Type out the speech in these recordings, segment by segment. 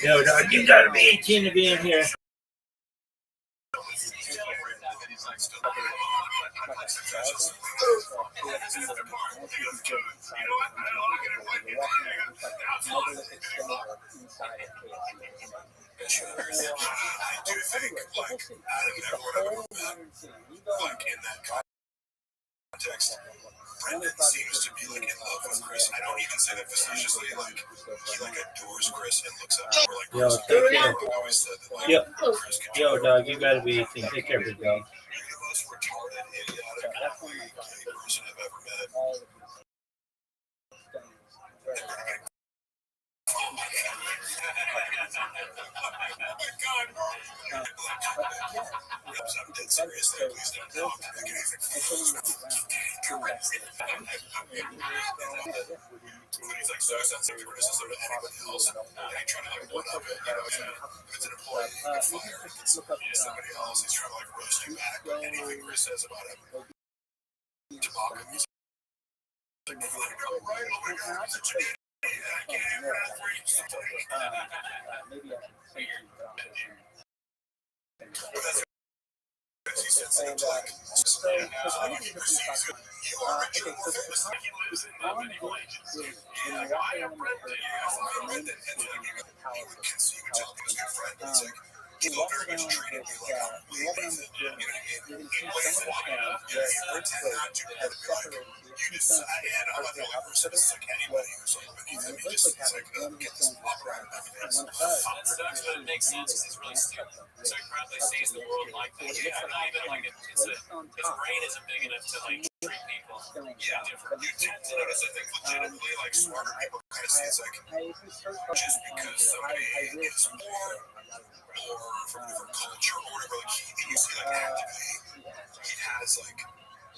Yo, dog, you gotta be 18 to be in here. Brendan seems to be like in love with Chris. I don't even say that facetiously. Like he like adores Chris and looks up to her like Yo, Chris. take care. Always said that, like, Yep. Chris can Yo, dog, you gotta be 18. Take care, big dog. You're the most retarded, idiotic, gay person I've ever met. I'm dead serious. Please don't talk to me. He's like so sensitive to criticism to anybody else, and he trying to like one up it. If it's an employee, you can fire. If it's somebody else, he's trying to like roast you back. But anything Chris says about him, to mock him, he's like, right, oh my God, such a I can't even reach. He said something like, you are Richard more famous than he lives in medical agency. Yeah, I am Brendan. He would concede to tell me his good friend, but it's like, he very much treated me like I'm way better than him. You know what I mean? He way more. He pretend not to, but be like, you decide, and I'm not the only person. It's like anybody who's like beneath him, he just he's like, get this pop around and everything. But it makes sense because he's really stupid. So he probably sees the world like that. Yeah, not even like his brain isn't big enough to like treat people. Yeah, you tend to notice, I think, legitimately, like smarter people kind of see it's like just because somebody is more from a different culture or whatever, like you see, like actively, he has like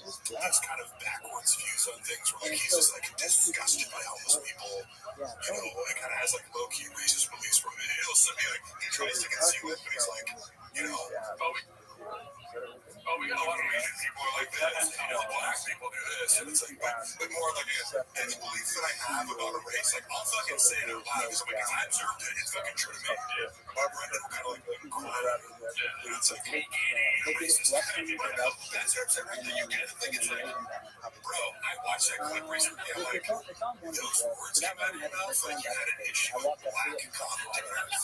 these kind of backwards views on things where like he's just like disgusted by homeless people, you know, and kind of has like low-key racist beliefs where he'll be like, he tries to conceal it, but he's like, you know, we got a lot of Asian people are like this, you know, black people do this, and it's like, but more like any belief that I have about a race, like, I'll fucking say it out loud, because I'm like, if I observed it, it's fucking true to me. Brendan will kind of like cry out, and it's like, racist, and I'm like, oh, that's everything you get. I think it's like, bro, I watched that clip recently. I'm like, those words came out of your mouth like you had an issue with black commentators.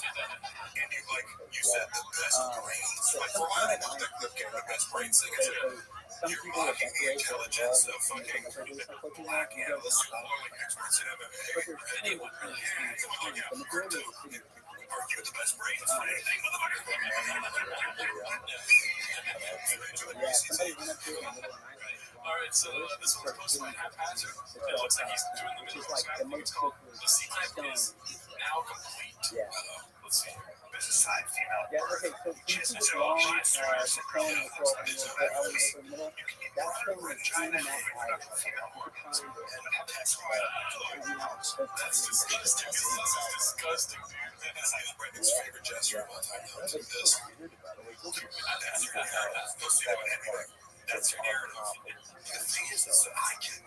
And you said the best brains. Like, for all I know, the best brains thing is you're mocking the intelligence of fucking black analysts who are like experts in MMA or anyone really. Yeah, it's like, yeah, are you the best brains for anything, All right, so this one's posted on haphazard. It looks like he's doing the middle of the sequence is now complete. Yeah. Let's see. there's a side female bird. This is long, prone control and the elements in the middle. That's thing is in that height. That's disgusting. It's disgusting, dude. Brendan's favorite gesture of all time. Now, do this. That's your narrative. The thing is, I can.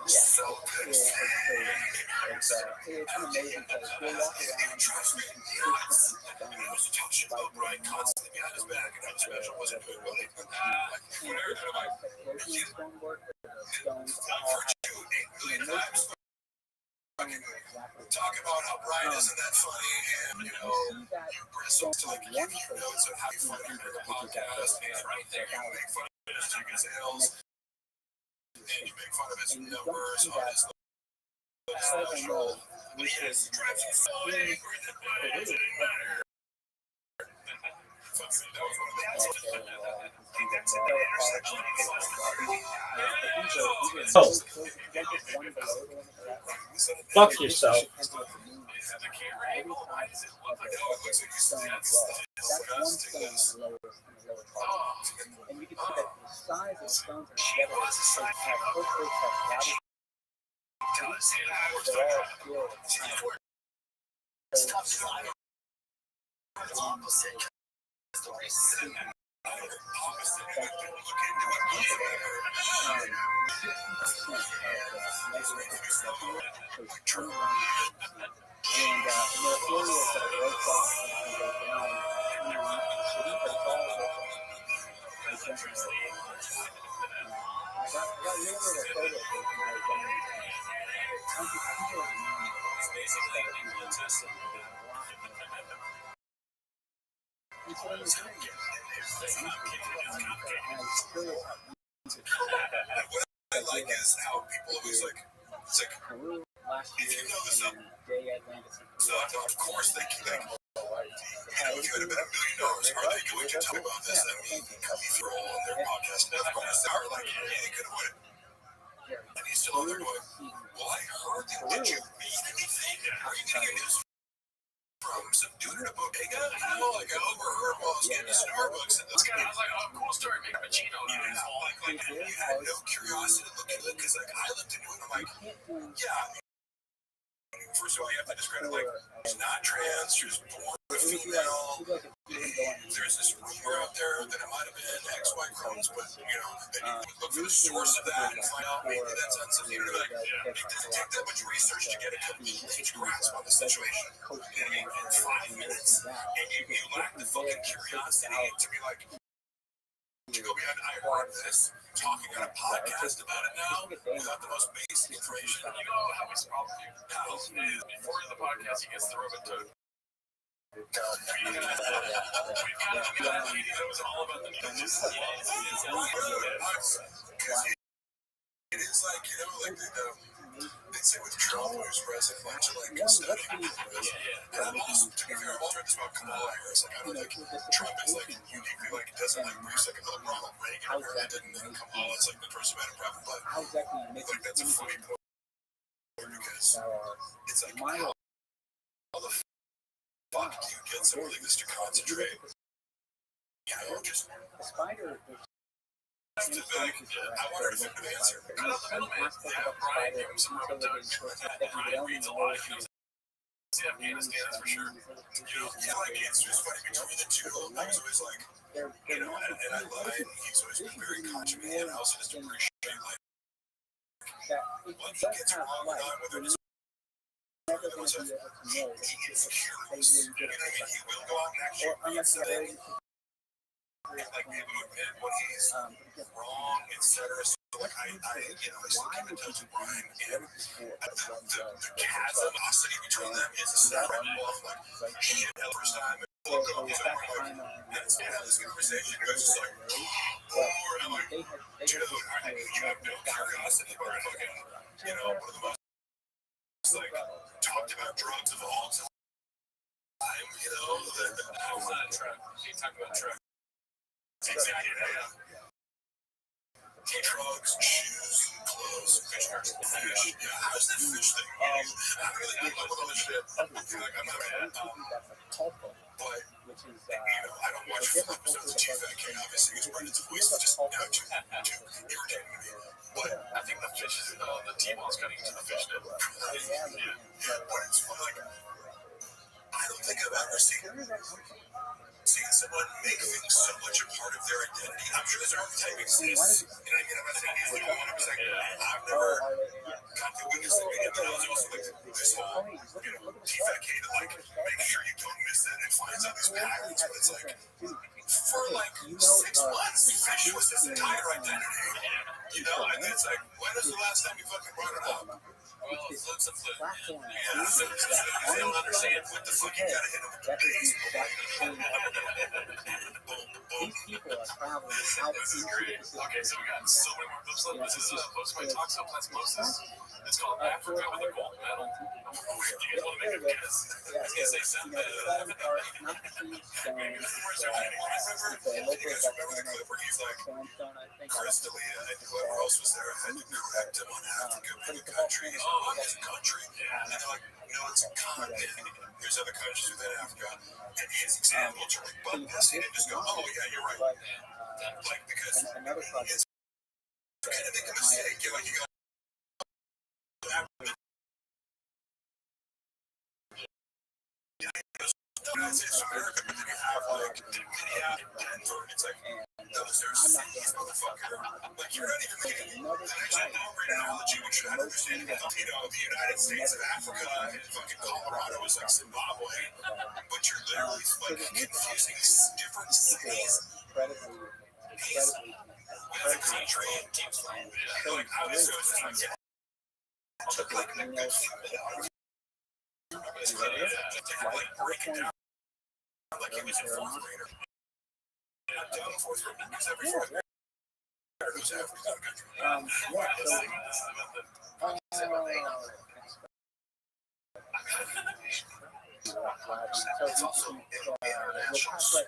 So good. It's an amazing place. We'll walk around. Trust me. I was talking about Brian constantly behind his back, and that was special. Wasn't doing well. Talk about how Brian isn't that funny, and you bristle to give you notes of how funny you're the podcast, and right there you make fun of his chicken sales, and you make fun of his numbers on his social. But yes, drives you so angry that it doesn't matter. Oh, fuck yourself. The camera angle, why does it look like And you can see that the size of stones are together. And there are areas that are right off and go down underneath the city, but it's all I got a little bit of photo taken right down there. What I like is how people always it's like, if you know this up, so of course they can if you had been $1 million, are they going to talk about this? I mean, throw on their podcast, and of course they are like, yeah, they could have won it. And he's still on there going, well, I heard that. Did you read anything? Are you going to get news from some dude in a bodega? Like I overheard while I was getting to Starbucks, and this guy was like, oh, cool story, make a cappuccino. You had no curiosity to look into it, because I looked into it, and I'm like, yeah. First of all, you have to discredit, she's not trans, she was born female. There's this rumor out there that it might have been XY chromes, but, then you would look for the source of that and find out maybe that's unsensitive. It doesn't take that much research to get a complete grasp on the situation. In 5 minutes, and you lack the fucking curiosity to be like, to go behind, I heard this, talking on a podcast about it now, without the most basic information. You know how he's probably before the podcast, he gets the rubber toad. We've got a meeting that was all about the news. It is they say with Trump, who was president, studying. And I'm also, to be fair, I'm also talking about Kamala Harris. I don't think Trump is uniquely doesn't Bruce like a little Ronald Reagan, or and Kamala's the person who had a problem. But that's a funny point because it's how the fuck do you get something like this to concentrate? Just. I wonder if it could answer. Brian gave him some rubber toads. Brian reads a lot. He knows Afghanistan, that's for sure. It's just funny between the two. I was always and I love it. He's always been very consummate, and I also just appreciate what he gets wrong or not, whether it's he will go out and actually maybe to admit when he's wrong, etc. like I still keep in touch with Brian, and the chasmosity between them is a separate like shit hell first time. Look up, he's like, let's have this conversation. It was just like, oh, and I'm like, dude, you have no curiosity about the fucking, one of the most like talked about drugs of all time. How's that truck? You talk about truck. Exactly. Drugs, shoes, clothes, fish. Yeah, how's that fish thing? I don't really know what all this shit. I feel like I'm not but I don't watch full episodes of T-Fat obviously, because Brendan's voice is just too irritating to me. But I think the fish is the T-ball's cutting into the fish net. But it's like, I don't think I've ever seen someone make things so much a part of their identity. I'm sure this archetype exists, and I'm not saying he's the only one. I'm saying I've never got to witness it. And then I was also like this whole, T-Fat K to like make sure you don't miss it and finds out these patterns. But it's like for like 6 months, fish was his entire identity. And then it's like, when was the last time you fucking brought it up? Well, it's a flip. Yeah, so I don't understand what the fuck you gotta hit him with the base. These people are traveling out This is great. Okay, so we got so many more clips. This is post-white toxoplasmosis. It's called Africa with a gold medal. You guys want to make a guess? I was going to say something. not the same stone. Remember the clip where he's like, Chris D'Elia and whoever else was there had to correct him on Africa being a country. Oh, it's a country. And they're like, no, it's a continent. There's other countries within Africa. And his example to rebut this and just go, oh, yeah, you're right. Like, because Another project. you kind of make a mistake. You're like, you got it's America, but then you have like Denver, and it's like those are cities, motherfucker. Like you're not even making actually no great analogy, which I understand. The United States of Africa and fucking Colorado is like Zimbabwe, but you're literally like confusing different cities with a country. Like I was so took like a good like break it down. Like he was in fourth grader. Down in fourth grade, because every fourth grader goes to Africa country. It's also international sport.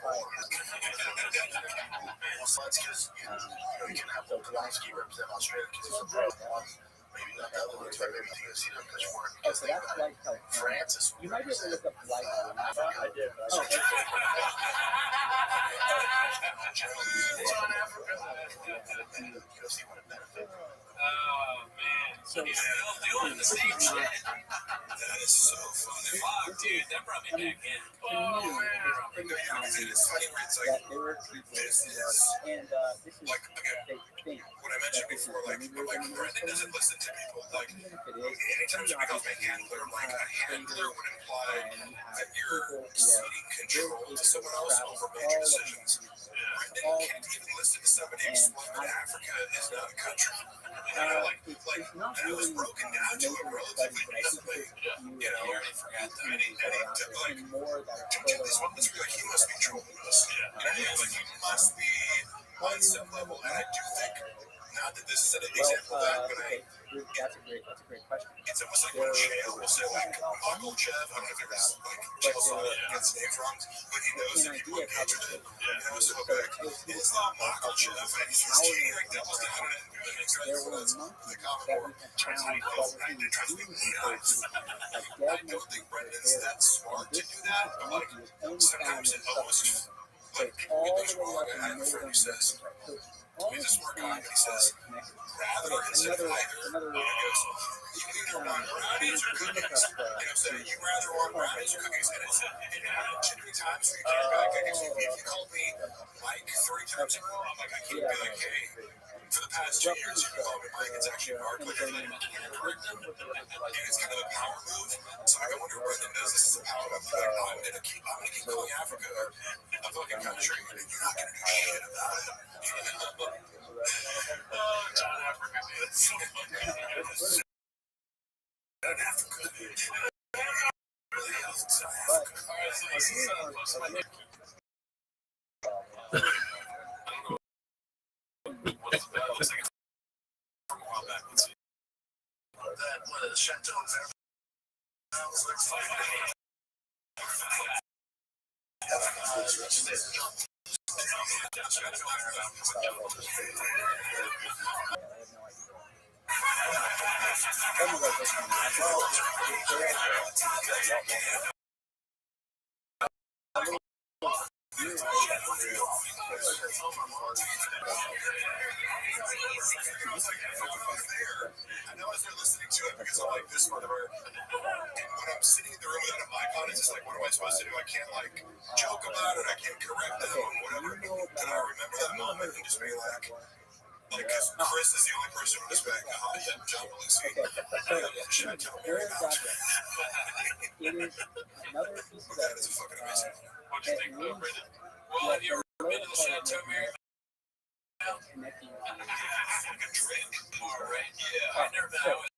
Because you can have Volkanovski represent Australia because he's a pro. Maybe not the other ones, but maybe because because France is. You might be able to look up light. I did. Oh, man. So he's still doing the same shit. That is so funny. Fuck, dude, that brought me back in. Oh, man. It's funny where it's like, There were people, this is and this is like, again, they think what I mentioned before, like Brendan doesn't listen to people. Like, even if it is, anytime somebody calls me a handler, like a handler would imply that you're ceding control to someone else over major decisions. Brendan can't even listen to somebody explain that Africa is not a country. it's not That was really broken down to a relatively easy way. I already forgot that. And like, more that to this one, this like he must be trolling us. Like he must be on some level, and I do think, not that this is an example of that, but that's a great question. it's almost like when Chael will say like Uncle Chev, I don't know if it was like Chael gets names wrong, but he knows that people engage with it. So like it's Uncle Chev, and he's just like doubles down on it. There were monkeys that we had found I don't think Brendan's that smart to do that, but like sometimes it almost like people get those wrong. I have a friend who says he's a smart guy, but he says rather instead of either, he goes, you either want brownies or cookies. So you rather want brownies or cookies, and it's too many times where you can't be like, if you called me Mike 3 times in a row, I'm like, I can't be like, hey, for the past 2 years, you've been calling me Mike. It's actually Mark. And it's kind of a power move. So I wonder if Brendan does this as a power move. Like, I'm gonna keep calling Africa a fucking country, and you're not gonna do shit about it. John F. I know as they're listening to it because I'm like this motherfucker. When I'm sitting in the room without a mic on, it's just like, what am I supposed to do? I can't like joke about it. I can't correct them or whatever. Can I remember that moment and just be like, because Chris is the only person who's back behind him, John Belushi. Should I tell Mary about it? That is a fucking amazing. What'd you think, though, Brendan? Well, have you ever been to the Chateau Mary? Fucking drink. All right, yeah. I've never been. I always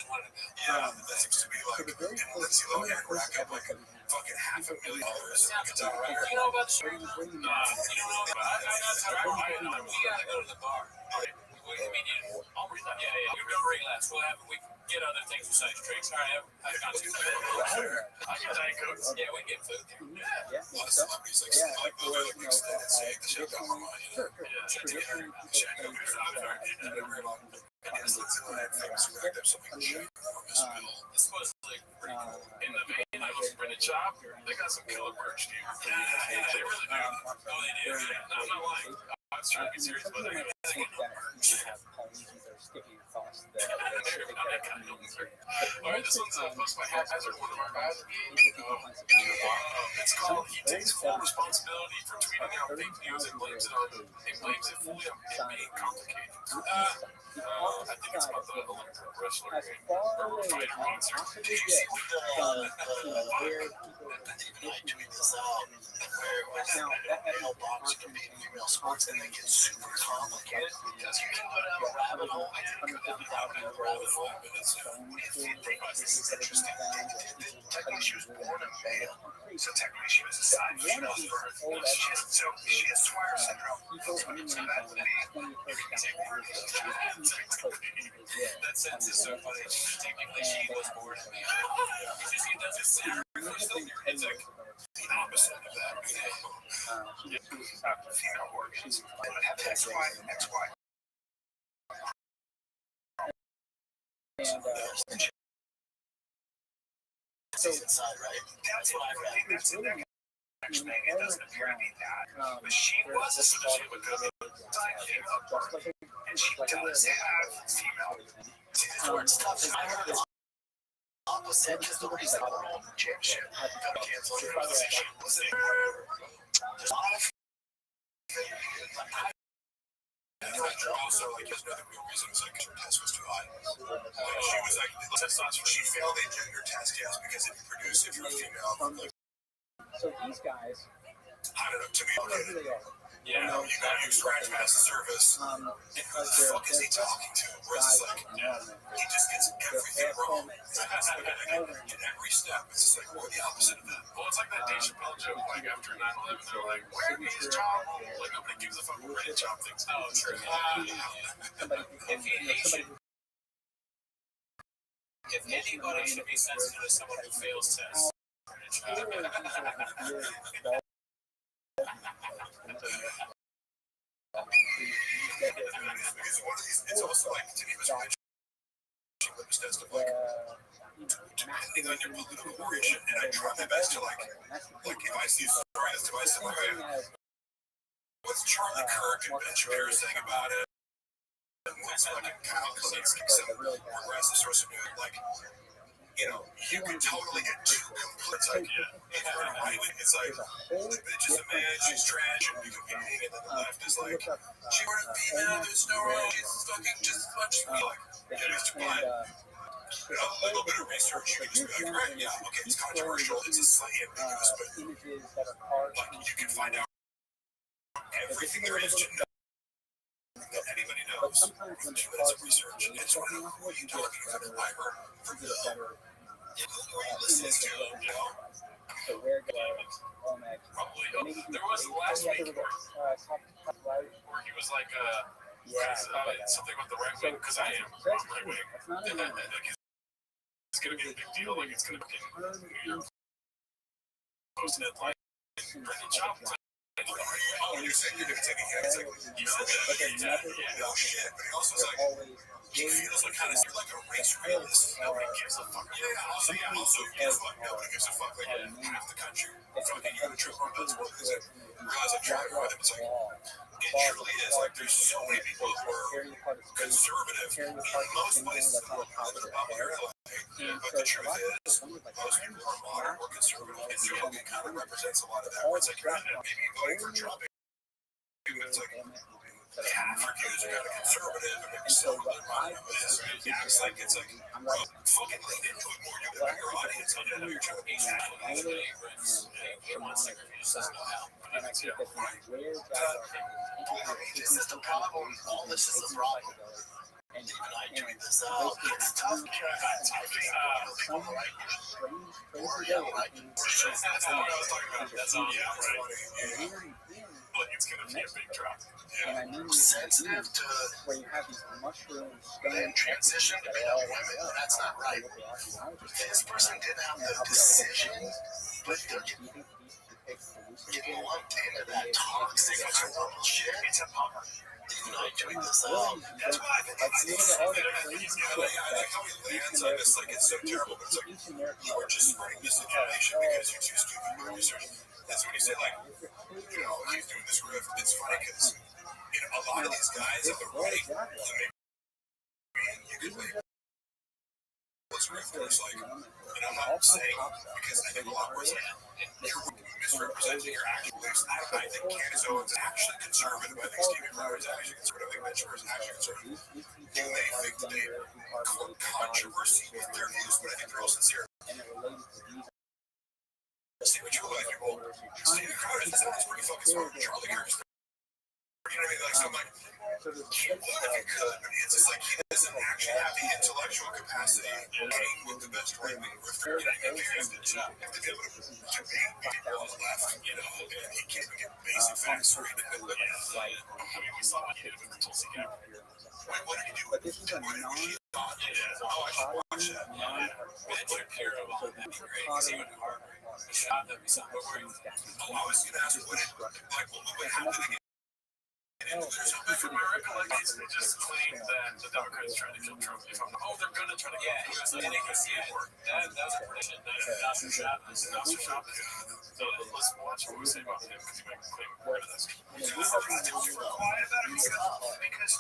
wanted to. Yeah, that seems to be like, and Lindsay Lohan rack up like fucking $500,000. Guitar record. You know about the street? You don't know about it. I know. We gotta go to the bar. I'll read that. Yeah. We don't bring last. We'll have, we can get other things besides drinks. All right, I've got two. I got Diet Coke. Yeah, we can get food there. A lot of celebrities like they're like extended say the shit got more money. Sure. Check together. Check out. And Lindsay Lohan things racked up something shit on this bill. It's supposedly pretty cool. In the vein of Brendan Shop, they got some killer merch, dude. They really do. Oh, they do. No, I'm not lying. I was trying to be serious about that. All right, this one's posted by Haphazard, one of our guys. It's called "He Takes Full Responsibility for Tweeting Out Fake News and blames it fully on it being complicated." I think it's about the Olympic wrestler game or fighter boxer. Did you see what tweet this out? Male boxers compete in female sports and they get super complicated because you can go down a rabbit hole. I didn't go down a rabbit hole, but it's this is interesting. Technically, she was born a male, so technically she was a side female birth. She has Swire syndrome. So that would be that sense is so funny. Technically, she was born a male. Because he doesn't say first thing in your head's like the opposite of that. Female organs. They would have XY and XY. Inside, right? That's what I read. That's in there. Actually, it doesn't appear to be that. But she was a sidekick, and she does have female. See, this word stuff is opposite because the reason I'm all the jam shit. Cancel your position. There's a lot of. Also, like, there's another real reason was like her test was too high. She was like, she failed a gender test, yes, because it produced if you're a female. So these guys, I don't know, to me, I don't know who they are. yeah, you got you scratch past the surface. Who the fuck is he talking to? Whereas it's like, he just gets everything wrong. In every step, it's just like, we're the opposite of that. Well, it's like that Dave Chappelle joke, like after 9/11, they're like, where is John? Like, nobody gives a fuck where Red John thinks. Oh, true. If anybody should be sensitive to someone who fails tests, Because one of these, it's also like, to me, it was rich. She was test of like, depending on your political origin, and I try my best to like if I see a story as to myself, what's Charlie Kirk and Ben Shapiro saying about it? And what's like Kyle Kalinske, some progressive source of news, like, you know, you can totally get too complete. It's like, it's like, the bitch is a man, she's trash, and be competing, and then the left is like, she weren't a female, there's no way, she's fucking just as much as me. Like, yeah, it's fine. A little bit of research, you can just be like, right, yeah, okay, it's controversial, it's a slightly ambiguous, but like, you can find out everything there is to know that anybody knows. knows? sometimes when Do the as cars research. It's one of what you talking about. I heard from you get a better who are you listening image to? of what you're talking about. So where goes Olmec? Probably. Maybe There was last week top right. where he was like, Yeah, something with the right wing, because I am so that's right true. wing. That's not a Like, it's going to be a big deal. Like, it's going to be New York posting it like Brendan Johnson. Oh, you're saying you're going to take a hit? It's like, you know, no shit. But he also is like, he feels like kind of you're like a race realist. Nobody gives a fuck. Yeah. Also, guess what? Nobody gives a fuck. Like half the country. Fucking you go to trip on those words. It's like, realize I'm driving with him. It's like, it truly is. Like, there's so many people who are conservative. Most places in the world live in a bubble. You're like, but the truth is, most people are modern or conservative. And Yoga kind of represents a lot of that. Where it's like, maybe voting for Trump. It's like, for Jews are kind of conservative, and maybe some of them are this. It's like, fucking lean into it more. You got your audience, and you know you're trying to be and I think that where this is the problem. All this is the problem. and Even I tweet this out. It's tough. People are like, crazy day. That's not what I was talking about. That's not right. And then But it's going to be a big drop. and I mean sensitive to where you have these mushrooms then transition to become women. That's not right. This person didn't have the decision, but they're getting lumped into that toxic, horrible shit. It's a bummer. Even I tweet this out. That's why I think all the crazy I like how he lands on this like it's so terrible, but it's like you are just spreading misinformation because you're too stupid to research. That's when you say like, you know, he's doing this riff. It's funny because you know a lot of these guys at the right, you could label this riff as like, and I'm not saying because I think a lot worse like you're misrepresenting your actual beliefs. I think Candace is actually conservative. I think Stephen Crowder is actually conservative. I think Mitch is actually conservative. You may think they cause controversy with their views, but I think they're all sincere. See what you like, people. Stephen Crowder is pretty fucking smart. Charlie Kirk is pretty. You know what I mean? Like, so I'm like, you would if you could, but it's just like he doesn't actually have the intellectual capacity to hang with the best right wing grifter. You know, you have to be able to debate people on the left, you know, and he can't even get basic facts right. I mean, we saw what he did with the Tulsi Gap. Wait, what did he do? But this is a What did he thought? Oh, I should watch that. They put a pair of on that. He went hard. The shot that we saw. But where Oh, I was gonna ask what happened again? from my recollection, they just claimed that the Democrats tried to kill Trump. They're going to try to kill him. And they can see it. That was a prediction. That's a shot. So let's watch what we say about him because he might claim more of this. We're quiet about it because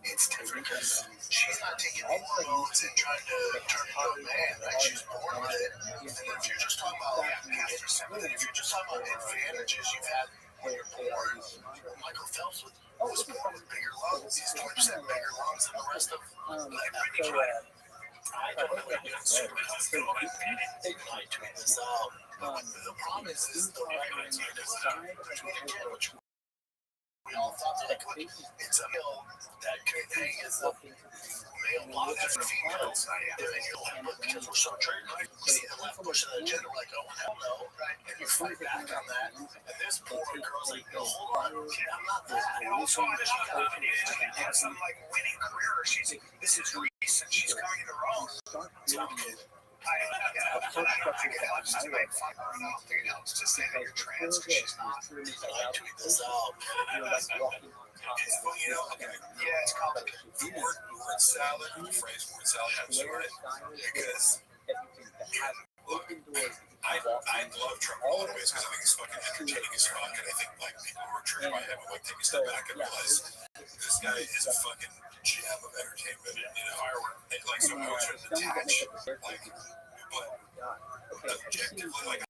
it's different because she's not taking hormones and trying to turn into a man. Like she's born with it. And if you're just talking about pastor something, if you're just talking about advantages you've had when you're born, Michael Phelps was born with bigger lungs. He's 20% bigger lungs than the rest of them. I don't know what you're saying. I tweet this out. The problem is the migrants are between again, which we all thought that it's a hill that could hang as a male body for females. Because we're so triggered, we see the left pushing the agenda, we're like, oh, hell no, right? And you fight back on that. And this poor girl's like, no, hold on, I'm not that. And also, she has some like winning career. This is Greece, and she's coming to Rome. It's not good. I watched this make fun of her enough, you know, to say that you're trans, because she's not. I tweet this out. It's funny, you know, yeah, it's complicated. The word salad, the phrase word salad, I'm sorry, because look, I love Trump in a lot of ways because I think he's fucking entertaining as fuck, and I think like people who are triggered by him will like take a step back and realize this guy is a fucking gem of entertainment, you know. And, like, so I was trying to detach, like, but objectively, like,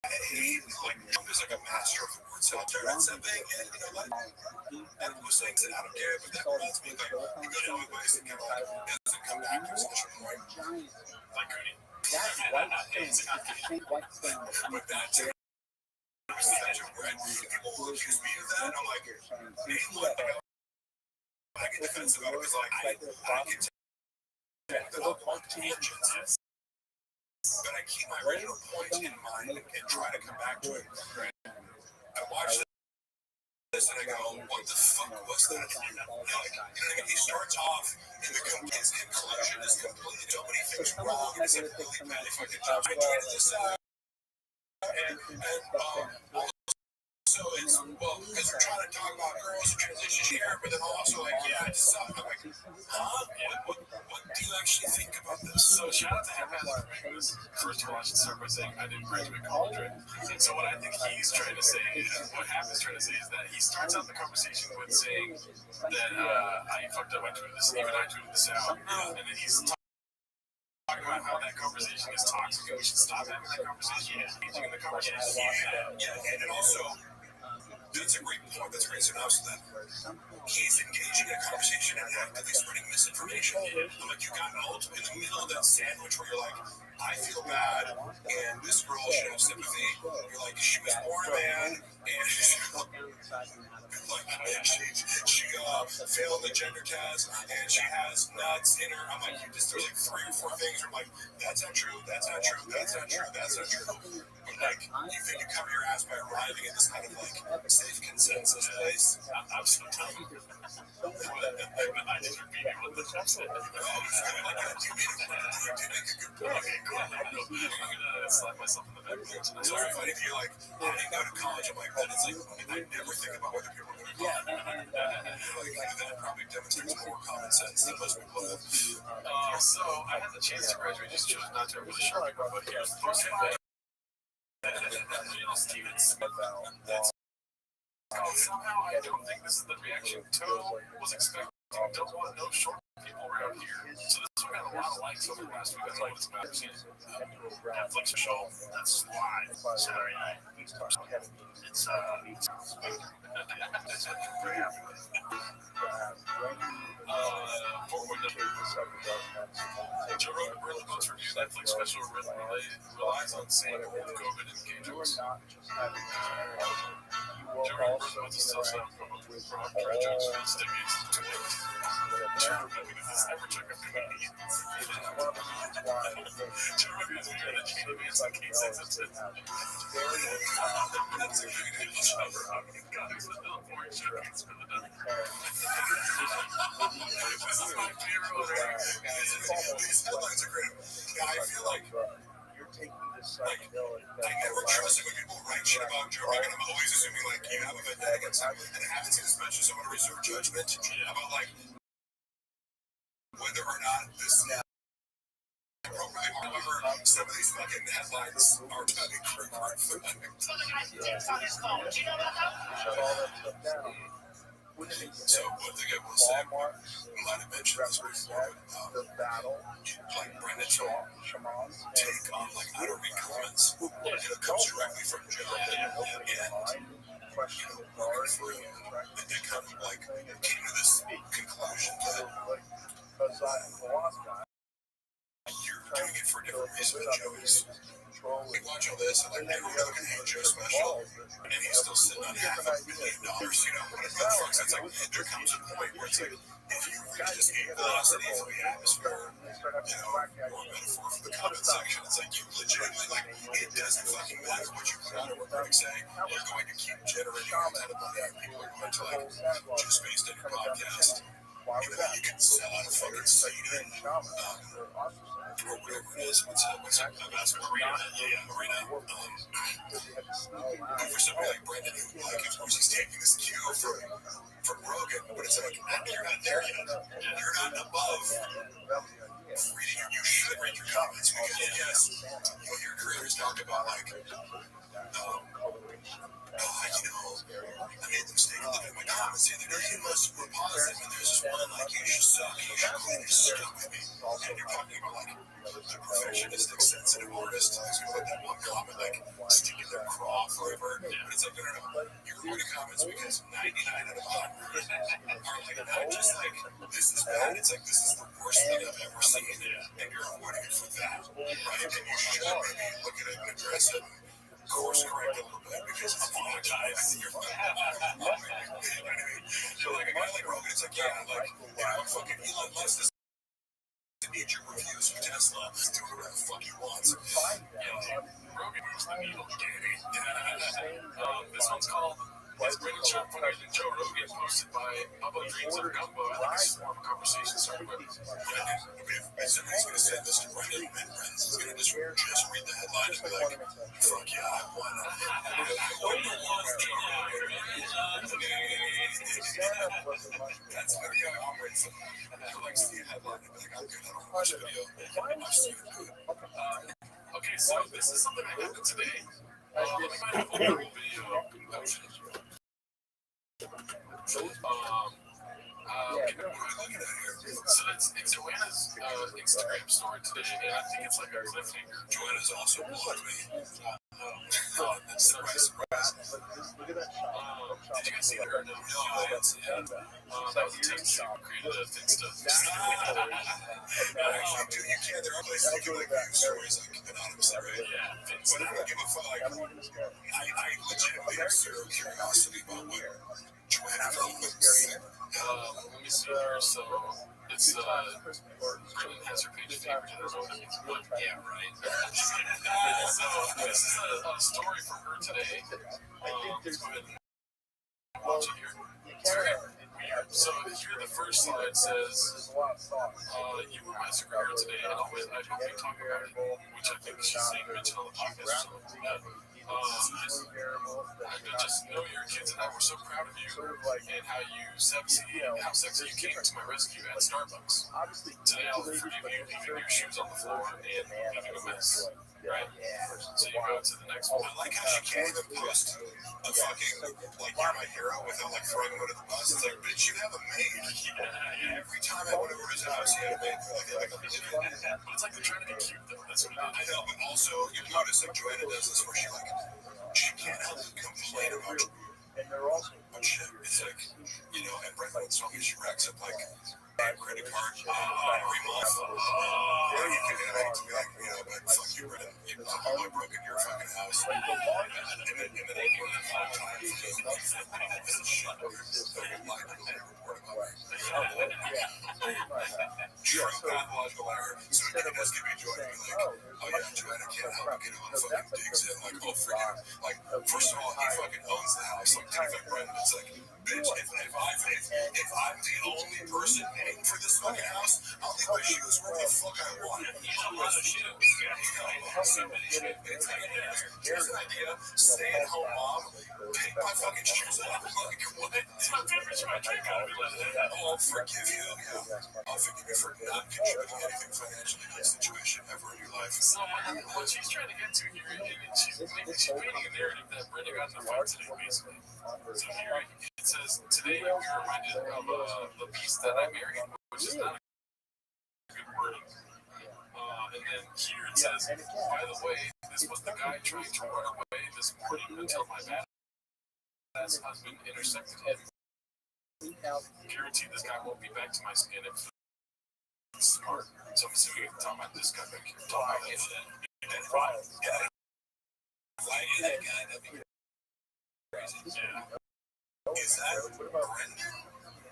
Trump is like a master of the word salad. That's something, and you know what? And most things that I don't care, but that reminds me, like, the good only ways that kind of like doesn't come back to his initial point. Like, That's white stone. White stone. But that People will accuse me of that. I'm like, I get defensive about it because I can take the whole tangents, but I keep my original point in mind and try to come back to it. I watch this and I go, what the fuck was that? He starts off and his conclusion is completely dumb, but he thinks wrong. It's a completely bad fucking job. I tweeted this out and so it's, well, because they're trying to talk about girls who transition here, but then also like, yeah, it's something. I'm like, huh? What do you actually think about this? So shout out to him. First of all, I should start by saying I didn't graduate college, right? So what I think he's trying to say, what Hap is trying to say is that he starts out the conversation with saying that I fucked up, I tweeted this, even I tweeted this out, and then he's talking about how that conversation is toxic and we should stop having that conversation. Engaging in the conversation. Yeah, and also, that's a great point. That's a great synopsis. That he's engaging in a conversation and actively spreading misinformation. I'm like, you got in the middle of that sandwich where you're like, I feel bad, and this girl should have sympathy. You're like, she was born a man, and she failed the gender test, and she has nuts in her. I'm like, there's like 3 or 4 things. I'm like, that's not true. That's not true. That's not true. That's not true. But like, you think you cover your ass by arriving at this kind of like safe consensus place? I'm so dumb. I just repeated what the chef said. You did make a good point. Okay, cool. I'm gonna slap myself in the back. It's very funny if you're like, I didn't go to college. I'm like, that is like, I never think about whether people are going to college. That probably demonstrates more common sense than most people have. So I had the chance to graduate, just chose not to. I'm really sure I got, but here's the first thing. Steven Smith. Somehow I don't think this is the reaction Toe was expecting. Don't want no short people around here. So this one got a lot of likes over the last week. That's like it's about Netflix show. That's live Saturday night. It's very happy with it. Joe Rogan really most reviewed Netflix special relies on saying COVID and gay jokes. Joe Rogan was a self-sound from jokes for stimulus to Joe Rogan is this ever check of comedian. Joe Rogan is here in the database like he says it's that's a good cover. I'm going to go to the Billboard showcase for the done. This is my favorite one. These headlines are great. Yeah, I feel like you're taking this I never trust it when people write shit about Joe Rogan. I'm always assuming like you have a vendetta against him, and I haven't seen this much, so I'm going to reserve judgment about like whether or not this appropriately. However, some of these fucking headlines are tugging for hard foot. So the guy's text on his phone. Do you know about that? So one thing I will say, I might have mentioned this before, but like Brendan take on like how to read comments, it comes directly from Joe, and working for him, and they kind of like came to this conclusion that you're doing it for a different reason than Joe is. We watch all this, and like everyone's looking at Joe special, and he's still sitting on $500 million. It's like there comes a point where it's like if you reach this velocity of the atmosphere, or metaphor for the comment section, it's like you legitimately like it doesn't fucking matter what you put on or what critics say. You're going to keep generating content of money, and people are going to like just based on your podcast. Even though you can sell out a fucking stadium, or whatever it is, what's a basketball arena? Arena. For somebody like Brendan, who, like, of course, he's taking this cue from Rogan, but it's like, you're not there yet. You're not above reading. You should read your comments because, yes, what your creators talk about, like, I made the mistake of looking at my comments the other day, and most were positive, and there's this one, like, you should suck, you should clean your stuff with me. And you're talking about, like, the perfectionistic, sensitive artist who's going to let that one comment, like, stick in their craw forever. But it's like, no. You're reading comments because 99 out of 100 are, like, not just, like, this is bad. It's like, this is the worst thing I've ever seen, and you're avoiding it for that, right? And you should maybe look at it and address it, course correct a little bit, because franchise. You're like a guy like Rogan, it's like, yeah, like, fucking Elon Musk doesn't need your reviews for Tesla. He's doing whatever the fuck he wants. Rogan moves the needle, Danny. This one's called Is Brendan Sharp Funnier Than Joe Rogan? Hosted by Bubba Dreams of Gumbo. I think this is more of a conversation started with. If somebody's going to send this to Brendan, and Brendan's going to just read the headline and be like, fuck yeah, I won. That's literally how I'm ready. I like see a headline and be like, I'm good, I don't watch the video. I've seen it. Okay, so this is something that happened today. I might have a whole video. So it's Joanna's Instagram story today, and I think it's like a cliffhanger. Joanna's also blocked me. Surprise. Did you guys see her? No, I didn't see it. That was a text created a thing stuff. Actually, dude, you can't. There are places you can like view stories like anonymously, right? Yeah, But I don't give a fuck. Like, I legitimately have zero curiosity about what Joanna thinks. let me see here. So it's Brendan has her page favorited as well. Yeah, right. So this is a story from her today. Let's go ahead and watch it here. It's very weird. So here the first slide says, you were my superhero today, and I hope we talk about it, which I think she's saying mention on the podcast. Just know your kids and I were so proud of you and how sexy you came to my rescue at Starbucks. Today I'll forgive you leaving your shoes on the floor and leaving a mess. Right? So you go to the next one. I like how she can't even post a fucking, like, you're my hero without, like, throwing him under the bus. It's like, bitch, you have a maid. Every time I went over his house, he had a maid for, like a minute. But it's like they're trying to be cute, though. That's what it is. I know, but also, you notice, like, Joanna does this where she can't help but complain about shit. It's like, and Brendan told me she racks up, like, credit card every month. You can add to be like, but fuck you, Brendan. I broke in your fucking house. And then I do it 5 times. This is shit. Fucking lied to the report about me. True pathological error. So it does give me joy to be like, oh yeah, Joanna can't help but get on fucking digs in. Like, oh, freaking. Like, first of all, he fucking owns the house. Like, take it, Brendan. It's like, bitch, if I'm the only person paying for this fucking house, I'll leave my shoes where the fuck I want. Here's an idea. Stay-at-home mom. Take my fucking shoes off. Like, what? It's my favorite show. I drink out of it. Oh, I'll forgive you. Yeah. I'll forgive you for not contributing anything financially to this situation ever in your life. So what she's trying to get to here, and she's painting a narrative that Brenda got in the fight today, basically. So here it says, today we were reminded of the beast that I married, which is not a good word. And then here it says, by the way, this was the guy trying to run away this morning until my badass husband intersected him. Guarantee this guy won't be back to my skin if he's smart. So I'm assuming we're talking about this guy back here. Talking about that. Right. Yeah. Why is that guy? That'd be crazy. Yeah. Is that Brendan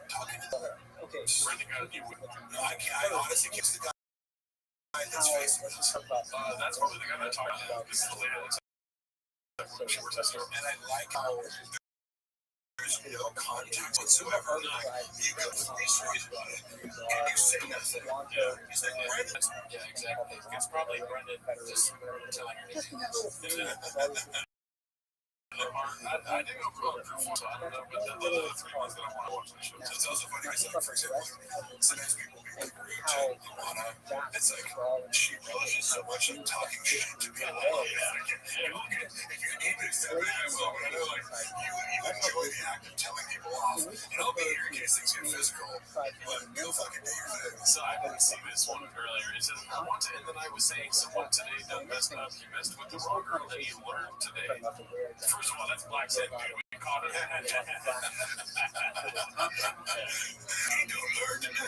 talking to them? Brendan got a new one. I honestly can't see the guy that's facing us. That's probably the guy that talked to him. This is the lady that looks like she works at store. And I like how there's no context whatsoever. You go through these stories about it, and you say nothing. He's like, Brendan. Yeah, exactly. It's probably Brendan just telling her. I didn't go through all the proof, so I don't know, but the other 3 ones that I want to watch on the show. It's also funny because, like, for example, sometimes people be like rude to Luana. It's like, she relishes so much in talking shit to people. If you need me to step in, I will. But I know, like, you enjoy the act of telling people off. And I'll be here in case things get physical, but go fucking do your thing. So I didn't see this one earlier. It says, I want to end the night with saying someone today done messed up. He messed with the wrong girl and he learned today. First of all, that's Black Sin, dude. We caught it. He don't learn today.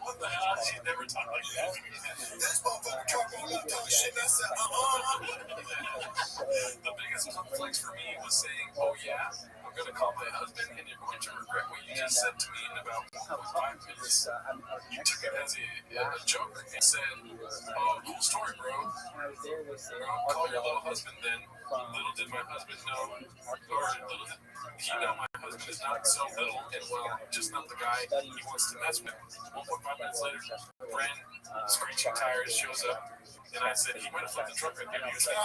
What the hell? She never talked like that. This motherfucker talked all The biggest conflict for me was saying, "Oh yeah, I'm going to call my husband, and you're going to regret what you just said to me in about 1.5 minutes." You took it as a joke and said, "Oh, cool story, bro. Call your little husband then." Little did my husband know, or little did he know my husband is not so little and well, just not the guy he wants to mess with. 1.5 minutes later, Brand screeching tires shows up, and I said he might have flipped the truck right there. He was like,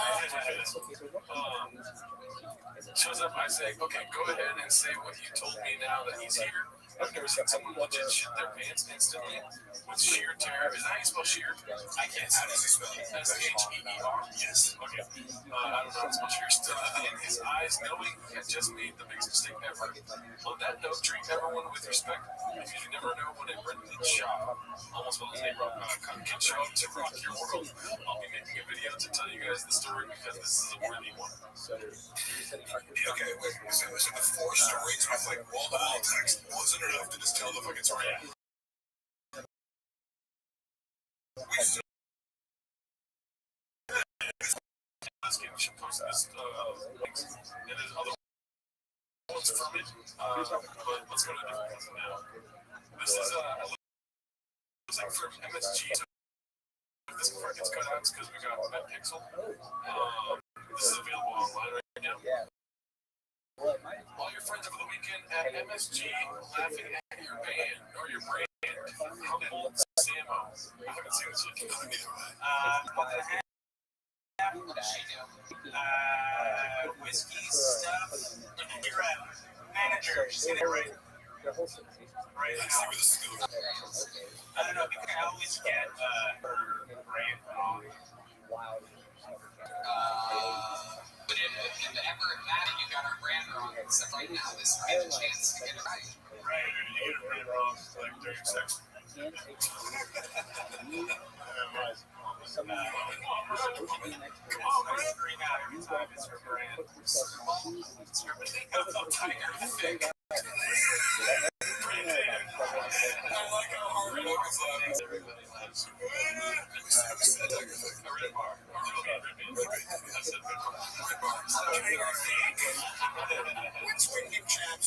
shows up, I say, okay, go ahead and say what you told me now that he's here. I've never seen someone legit shit their pants instantly with sheer terror. Is that how you spell sheer? I can't say. How does he spell it? S-H-E-E-R? Yes. Okay. I don't know how to spell sheer. Still in his eyes, knowing he had just made the biggest mistake ever. On that note, treat everyone with respect, because you never know when a Brendan Shaw, almost spelled his name wrong, can show up to rock your world. I'll be making a video to tell you guys the story because this is a worthy one. Okay, wait. So the 4 stories with like wall-to-wall text wasn't enough to just tell the fucking story. We still this game should post this links. And there's other ones from it. But let's go to the different ones now. This is like from MSG. So if this part gets cut out, it's because we got that pixel. This is available online right now. All your friends over the weekend at MSG laughing at your band or your brand. Humble Samo. I haven't seen this yet. Whiskey stuff. You're a manager. Say that right. Right. I don't know. Because I always get her brand wrong. But if ever matter, you got our brand wrong. Except right now, this would be the chance to get it right. Right, you get it brand wrong, like during sex.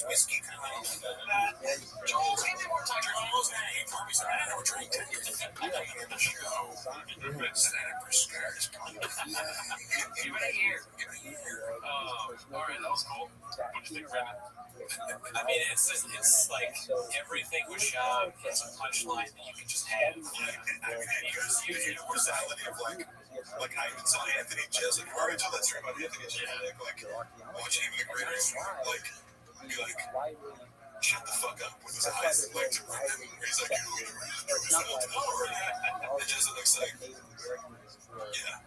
Whiskey Joel, hey, more Tiger Joel's name. Harvey's an hour drink. The show. Senator Scars. Give it a year. All right, that was cool. What do you think, Brandon? I mean, it's like everything was shot. It's a punchline that you can just have. I mean, it gives you the universality of like I even saw Anthony Jeselnik. I already told that story about Anthony Jeselnik. Like watching even the greater like be like, shut the fuck up with his eyes. Like to run him, he's like, and Jeselnik's like, yeah.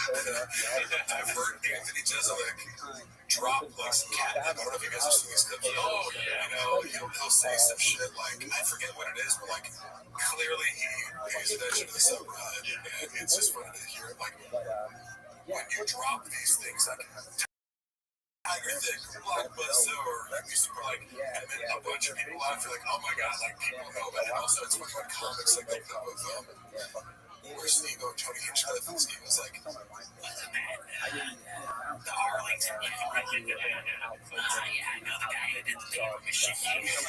And I've heard Anthony Jeselnik drop like some catnip. I don't know if you guys have seen these clips. Oh yeah. He'll say some shit like, I forget what it is, but like clearly he pays attention to the subreddit, and it's just funny to hear it. Like when you drop these things, like Tiger Thick, Blockbuster, or super like, and then a bunch of people laugh, like, oh my god, like people know about it. Also, it's funny when comics like open up with where Steve Tony Hinchcliffe, and Steve was like, the Arlington, I know the guy who did the paper machine. It's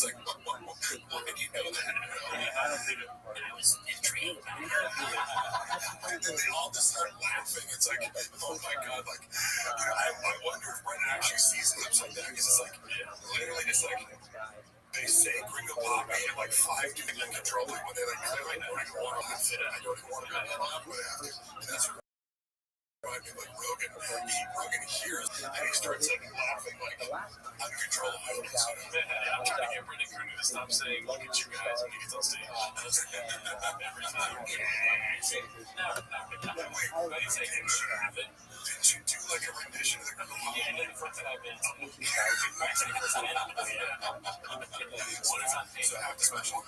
like, what did you know that? I was intrigued. And then they all just start laughing. It's like, oh my god, like, I wonder if Brendan actually sees clips like that, because it's like, literally just like, they say Gringo Poppy and like 5 people controlling when they like clearly don't even want to laugh. I don't even want to laugh. And that's what reminds me of like Rogan hears and he starts like laughing like I'm in control of my own side. I'm trying to get Brendan Kruger to stop saying look at you guys when he gets on stage. Every time. What do you say? Didn't you do like a rendition of the Gringo Poppy? Yeah, I did the first time I've been. So half the special.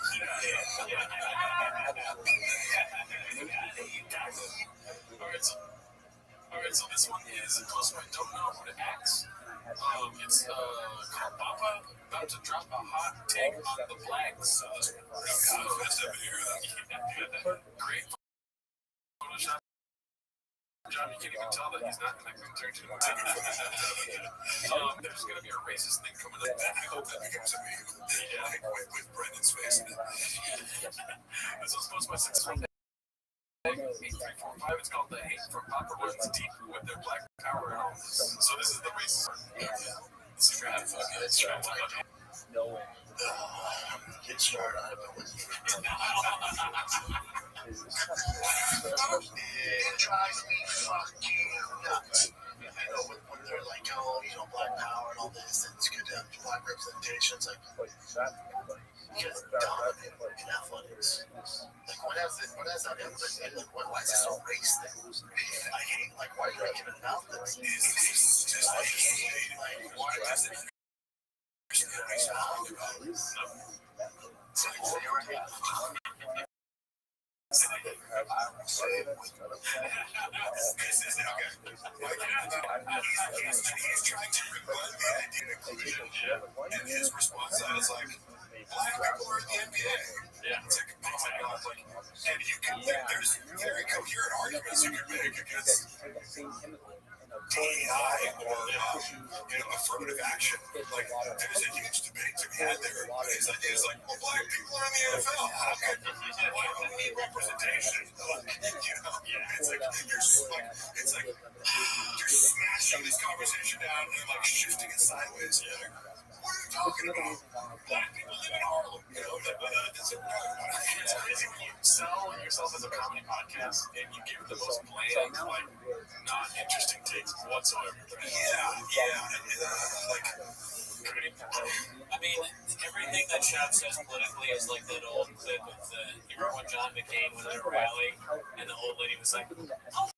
Alright, so this one is close to I don't know who to ask. It's called Papa about to drop a hot take on the blacks. Great Photoshop. John, you can't even tell that he's not connected to it. There's going to be a racist thing coming up. I hope that becomes a meme. Like with Brendan's face in it. This was supposed to be successful. 8345. It's called The Hate from Papa Runs Deep with their black power and all this. So this is the racist part. This is kind of fucking. It's trying to No way. Get started on it. It drives me fucking nuts. When they're like, oh, black power and all this, and it's good to have black representation. It's like, you guys are dominant in athletics. Like, what has that influence? Like, why is this a race thing? I hate, why are you making it about this? It's just like, why does it? He's trying to rebut the idea of inclusion, and his response to that is like, black people are in the NBA. It's like, oh my god, and you can there's very coherent arguments you can make against DEI or affirmative action. Like, there's a huge debate to be had there. But his idea is like, well, black people are in the NFL. How come why don't we need representation? It's like you're smashing this conversation down and shifting it sideways. You're like, what are you talking about? Black people live in Harlem. It's crazy when you sell yourself as a comedy podcast and you give the most bland, not interesting takes whatsoever. I mean, everything that Chad says politically is like that old clip of you remember when John McCain was at a rally and the old lady was like, oh,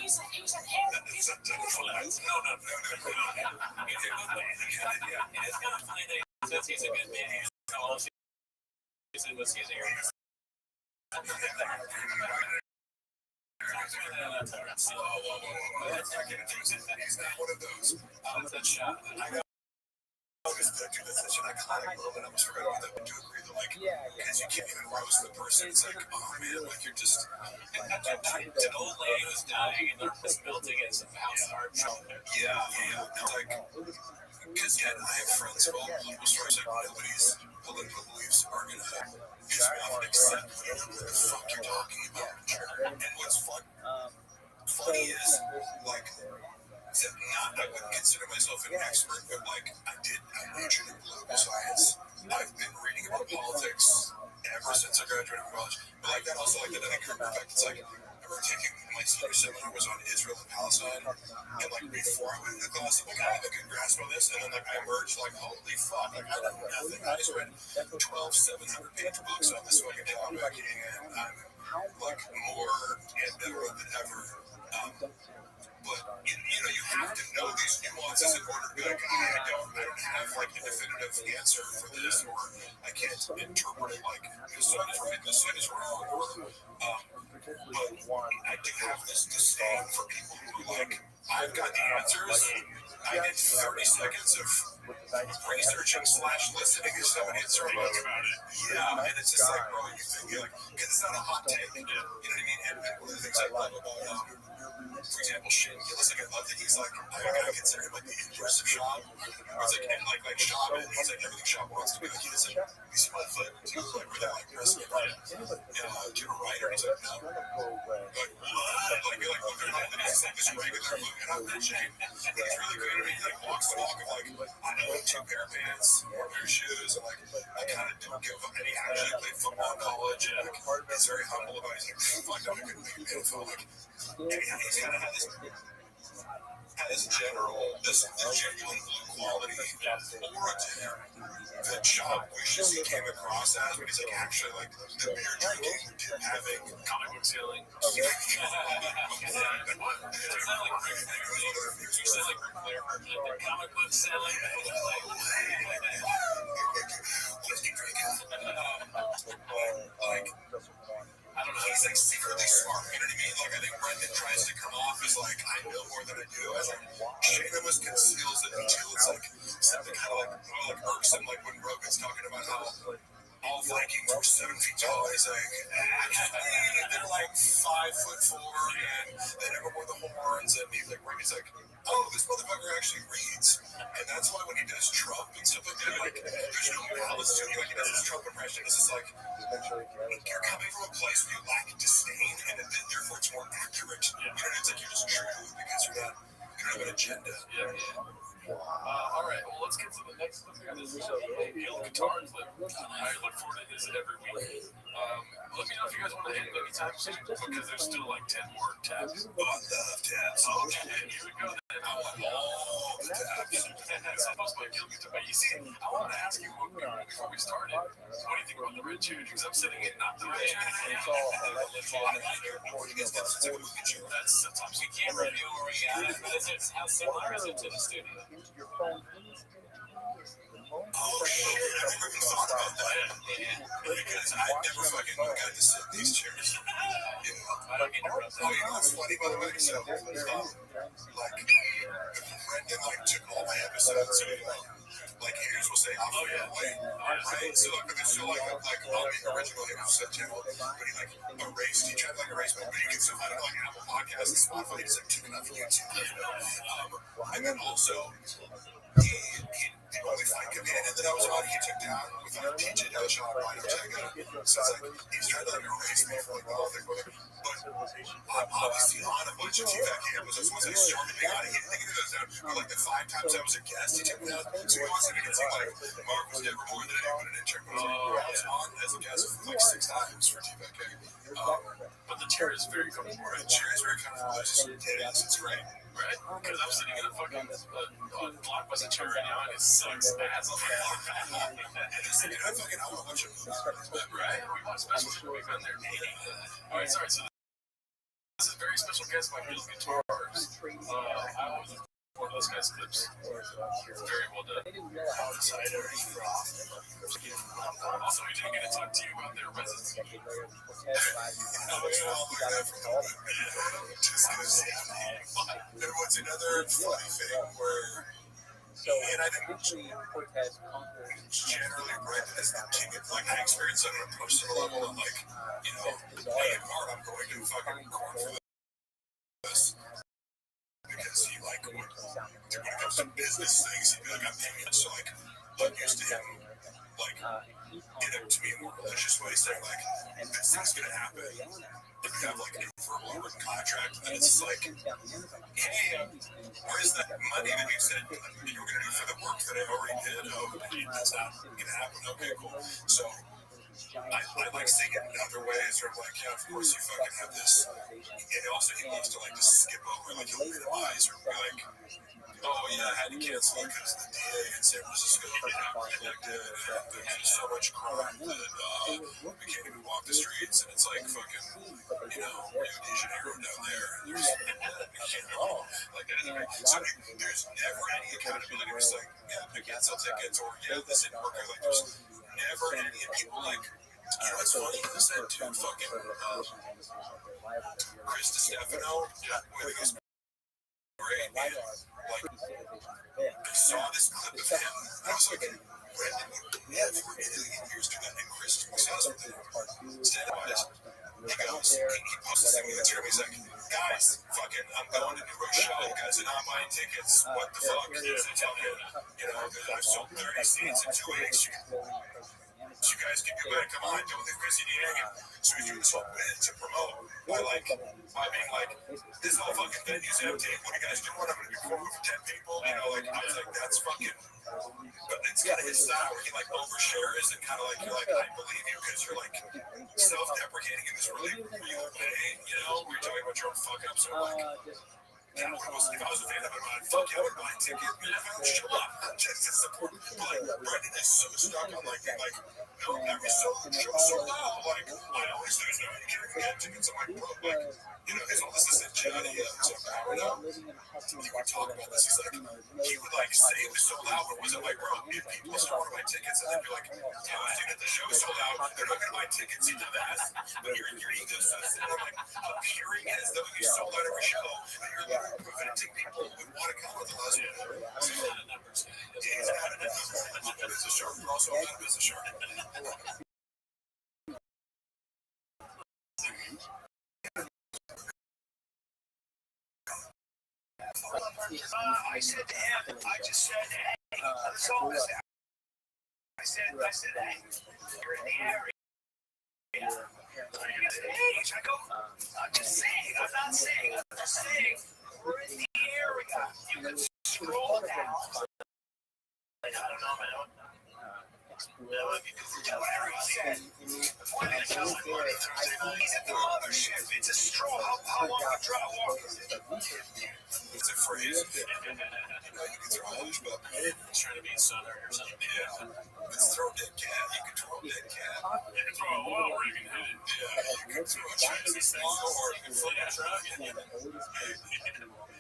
he's an he's an Arab. He's a no. It's kind of funny that he says he's a good man. All she said was he's Arab. He's not one of those. That shot. I almost forgot about that. I do agree that, because you can't even roast the person. It's like, oh man, you're just. An old lady was dying, and they're built against a house art. Because I have friends who all political stories, nobody's political beliefs are going to piss me off and accept whatever the fuck you're talking about. And what's funny is, I wouldn't consider myself an expert, but I majored in political science. I've been reading about politics ever since I graduated from college. But that also the Dunning Kruger effect. It's I remember taking my senior seminar was on Israel and Palestine, and before I went into class, I have a good grasp on this, and then I emerged holy fuck, I know nothing. I just read 12 700-page books on this fucking topic, and I'm more and better than ever. But you have to know these nuances in order to be like, I don't have a definitive answer for this, or I can't interpret it this side is wrong, but I do have this disdain for people who are I've got the answers. I did 30 seconds of researching / listening to somebody answer about it. Yeah, and it's just bro, you think because it's not a hot take. You know what I mean? And one of the things I love about for example, Shin Gillis, I love that he's I consider him the inverse of Shab. It's and Shab, and he's everything Shab wants to be. He doesn't, you see my foot, too, where they're pressing it, do you have a writer? He's no. What? They're not, it's this regular look, and I'm that Shane. He's really great. He walks the walk of I know 2 pair of pants, 4 pair of shoes, and I kind of don't give up any action. I played football in college, and he's very humble about it. He's fuck, I couldn't make it NFL. He's kind of had this genuine blue quality aura to him that Shab wishes he came across as, but he's actually the beer drinking, having comic book selling. You said Ric Flair version of the comic book selling. What is he drinking? I don't know. he's like secretly smart. You know what I mean? Like I think Brendan tries to come off as like I know more than I do. As like Shane almost conceals that he too. It's like something kind of like irksome, like when Rogan's talking about how all Vikings were 7 feet tall. He's like, actually, they're like 5'4", and they never wore the horns. And he's like, oh, this motherfucker actually reads. And that's why when he does Trump and stuff like that, like, there's no malice to it. Like, he does his Trump impression. It's just like, you're coming from a place where you lack disdain, and then therefore it's more accurate. You know, it's like you're just true because you don't have an agenda. All right, well, let's get to the next. Let's get this Gil guitar clip. I look forward to his every week. Let me know if you guys want to hit any tabs because there's still like 10 more tabs. Oh, I love tabs. Okay, here we go. Then I want all the tabs. That's supposed to be a Gil guitar. But you see, I wanted to ask you before we started, what do you think about the red chair? Because I'm sitting in not the red chair. That's the top. We can't review where we got it, but how similar is it to the studio? Oh shit, I never even thought about that. Because I never fucking got to sit in these chairs. You know? Oh, you know what's funny, by the way? So, like, Brendan, like, took all my episodes, so, like, haters will say, oh, yeah, wait, right? So, like, there's still, like, on the original Haters channel, but he, like, he tried to, like, erase me, but you can still find it on, like, Apple Podcasts and Spotify. He just, like, took it off YouTube, you know? And then also, the only fight companion that I was on, he took down with TJ Dillashaw and Ryan Ortega. So it's like, he's trying to like erase me from like the whole thing with him. But I'm obviously on a bunch of TVAC cameras. Once I started being on it, he didn't get those down. For like the 5 times I was a guest, he took me down. So he wants to make it seem like Mark was never more than anyone in intern. But I was on as a guest like 6 times for TVAC. But the chair is very comfortable. The chair is very comfortable. It's great. Right? Because I'm sitting in a fucking blockbuster chair right now and it sucks ass. I want to watch a movie. Right? We watched special week on there. Alright, sorry. So this is a very special guest by Gil Guitars. I was one of those guys' clips. Very well done. Also, we didn't get to talk to you about their residency. There was another funny thing where, and I think generally Brendan is the king of, like, I experienced it on a personal level, and like, you know, hey, Mark, I'm going to fucking corn for this. Because he, like, when it comes to business things, he'd be like, I'm paying it. So, like, I'm used to him, like, get up to me in a more malicious way, saying, like, this thing's gonna happen. If you have, like, an informal written contract, and it's just like, hey, where's that money that you said you were gonna do for the work that I already did? Oh, that's not gonna happen. Okay, cool. So, I like seeing it in other ways, or like, yeah, of course you fucking have this. And also, he needs to like just skip over, like he'll minimize, or be like, oh yeah, I had to cancel because the DA in San Francisco connected, and there's just so much crime that we can't even walk the streets, and it's like fucking, you know, Rio de Janeiro down there. There's, you know, like that. So there's never any accountability. It's like, yeah, I cancel tickets, or yeah, this didn't work. Like there's never any people like. You know, it's funny, he said to fucking Chris DiStefano, with his great, man, like, I saw this clip of him, and I was like, Brendan would never in a million years do that, and Chris says something, stand-up-wise, he goes, he posts this thing on Instagram, he's like, guys, fucking, I'm going to New Rochelle, you guys are not buying tickets, what the fuck, tell me, you know, I've sold 30 seats in 2 weeks, you guys can go back, come on, don't leave Chrissy hanging. So he's doing this whole bit to promote by being like, this whole fucking venue's empty. What do you guys do? What, I'm going to be performing for 10 people? You know, like, I was like, that's fucking, but it's kind of his style where he like overshares and kind of like, you're like, I believe you because you're like self-deprecating in this really real way, you know, where you're talking about your own fuck ups. So like, If I was a fan, I would buy fuck yeah, I would buy a ticket. I would show up just to support. But Brendan is so stuck on like every show sold out. Like I always say, no, you can't get tickets. I'm like, bro, like his all this is a Johnny power now. We talk about this. He's like, he would like say it was sold out, but wasn't like, bro, if people still want to buy tickets, and they'd be like, yeah, I think that the show sold out. They're not gonna buy tickets. You know that. But your ego says that they're like appearing as though you sold out every show. And you're literally preventing people who would want to come to the last one. He's out of numbers. It's a shark. We're also out of business shark. I said to him, I just said, hey, that's all this. I said, hey, you're in the area. I go, I'm just saying, I'm not saying, I'm just saying, we're in the area. You can scroll down. I don't know, man. He's at the mothership. It's a straw. How long a drop walk is it? It's a phrase. You can throw a huge buck. Trying to be southern or something. Yeah. You can throw a dead cat. You can throw a dead cat. You can throw a wall where you can hit it. Yeah. You can throw a Chinese thing or you can flip a truck.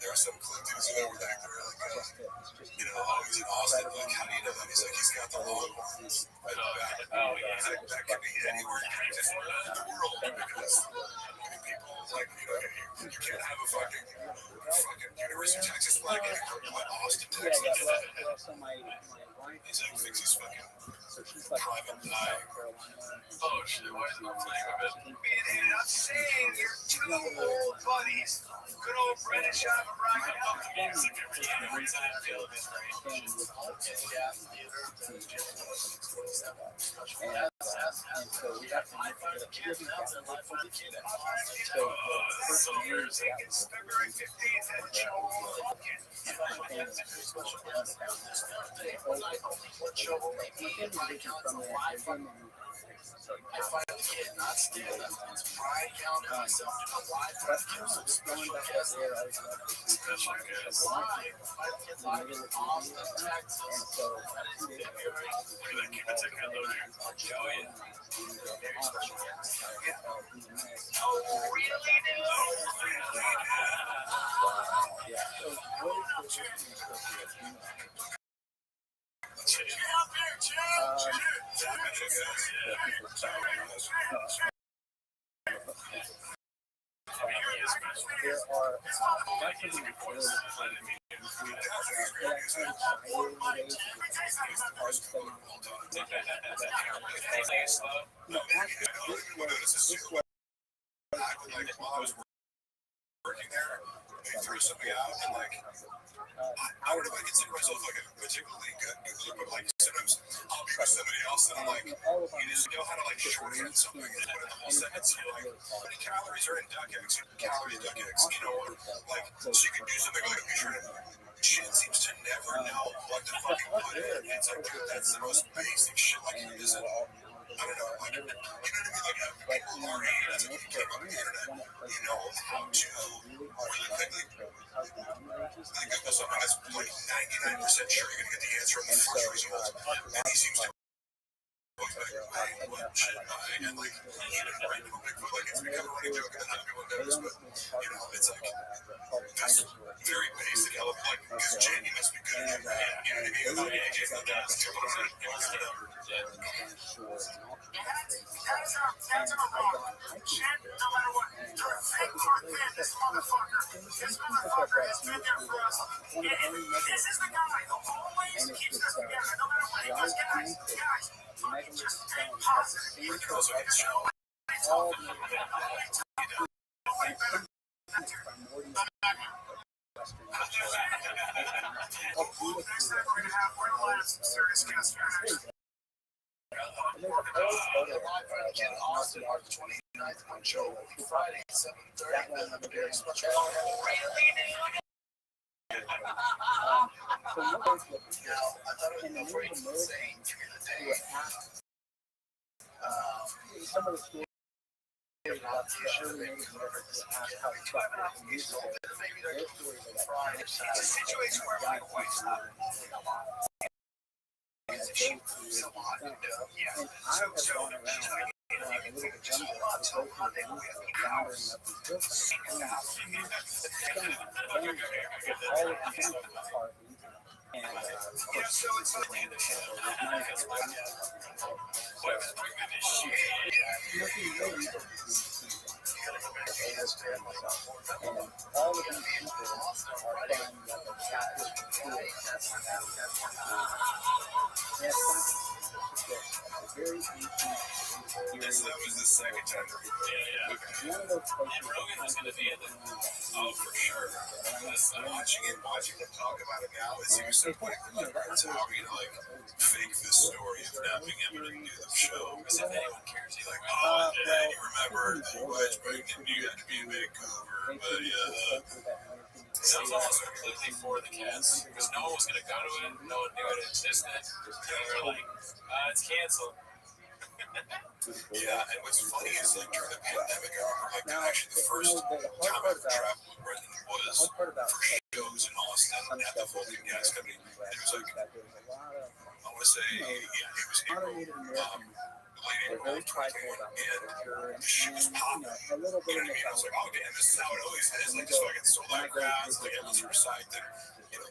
There are some Clint dudes who were that really good. He's in Austin, like, how do you know that? He's like, he's got the long arms. Oh, yeah. He's like, that could be anywhere in the world because people, like, you can't have a fucking University of Texas flag in Austin, Texas. He's like, thinks he's fucking private eye. Oh, shit. Why is it not playing with it? And I'm saying you're two old buddies. Good old Brendan Shop and Brian. It's like every time I feel this right. February 15th at Joe Rogan. If I did not stand up and pride count myself to a live special guest, special guest live, on the text. Oh, really? Working there, they threw something out, and like, I would have considered myself like a particularly good cook, but like sometimes I'll be with somebody else and I'm like, you just know how to like shorthand something and put in the whole sentence. And like, how many calories are in duck eggs? Calories duck eggs, or like, so you can do something like a shrimp. Shit seems to never know what to fucking put in. It's like, dude, that's the most basic shit. Like, it isn't. I don't know, like, you know what I mean? Like, people are hands, if you keep up the internet, you know how to really quickly. I think someone is like 99% sure you're going to get the answer on the first result, and he seems to look like, hey, what should I buy? And like, even right now, like, it's become a running joke, and not everyone knows, but, it's like, that's very basic element, like, because Jamie must be good at that, you know what I mean? Like, Jamie's not that much of a That's our problem. No matter what. You're a fake hard fan, this motherfucker. This motherfucker has been there for us. This is the guy who always keeps us together. No matter what he does, guys, fucking just stay positive. because of the show. Next time we're gonna have one last serious guest. Austin, March 29th, on show Friday, 7:30. Very special. Some of the stories about the early 80s asked how the truck was used. their story they got connected It's a situation where my wife's not moving a lot. and she moves a lot. And I have gone around when I was a little bit younger. I would go through the wandering up these hillsides, climbing all of these are and of course, So it's like there's my nothing really and all of these people are from like a Catholic school. It's very easy. that was the second time. It's one of those places Rogan's going to be in the. Oh, for sure. Watching them talk about it now, it seems so quick. It's how we like fake this story of not being able to do the show. Because if anyone cares, he's like, Oh, yeah, you remember you was pregnant, you had to be in Vancouver, but Sounds almost completely for the Cats because no one was going to go to it. No one knew it existed. They were like, it's canceled. yeah, and what's funny is like during the pandemic, I remember like actually the first time I traveled with Brendan was for shows in Austin at the Vulcan Gas Company. And it was like, I want to say, yeah, it was April. They're very prideful about their culture and a little bit of I was like, oh damn, this is how it always is. Like just fucking sold out crowds, like everyone's super psyched that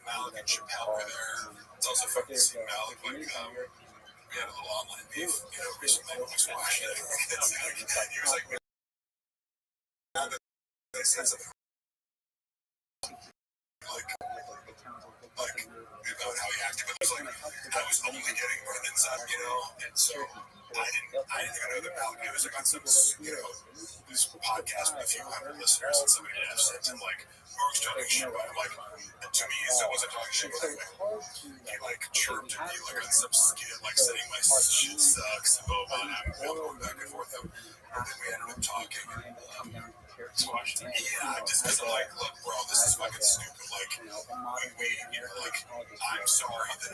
Malik and Chappelle were there. It's also fucking seeing Malik like we had a little online beef, recently when we squashed it. He was like, they said something like about how he acted, but it was like I was only getting Brendan's up, and so I didn't even know that Malik was like on some, this podcast with a few hundred listeners, and somebody just said to him like, Mark's talking shit about him, like, and to me, I wasn't talking shit about him. He like chirped at me like on some skit, like saying my shit sucks and blah blah. And I'm going back and forth, and then we ended up talking. Yeah, just because I'm like, look, bro, this is fucking stupid. Like, like, I'm sorry that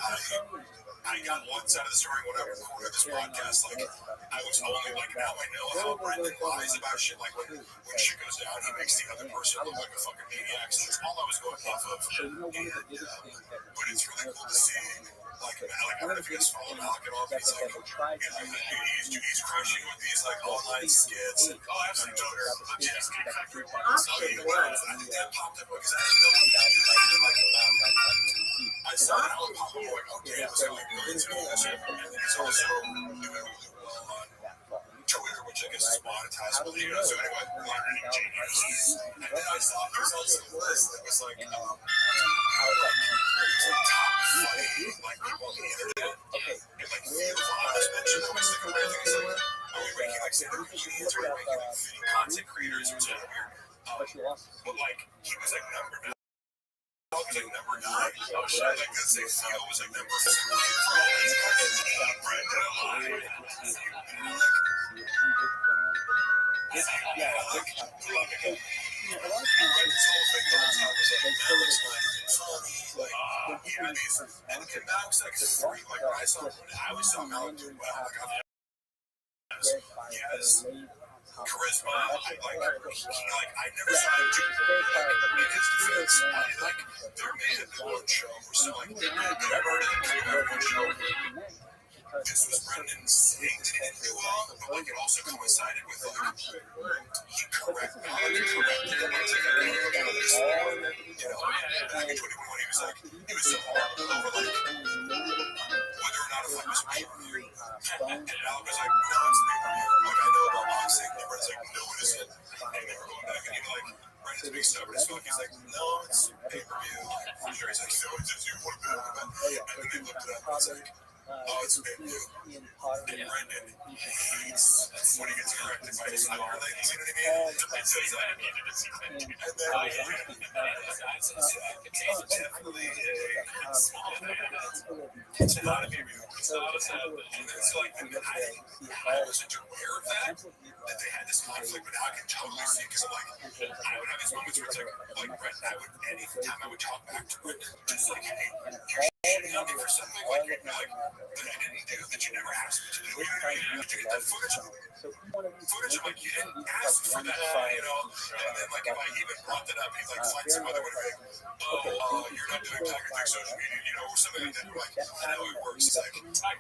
I got one side of the story when I recorded this podcast. Like, I was only like, now I know how Brendan lies about shit. Like, when shit goes down, he makes the other person look like a fucking maniac. So that's all I was going off of. But it's really cool to see. Like, I don't know if you guys follow Malik at all, but he's like, he's crushing with these like online skits. And I think that popped up because I didn't know I saw that one pop up like, okay, it was like millions of views. And then he's also doing on Twitter, which I guess is monetized. So anyway, learning geniuses. And then I saw there was also a list that was like, like people on the internet, and like Fox mentioned, I was thinking weird things like, are we ranking like stand-up comedians, or are we ranking like video content creators, or something weird? But like, he was like number 9. I was like number 9. Oh shit, like let's say Theo was like number 4. Charisma, I never saw him do in his defense. There may have been one show where someone one show. This was Brendan saying that he didn't do well, but like it also coincided with he corrected back in 2021 when he was like, he was so hard over like whether or not a fight was pay-per-view. And Alec was like, no, it's pay-per-view. Like I know about boxing. And Brendan's like, no, it isn't. And they were going back and he's like, Brendan's being stubborn as fuck. He's like, no, it's pay-per-view. I'm sure he's like, no, it's just you want to bet on it. And then they looked it up and it's like, oh, it's a pay-per-view. And Brendan hates when he gets corrected by his other ladies, you know what I mean? And so he's like, and then definitely it's not a pay-per-view. It's not a pay-per-view. And so like, I wasn't aware of that they had this conflict, but now I can totally see because I'm like, I would have these moments where it's like Brendan, anytime I would talk back to Brendan, just like, hey, shitting on me for something like that I didn't do that you never asked me to do. You have to get that footage. Footage of like you didn't ask for that, you know. And then like if I even brought that up, he'd like find some other way to be like, you're not doing Tiger thing social media, you know, or something like that. Like, I know it works. Like, I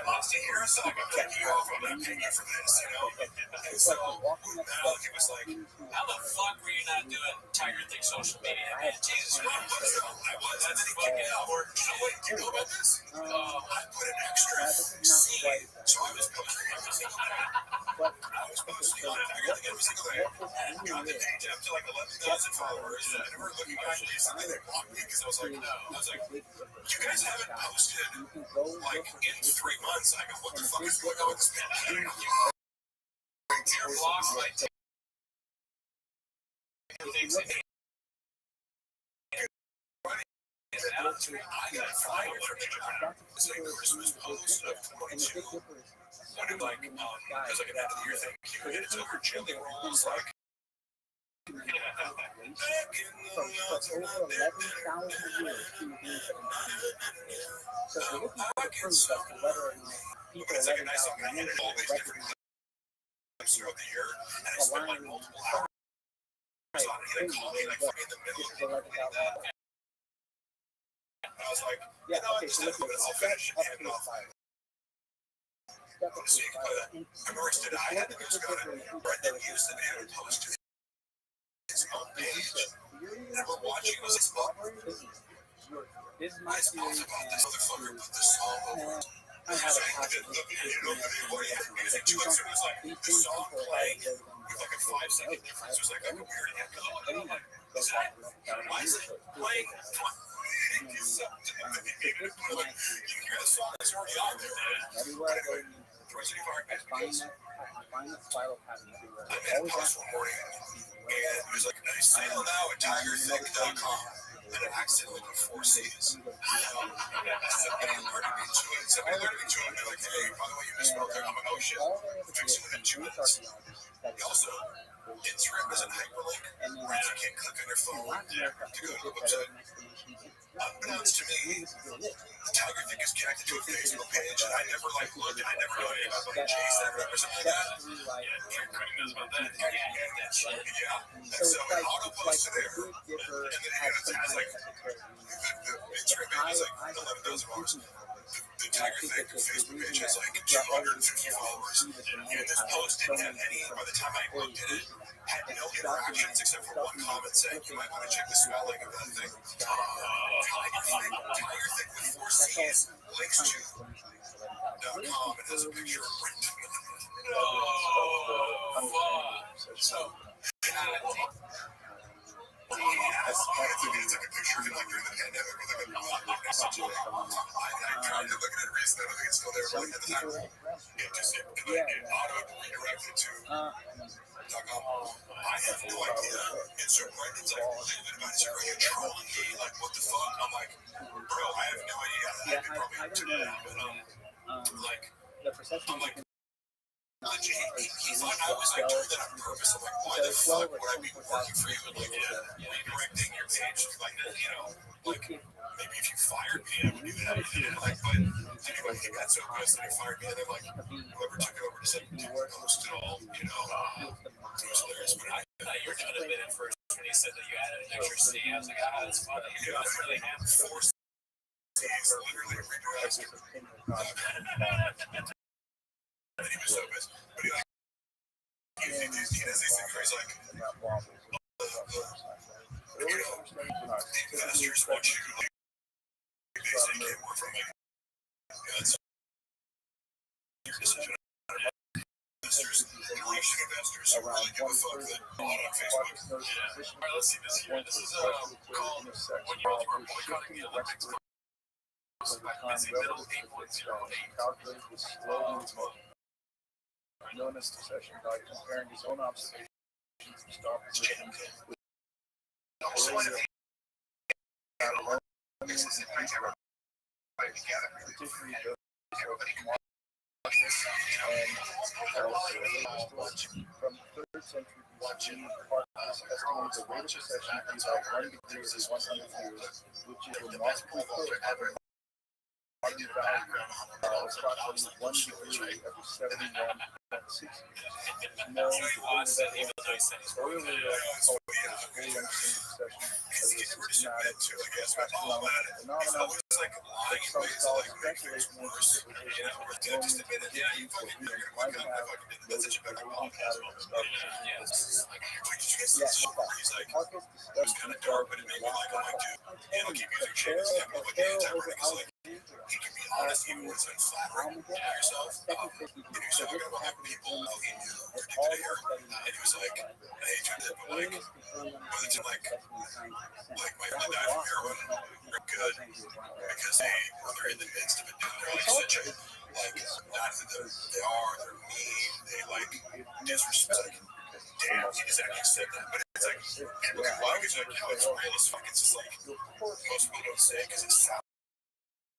lost a year, so I'm gonna take you off. I'm gonna pay you for this, you know. And so now he was like, How the fuck were you not doing Tiger thing social media, man? Jesus Christ. I was. I didn't fucking out. Wait, do you know about this? I put an extra scene, so I was posting every single day. I was posting on Tiger thing every single day. And got the page up to like 11,000 followers. And I never looking back recently. They blocked me because I was like, you guys haven't posted like in 3 months. I go, what the fuck is going on with this man? You're blocked by things that I got fired for it's like Christmas post of 22. When it like, it was like an end of the year thing. And it's over jelly rolls, like. From over 11,000 years to so we're looking for proof as to whether or not people 11,000 years recognize throughout the year, and I spent like multiple hours on it. He called me like in the middle of it. I was like, yeah, okay, so listen, I'll finish it and hand it off. I remember I had to go to Brendan used the man to post his own page. And we're watching was his book. This is my series, this motherfucker put the song over. I have a possibility. Music to it, so it was like the song playing with like a 5-second difference. It was like a weird echo. And I'm like, why is it playing? You hear the song that's already on there. Everywhere I go, I find that spiral pattern everywhere. I made a post one morning, and it was like a sale now at tigerthing.com. And it accidentally put 4 C's. And somebody alerted me to it and be like, hey, by the way, you misspelled there. I'm like, oh shit. Fix it within 2 minutes. Also, Instagram is a hyperlink where you can click on your phone to go to the website. Unbeknownst to me, the Tiger thing is connected to a Facebook page, and I never like looked, I never know anything about like Jason or something like that. Yeah. And so it auto posted there, and then it has like the Instagram page is like 11,000 followers. The Tiger thing Facebook page has like 250 followers, and this post didn't have any. By the time I looked at it, had no interactions except for one comment saying you might want to check the spelling of that thing. Tiger thing with 4 C's, links to .com, and has a picture of Brent. So, it's like a picture of him like during the pandemic with like a I tried to look at it recently, I don't think it's still there, but like at the time, it auto redirected to .com. I have no idea. And so Brendan's like, are you trolling me? Like, what the fuck? I'm like, bro, I have no idea. I could probably do that, but like, I'm like, he thought I was like doing that on purpose. I'm like, why the fuck would I be working for you and like redirecting your page like that, you know? Like, maybe if you fired me, I would do that. Like, but anyway, he got so pissed that he fired me, and then like whoever took it over just like post it all, you know. It was hilarious, but you're kind of been at first when he said that you added an extra C. I was like, that's funny. You don't really have 4 C's literally redirected. And he was so pissed. But he does these things where he's like, you know, investors want you to like, they can't work from like, that's your decision. Investors, election investors who really give a fuck that a lot on Facebook. All right, let's see this here. This is called when you are boycotting the Olympics. Busy middle 8.08. Known as secession by comparing his own observations to star position with particularly those from the 3rd century watching part of this testimony, the rate of perception is about 1 degree every 100 years, which is remarkably close to the value approximately 1 degree every 71.6 years. No, the earlier cultures fully understand perception as a systematic phenomenon that some scholars speculate means civilizations of Romans and Egyptians or even might have noticed the early patterns of this. Yes, Marcus discussed kind of dark, but it made me like, I'm telling you, the pharaoh over Alexandria. He can be honest even when it's unflattering to yourself. And he was talking about like people he knew predicted hair. And he was like, I hate to admit, but like, whether it's like my friend died from heroin, they're good because they're in the midst of it now. They're like such a, like, not that they are, they're mean, they like disrespect. Damn, he just actually said that. But it's like, look at why he's like, how it's real as fuck. It's just like, most people don't say it because it sounds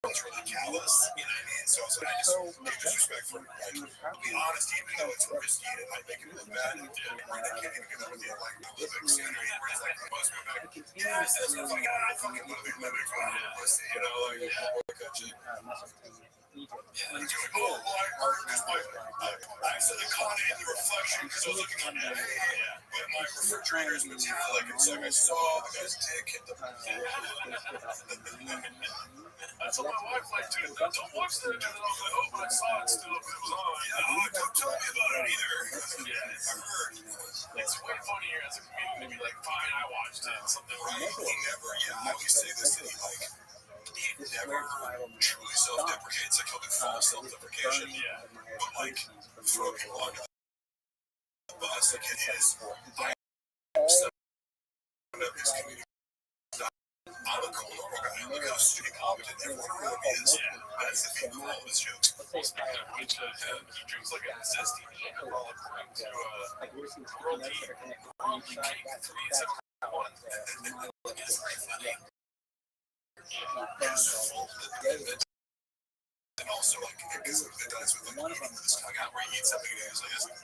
really callous, you know what I mean? So it's like, I just take disrespect for, like, be honest, even though it's risky and it might make it look bad. I can't even get over the, like, Olympics, you know what I mean? Where it's like, most people are like, yeah, it says stuff like, I fucking love the Olympics, you know, like, all that shit. Yeah, like, oh, well, I heard this, I accidentally caught it in the reflection because I was looking on the but my refrigerator's metallic, and so I saw the guy's dick hit the That's what my wife liked too. Don't watch that. I hope I saw it still if it was on. Yeah, don't tell me about it either. Yeah, I heard. it's way funnier as a comedian to be like, fine, I watched it. Something Right. He never, I always say this, that he never truly self-deprecates. Like, he'll do false self-deprecation. Yeah. But, like, throw people under the bus, like, it is. His community. I'm a cool normal guy. Look how stupid competent everyone around me is. As if he knew all of his jokes. Speaking of which, he drinks like a zesty alcoholic drink to world tea. World tea cake 371. It's very funny. And also, like, because the guys with like eating with his tongue out where he eats something and he's like,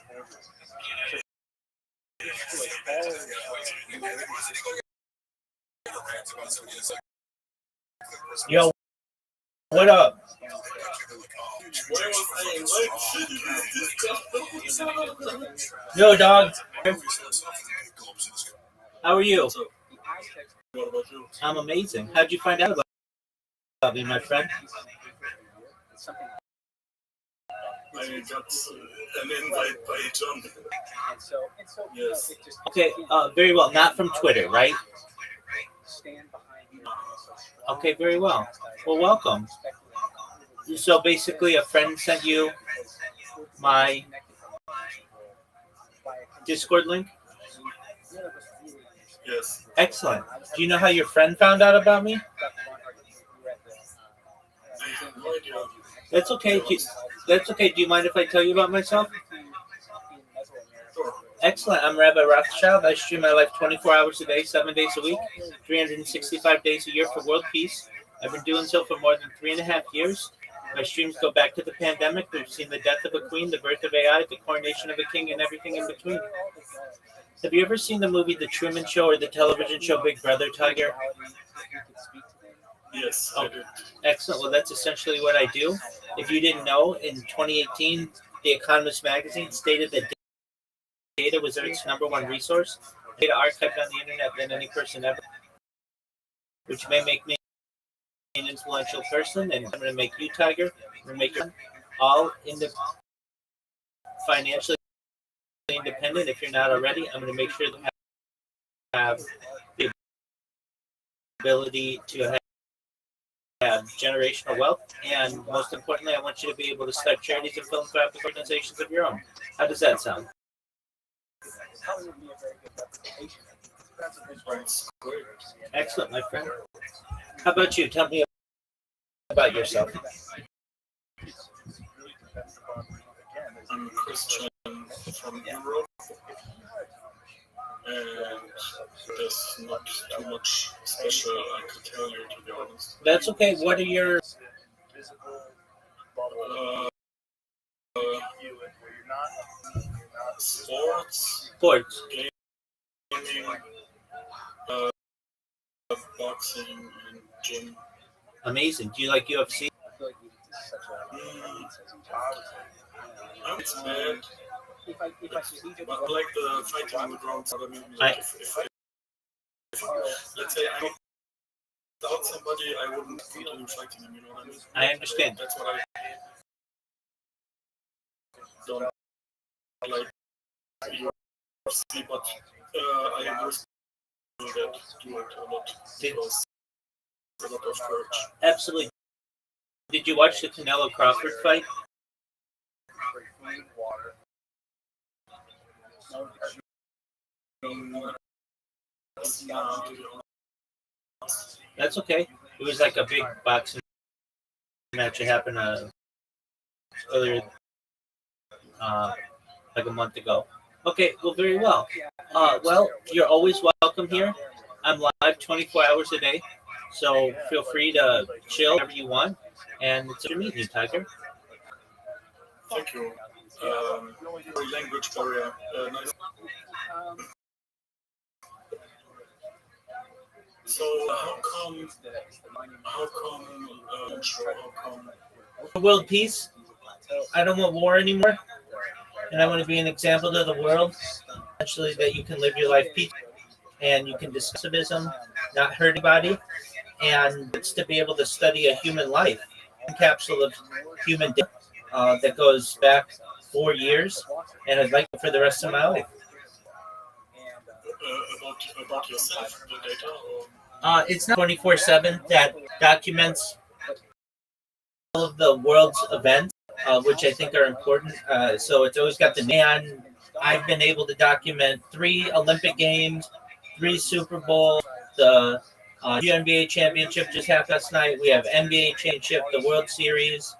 Yo, what up? Yo, dog. How are you? I'm amazing. How'd you find out about me, my friend? I got an invite by John. Yes. Okay, very well. Not from Twitter, right? Okay, very well. Well, welcome. So basically, a friend sent you my Discord link? Yes. Excellent. Do you know how your friend found out about me? I have no idea. That's okay. That's okay. Do you mind if I tell you about myself? Sure. Excellent. I'm Rabbi Rothschild. I stream my life 24 hours a day, 7 days a week, 365 days a year for world peace. I've been doing so for more than 3.5 years. My streams go back to the pandemic. We've seen the death of a queen, the birth of AI, the coronation of a king, and everything in between. Have you ever seen the movie The Truman Show or the television show Big Brother, Tiger? Yes, I did. Excellent. Well, that's essentially what I do. If you didn't know, in 2018, The Economist magazine stated that data was Earth's #1 resource, data archived on the internet than any person ever, which may make me an influential person, and I'm going to make you, Tiger, I'm going to make you all financially independent. If you're not already, I'm going to make sure that you have the ability to have generational wealth, and most importantly, I want you to be able to start charities and philanthropic organizations of your own. How does that sound? Excellent, my friend. How about you? Tell me about yourself. I'm a Christian from Europe, and there's not too much special I could tell you, to be honest. That's okay. What are your... Sports, Sports. gaming, boxing, and gym. Amazing. Do you like UFC? I feel like it's such a Mm, I it's bad, if I see it, but I like the fighting with rounds. I mean, I- if let's say I without somebody, I wouldn't continue fighting him. You know what I mean? I understand. That's what I don't like UFC, but I respect people that do it a lot because a lot of courage. Absolutely. Did you watch the Canelo Crawford fight? food, water. That's okay. It was like a big boxing match that happened earlier, like a month ago. Okay, well, very well. Well, you're always welcome here. I'm live 24 hours a day, so feel free to chill whenever you want. And it's good to meet you, Tiger. Thank you. Language barrier. Nice. So how come? For world peace, I don't want war anymore, and I want to be an example to the world, essentially that you can live your life peacefully and you can discuss civism, not hurt anybody, and it's to be able to study a human life, a capsule of human data that goes back 4 years, and I'd like it for the rest of my life. About yourself, the data. It's not 24/7 that documents all of the world's events, which I think are important. So it's always got the man. I've been able to document 3 Olympic Games, 3 Super Bowls, the NBA championship just happened last night. We have NBA championship, the World Series,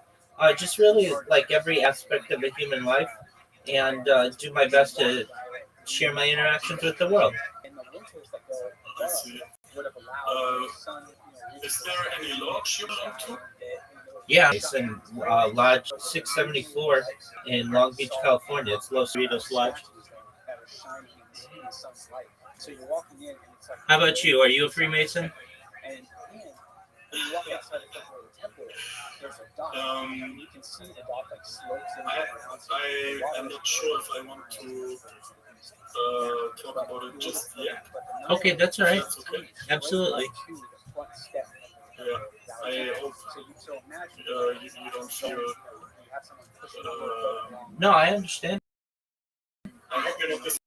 just really like every aspect of a human life, and do my best to share my interactions with the world. I see. Is there any lodge you belong to? Yeah, it's in Lodge 674 in Long Beach, California. It's Los Cerritos Lodge. How about you? Are you a Freemason? I am not sure if I want to talk about it just yet. Okay, that's all right. That's okay. Absolutely. Yeah, I hope you don't feel. No, I understand. I hope you're not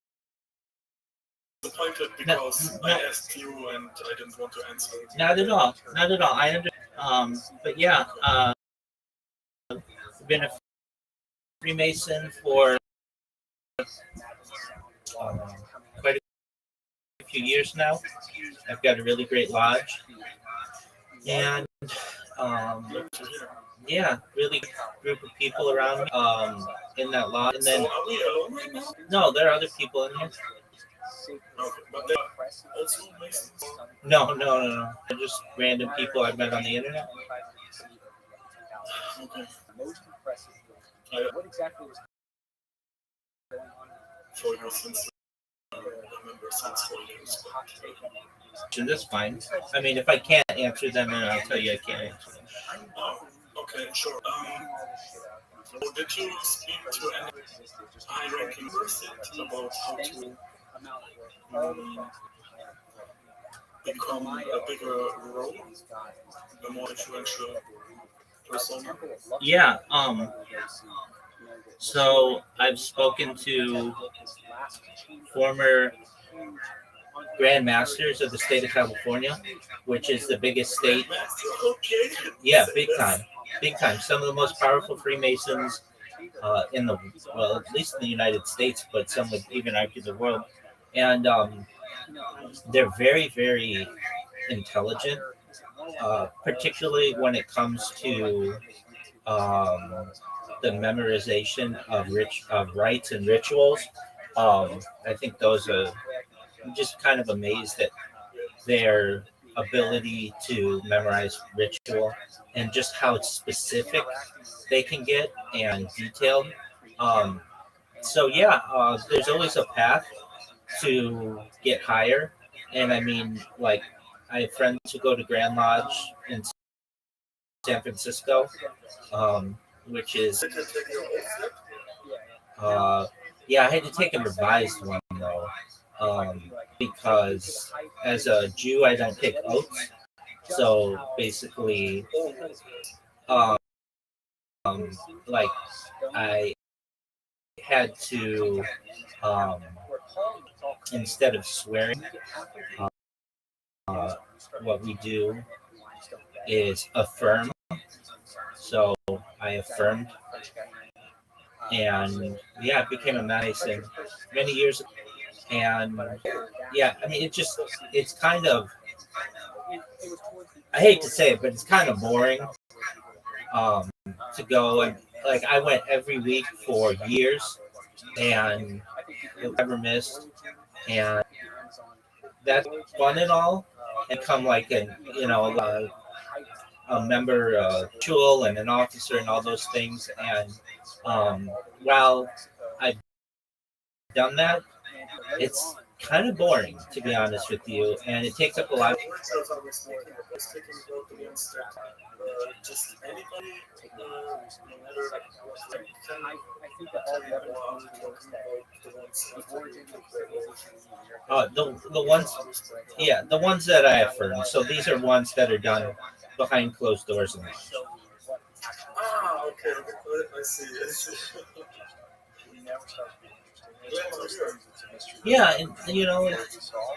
disappointed because I asked you and I didn't want to answer. Not at all. Not at all. I understand. But yeah, I've been a Freemason for quite a few years now. I've got a really great lodge, and yeah, really group of people around me in that lodge. And then So are we alone right now? no, there are other people in here. Okay, but there are also Masons. No. They're just random people I've met on the internet. Okay. What exactly was going on? For your since remember since 4 years. And that's fine. I mean, if I can't answer them, then I'll tell you I can't answer them. Oh, okay, sure. Did you speak to any high-ranking person about how to become a bigger role, a more influential person? Yeah. So I've spoken to former Grand Masters of the state of California, which is the biggest state. Okay. Yeah, big time. Big time. Some of the most powerful Freemasons in the, well, at least in the United States, but some would even argue the world. And they're very, very intelligent, particularly when it comes to the memorization of rites and rituals. I think those are, I'm just kind of amazed at their ability to memorize ritual and just how specific they can get and detailed. So yeah, there's always a path to get higher, and I mean, like, I have friends who go to Grand Lodge in San Francisco, which is uh, yeah, I had to take a revised one though, because as a Jew, I don't take oaths. So basically, um, like I had to, um, instead of swearing, uh, what we do is affirm. So I affirmed, and yeah, it became a Mason many years ago. And yeah, I mean, it's kind of, I hate to say it, but it's kind of boring, um, to go and, like, I went every week for years, and it never missed, and that's fun and all, and come like a member, tool and an officer and all those things, and while I've done that, it's kind of boring, to be honest with you, and it takes up a lot of. Just anybody, no matter what, The ones, yeah, the ones that I affirm. So these are ones that are done behind closed doors and lodge. Okay, I see. Yeah, and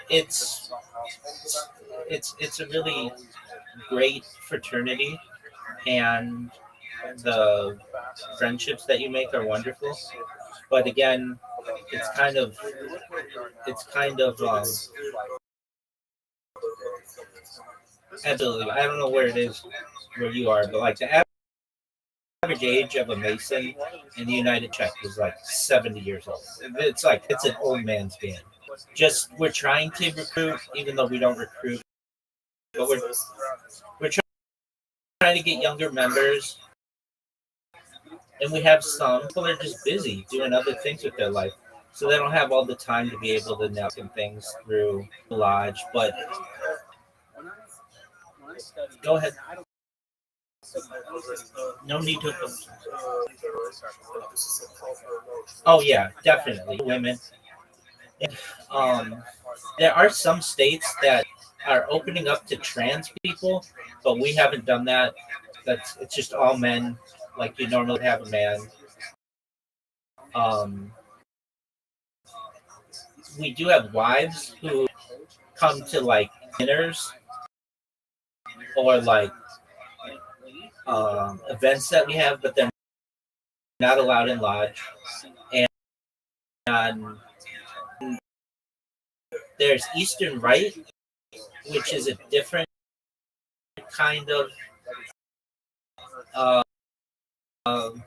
it's it's a really great fraternity, and the friendships that you make are wonderful. But again, it's kind of it's kind of absolutely. I don't know where it is where you are, but like the average age of a Mason in the United Czech is like 70 years old. It's like it's an old man's band. Just we're trying to recruit, even though we don't recruit, but we're trying to get younger members, and we have some people that are just busy doing other things with their life, so they don't have all the time to be able to network things through the lodge. But go ahead. No need to. Oh yeah, definitely women. Um, there are some states that are opening up to trans people, but we haven't done that. It's just all men, like you normally have a man. Um, we do have wives who come to like dinners or like events that we have, but they're not allowed in lodge. And there's Eastern Rite, which is a different kind of uh,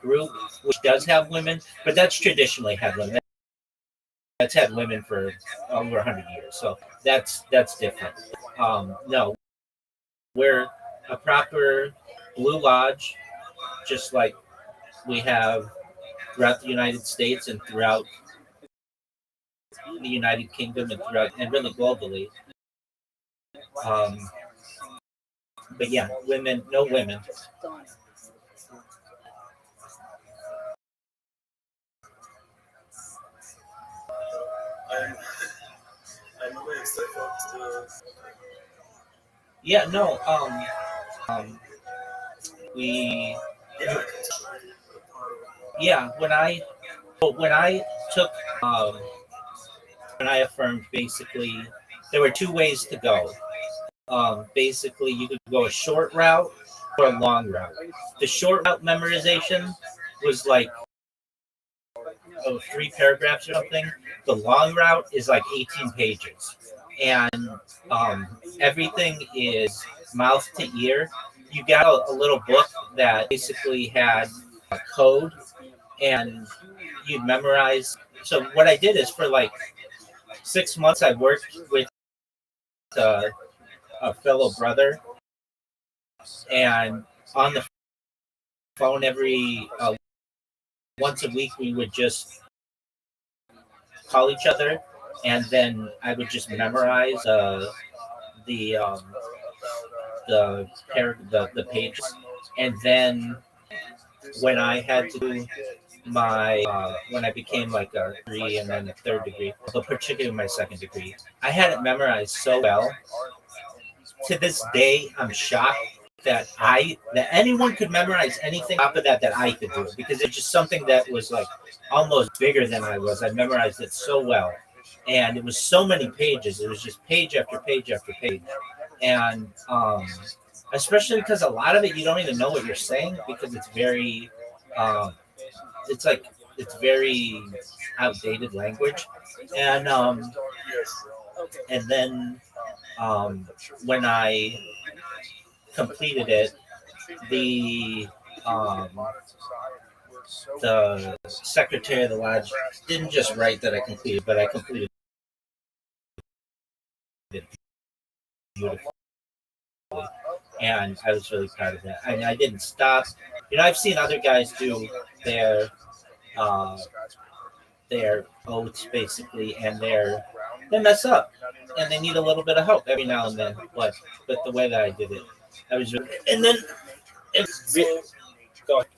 group, which does have women, but that's traditionally had women. That's had women for over 100 years, so that's different. No, we're a proper Blue Lodge, just like we have throughout the United States and throughout the United Kingdom and throughout and really globally. Um, but yeah, women, no women. I'm, I'm amazed. I thought. Yeah, no. We yeah. When I took um, when I affirmed, basically, there were two ways to go. Basically, you could go a short route or a long route. The short route memorization was like, oh, 3 paragraphs or something. The long route is like 18 pages, and everything is mouth to ear. You got a little book that basically had a code, and you'd memorize. So what I did is for like 6 months, I worked with uh, a fellow brother, and on the phone every once a week we would just call each other, and then I would just memorize the the pages, and then when I had to do my when I became like a degree and then a third degree, but particularly my second degree, I had it memorized so well. To this day, I'm shocked that anyone could memorize anything off of that I could do it, because it's just something that was like almost bigger than I was. I memorized it so well, and it was so many pages. It was just page after page after page, and especially because a lot of it you don't even know what you're saying because it's very um, it's like it's very outdated language, and and then um, when I completed it, the um, the secretary of the lodge didn't just write that I completed, but I completed it beautifully, and I was really proud of that. And I didn't stop. I've seen other guys do their uh, their oats basically, and they mess up, and they need a little bit of help every now and then. But the way that I did it, I was really, and then it's go ahead.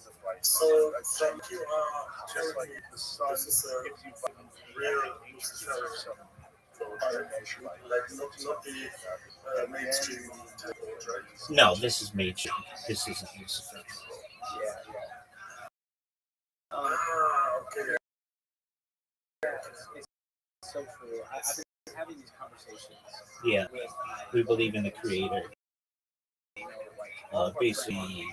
So from you are telling me this is a real Luciferian like not the mainstream type of, right? No, this is major. This isn't Lucifer. Okay. It's so true. I've been having these conversations. Yeah, With, we believe in the Creator. Basically,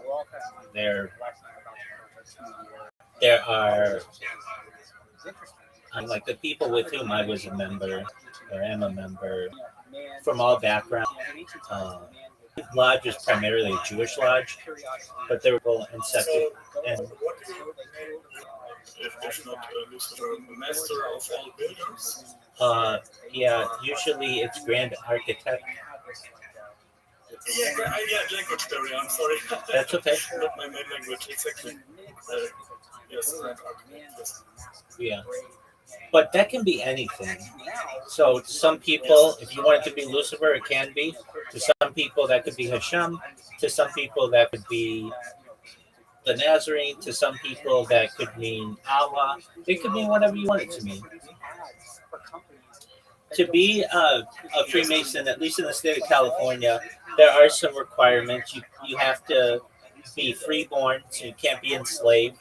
we're all kind of there there are like the people with whom I was a member or am a member from all backgrounds. Lodge is primarily a Jewish lodge, but there were people and separate and What do you name if not Lucifer, master of all builders? yeah, usually it's Grand Architect. Yeah, language barrier. I'm sorry. That's okay. Not my main language exactly. Yes, grand architect. Yes. Yeah, but that can be anything. So to some people, if you want it to be Lucifer, it can be. To some people, that could be Hashem. To some people, that could be the Nazarene. To some people, that could mean Allah. It could mean whatever you want it to mean. To be a Freemason, at least in the state of California, there are some requirements. You have to be freeborn, so you can't be enslaved.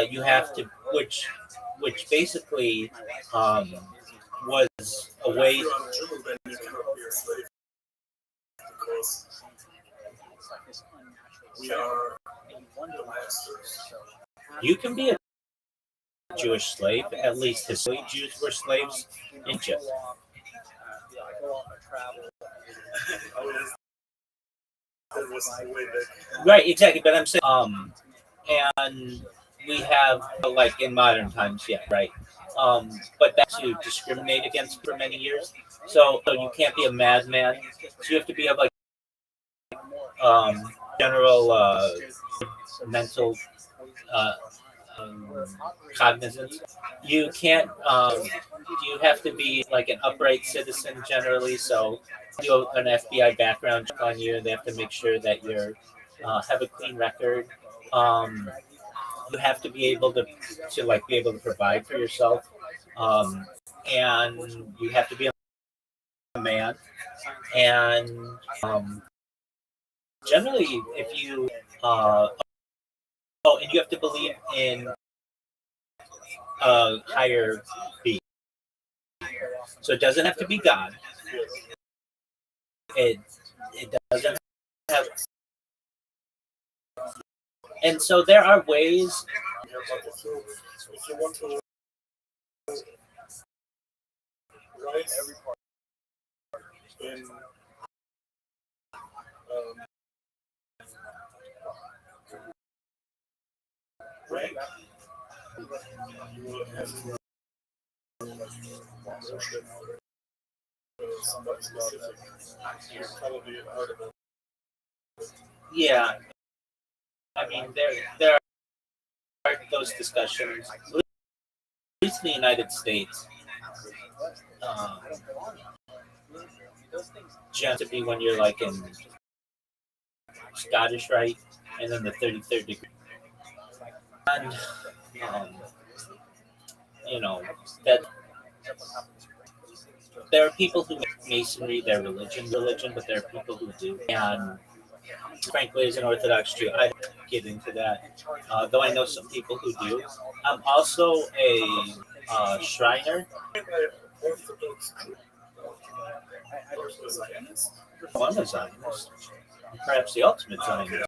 You have to, which basically was a way. If you are a Jew, then you cannot be a slave because we are the masters. You can be a Jewish slave. At least historically, Jews were slaves in Egypt. Oh, yes. That was way back. Right, exactly. But I'm saying, and we have like in modern times, yeah, right. But that's to discriminate against for many years. So you can't be a madman. So you have to be of like general mental uh, cognizance. You can't. You have to be like an upright citizen generally. So do an FBI background check on you. They have to make sure that you're have a clean record. You have to be able to like be able to provide for yourself, and you have to be a man. And generally, if you and you have to believe in higher being. So it doesn't have to be God. It doesn't have. And so there are ways. Yeah, but if you want to write in rank, you will have to worship somebody specific. You probably heard about it. Yeah, I mean there are those discussions. least in the United States, um, tends to be when you're like in Scottish Rite, and then the 33rd degree. And, um, you know, that there are people who make Masonry their religion, but there are people who do. And frankly, as an Orthodox Jew, I don't get into that, though I know some people who do. I'm also a Shriner. Oh, I'm a Zionist. Perhaps the ultimate Zionist.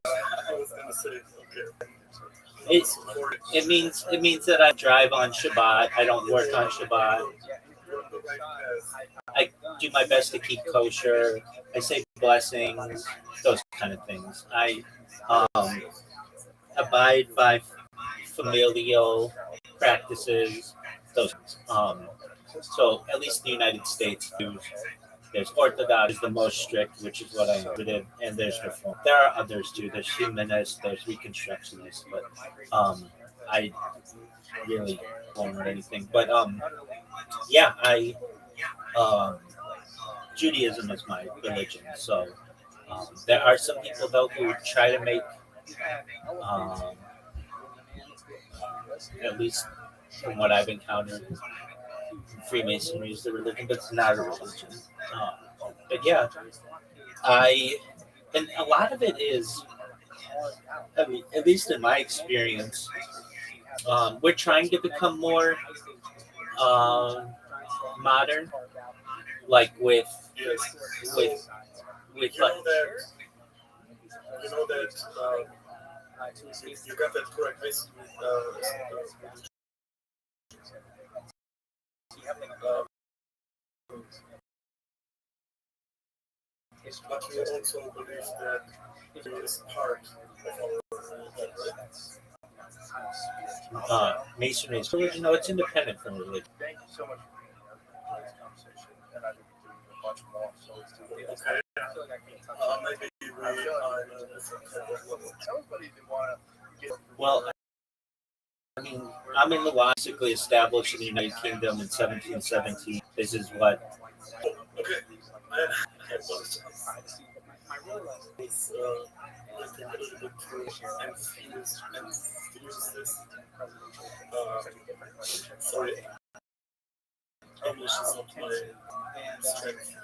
It means that I drive on Shabbat. I don't work on Shabbat. I do my best to keep kosher. I say blessings, those kind of things. I abide by familial practices, those things. So at least in the United States, there's Orthodox is the most strict, which is what I did, and there's Reform. There are others too. There's Humanists, there's Reconstructionists, but I really don't know anything. But yeah, I Judaism is my religion. So there are some people though who try to make, um, at least from what I've encountered, Freemasonry is the religion, but it's not a religion. But yeah, I and a lot of it is, I mean, at least in my experience, we're trying to become more modern, like with with You know like, that you got that correct. But you also believe that it is part of our religion, right? Masonry is religion. No, it's independent from religion. Thank you so much for this conversation, and I think we can do a bunch more. So let's do it. Okay. I feel like I can't touch Maybe we are in a different kind of level. everybody that want to get. Well, I mean, I'm in the law basically established in the United Kingdom in 1717. This is what. Okay. I apologize. It's I think a little bit too infused this. Sorry. English is not my strength.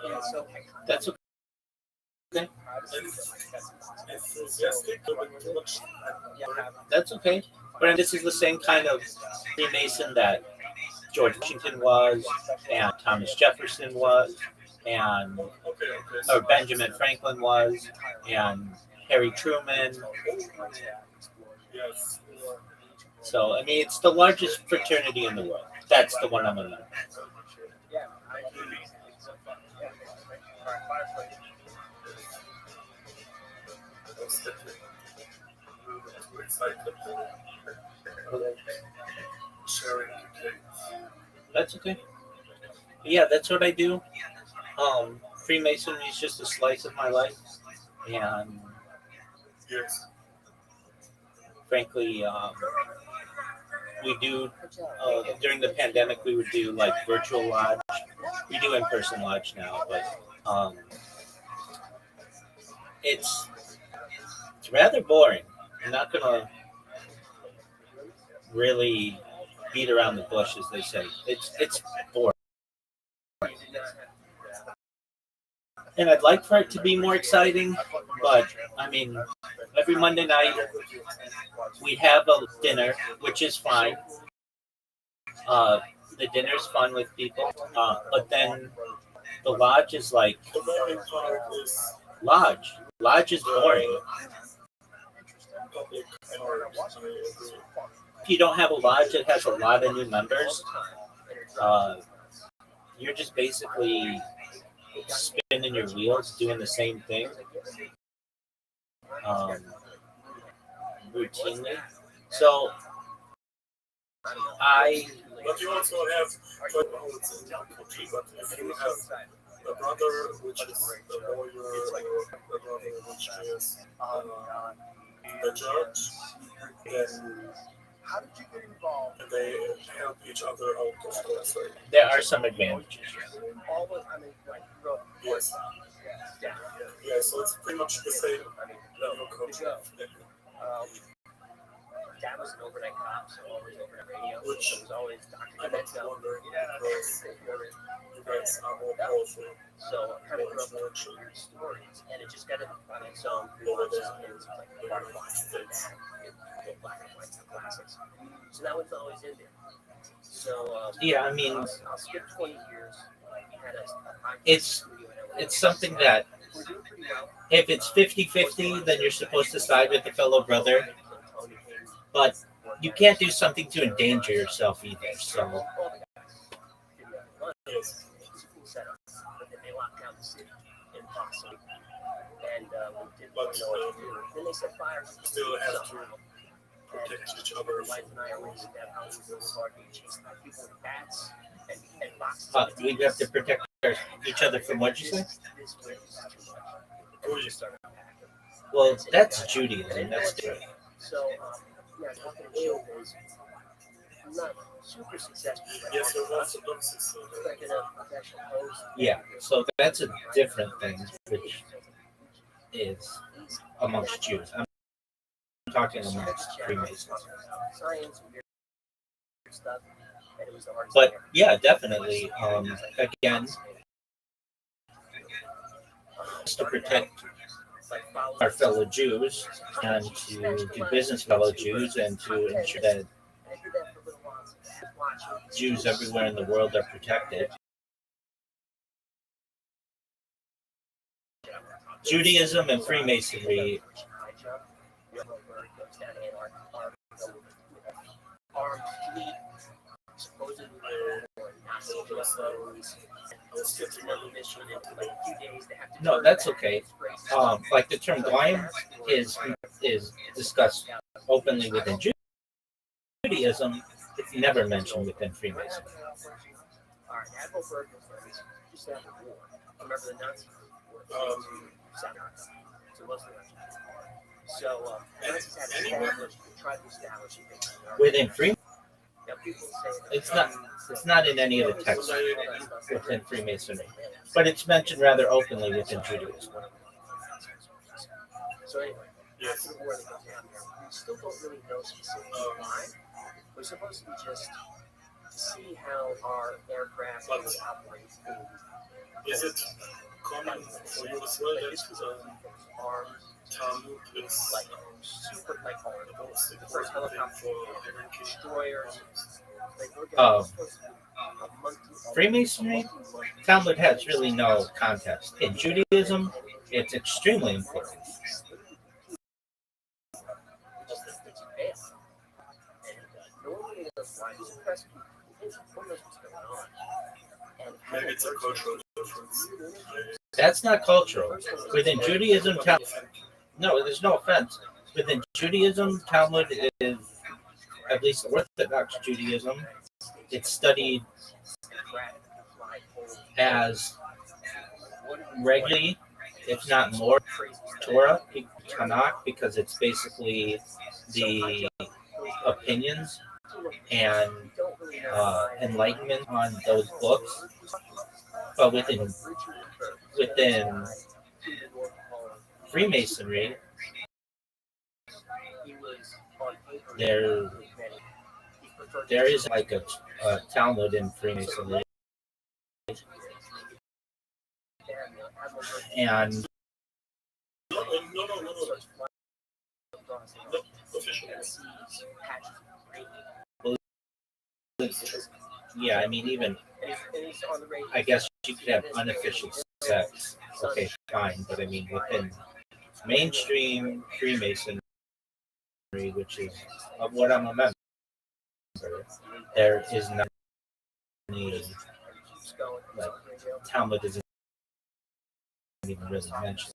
That's okay. Enthusiastic, a bit too much. That's okay. But this is the same kind of Freemason that George Washington was, and Thomas Jefferson was, and or Benjamin Franklin was, and Harry Truman. Yes. So I mean, it's the largest fraternity in the world. That's the one I'm in. Sharing That's okay. But yeah, that's what I do. Freemasonry is just a slice of my life, and yes. frankly, we do during the pandemic we would do like virtual lodge. We do in-person lodge now, but it's rather boring. I'm not gonna really beat around the bush, as they say. It's boring, and I'd like for it to be more exciting. But I mean, every Monday night we have a dinner, which is fine. The dinner's fun with people, but then the lodge is like The boring part is lodge. Lodge is boring. public part. If you don't have a lodge that has a lot of new members, you're just basically spinning your wheels, doing the same thing routinely. So But you also have, but if you have a brother which is a lawyer, or a brother which is the judge, then How did you get involved? And they help each other out. There are some advantages. Yes. Yeah, so it's pretty much the same level culture. Dad was an overnight cop, so always overnight radio. Which so it was always Dr. I'm wondering because you guys are more powerful. So I kind of grew up with weird stories, and it just got on its own. Like Butterflies, the Black and White, the classics. So that was always in there. So Yeah, I mean, I'll skip 20 years. Had a it's something that if it's 50-50, then you're supposed to side with the fellow brother. But you can't do something to endanger yourself either. So they locked down the city in Boston, and we didn't really know what to do. Then they set fire. Still have to protect each other. My wife and I are raising that house in Boulevard, being chased by people with bats and boxes. we have to protect each other from what you say? Well, that's Judaism. That's different. So, yeah, talking to showbiz, I'm not super successful. Yes, there was some success. Like in a professional host. Yeah, so that's a different thing, which is amongst Jews. I'm talking amongst Freemasons. Science and weird stuff. And it was the hardest But thing. yeah, definitely. Again, to protect our fellow Jews and to do business with fellow Jews and to ensure that Jews everywhere in the world are protected. Judaism and Freemasonry. No, that's okay. Like the term Goyim is discussed openly within Judaism. It's never mentioned within Freemasonry. Within Freemasonry, it's not in any of the texts within Freemasonry, but it's mentioned rather openly within Judaism. So anyway, after the war that goes down there, we still don't really know specifically why. We're supposed to be just see how our aircraft operate. Is it common for you as well that arms, Talmud is like super like arms, the first helicopter destroyers. Freemasonry, Talmud has really no context. In Judaism, it's extremely important. maybe it's a cultural difference. That's not cultural. Within Judaism, no, there's no offense. Within Judaism, Talmud is, at least Orthodox Judaism, it's studied as regularly, if not more, Torah, Tanakh, because it's basically the opinions and enlightenment on those books. But within Freemasonry, there is like a Talmud in Freemasonry, and yeah, I mean, even I guess you could have unofficial sex. Okay, fine, but I mean within mainstream Freemasonry, which is of what I'm a member, there is not any like Talmud isn't even really mentioned,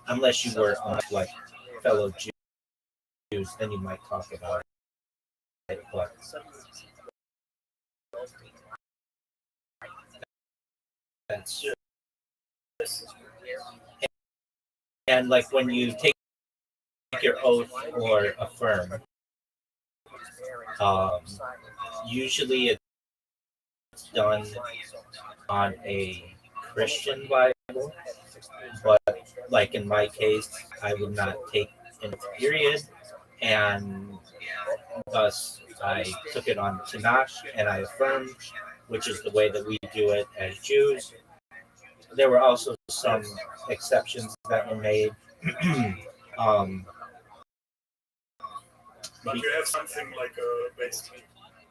unless you were on like fellow Jews, then you might talk about it, but that's and like when you take your oath or affirm, Um, Usually it's done on a Christian Bible, but like in my case, I would not take in a period, and thus I took it on Tanakh and I affirmed, which is the way that we do it as Jews. There were also some exceptions that were made. But you have something like a basement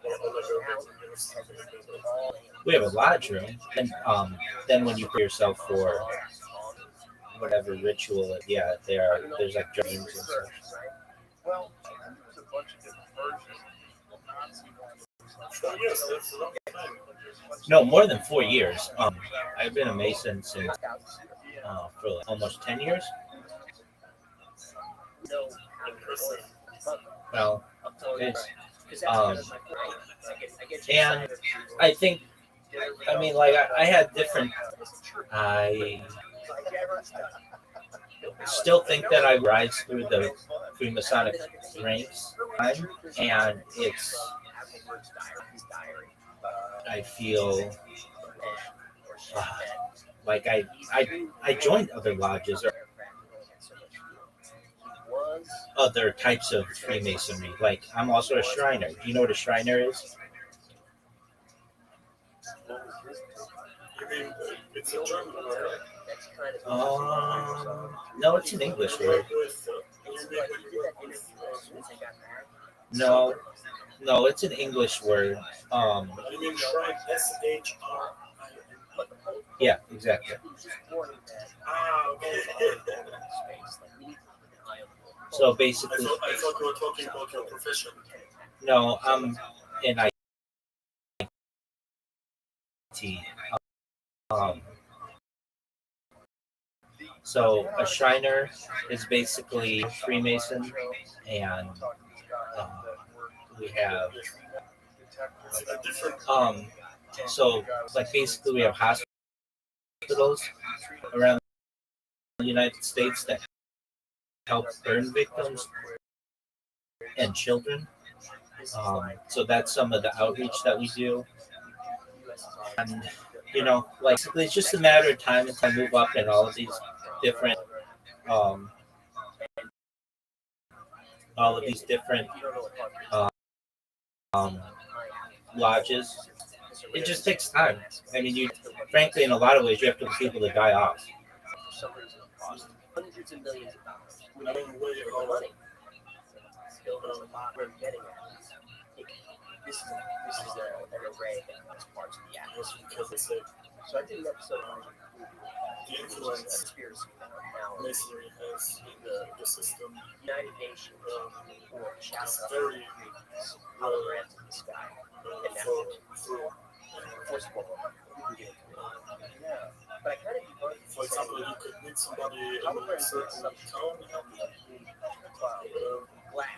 or like a bedroom or something like that. We have a lodge room, and then when you prepare yourself for whatever ritual, yeah, there's like dreams and such. Well, there's a bunch of different versions. Oh yes, that's a long time. No, more than 4 years. I've been a Mason since for like almost 10 years. Impressive. Well, it's and I think I mean like I had different. I still think that I rise through the Freemasonic ranks, and it's I feel like I joined other lodges or other types of Freemasonry. Like I'm also a Shriner. Do you know what a Shriner is? You mean it's a German word? No, it's an English word. You mean No, no, it's an English word. you mean shrine? SHR. Yeah, exactly. Okay. So I basically, thought you were talking about your profession. no, I'm in IT. Um, so a Shriner is basically Freemason, and uh, we have A different. so like basically we have hospitals around the United States that help burn victims and children. So that's some of the outreach that we do, and like basically it's just a matter of time until I move up in all of these different um, um, lodges. It just takes time. I mean, frankly, in a lot of ways, you have to get people to die off. Hundreds of millions of dollars. I don't know where you're going. Money. Still knows a lot we're getting at. This is an array of parts of the atmosphere. Because it's like So I did an episode on the influence conspiracy now. Masonry has in the system. United Nations or It's shadow very holograms in the sky. And for first of all, we can get yeah. But I kind of debunked. For example, you could meet somebody in a certain town, and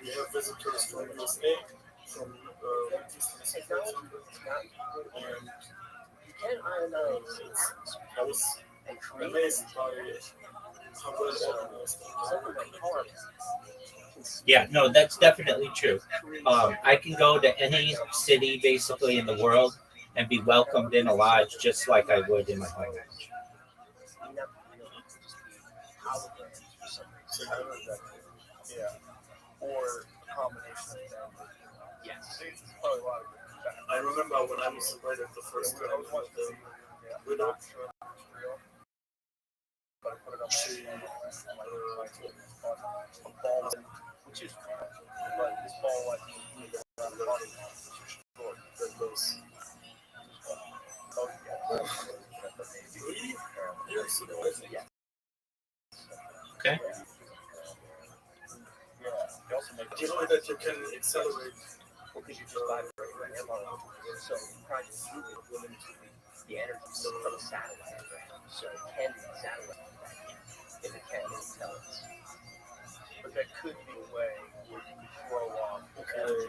we have visitors from USA, from Eastern Europe, and I was amazed by how well organized Yeah, no, that's definitely true. I can go to any city basically in the world and be welcomed in a lodge just like I would in my home lodge. Yeah. Or a combination of them. Yes. Probably a lot of them. I remember when I was invited the first time with the widow. She which is like this ball like that goes 3 years ago. Okay. You know that you can accelerate because you just vibrate so trying to move the energy from a satellite. So can the satellite if it can tell us. But that could be a way where you could throw off energy,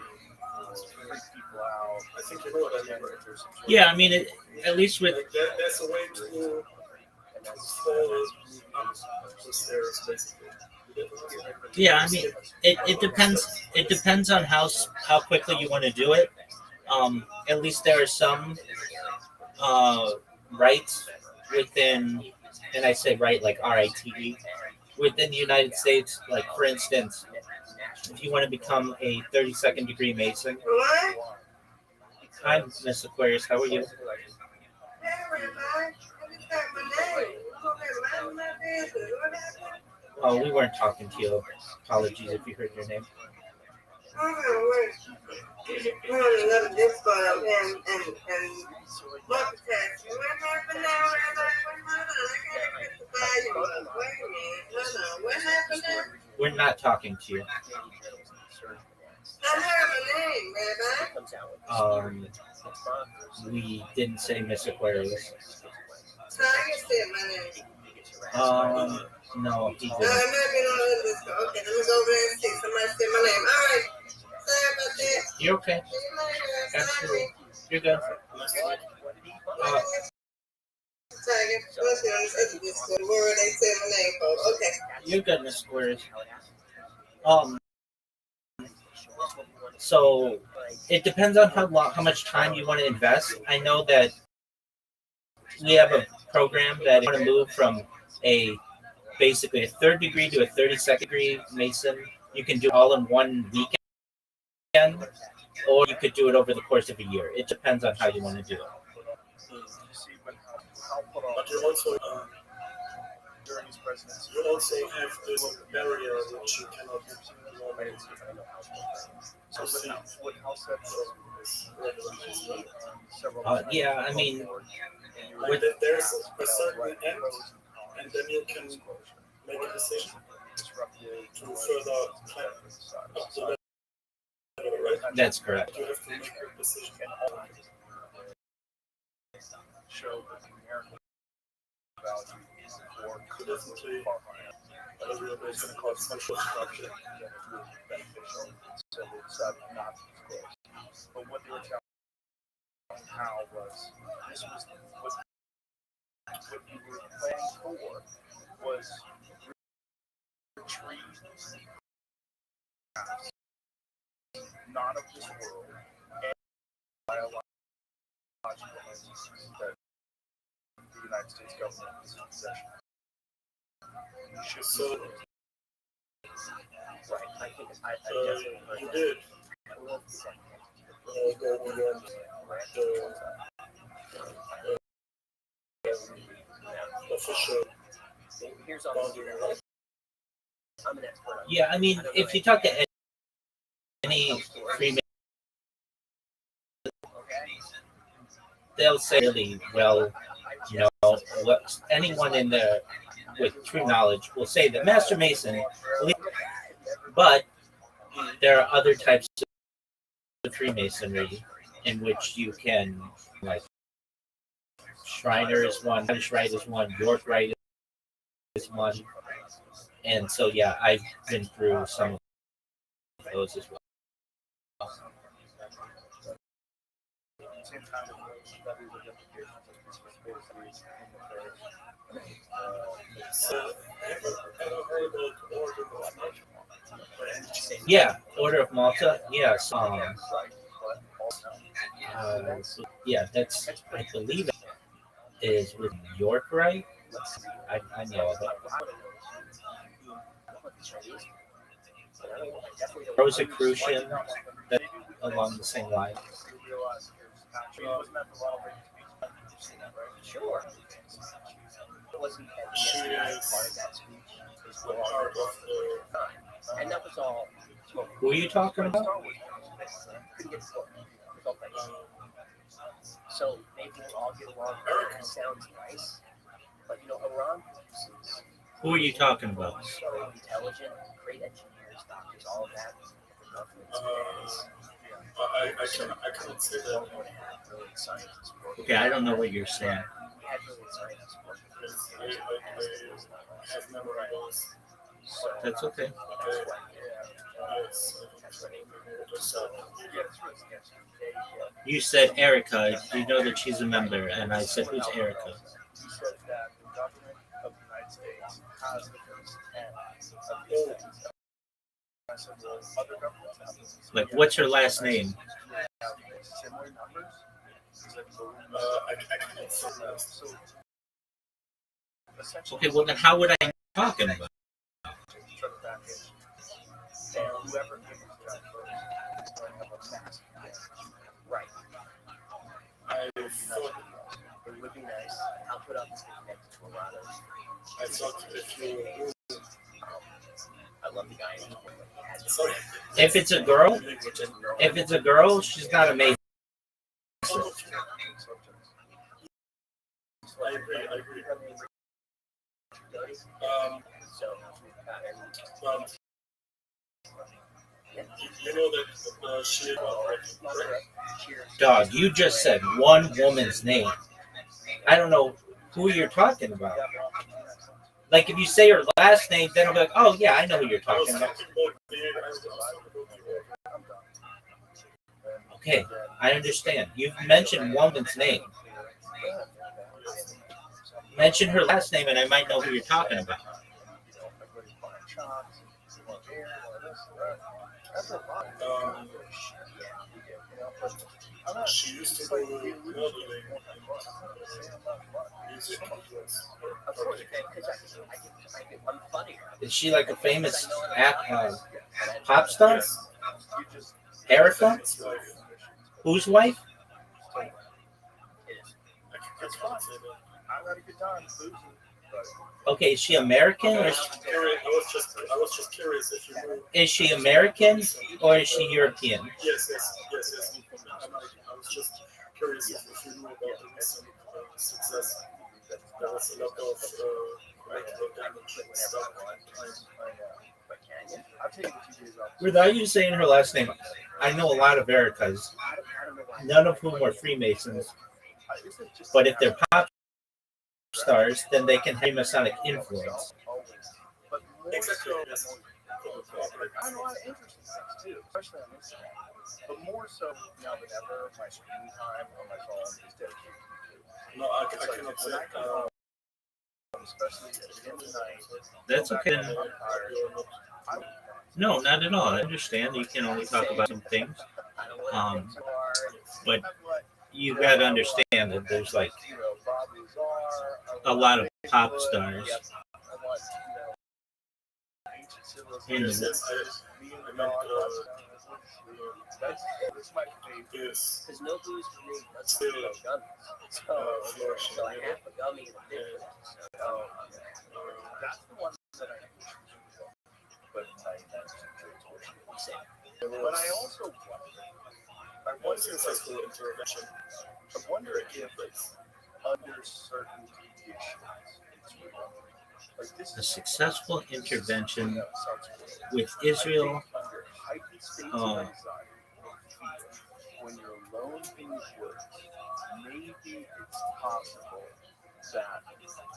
freak people out. I think you know what I mean, right? Yeah, I mean, at least with Like there's a way to fall up the stairs, basically. Yeah, I mean, it depends. It depends on how quickly you want to do it. At least there are some uh, rights within, and I say right like RITE, within the United States. Like for instance, if you want to become a 32nd degree Mason. Hi, Miss Aquarius. How are you? Oh, we weren't talking to you. Apologies if you heard your name. We're not talking to you. Um, we didn't say Miss Aquarius. No, he didn't. Okay, let me go over there and see. Somebody said my name. All right. Sorry about that. You're okay. Absolutely. You're good. Okay. You're good, Miss Aquarius. Um, so it depends on how much time you want to invest. I know that we have a program that you want to move from a basically a third degree to a 32nd degree Mason. You can do it all in one weekend, or you could do it over the course of a year. It depends on how you want to do it. But you also during his presidency, you also have this barrier which you cannot normally. So see what House Yeah, I mean, there's a certain end, and then you can make a decision to further climb up the level, right? That's correct. You have to make a decision. Show the numerical value for definitely whatever is going to cause social structure beneficial. So they decided not to disclose. But what they were telling how was this was what you were planning for was retreat not of this world and biological entities that the United States government is in possession. So, right, I think I definitely you did. Go beyond the official boundary. Yeah, I mean, if you talk to any Freeman, they'll say really well, what anyone in there with true knowledge will say that Master Mason, but there are other types of Freemasonry in which you can, like, Shriner is one, Irish Rite is one, York Rite is one, and so yeah, I've been through some of those as well. Yeah, Order of Malta. Yes. Yeah, that's I believe it is with York, right? I know of it. Rosicrucian, that along the same line. Sure. She is part of And that was all. Who are you talking about? So maybe we'll all get along. That sounds nice. But Iran produces Who are you talking about? so intelligent, great engineers, doctors, all of that. The government's bans. I cannot say that. Don't want to have really scientists working. Okay, I don't know what you're saying. We had really scientists working for us. I have memory loss. So That's okay. You said Erica. You know that she's a member, and I said, "Who's Erica?" He said that the government of the United States has the first 10 of these I said, well, other governments have this. Like, what's her last name? Similar numbers. I can't say that. So essentially, Okay, well then how would I be talking about? truck package. Whoever gives the job first is going to have a massive advantage. Right. I thought it would be nice. I'll put up this connected to a lot of. I thought if you. I love the guy. If it's a girl, she's not amazing. I agree. You know that she. Dog, you just said one woman's name. I don't know who you're talking about. Like, if you say her last name, then I'll be like, oh, yeah, I know who you're talking about. Okay, I understand. You've mentioned woman's name. Mention her last name, and I might know who you're talking about. She used to go Is she like a famous pop star? Erica? Whose wife? Okay, is she American or I was just curious if you knew. is she American or is she European? Yes. I was just curious if you knew about the recent success. There was a lot of collateral damage and stuff. Without you saying her last name, I know a lot of Ericas, none of whom are Freemasons. But if they're pop stars, then they can have Masonic influence. Exactly. Yes. I know a lot of interesting things too, especially on Instagram. But more so now than ever, my screen time on my phone is dedicated to. No, I cannot say. Especially at the end of the night. That's okay. No, not at all. I understand you can only talk about some things. But you got to understand that there's like a lot of pop stars in the Because no booze for me, that's still no gummies. So I have a gummy and a big one. So that's the one that I have. But that's but I also wonder if it's under certain conditions. a successful intervention with Israel. When you're alone in your work, maybe it's possible that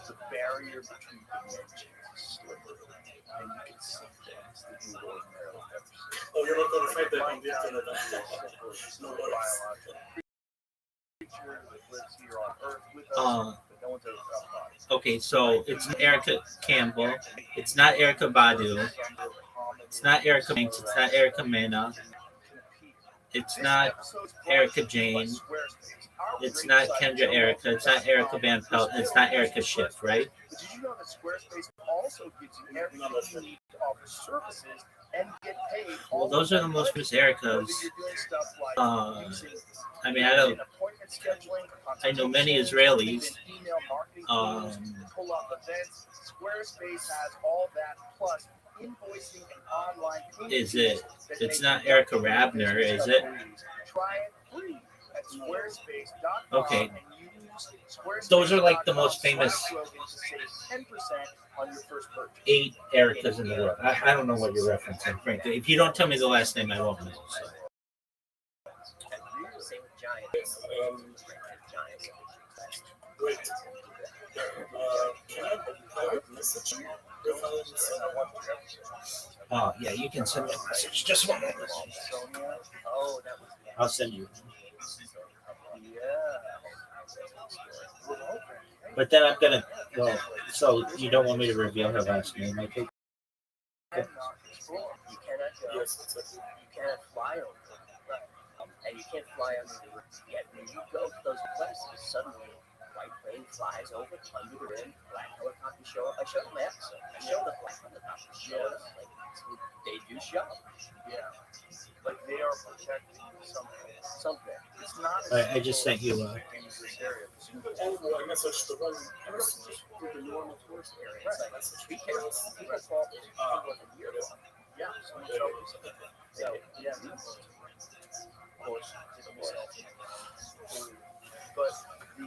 the barrier between dimensions is slippery, and you can see things that you would ordinarily never see. Oh, you're not going to find that on the internet. No biological creature that lives here on Earth with us, but no one's ever felt about. Okay, so it's not Erica Campbell. It's not Erica Badu. It's not Erica Banks. It's not Erica Mena. It's not Erica Jane. It's not Kendra Erica. It's not Erica Van Pelt. It's not Erica Schiff, right? But did you know that Squarespace also gives you everything you need to offer services and get paid? Well, those are the most famous Ericas. I mean, I know many Israelis. Squarespace has all that plus invoicing and online. Is it? It's not Erica Rabner, is it? Try it free at squarespace.com. Okay. Those are like the most famous 8 Ericas in the world. I don't know what you're referencing, frankly. If you don't tell me the last name, I won't know. So. Wait. Can I have a message? Oh, yeah, you can send me a message. Just one moment. I'll send you. But then I'm going to, well, so you don't want me to reveal her last name, okay? You cannot Yes, exactly. You can't fly over them. And you can't fly under the rim. Yet when you go to those places, suddenly white plane flies over, under the rim, black helicopters show up. I showed them the episode. I showed the black helicopters show up. Like, they do show. Yeah. Like they are protecting something. Something. It's not I just sent you. dangerous area. Oh, well, I guess I should have run. Just through the normal tourist area. It's like, be careful. People fall into a year long. Yeah. So, yeah. Of course. But the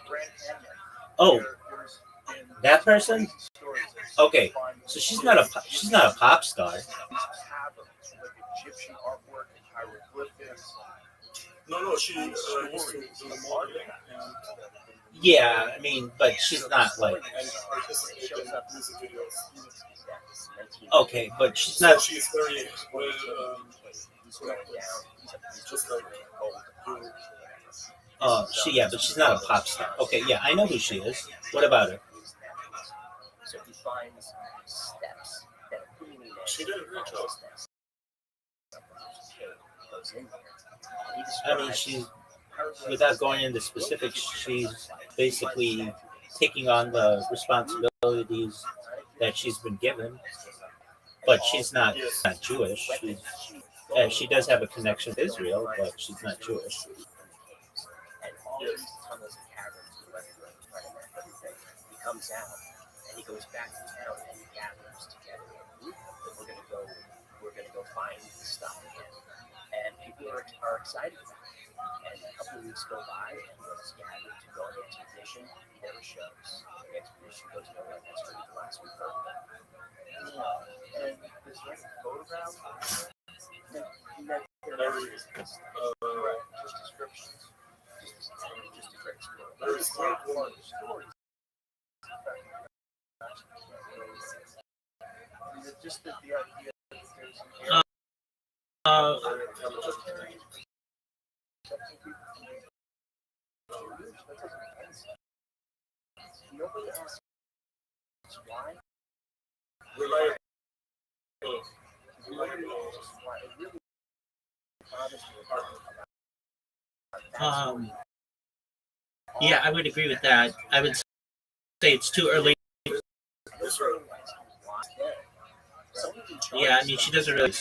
Grand Canyon. Oh, There's been that person? stories of Okay, so she's not a pop star. these caverns with Egyptian artwork and hieroglyphics. No, she used to do modeling and Yeah, I mean, but she's not like participate in music videos. okay, but she's So not. she's very well, just like But she's not a pop star. Okay, yeah, I know who she is. What about her? So he finds steps that are clearly there. she did a great job. Goes in there. I mean, she's without going into specifics. She's basically taking on the responsibilities that she's been given, but she's not Jewish. She does have a connection to Israel, but she's not Jewish. And all these tunnels and caverns and everything. He comes out and he goes back to town and he gathers together a group and we're gonna go find the stuff again. And people are excited about it. And a couple of weeks go by and what's gathered to go on the expedition, he never shows. The expedition goes nowhere. That's really the last we've heard of it. And is there any photograph? Just descriptions. Just a great story. Very smart woman. Is it just the idea that there's Nobody asks why. Reliable. Nobody asks why. It really bothers me about that story. Yeah, I would agree with that. I would say it's too early. Yeah, I mean, she doesn't really.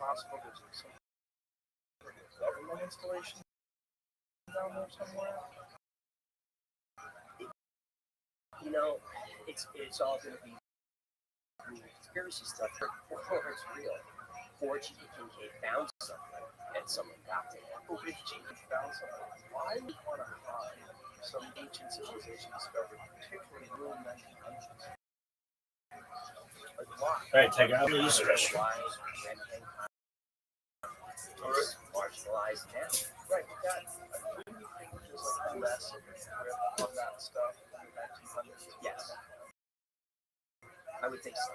possible there's some government installation down there somewhere? You know, it's all going to be conspiracy stuff, or it's real. Or G.P. Kincaid found something and someone got to him. Well, if G.P. found something, why would you want to hide some ancient civilization discovered, particularly in the early 1900s? Like, why? All right, Tiger, I'm going to use the restroom. Marginalized now. Right, that, do you think there's like less of a grip on that stuff in the 1900s? Yes. I would think so.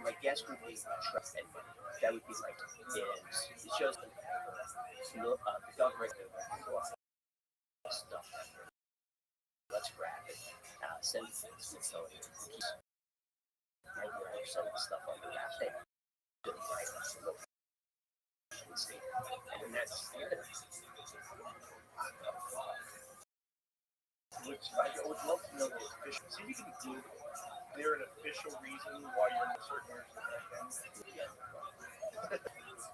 My guess would be trust, and that would be like it shows the government stuff. Let's grab it. Send it to the Smithsonian. 99% of the stuff on the wrap they didn't write us. And that's Which I would love to know the official. See if you can Google. Is there an official reason why you're in certain areas of that?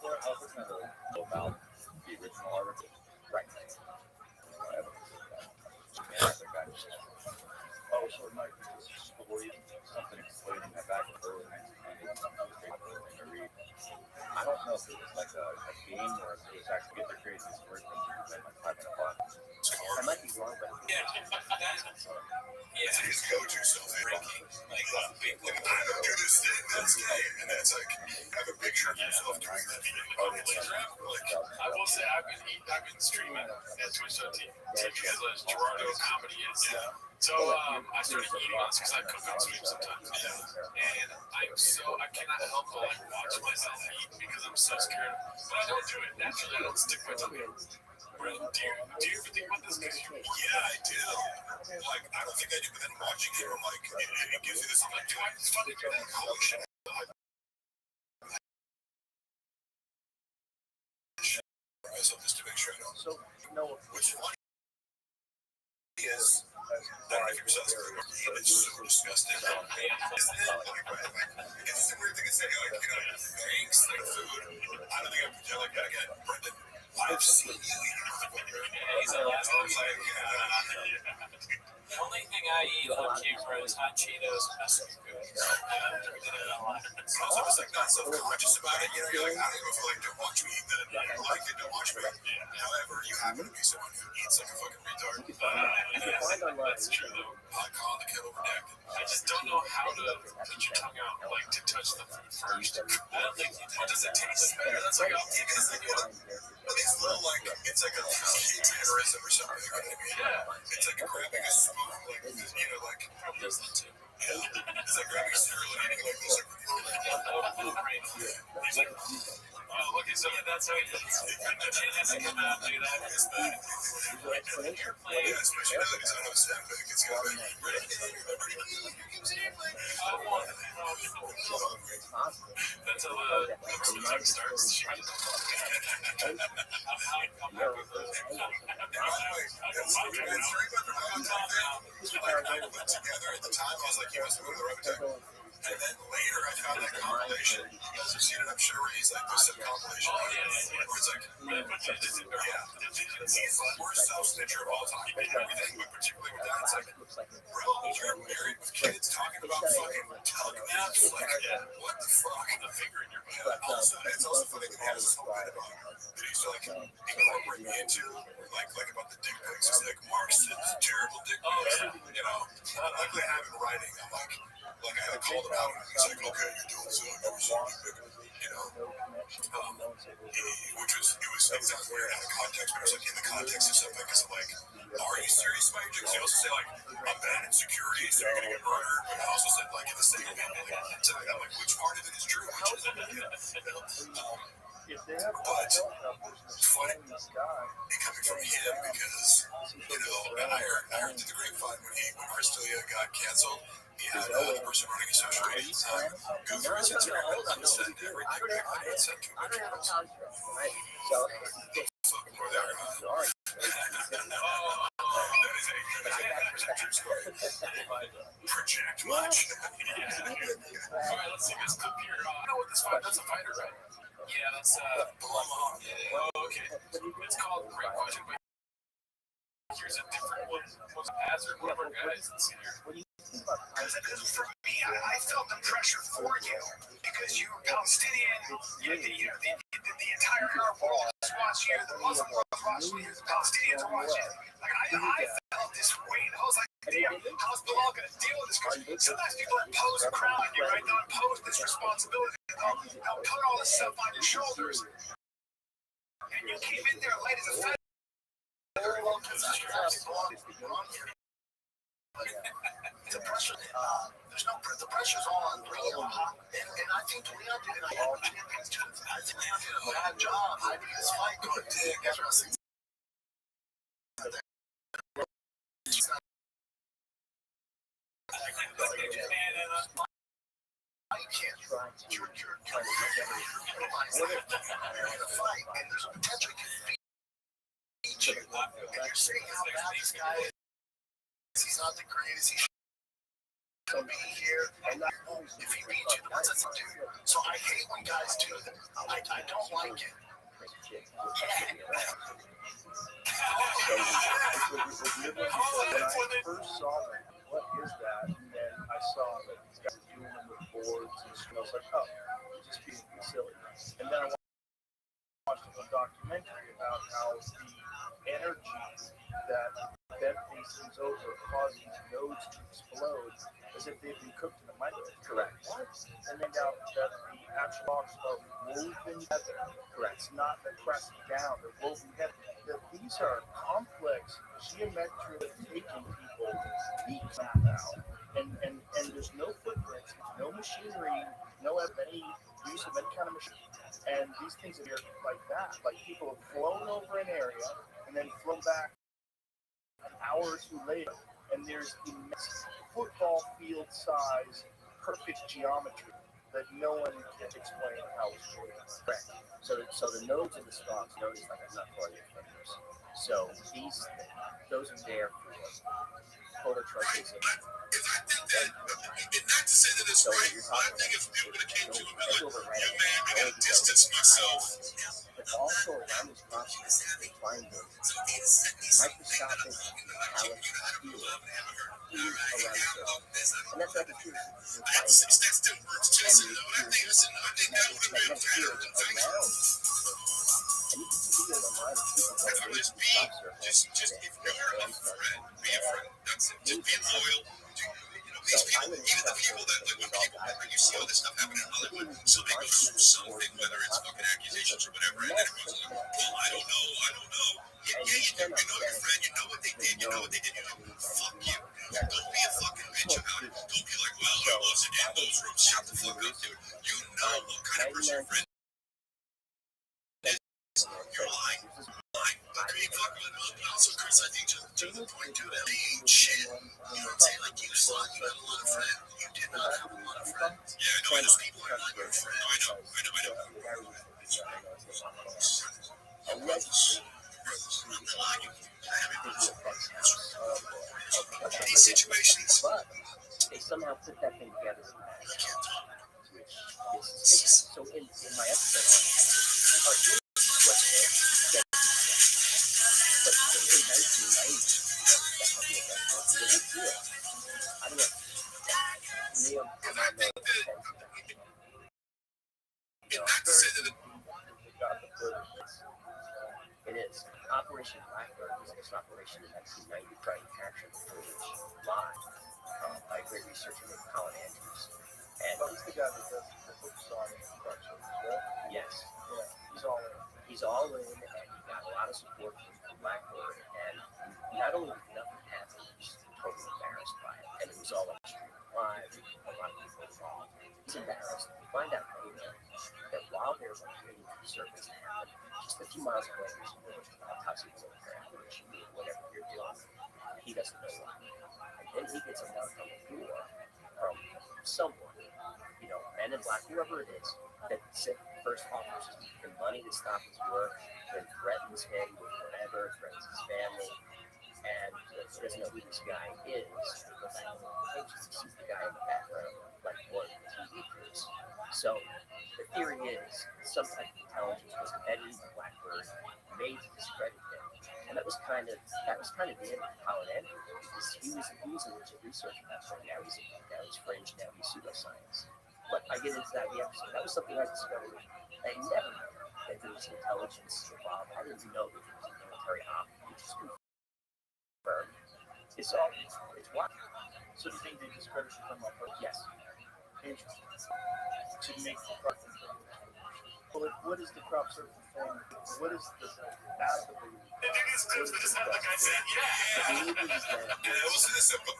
Or I was kind of about the original article. right. Oh, so it might be just a story, something explaining that back in the early 1990s. I don't know if it was like a game or if it was actually get the crazy story from like having fun. I might be wrong, but It's his go-to self-ranking. Like, I don't do this thing, that's gay. And that's like, have a picture of yourself doing that. Oh, it's like, I will say I've been streaming at Twitch.tv because of Gerardo comedy. So I started eating on this because I cook on stream sometimes. And I cannot help but like watch myself eat because I'm so scared. But I don't do it naturally. I don't stick my tongue in. Do you ever think about this? Yeah, I do. Like, I don't think I do, but then watching it, I'm like, it gives you this, like, it's funny, holy shit. Myself just to make sure I don't. What's funny is, I don't know if your son's it's so disgusting. Isn't it? It's a weird thing to say, like, thanks, like food. I don't think I project like that again. Brendan, I've seen you eat. He's a last The only thing I eat on camera is hot Cheetos and Mexican food. I was like not self-conscious about it, you're like, I don't even feel like don't watch me eat that. I like it, don't watch me. However, you happen to be someone who eats like a fucking retard. That's true though. Hot call the kettle redacted. I just don't know how to put your tongue out, like to touch the food first. I don't think you do. Does it taste better? That's like, because then you it's little like, it's like a mannerism or something, you know what I mean? Yeah. It's like grabbing a spoon, like, like, Probably does that too. it's like grabbing cereal and eating like this, like, Oh, look at some of that's how he does. The chin has to come out and do that. You're playing. yeah, especially now that he's on his step, it's got like, That's how most of the time starts. Together at the time, I was like, you must have moved the Robotech. And then later, I found that compilation. You've seen it, I'm sure, where he's like, there's some compilation where it's like, he's the worst self-snitcher of all time. Everything, but particularly with that, it's like, bro, you're married with kids talking about fucking tug naps. Like, what the fuck? The finger in your butt. Also, it's also funny that he has this whole bit about that he used to like incorporate me into, like about the dick pics. He's like, Mark sends terrible dick pics. You know, luckily I have it in writing. I'm like I had called him out, and he's like, okay, you're doing so, I never saw you, you know, which was, it sounds weird out of context, but it was like in the context of something, because I'm like, are you serious about your dicks? He also said, like, I'm bad at security, so you're gonna get murdered, but I also said, like, in the same way, so I'm like, which part of it is true, which is, but it's funny coming from him, because, and I heard through the grapevine when Chris D'Elia got canceled, he had the person running his social media at the time go through his Instagram and send everything back that he had sent to him. Fucking for that, project much. Alright, let's see this computer. I know what this fight. That's a fighter, right? Yeah, that's Oh, okay. It's called Great Question. Here's a different one. Hazard, one of our guys that's here. Because for me, I felt the pressure for you because you're Palestinian. The entire Arab world is watching you. The Muslim world is watching you. The Palestinians are watching you. Like I felt this weight. I was like, damn, how's Bilal going to deal with this? Because sometimes people impose a crown on you, right? They'll impose this responsibility. They'll put all this stuff on your shoulders. And you came in there light as a feather. The pressure, the pressure's all on Leon, and I think Leon did all champions too. I think Leon did a bad job hiding his fight. Good dig, interesting. You can't try to you're in a fight, and there's a potential you can beat you. And you're saying how bad this guy is. He's not the greatest. He should be here. And if he beats you, what's it to do? So I hate when guys do that. I don't like it. When I first saw that, what is that? And then I saw that these guys were doing them with boards and I was like, oh, just being silly. And then I watched a documentary about how the energy that bent these things over caused these nodes to explode as if they'd been cooked in the microwave. Correct. What? And then out that the actual blocks are woven together. Correct. It's not pressed down. They're woven together. These are complex geometric taking people weeks now. And there's no footprints, no machinery, no any use of any kind of machine. And these things are like that. Like people have flown over an area and and then flown back an hour or two later, and there's immense football field size, perfect geometry that no one can explain how it's created. Correct. So the nodes in the stalks, node is like a nut for your fingers. So those are there for phototropism. Not to say that it's right, but I think if people would have came to him and been like, yeah, man, I gotta distance myself. But also around this process, they find the microscopic metallic field around the surface. And that's not the truth. That still works too. So, I think that would have been better than things. And you can see it online. If I'm just being, just if you're a friend, be a friend. That's it. Just being loyal. These people, even the people that, like, when people, when you see all this stuff happening in Hollywood, somebody goes through something, whether it's fucking accusations or whatever, and then everyone's like, well, I don't know. Yeah, you do. You know your friend. You know what they did. You know, fuck you. Don't be a fucking bitch about it. Don't be like, well, I wasn't in those rooms. Shut the fuck up, dude. You know what kind of person your friend is. You're lying. But being fucking also, Chris, I think just to the point to that being shit. You know what I'm saying? Like, you thought you had a lot of friends. You did not have a lot of friends. Yeah, no, I know people are not your friends. I know. These situations. But they somehow put that thing together. So in my episode, but in the 1990s, I don't know. Neil, it is. Operation Blackbird was an operation in 1990 trying to capture the footage live by a great researcher named Colin Andrews. And he's the guy that does the books on Rothschild, right? Yes. Yeah, he's all in. He's all in, and he got a lot of support from Blackbird. And not only did nothing happen, he was totally embarrassed by it. And it was all on stream live. A lot of people involved. He's embarrassed. We find out later that while they're waiting for the surface to happen, just a few miles away, there's a village called Toxic Military Operation, whatever you're doing. He doesn't know why. And then he gets a knock on the door from someone, men in black, whoever it is, that first offers the money to stop his work, then threatens him with whatever, threatens his family, and he doesn't know who this guy is. He goes out and sees the guy in the background, like one of the TV crews. So the theory is some type of intelligence was embedded in Blackbird, made to discredit him, and that was kind of the end of Colin Andrews, because he was a legit researcher at that point. Now he's fringe, now he's pseudoscience. But I get into that in the episode. That was something I discovered. I never knew that there was intelligence involved. I didn't know that there was a military op. It just confirmed. It's wild. So do you think they discredited him on purpose? Yes. Interesting. To make the crop circle. Well, what is the crop circle thing? What is the back of the Like I said, yeah. It wasn't as simple.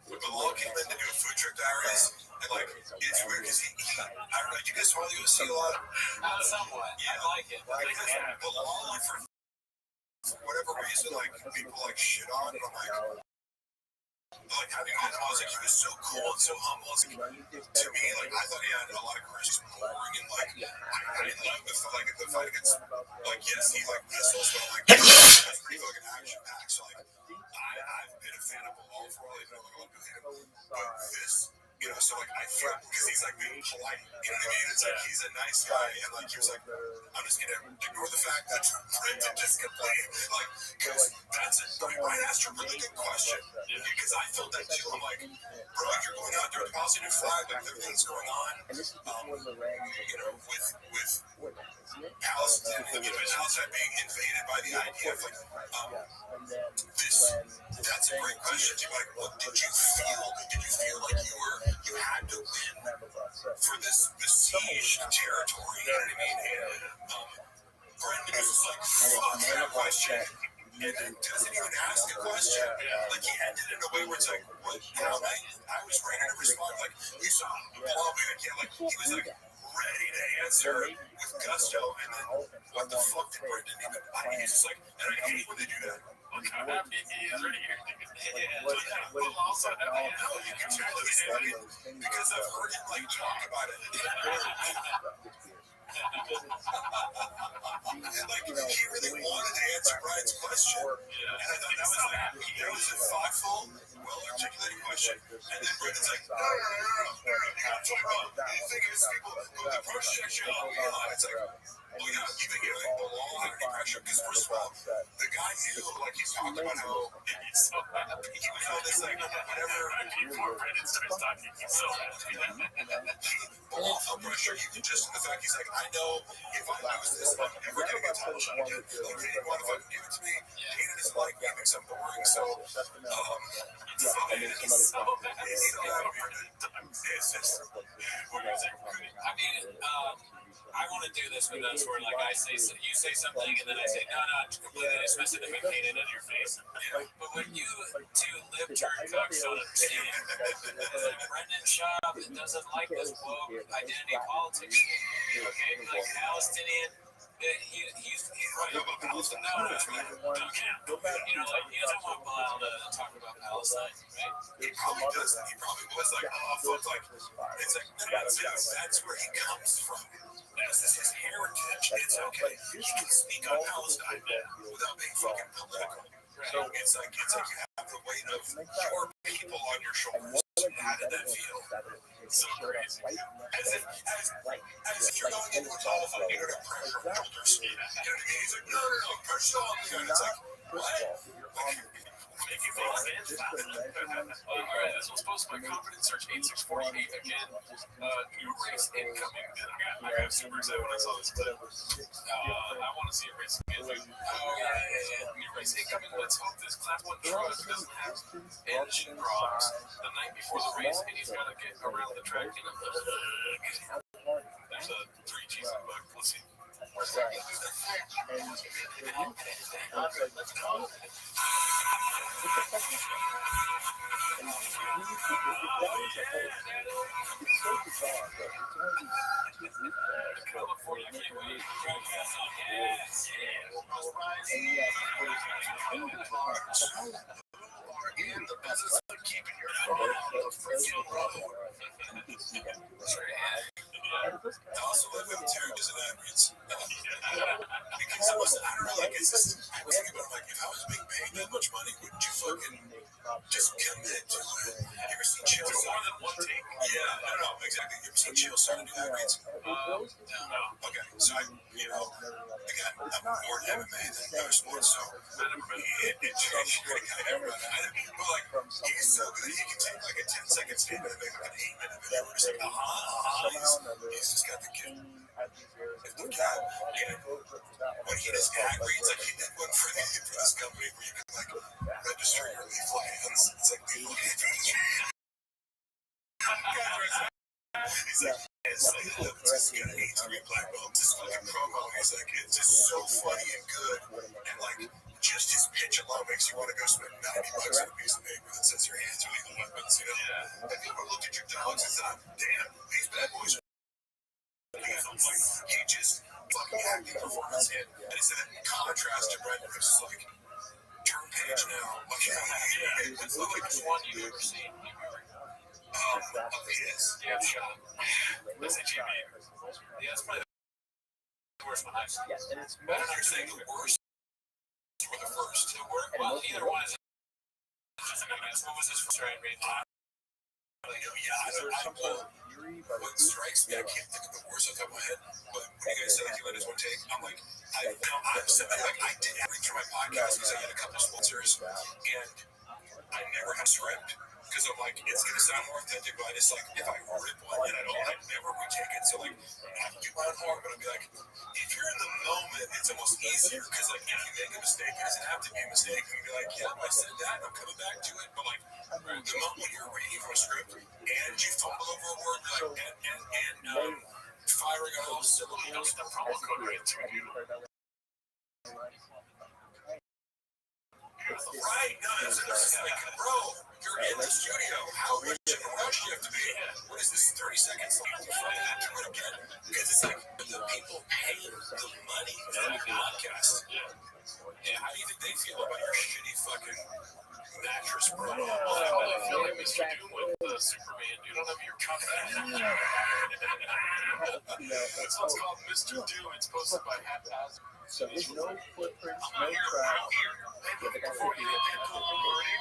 But Malone came in to do a food truck diaries, and like, it's weird because I don't know, you guys probably go see a lot. Somewhat. Yeah. I like it. But Malone, like, for whatever reason, like, people like shit on, and I'm like having met him, I was like, he was so cool and so humble. To me, like, I thought he had a lot of courage. He's boring, and like, I didn't love the fight against, like, yes, he like missiles, but like, that's pretty fucking action packed. So like, I've been a fan of all for all, even though I love him. But this, so like, I feel because he's like being polite, you know what I mean? It's like he's a nice guy, and like he was like, I'm just gonna ignore the fact that Brendan just complained, like, because that's it. Brian asked a really good question, because I felt that too. I'm like, bro, you're going out there with a positive flag, like everything's going on, with Palestine, Palestine being invaded by the IDF, like, that's a great question. Like, what did you feel? Did you feel like you had to win for this besieged territory? You know what I mean? And Brendan was like, fuck that question. And then doesn't even ask a question. Like, he ended it in a way where it's like, what? I was ready to respond. Like, you saw, like, he was like ready to answer with gusto, and then what the fuck did Brendan even? He's just like, and I hate when they do that. Look how happy he is right here. But also, no, you can tell he's happy because I've heard him like talk about it. Like he really wanted to answer Brian's question, and I thought that was a thoughtful, well-articulated question. And then Brendan's like, no. You gotta talk about the thing is people the projection on me. It's like, well, yeah, you think you belong under pressure because first of all, the guy knew, like he's talking about how he's so happy. He was on this like whatever. Before Brendan starts talking, he's so happy. Off the pressure, even just in the fact he's like, I know if I lose this, I'm never gonna get published again. Like, he didn't want to fucking give it to me. He doesn't like me, thinks I'm boring. So, I want to do this with us where, like, you say something, and then I say, no, completely dismiss it if I paint it in your face. But when you two libtard fucks don't understand, Brendan Schaub doesn't like this woke identity politics shit. Okay, like Palestinian. He's right about Palestine. No. You know, like, he doesn't want Bilal to talk about Palestine, right? He probably doesn't. He probably was like, fuck, like, it's like, that's where he comes from. This is his heritage. It's okay. You can speak on Palestine without being fucking political. So it's like you have the weight of your people on your shoulders. How did that feel? So crazy. As if you're going into a telephone, you're going to pressure filters. You know what I mean? He's like, no, pressure on me. And it's like, what? Make you feel offended. All right, this one's posted by Confidence Search 8648 again. New race incoming. I got super excited when I saw this clip. I want to see a race again. New race incoming. Let's hope this Class 1 truck doesn't have engine problems the night before the race, and he's got to get around the track in a bug. There's a 3 cheese and bug. Let's see. California Kiwi. In the business of keeping your head on the freaking road. I also like when Terry doesn't have reads. Because I don't know, like, it's just, I was thinking about, like, if I was being paid that much money, wouldn't you fucking just commit to it? You ever seen Chill More than one take. Yeah, I don't know, exactly. You ever seen Chill starting to do that reads? No. Okay, so again, I'm more in MMA than other sports, so but like, he's so good that he can take like a 10-second statement and make like an 8-minute video. It's like, he's just got the kid. Look out, when he does ad reads, like he did one for this company where you can like register your lethal hands. It's like, people can't do this. He's like, it's got an 8-3 black belt. This fucking promo, he's like, it's just so funny and good. And like, just his pitch alone makes you want to go spend $90 on a piece of paper that says your hands are lethal weapons, you know? And people look at your dogs and thought, damn, these bad boys are lethal. Like, he just fucking acting performance hit. And it's in contrast to Brendan, which is like, turn page now. Like, What's the biggest one you've ever seen? of his. Yeah, shot. That's a GB. Yeah, that's probably the worst one I've seen. Yes, and it's I don't know, you're saying the worst or the first? Well, either one is. What was his first try and read? What strikes me, I can't think of the words off the top of my head, but when you guys said like you let his one take, I'm like, I'm somebody like I did everything for my podcast because I had a couple of sponsors, and I never had a script. Because I'm like, it's going to sound more authentic, but I just like, if I rip one and I never retake it. So like, I have to do my own harm, but I'll be like, if you're in the moment, it's almost easier. Because like, if you make a mistake, it doesn't have to be a mistake. You can be like, yeah, I said that, I'm coming back to it. But like, the moment when you're reading from a script and you fumble over a word, like, and firing on all syllables, the promo code right to you. Right, no, it's like, bro, you're in the studio. How much of a rush do you have to be? What is this, 30 seconds? Do it again? Because it's like, the people pay Mr. Doom with Superman. You don't have your cup. This one's called Mr. Doom. It's posted by Haphazard. So there's no footprints, no tracks. Before you hit the pool party,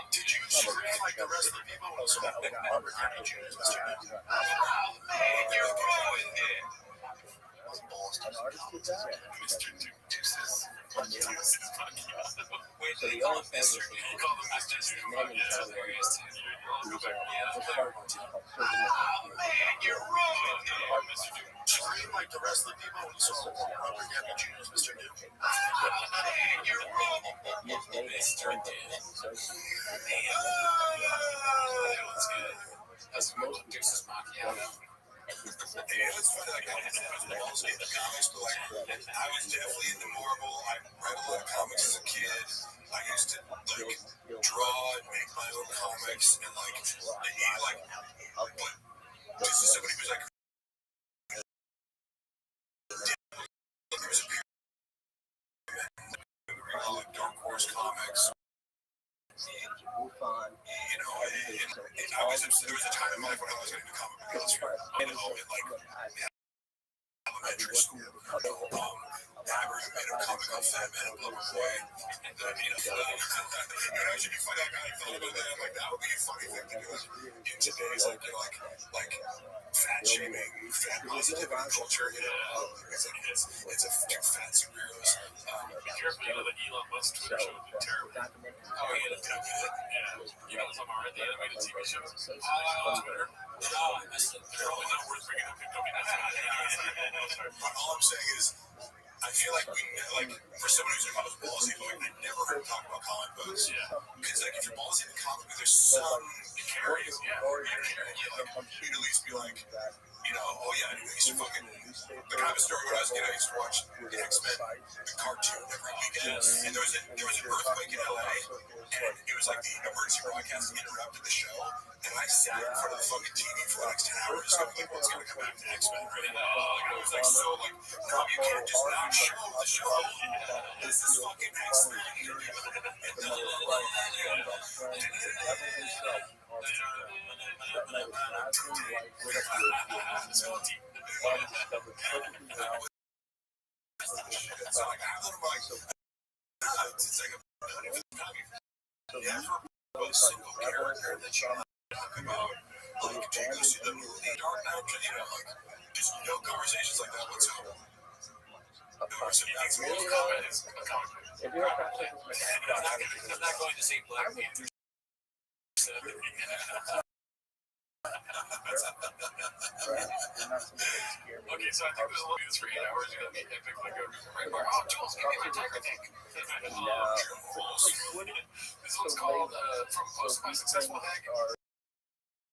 did you scream like the rest of the people when you saw the Robert Downey Jr.'s Mr. Doom? Oh, man, you're ruined it. An artist did that. Mr. Deuces. Deuces podcast. Wait, So they the call artist him Mr. He called him Mr. Doom. Yeah, that's hilarious. I'll go back. Yeah, that's hilarious. Oh, man, you're ruined it. Mr. Doom. Scream like the rest of the people when you saw Robert Downey Jr.'s Mr. Doom. Man, you're ruined it. Mr. Doom. That one's good. That's most Deuces Macchiato. Yeah, it's funny. Like, I was into comics, but like, I was definitely into Marvel. I read a lot of comics as a kid. I used to like draw and make my own comics, and like, but this is somebody who's like, there was a period like Dark Horse Comics. Move on. You know, and there was a time in my life when I was getting into comic books. You know, in like elementary school. I made a comic called Fat Man and Blubber Boy. And I should be funny. I thought about that. I'm like, that would be a funny thing to do in today's like fat shaming, fat positivity culture. You know, it's a fucking fat superheroes. Be careful, you know, the Elon Musk Twitter show would be terrible. Oh, yeah, you know, some are the animated TV shows. On Twitter. Oh, I missed it. They're probably not worth bringing up. But all I'm saying is, I feel like for somebody who's a ballsy, like, I never heard him talk about comic books. Yeah. Because like, if you're ballsy in the comic book, there's some carries. Yeah. You'd at least be like, you know, oh yeah, I used to fucking. Like, I have a story when I was a kid. I used to watch the X-Men, the cartoon, every weekend, and there was an earthquake in LA, and it was like the emergency broadcast interrupted the show, and I sat in front of the fucking TV for the next 10 hours, going like, what's gonna come back to X-Men, right? It was like so like, no, you can't just not show the show. This is fucking X-Men. It's like, I don't know, it's like a single character that you're talking about. Like, do you go see the movie Dark Knight? You know, like, just no conversations like that whatsoever. That's Mortal Kombat is a comic book. If you're a practitioner, I'm not going to see Black Panther. Okay, so I think this will be this for 8 hours. You're gonna be epic, like a right bar. Oh, Jules, give me my tiger tank. This one's called From Post My Successful Hack.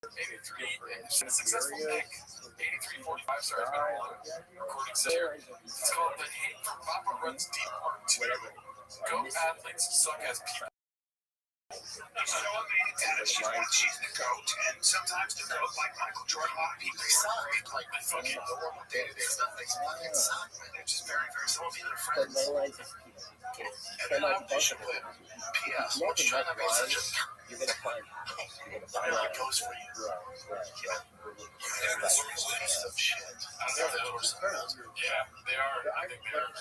83 and Successful Hack. 8345. Sorry, it's been a long recording session. It's called The Hate from Papa Runs Deep Part 2. Go athletes suck as people. So amazing that she's the GOAT, and sometimes the GOAT, like Michael Jordan, a lot of people suck. Like my fucking normal day-to-day stuff, they fucking suck, man. They're just very, very some of you are friends. And then Bishop put, P.S. What's trying to be such a you're gonna find it goes for you. Yeah, that's some shit. Yeah, they are. I think they are.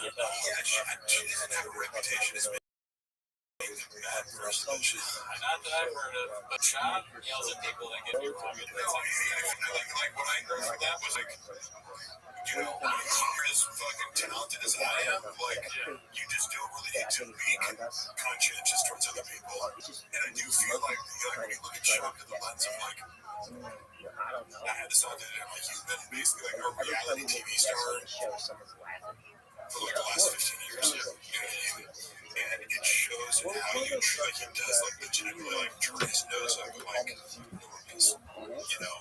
Yeah, she didn't have a reputation as bad person. Not that I've heard of, but Sean yells at people that get me wrong. Like what I heard from that was like, you know, you're as fucking talented as I am, like, you just don't really need to be conscientious towards other people. And I do feel like, when you look at Sean through the lens of like, I had this idea that like he's been basically like a reality TV star for like the last 15 years. And it shows in how you like he does like legitimately like turn his nose up at like normies. You know,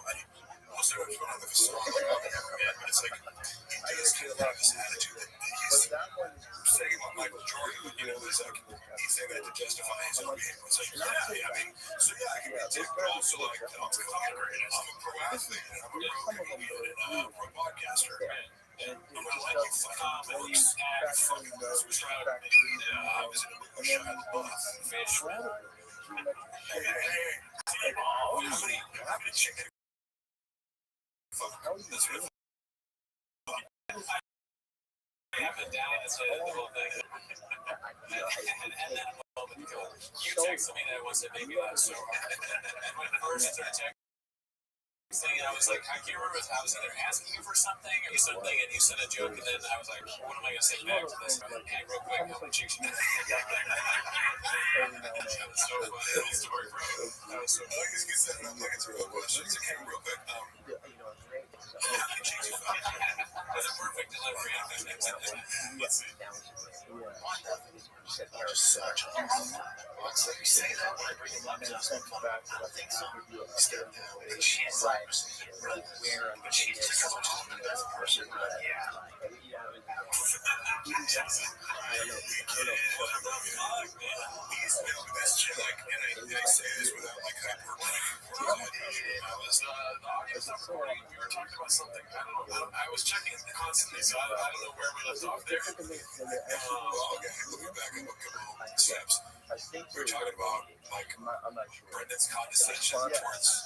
most of it's going on the facade like but it's like he does kind of have this attitude that he's saying about Michael Jordan, you know, there's like he's saying that to justify his own behavior. It's like, yeah, I mean, so yeah, I can be a dick, but also like I'm a pro athlete and I'm a pro comedian and a pro podcaster. And I'm not like you fucking books and fucking subscribe. I was in a movie shot buff fish. How many chicken? That's what But down and say the whole thing. And then a moment ago, you texted me that once that made me laugh so hard. And when first I started texting, I was like, I can't remember if I was either asking you for something or you said something and you said a joke, and then I was like, what am I going to say back to this? Hey, real quick, how many chicks you got? That was so funny. That was story, bro. That was so funny. I guess you said it. I'm looking through the questions. Okay, real quick. How many chicks you fucked? That's a perfect delivery. Let's see. Such a so you say that when I bring him up to us, I don't think so. Step down. She's like, really weird, but she's just a best person. Yeah. He's best shit, like, and I say this without like hyperbole. The audience not recording. We were talking about something. I don't know. I was checking it constantly, so I don't know where we left off there. Well, okay, looking back at a couple steps. We were talking about like Brendan's condescension towards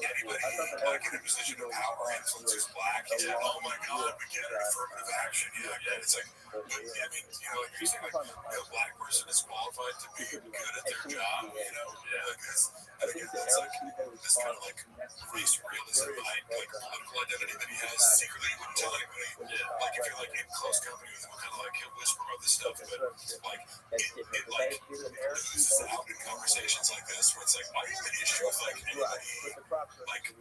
anybody like in a position of power influences black. Oh my God, we get it, affirmative action. Yeah. It's like, but, I mean, like you're saying, like a black person is qualified to be good at their job. Like that's, I think that's like this kind of like race realism behind like political identity that he has secretly. He wouldn't tell anybody. Like if you're like in close company with him, kind of like he'll whisper about this stuff, but like it like oozes out in conversations like this where it's like, why do you have an issue with like anybody like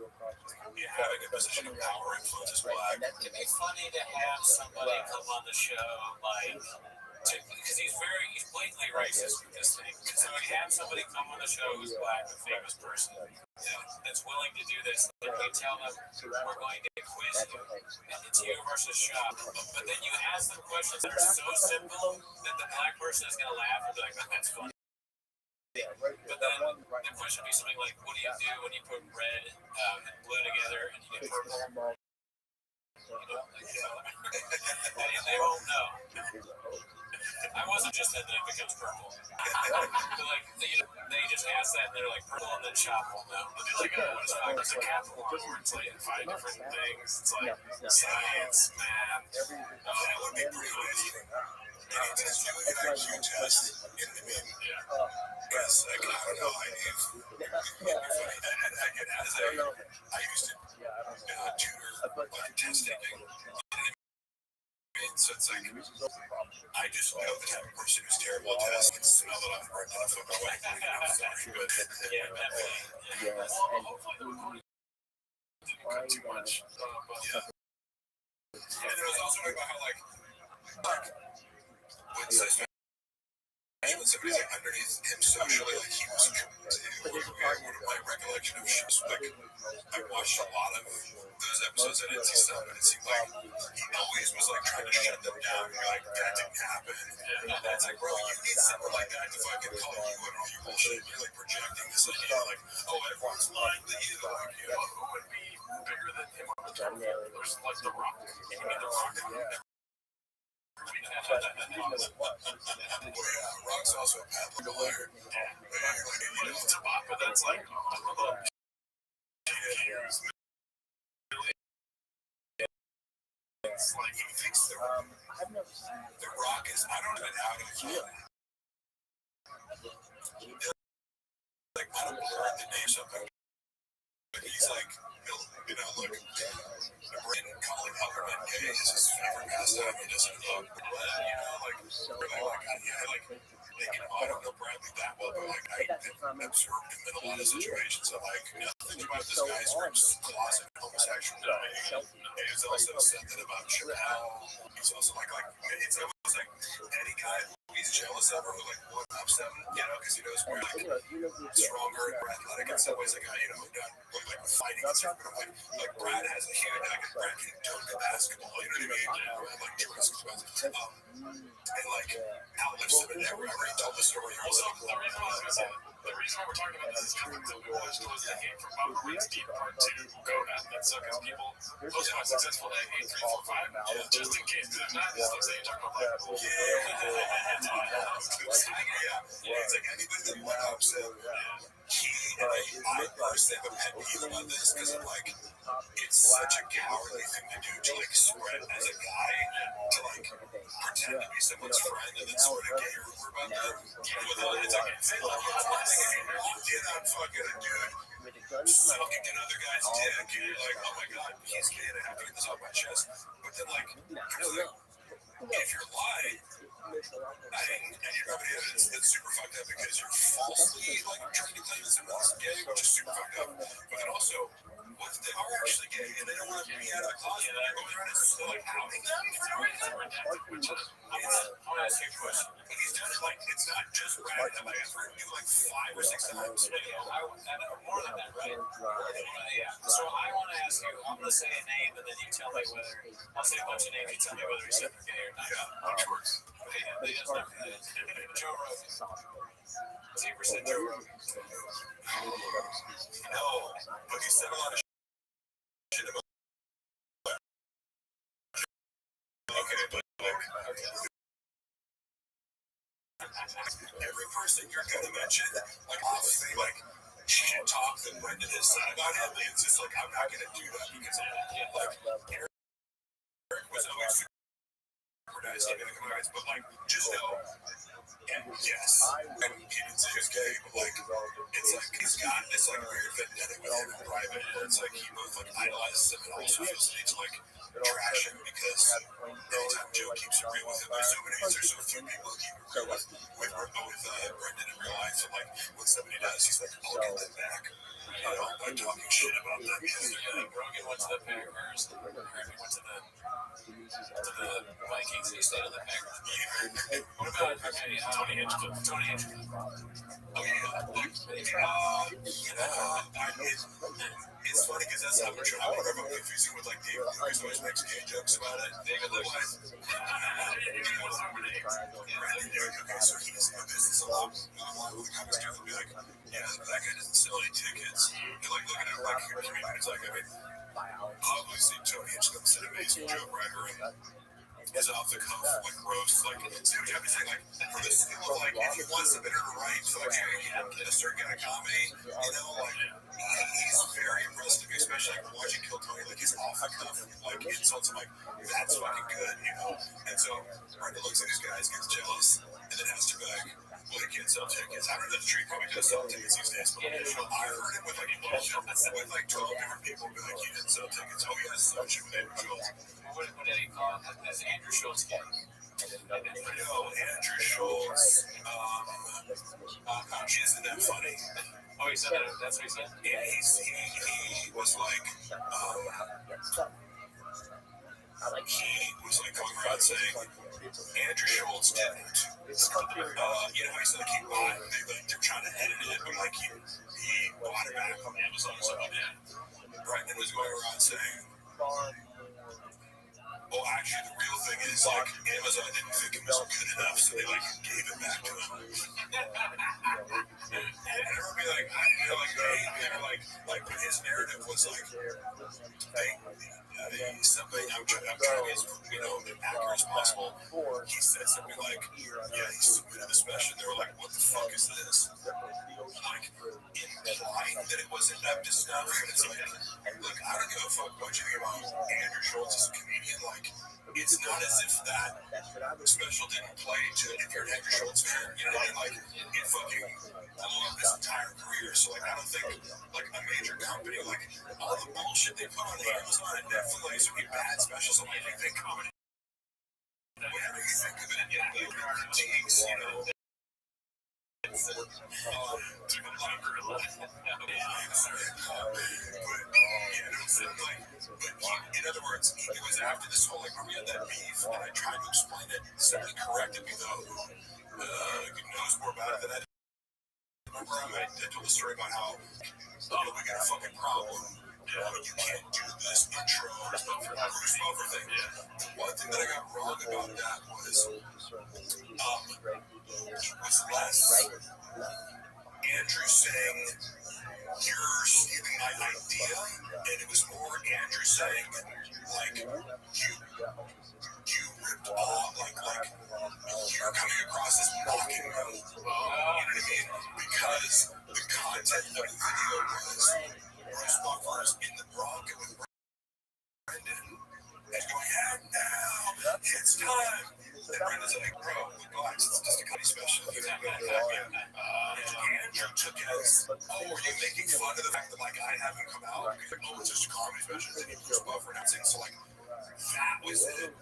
having a position of power influences black? It'd be funny to have somebody come on the show, like, because he's blatantly racist with this thing. So we have somebody come on the show who's black, a famous person, that's willing to do this. Like we tell them, we're going to quiz you, and it's you versus Shop. But then you ask them questions that are so simple that the black person is going to laugh and be like, that's funny. But then the question would be something like, what do you do when you put red and blue together and you get purple? And they won't know. I wasn't just saying that it becomes purple. But like, they just ask that and they're like, purple and then shop will know. They'll be like, what is five? It's a capital where it's like 5 different things. It's like science, math. That would be pretty amazing. Anytime you do an IQ test, you know what I mean? Because like, I don't know, I used to tutor like test taking. So it's like, I just know the type of person who's terrible at tests can smell it off right off of the way. I'm sorry, but Hopefully didn't cut too much. And there was also about how like when somebody's like underneath him socially, like he was one of my recollection of shows. Like I watched a lot of those episodes and NC stuff, and it seemed like he always was like trying to shut them down. And like that didn't happen. And it's like, bro, you need someone like that to fucking call you and all your bullshit. You're like projecting this idea, like, oh, everyone's lying to you. Like, Who would be bigger than him on the top? There's like The Rock. You mean The Rock? Rock's also a pathological liar. It's a bot, but that's like, it's like he thinks The Rock is, I don't know how to like, I don't know the name something, but he's like, like, Brandon calling Huckerman gay is his favorite pastime. He doesn't love, like, really, like, I don't know Bradley that well, but like, I observed him in a lot of situations. I'm like, nothing about this guy's from closet homosexual. He's also said that about Chappelle. He's also like, it's almost like any guy he's jealous of or who like one ups them, because he knows we're like stronger and more athletic in some ways, like fighting and stuff. But like Brad has a huge, like Brad can dunk a basketball, you know what I mean? Like Jordan's and like outlifts him and every told the story. Also, the reason reason why we're talking about this is because was the game from Bob Green's Deep Part 2 Coda that suck as people. Those are my successful 8, 3, 4, 5. Yeah, just in case, because if not, this looks like you're talking about like, It's like anybody that went up said, I personally have a pet peeve about this because I'm like, it's such a cowardly thing to do to like spread as a guy to like pretend to be someone's friend and then sort of get your rumor about them. It's like, say, look, it's one thing if you walked in on fucking a dude sucking another guy's dick and you're like, oh my god, he's gay and I have to get this off my chest. But then like, if you're lying, and you're having evidence that's super fucked up because you're falsely like trying to claim that someone else is gay, which is super fucked up. But then also, what if they are actually gay and they don't want to be out of the closet and they're going around and still like outing them? I want to ask you a question. But he's done it like, it's not just random. Like, I've heard him do like 5 or 6 times. More than that, right? Yeah. So I want to ask you, I'm going to say a name and then you tell me whether, I'll say a bunch of names, you tell me whether he said they're gay or not. Yeah, of course. Joe Rogan. 0% Joe Rogan. No, but he said a lot of shit about. Okay, but every person you're gonna mention, like obviously, like shit talk that Brendan has said about him, it's just like I'm not gonna do that because like Eric was always super nice, but like just know. And yes, and he didn't say he's gay, but like it's like he's got this like weird vendetta with him in private, and it's like he both like idolizes him and also feels the need to like trash him because anytime Joe keeps it real with him, there's so few people who keep it real with Brendan in real life. So like when somebody does, he's like, I'll get them back. You know, by talking shit about them. Rogan went to the Packers. Rogan went to the Vikings and he stayed on the Packers. What about Tony Hinchcliffe? Tony Hinchcliffe. Oh yeah, like it's funny because that's how we're trying. I wonder if I'm confusing with like David Lewis always makes gay jokes about it. David Lewis. Okay, so he's in the business a lot. Who comes to be like, yeah, that guy doesn't sell any tickets. You're like looking at like comedians, like I mean, obviously Tony Hinchcliffe's an amazing joke writer and is off the cuff, like roast, like see what I'm saying, like for the skill of like if he wants to better to write, so like get a certain kind of comedy, you know, like he's very impressive to me, especially like watching Kill Tony, like he's off the cuff, like insults him, like that's fucking good, you know. And so Brendan looks at these guys, gets jealous, and then has to be like, well, he can't sell tickets. I don't know the street probably does sell tickets these days, but I heard it with like 12 different people be like, he didn't sell tickets. Oh yes, so it should be Andrew Schultz. What did he call it? As Andrew Schultz gay? No, Andrew Schultz. Isn't that funny? Oh, he said that. That's what he said. Yeah, he was like, going around saying Andrew Schultz didn't. You know, he said like he bought it. They're trying to edit it, but like he bought it back from Amazon or something. Yeah. Brendan was going around saying, well, actually, the real thing is, like, Amazon didn't think it was good enough, so they, like, gave it back to him. And everyone be like, like, but his narrative was, like, something, I'm trying to be as, accurate as possible. He said something like, yeah, he submitted the special, and they were like, what the fuck is this? Like, implying that it wasn't up to snuff, and it's like, look, I don't give a fuck what you think about Andrew Schultz as a comedian, like, it's not as if that special didn't play to if you're an Andrew Schultz fan, you know what I mean? Like, it fucking blew up his entire career, so, like, I don't think, like, a major company, like, all the bullshit they put on Amazon and Netflix, would be bad specials, and like, they comedy. Whatever you think of it, you know, critiques, you know, took a longer in other words, it was after this whole, like, when we had that beef, and I tried to explain it, somebody corrected me, though, who knows more about it than I did. Remember, I told a story about how, we got a fucking problem. You can't do this intro Bruce Buffer thing. One thing that I got wrong about that was less Andrew saying, you're stealing my idea, and it was more Andrew saying, like, you ripped off, like, you're coming across as mocking me, you know what I mean? Because the content of the video was Bruce Buffer is in the Bronx with Brendan, and going, and now it's time. And Brendan's like, bro, relax, it's just a comedy special. Andrew took as, oh, are you making fun of the fact that, like, I haven't come out? Like, oh, it's just a comedy special. And he Bruce Buffer and everything. So, like, that was it.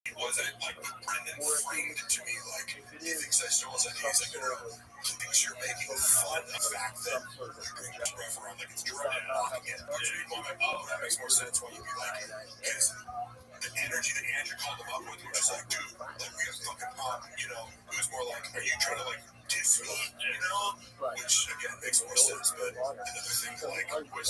It wasn't like Brendan framed it to me like he thinks I stole his ideas. Like, no, he thinks you're making fun of the fact that you're bringing Bruce Buffer on, like, it's drug and mocking it. Which you go, like, oh, that makes more sense why you'd be like, because the energy that Andrew called him up with, which is like, dude, like, we have fucking problem, you know? It was more like, are you trying to, like, diss me, you know? Which, again, makes more sense, but another thing, like, that would be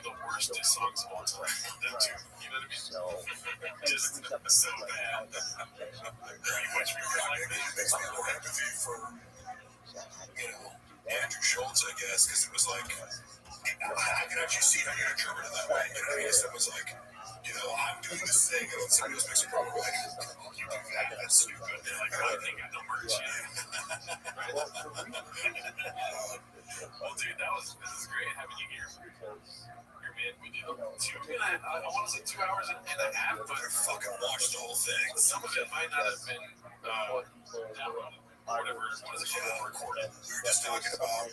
the worst diss songs of all time. Them two, you know what I mean? Just so bad. Pretty much we were like, it makes me more empathy for, you know, Andrew Schultz, I guess, because it was like, I can actually see how you interpret it that way. You know, I guess it was like, you know, I'm doing this thing, and then somebody else makes a problem, like, you do that, that's stupid. they're like, I think I know merch. Well, dude, this is great having you here. You're man, we did 2 minutes, I want to say 2 hours and a half, but I fucking watched the whole thing. some of it might not have been downloaded. Whatever, what is it called? Recorded. We were just talking about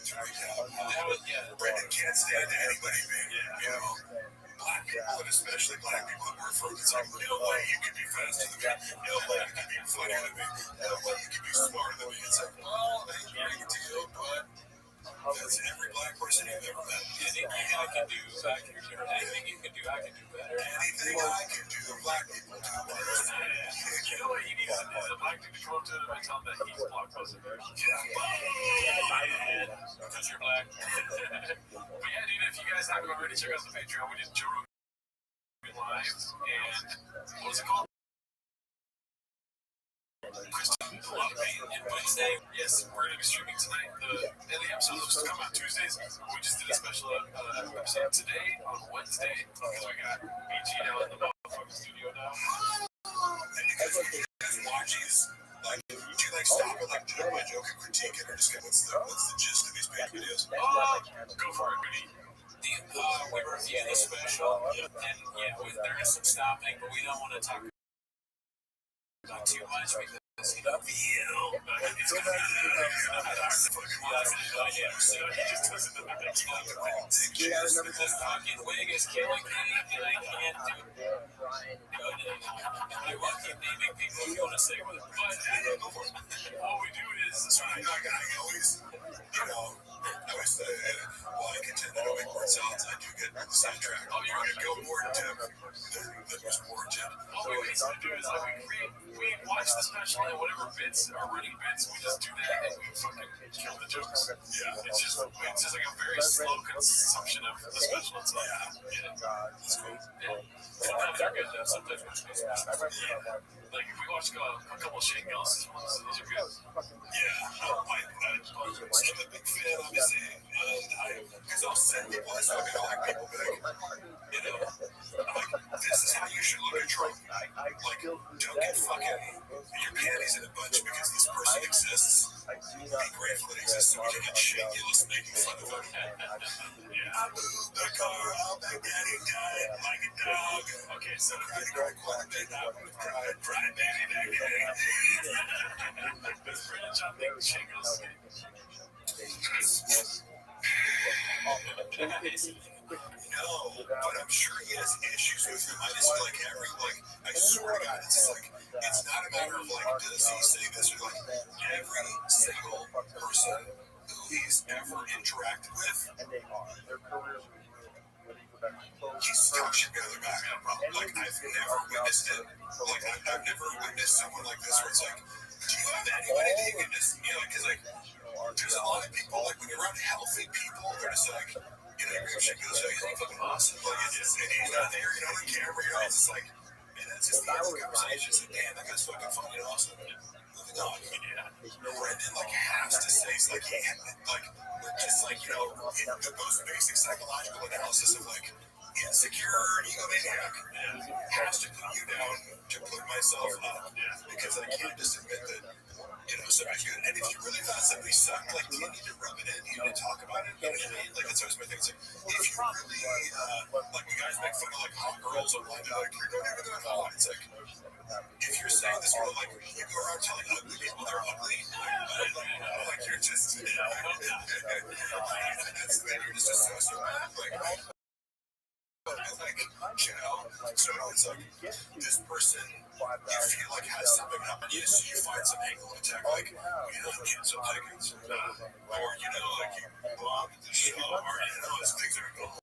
Brendan can't stand anybody being, you know, black people, and especially black people that work for him. It's like, no way you can be faster than me. No way you can be funnier than me. No way you can be smarter than me. It's like, well, that's a big deal, but that's every black person you've ever met. Anything I can do, anything you can do, I can do better. Anything I can do, black people do better. You know what? He needs a black dude to come up to him and tell him that he's blockbuster. Because you're black. But yeah, dude, if you guys haven't already, check out the Patreon. We did Joe Rogan Live, and what was it called? Wednesday, yes, we're going to be streaming tonight. The episode will just come out Tuesdays. We just did a special episode today on Wednesday because we got BG down in the motherfucking studio now. And because you guys watch these, like, do you like stop and like joke by joke and critique it, or just get what's the gist of these page videos? Go for it, Goody. We reviewed the special, and yeah, there is some stopping, but we don't want to talk about too much because you know, it's gonna be this fucking wig is killing me, and I can't do it. I will keep naming people if you want to stay with it, but all we do is I always, you know, I always say, well, I contend that I make more sounds, I do get sidetracked. I'm going to go more in depth than was warranted. All we basically do is like we watch the special and whatever bits are running bits, we just do that and we fucking kill the jokes. Yeah, it's just like a very slow consumption of the special. It's like, it's cool. Sometimes they're good though. Sometimes we're just like if we watch a couple of Shane Gillis ones, those are good. Yeah, I'm a big fan, obviously, because I'll send people as fucking black people back. You know, like, this is how you should look at Trump. Like, don't get fucking your panties in a bunch because this person exists. Be grateful that exists so we can get Shane Gillis making fun of him. I moved the car out, back daddy died like a dog. Okay, so Cried, cried, baby, baby, baby. this Brendan John thing, Shane Gillis. No, but I'm sure he has issues with him. I just feel like I swear to God, it's just like, it's not a matter of like, does he say this, or like, every single person who he's ever interacted with, he still should be on their back. Like, I've never witnessed it. Like, I've never witnessed someone like this where it's like, do you have anybody that you can just, you know, because like, there's a lot of people, like, when you're around healthy people, they're just like, you know, you're shit goes, oh, you're fucking awesome. Like, it's just, and he's not there, you know, on camera, you know, it's just like, man, that's just the end of the conversation. It's like, damn, that guy's fucking funny and awesome. Moving on. Brendan, like, has to say, it's like, he, like, just like, you know, the most basic psychological analysis of like insecure egomaniac has to put you down to put myself up because I can't just admit that, you know, somebody's good. And if you really thought somebody sucked, like, you need to rub it in, you need to talk about it, you know what I mean? Like, that's always my thing. It's like, if you really, like, when guys make fun of like hot girls online, they're like, you're not even that hot. It's like, if you're saying this, you're like, you go around telling ugly people they're ugly, like you're just, you know, that's then you're just a sociopath, like, you know, so it's like, this person, you feel like has something up on you, so you find some angle to attack, like, you know, get some tickets, or, you know, like, you bomb the show, or, you know, his things are going.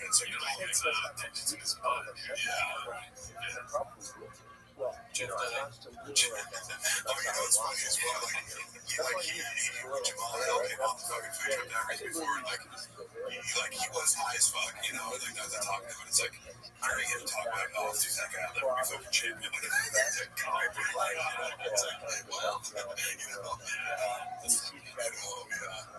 It's like, you know, it's attention to his butt, Well, you know, I watched him do it. you know, it's funny as well, like, he went Jamal Hill came on the fucking food truck that before, and, like, he was high as fuck, you know, like, not that talking to him, it's like, hearing him talk about, oh, dude, that guy, let me fucking champion, like, that guy, like, it's like, well, you know,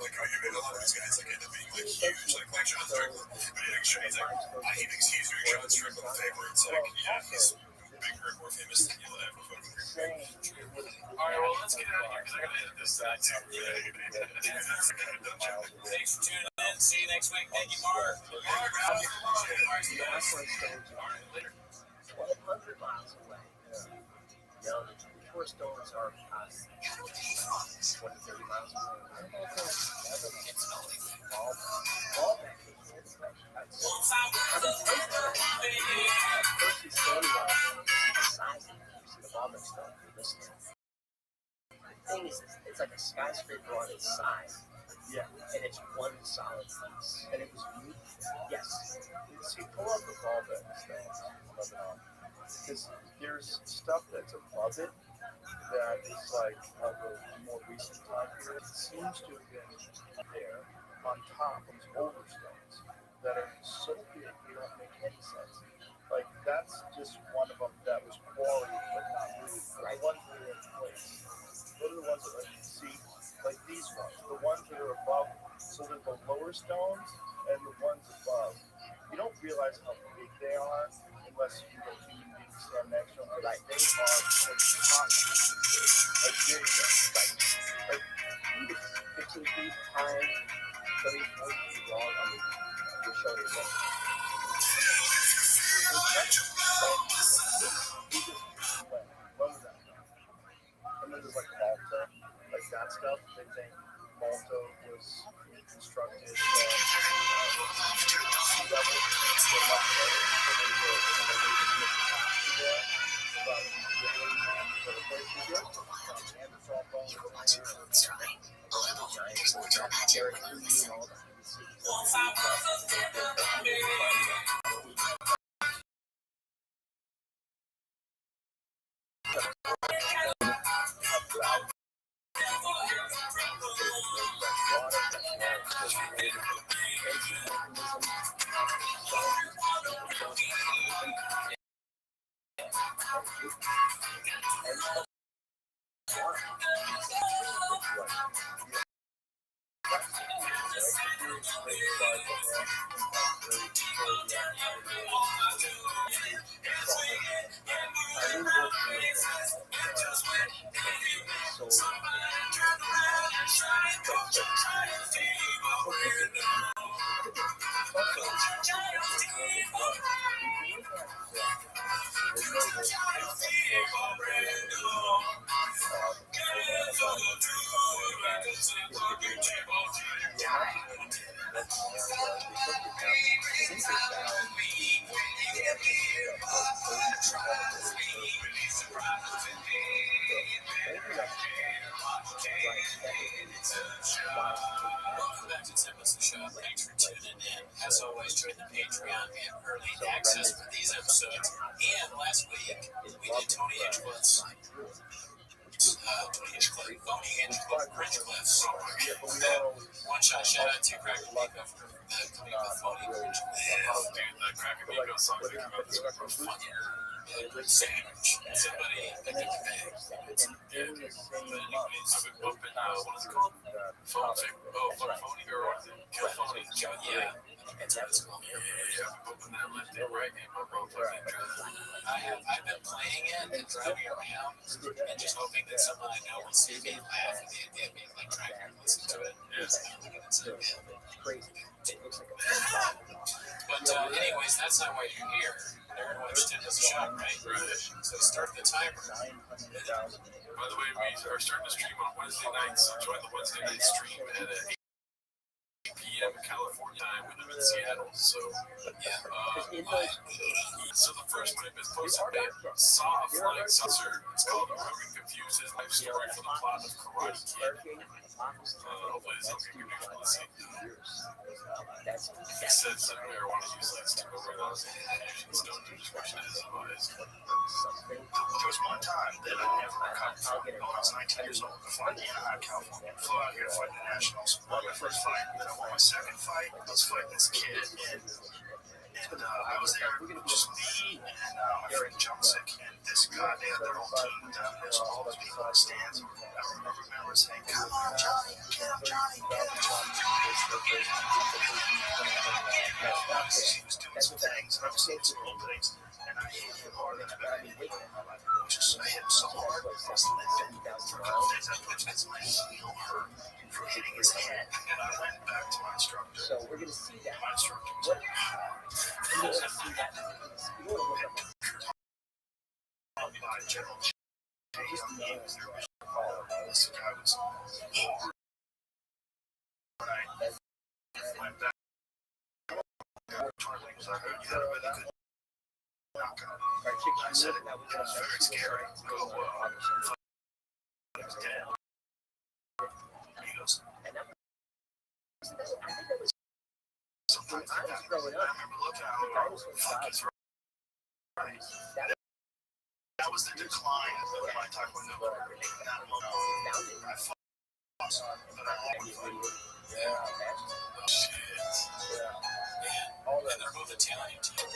like, how you made a lot of these guys, like, end up being, like, huge, like John Strickland, but he's like, he thinks he's doing John Strickland a favor, it's like, yeah, he's bigger and more famous than you'll ever fucking agree. Alright, well, let's get out of here because I gotta edit this tonight too. Thanks for tuning in. See you next week. Thank you, Mark. Alright, later. 1,200 miles away. You know, the tourist stones are 20, 30 miles away. It's all back. First, he's standing on the size of the ball and stuff. The thing is, it's like a skyscraper on its side. Yeah. And it's one solid piece. And it was beautiful. Yes. See, pull up the ball bed stuff. Because there's stuff that's above it that is like of a more recent time period. It seems to have been there on top of these older stones that are so big they don't make any sense. Like, that's just one of them that was quarried but not really. The ones that are in place. What are the ones that you see? Like these ones. The ones that are above. So they're the lower stones and the ones above. You don't realize how big they are unless you go human beings stand next to them. But they are like big. Like 15 feet high, 30, 40 feet long. I mean, we'll show you that. And then there's like Malta, like that stuff. They think Malta was constructed at sea level. Welcome back to Tempest Show. Thanks for tuning in. As always, join the Patreon. We have early access for these episodes. And last week, we did Tony Hinchcliffe's. Tony Hinchcliffe, Tony Hinchcliffe, Hinchcliffe's. One shot shout out to Cracker Nico for coming up with Tony Hinchcliffe. Dude, the Cracker Nico song that came out this week was funny. Sandwich. Somebody picked up the bag. But anyways, I've been bumping, what is it called? Phony or kill phony. Yeah. That's what it's called. Yeah. Open that left and right in my motherfucking I've been playing it and driving around and just hoping that someone I know will see me laugh and get me like trying to listen to it. But anyways, that's not why you're here. They're going to watch 10 as a shot, right? So start the timer. By the way, we are starting to stream on Wednesday nights. Join the Wednesday night stream at 8 p.m. California time when I'm in Seattle. So, so the first clip is posted by Saw Flying Saucer. It's called Rogan Confused His Life Story for the Plot of Karate Kid. Hopefully this will get you to see. He says that marijuana use leads to overdose and addictions. Don't do discretion as advised. There was one time that I never recovered from when I was 19 years old. I fought in Anaheim, California. I flew out here to fight the Nationals. Won my first fight, then I won my second fight. I was fighting this kid, and I was there just me and my friend Josic, and this guy, they had their own team down there, so all those people in the stands. I remember saying, "Come on, Johnny, get him, Johnny, get him, Johnny." He was doing some things, and I was seeing some little things, and I hit him hard, and I hit him so hard, I was limping for a couple days. I pushed my heel hurt from hitting his head, and I went back to my instructor. So we're going to see that. My instructor was like, by General J. This guy was hard. My back was like, you had a really good knockout. I said it was very scary. Go, he was dead. He goes, sometimes like that. I remember looking at him, fuck, he's right. That was the decline of my taekwondo career. I fought, but I always fight. Yeah. Oh, shit. Yeah. And they're both Italian too.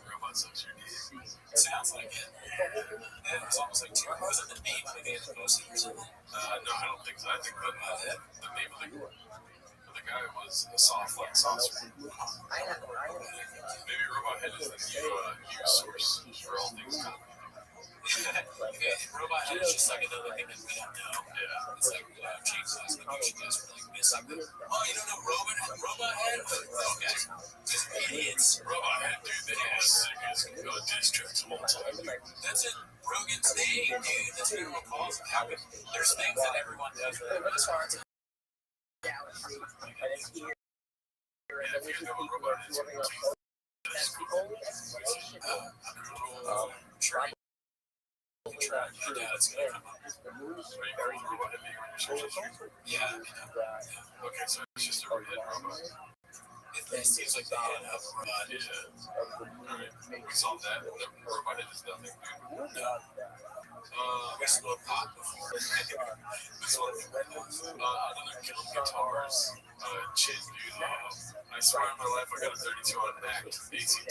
Robot sucks your dick. Sounds like it. Yeah, it's almost like two. Was it the name of the game posted or something? No, I don't think so. I think the name of the guy was a soft like saucer. Maybe Robot Head is the new source for all things. Robot Head is just like another thing that we don't know. Yeah. It's like chainsaws and you guys were like missing them. Oh, you don't know Robot Head? Okay. Idiots. Robot Head, dude, they are sick as diss tracks all the time. That's it. Rogan's name, dude. That's what everyone calls it. There's things that everyone does that are hard. Yeah, if you know what Robot is, try. Yeah. Okay, so it's just a red robot. It seems like the head of a robot. Alright, we solved that. The robot head is nothing, dude. We smoked pot before. This one, another Killer Guitars. Chin, dude. I swear on my life I got a 32 on Mac ACT. Did you see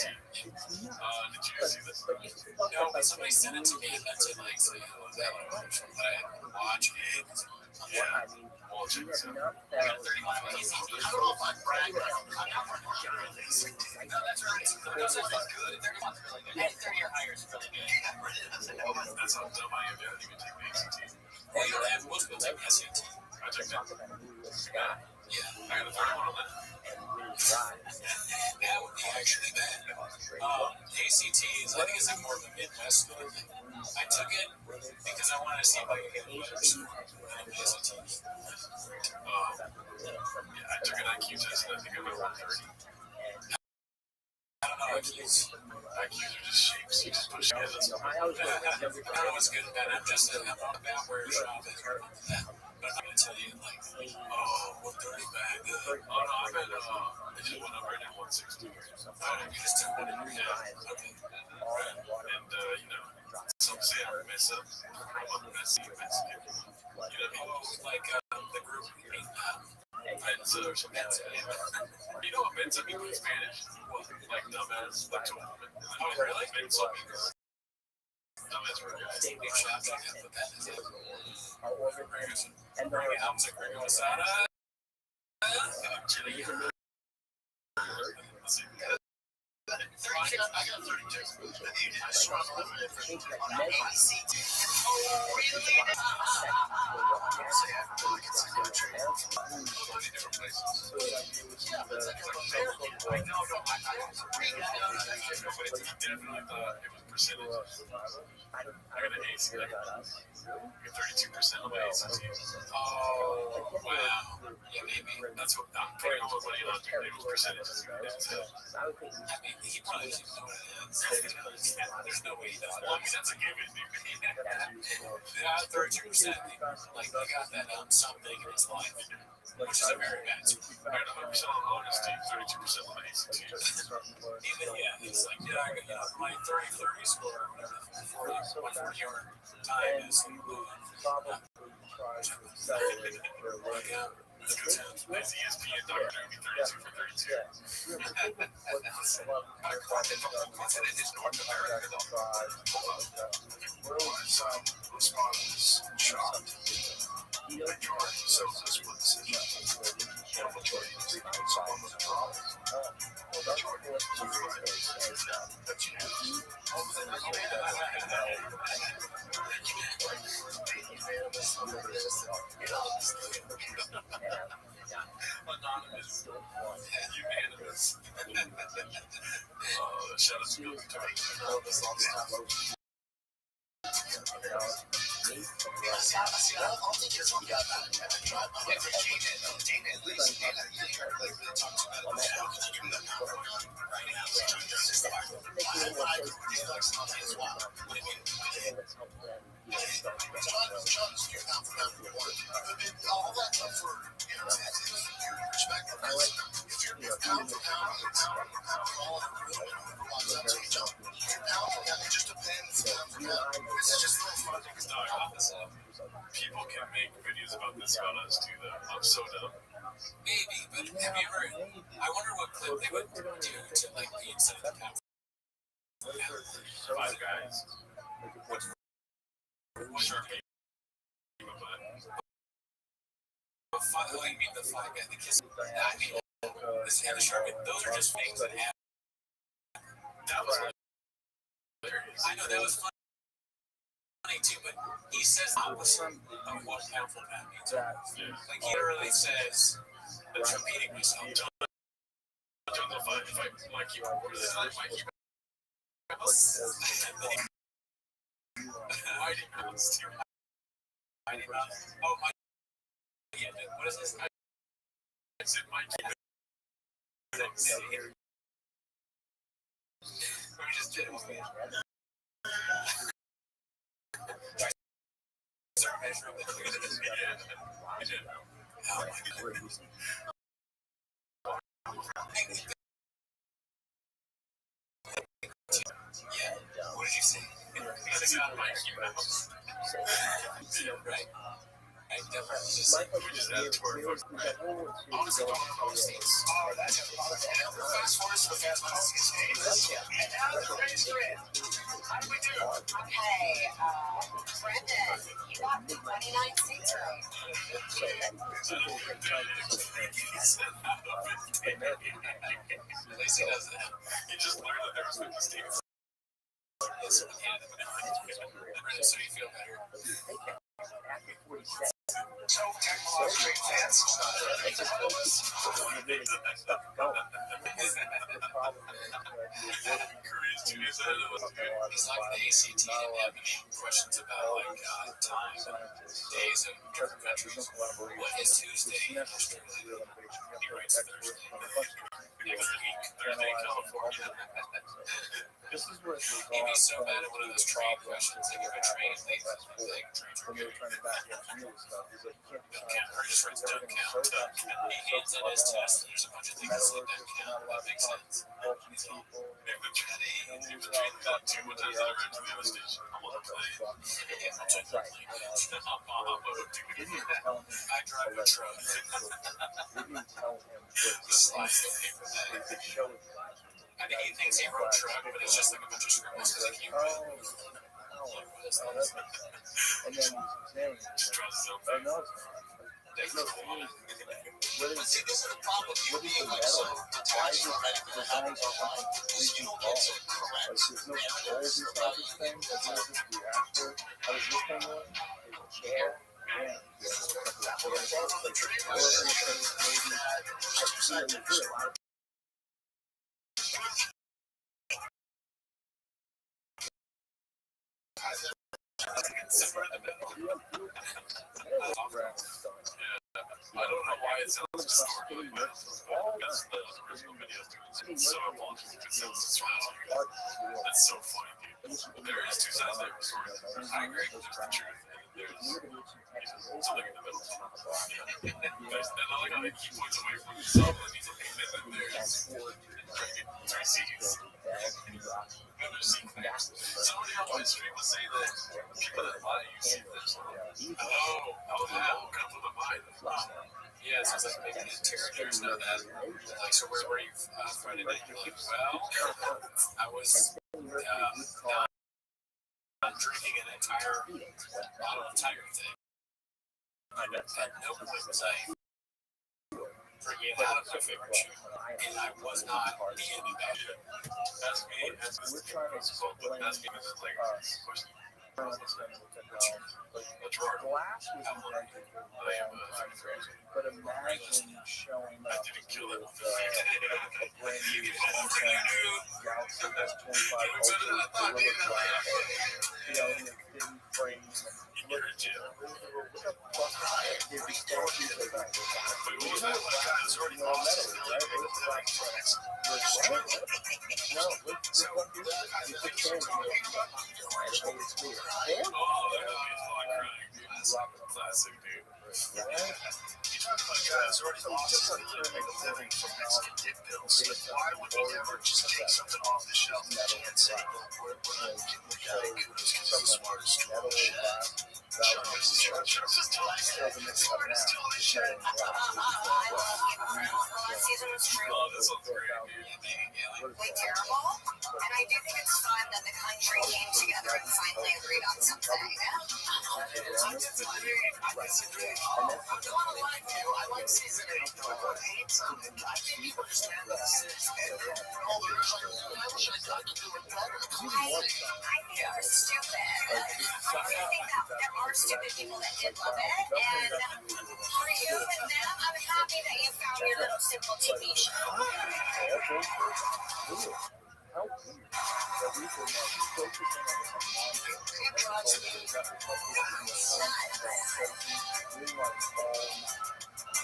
this? No, but somebody sent it to me and meant to like say, oh, that one, but I had to watch it. Yeah. Well, check this out. I got 31 on ACT. I don't know if I'm bragging, but I'm not for sure on ACT. No, that's right. Those are good. 31's really good. And 30 or higher is really good. That's how dumb I am. I didn't even take the ACT. Well, you have most people take SAT. I took that. Yeah, I got a 31 on that. That would be actually bad. ACT is, I think it's like more of a Midwest thing. I took it because I wanted to see if I could get a better score than the SAT. Yeah, I took an IQ test and I think I got 130. I don't know, IQs are just shapes. You just push it. I don't know what's good and bad. I'm just about where shop is. But I'm going to tell you, like, 130 bad. Oh, no, I'm at, I just went up right now, 160. You just took one in your head. Okay. Right. And, you know, some say I mess up. I'm a messy Mexican. You know, like, the group, Mensa or something. You know what Mensa means in Spanish? Like dumbass, like to a woman. Oh, really? Mensa means dumbass for a guy. Big shots, I have put that in. And Bring albums like Ringo Asada. You're 32% of the ACT. Oh, wow. Yeah, maybe. That's what I'm putting all the money on. Maybe percentages. I mean, he probably doesn't know what it is. There's no way he does. Well, I mean, that's a given. Yeah, 32%. Like, he got that something in his life, which is a very bad score. I got 100% on honesty, 32% on ACT. Even, yeah, it's like, yeah, I got, my 30-30 score, whatever, 140 yard time is. Probably try to accelerate their work. Nice ESPN documentary, 32 for 32. My continent is North America, though. Some respondents shocked. Majority says this was decision. Majority someone was a problem. Majority was that you have. Anonymous. Unanimous. Shout out to Bill People can make videos about this about us too, though. I'm so dumb. Maybe, but have you ever? I wonder what clip they would do to like the inside of the power. 5 guys. Shark. Oh, you mean the 5 guys? The kiss? I mean, this and the shark. Those are just things that happen. That was hilarious. I know that was funny too, but he says the opposite of what powerful that means. Like he literally says, "That's repeating myself." If I Mikey, Mikey. Mighty Mouse. Mighty Mouse. Oh, my. Yeah, what is this? I said Mikey. Let me just do it. Measure of the oh my goodness. Yeah. What did you say? It's not Mikey Mouse. Right. I definitely just said we just had to work. Honestly, don't know those things. That's it. Fast forward to the fast money. And now the race is in. How do we do? Okay, Brendan, you got the 29 seats right. Lacey does that. He just learned that there was 50 states. So you feel better. So, technologically advanced. He's like the ACT didn't have any questions about like time, days of different countries. What is Tuesday in Australia? He writes Thursday. Next week, Thursday in California. He'd be so bad at one of those train questions. Like if a train is late, like trains were good. Or just writes down count. He hands in his test. There's a bunch of things that say down count. That makes sense. He's all, if the train got 2 what times did I ride to the other station? I'm on the plane. Yeah, I'm on the plane. I drive a truck. Slice the paper bag. I think he thinks he wrote truck, but it's just like a bunch of scribbles because like he wrote. And then just draws his own face. But see, this is the problem with you being like so attached to anything that happens online is you don't get to correct There's no goals inside this thing. That's not just reactor. I was looking at a chair. Yeah. I don't know why it sounds distorted, but that's the original video. It's so apologetic. It sounds distorted. That's so funny, dude. There is two sides to every story. I agree. There's the truth. There's something in the middle. And I like how they keep points away from himself, and he's like, and then there's three C's. And there's C facts. Somebody on my stream was saying that people that lie, you see this. Oh, that will come to the mind. Yeah, it sounds like maybe the interrogators know that. Like, so where were you Friday night? You're like, well, I was drinking an entire bottle of Tiger thing. I had no business drinking it out of my favorite shoe, and I was not being in that shit. That's me. That's me. That's me. What's wrong? Glass was invented for but imagine showing up. I didn't kill it. A brand new Galaxy S25 Ultra Gorilla Glass, in a thin frame. You're in jail. What the fuck did we start using that? What was that? Like, guys already lost it. No, let's what you it's a change. Oh, that movie is all crying. Classic, dude. You're talking about guys already lost a living from Mexican dick pills. Why would we never just take something off the shelf and say, we're not giving the guy kudos because he's the smartest shit. Sharp is telling the smartest shit. Last season was true. Oh, that sounds great, Way terrible. And I do think it's fun that the country came together and finally agreed on something. I disagree. I'm gonna lie to you. I like season 8. I hate something. I think you understand this. And all the rest of it, I wish I could do it better. I think it was stupid. I think that there are stupid people that did love it. And for you and them, I'm happy that you found your little simple TV show. How weird that we can focusing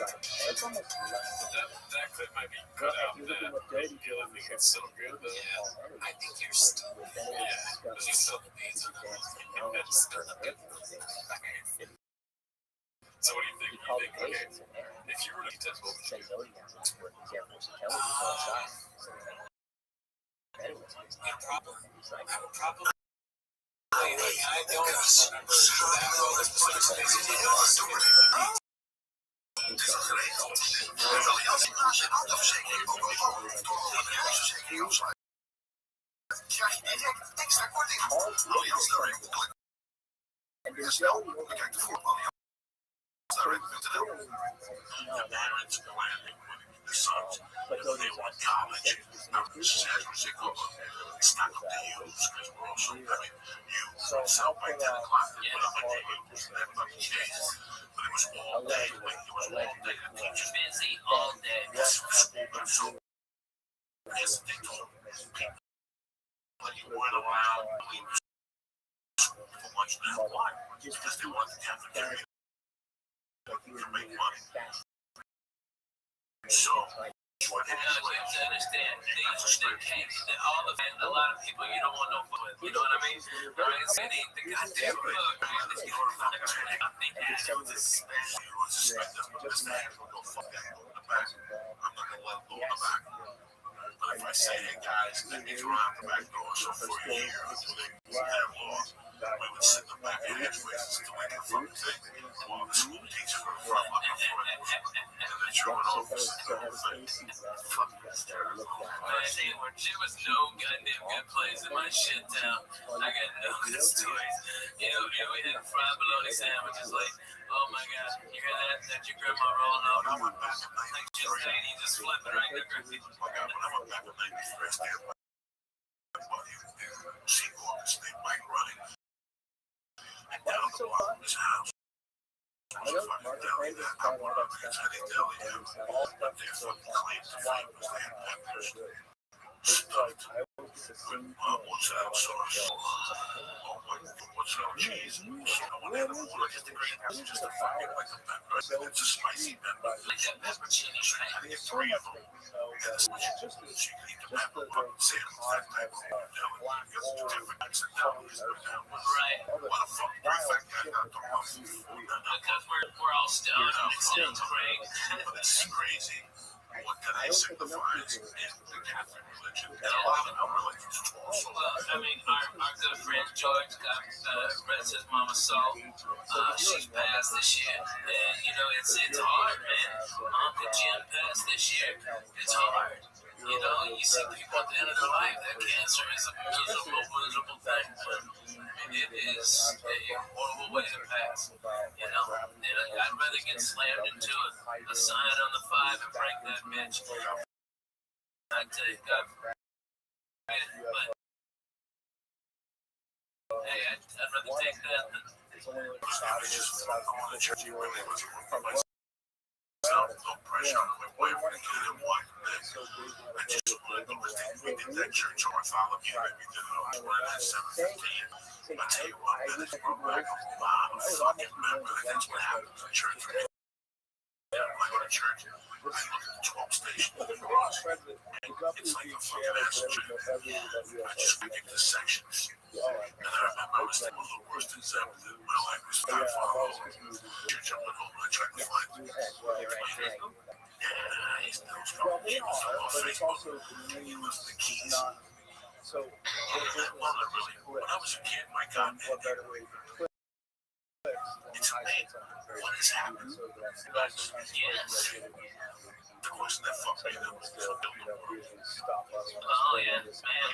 that's almost that clip might be cut out. That feel like it's still good, but Yeah, I think you're still but you still the beats on that. So what do you think? Okay, if you were to test both, I would probably. I don't remember that well. There's specific spaces. busy all day. Because they want the cafeteria to make money. So, what it is, You have to understand, a lot of people you don't want no fun with, you know what I mean? Right? So they the goddamn bug, man. This is I'm not gonna let them go in the back. But if I say, hey guys, let me throw out the back door, so for a year, until they have laws, we would sit in the back of hatchways doing the front thing while the school teacher would run up the front and then throw it over to the whole thing. Fucking hysterical. There was no goddamn good place in my shit town. I got no good stories. We had fried bologna sandwiches like, oh my god, you hear that? That your grandma rolling out. I went back to 93. You just flip it right there. I went back to 93. She walked the snake bike running. And down the block of his house. I don't know. I went up because I didn't tell you. All up there fucking claims to fight was they had peppers. Stuffed. What's that sauce? What's that cheese? When they have a water, just the green pepper, just a fucking like a pepper. It's a spicy pepper. Like that peppercini, right? I get 3 of them. And this was just she could eat the pepper, say it was that type of black oil. Right. What a fucking perfect guy got the rough food. Because we're all stoned and it sounds great. But this is crazy. What today signifies is the Catholic religion. And a lot of our religions also. Well, I mean, our good friend George got rest his mama's soul. She's passed this year. And, you know, it's hard, man. Uncle Jim passed this year. It's hard. You know, you see people at the end of their life, that cancer is a miserable thing. But it is a horrible way to pass. You know, I'd rather get slammed into a sign on the 5 and break that bitch. I tell you, God forbid. But hey, I'd rather take that than. No pressure on my wife to get him one. I just wanted to we did that church orthodontology. We did it on 7:15. I tell you what, man, it's brought back a lot of fucking memories. That's what happens in church. When I go to church, I look at the 12 stations of the cross. It's like a fucking acid trip. I just read the sections. And I remember I was one of the worst examples in my life was by far. Church up at home, I tried to find it. Yeah, he's still strong. He was on Facebook. He was the keys. So, when I was a kid, my God, it's amazing what has happened. Yes. The question that fucked me up was Bill. Oh, yeah, man.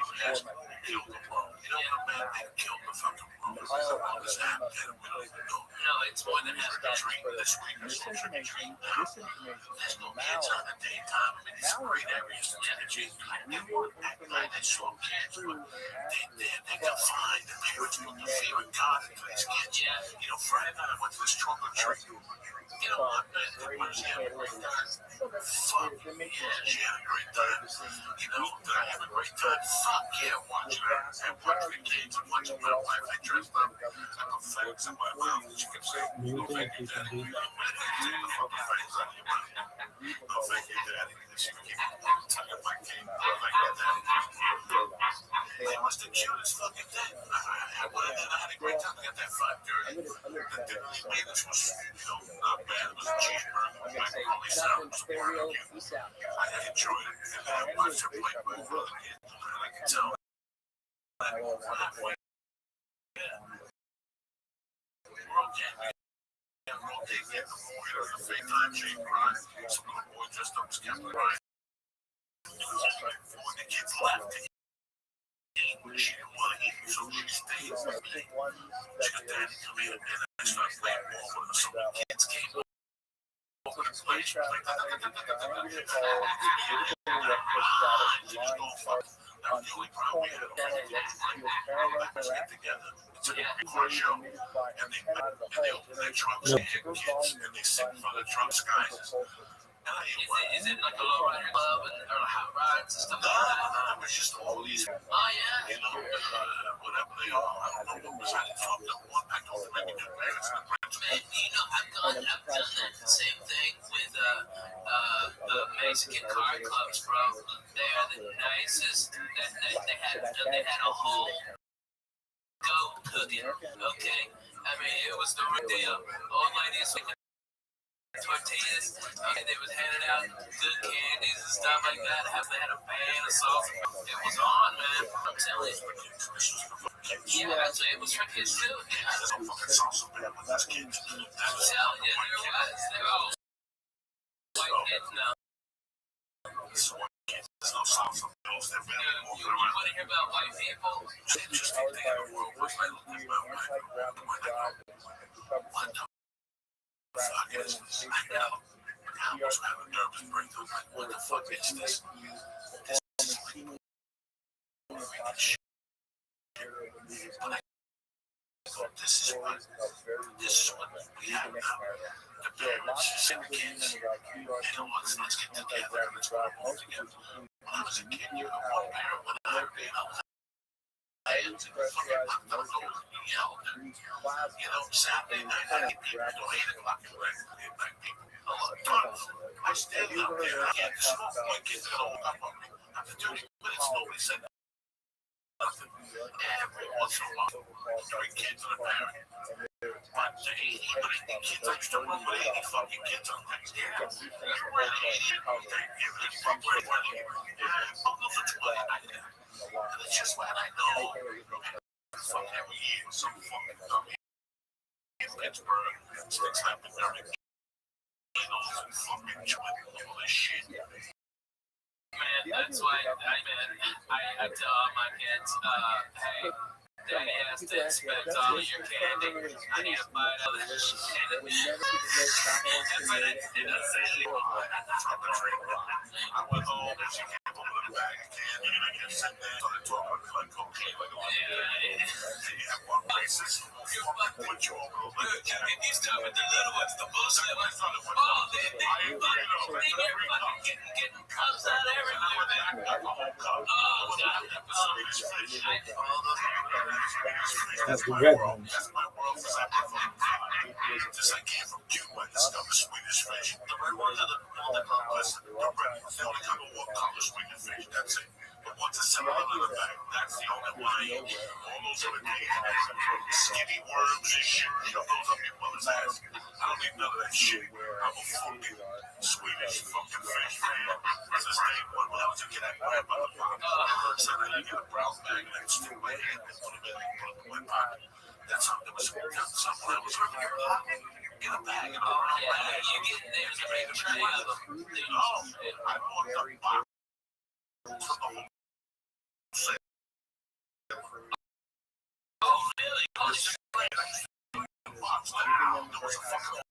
Killed the world. You know what, man? They killed the fucking world. What has happened? We don't even know. No, it's more than having a dream. This week is no such a dream. There's no kids on the daytime. I mean, these great areas of energy. They weren't that night. They saw kids, but they got fined. The parents put the fear of God into these kids. Yeah. You know, Friday night I went to this trunk or treat. You know what, man? What is he having a great time? Fuck yeah, she had a great time. You know, did I have a great time? Fuck yeah, watching her and watching the kids and watching my wife. I dressed up. I put fangs in my mouth. She kept saying, no, thank you, Daddy. Take the fucking fangs out of your mouth. No, thank you, Daddy. She would keep tugging my cane. No, thank you, Daddy. It was the cutest fucking thing. I had a great time to get that 5:30. The latest was, you know, not bad. It was a cheeseburger. Macaroni salad. I enjoyed it. And I watched her play my brother. And I could tell that halfway. We're okay. We're okay. Get the boy to the fake time shape ride. Some little boy just up as Captain Ryan. It was just right before the kids left. She didn't want to eat, so she stayed with me. She got Daddy come in, and I started playing ball with her. So the kids came over to play. She was like, she was going fuck. That was the only problem we had. Let's get together. It's a car show. And they open their trunks and hit kids, and they sit in front of the trunks, guys. Is it like a lowrider club or hot rods and stuff like that? It was just all these. Oh, yeah. You know, whatever they are. I don't know what was I fucked up one. I told them I could do parents and friends. Man, you know, I've done that same thing with the Mexican car clubs, bro. They're the nicest. They had a whole goat cooking. Okay. I mean, it was the real deal. Old ladies with tortillas, okay, they was handing out good candies and stuff like that. They had a pan of sauce. It was on, man. I'm telling you. Yeah, actually, it was for kids too. Yeah, I'm telling you, there was. They were all white kids now. There's no sauce on those. They're really walking around. You want to hear about white people? Just think they have a world where I look at my wife. What the fuck is this? I know. I almost have a nervous breakdown. Like, what the fuck is this? This is like boring as shit. But I thought this is what we have now. The parents send the kids, you know, let's get together, let's go home together. When I was a kid, you know, one parent would have, you know, and fucking locked up doors and yelled. You know, Saturday night, I hate people till 8 o'clock in the night. Black people. A lot of times, I stand out there, I can't smoke. My kids are gonna walk up on me. After 30 minutes, nobody said nothing. Every once in a while, 3 kids and a parent. But the 80, 90 kids, I used to run with 80 fucking kids on things. Yeah, you're really 80. You're fucking running. Yeah, almost a 20 back there. And it's just what I know. Fuck every year, some fucking dummy in Pittsburgh sticks happen during fucking joint all this shit. Man, that's why I tell all my kids, hey, Daddy has to inspect all your candy. I need to buy all this shit. That's what I did. I went home and she came home with a bag of candy and I kept sitting there started talking like cocaine, like a lot of yeah, one racist. What you all go back? And you start with the little ones, the bullshit ones. Oh, they're getting cups out everywhere. That's the red one. That's my world. Just I came from Cuba and discovered Swedish fish. The red ones are the listen, the red ones, they only come in one color, Swedish fish, that's it. But once it's settled under the bag, that's the only one I eat. All those other skinny worms and shit, shove those up your mother's ass. I don't need none of that shit. I'm a fucking Swedish fucking fish fan. That's his name. When I was a kid, I grabbed by the pocket. Said I get a brown bag and I stick my hand and put it in my pocket. That's something that was something I was looking at. Get a bag and all that. Yeah, you get there's a big tray of them. Oh, I bought the box from the whole set. Oh, really? Oh, shit. Box like there was a fucking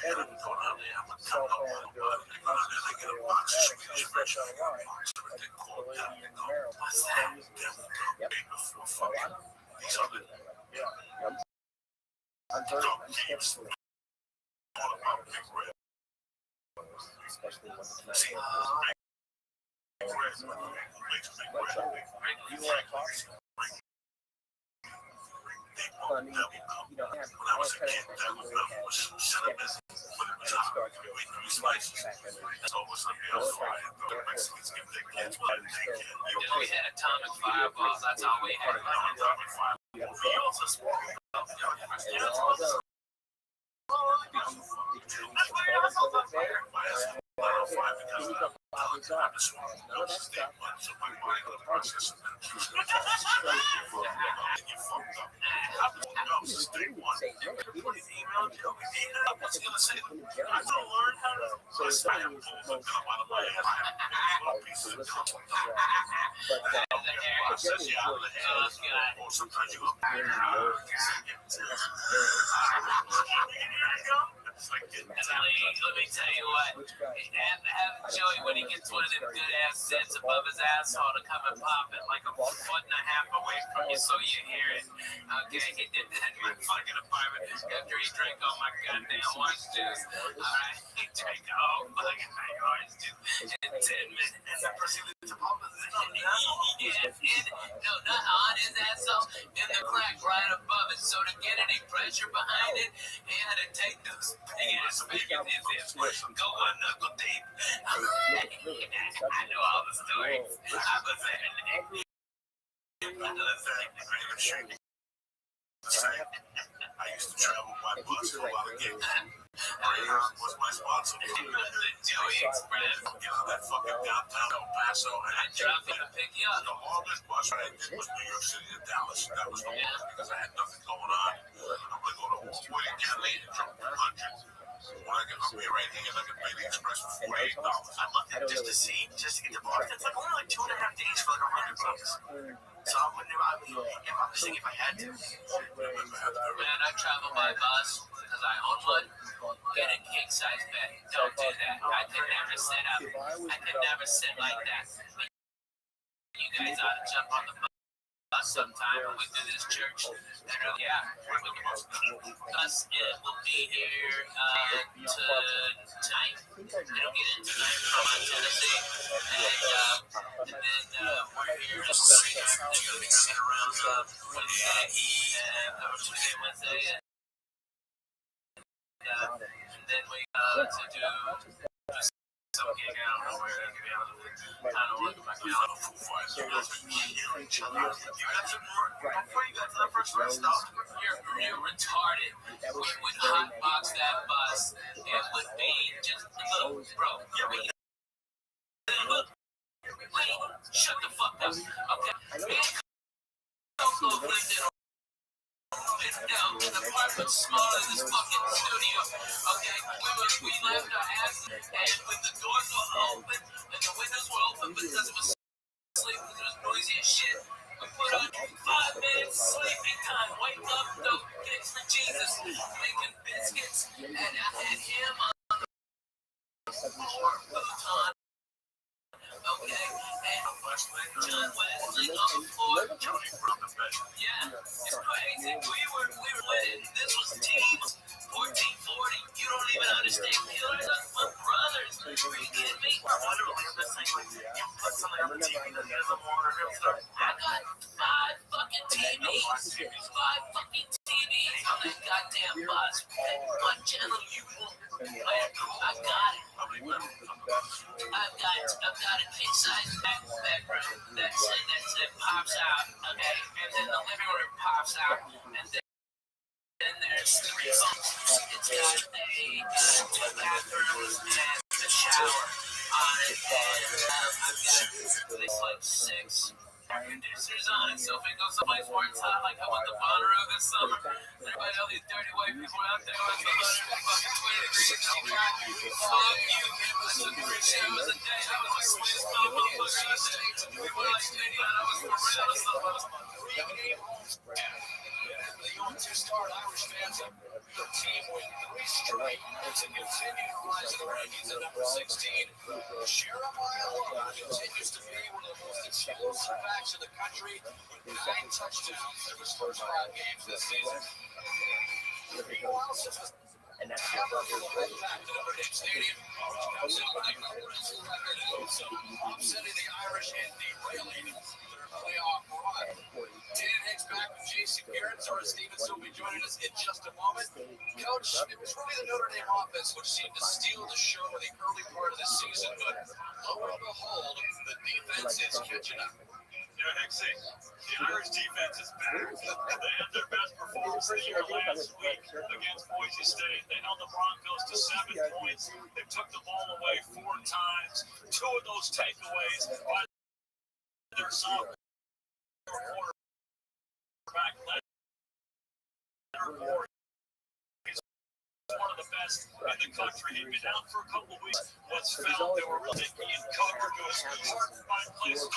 and I'm going out there, I'm gonna come up with a bug. I go out there, they get a box of Swedish fish. I got a box of it. They call it down. They go, what's that? They're before fucking these other games. All about big red. Especially when it's See, big red makes big red. you want to talk funny, you know, When I was a kid, Devil was cinnamon, but it was hot. We ate 3 slices. That's almost like the fire. The Mexicans give their kids what they can. We had atomic fireballs. That's all we had. Atomic fireball. We also spoke about the Let me tell you what, and have Joey, when he gets one of them good ass sets above his asshole, to come and pop it like a 1.5 foot away from you so you hear it. Okay, he did that in my fucking apartment after he drank all my goddamn orange juice. Alright, he drank all fucking my orange juice in 10 minutes. And I proceeded to pop it. No, not on his asshole, in the crack right above it. So to get any pressure behind it, he had to take those big ass fingers in there, go one knuckle deep. I know all the stories. I was there. I used to travel by bus for a lot of gigs. Greyhound was my sponsor. The Joey Express. Get on that fucking downtown El Paso. And I dropped it to pick you up. the longest bus ride was New York City to Dallas. That was the longest because I had nothing going on. I'm going to go to Woodward County and drop 100. When I get up here right here, I can pay the express for $48. I looked at it just to see, just to get the bar. It's like only like 2.5 days for like $100. So I wouldn't if I was thinking if I had to. Man, I travel by bus because I own one. get a king size bed. Don't do that. I could never sit up. I could never sit like that. But you guys ought to jump on the bus sometime and we do this church. And yeah, with the bus will be here tonight. It'll get in tonight from Tennessee. And then we're here to see they're going to be sitting around Wednesday and Tuesday, Wednesday. And then we to do some gig. I don't know where to be honest with you. I don't look at my calendar for 5 years. You got some more before you got to the first rest stop. You're retarded. We would hotbox that bus. It would be just look, bro. Wait, shut the fuck up. Okay. Me and Coco lived in down in the apartment smaller than this fucking studio. Okay, we left our ass and when the doors were open and the windows were open because it was sleep because it was noisy as shit. We put on 5 minutes sleeping time. Wake up, dope kicks for Jesus, making biscuits, and I had him on the floor futon. Okay, and John Wesley on the floor. Yeah, it's crazy. We were winning. This was teams 14-40. You don't even understand. You are my brothers. Are you kidding me? I literally have this thing like you put something on the TV that has a water and stuff. I got 5 fucking TVs. 5 fucking TVs on that goddamn bus. What channel you want? I got it. I've got a king size background that pops out, okay, and then the living room pops out, and then there's 3 phones. It's got a 2 bathrooms and a shower on it, and I've got like 6 air conditioners on it, so if it goes someplace where it's hot, like I went to Monterey this summer, everybody, all these dirty white people out there with the 120 degrees, fuck you. I took 3 showers a day. I was the sweetest motherfucker out there. People like me, I was for real. The young 2-star Irish fans have the team win 3 straight to continue to rise in the rankings at number 16. Jeremiah Love continues to be one of the most explosive backs in the country with 9 touchdowns in his first 5 games this season. Meanwhile, And that's the back to Notre Dame Stadium, upsetting the Irish and derailing their playoff run. Dan Hicks back with J.C. Garrett. Zora Stevens will be joining us in just a moment. Coach, it was really the Notre Dame offense which seemed to steal the show in the early part of the season, but lo and behold, the defense is catching up. Yeah, Hicksy, the Irish defense is back. They had their best performance of the year last week against Boise State. They held the Broncos to 7 points. They took the ball away 4 times. 2 of those takeaways by their sophomore quarterback. He's one of the best in the country. He'd been out for a couple of weeks. Was found. They were really being covered. It was hard to find places.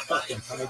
Fucking honey.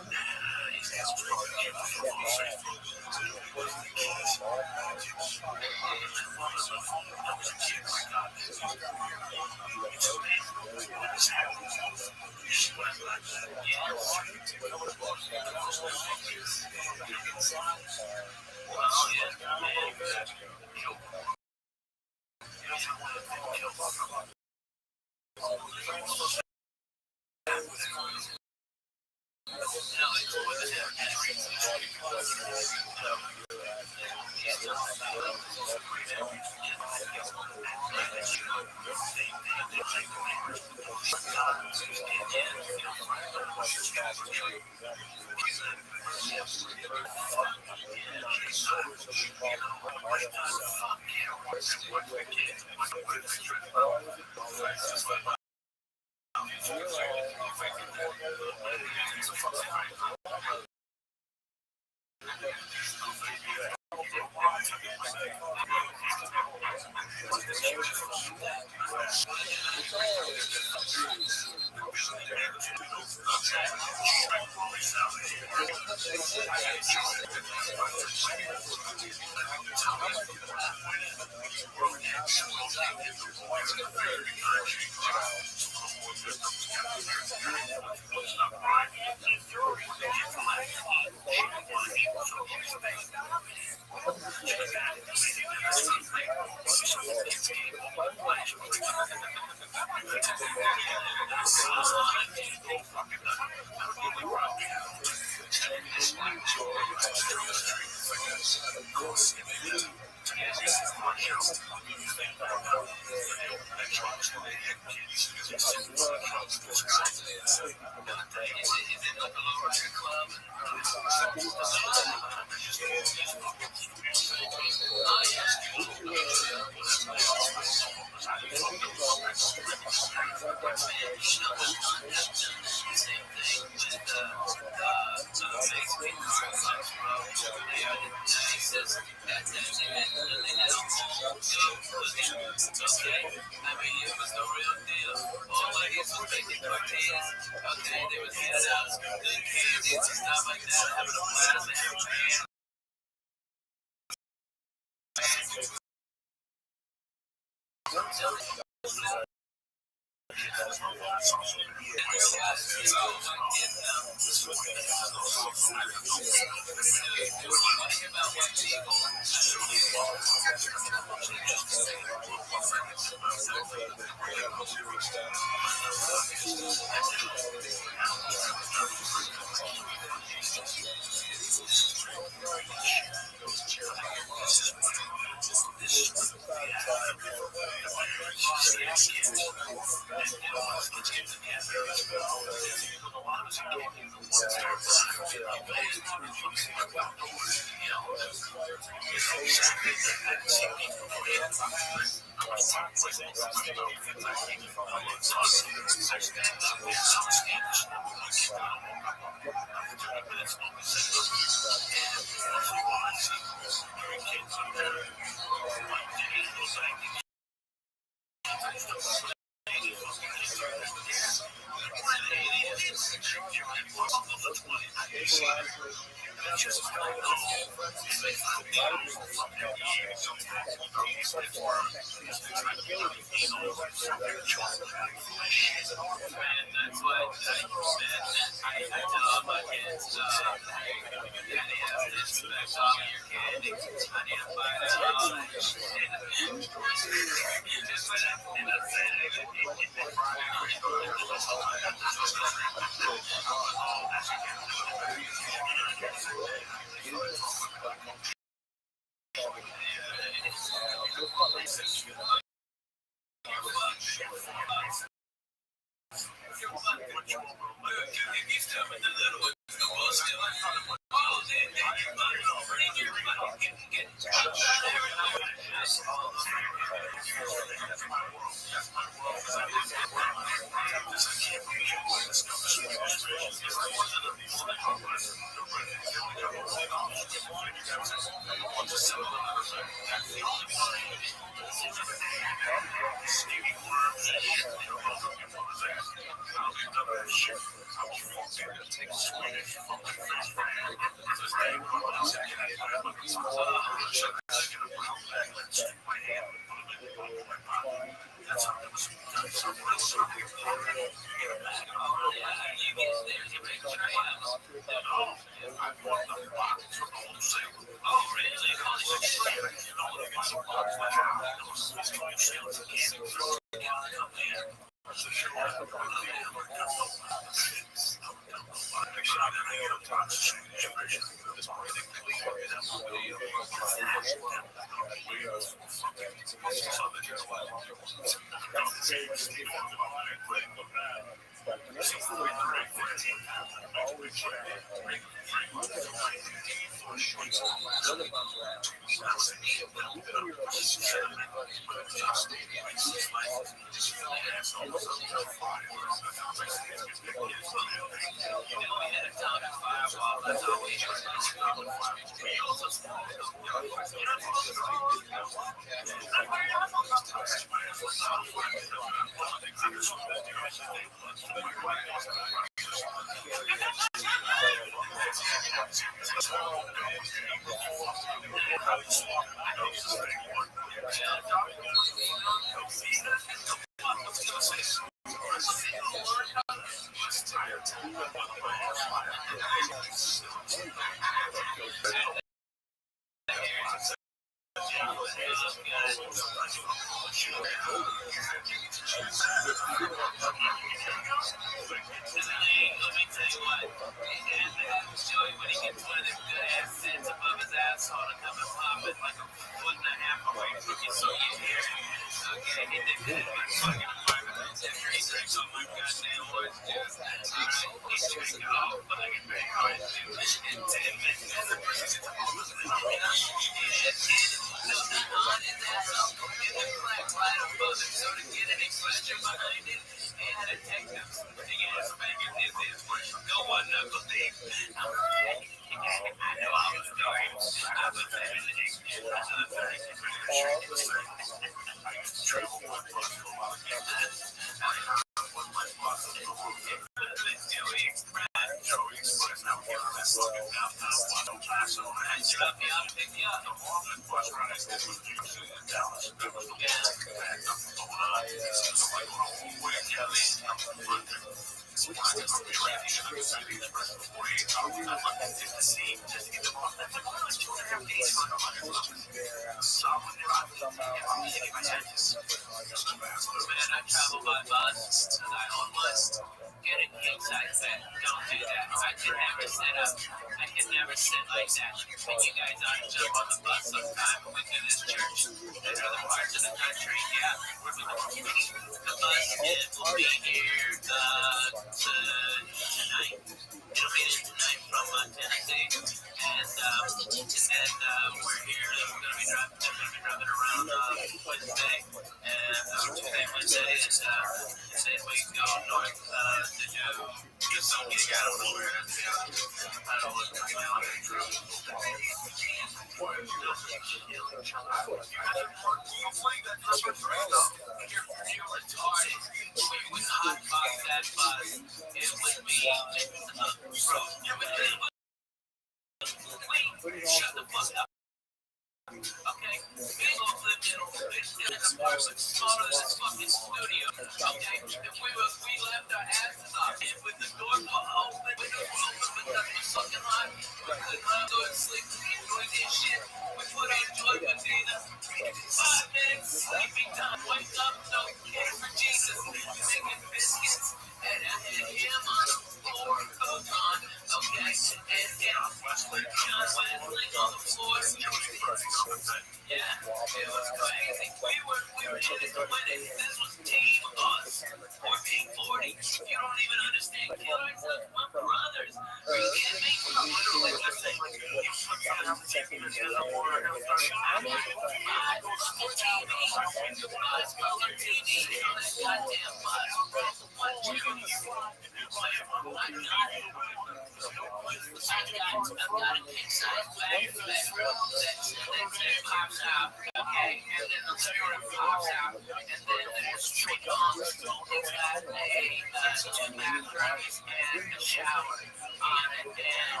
the bathrooms and the shower on it, and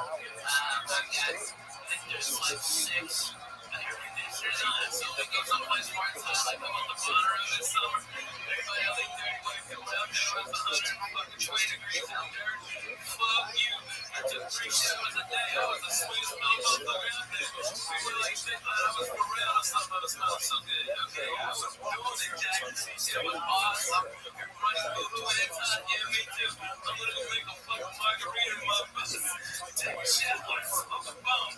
there's like 6 air conditioners on it, so if it goes someplace where it's like I'm on the bottom in the summer, everybody else like dirty like comes out there, it's 120 degrees out there. Fuck you. I took 3 showers a day. I was the sweetest motherfucker out there. People like they thought I was for real or something, but it smelled so good. Okay, I was doing it, Jack. Shit was awesome. Everybody moved away and time. Yeah, me too. I'm gonna go make a fucking margarita, motherfucker. Take a shit like smoke a bone.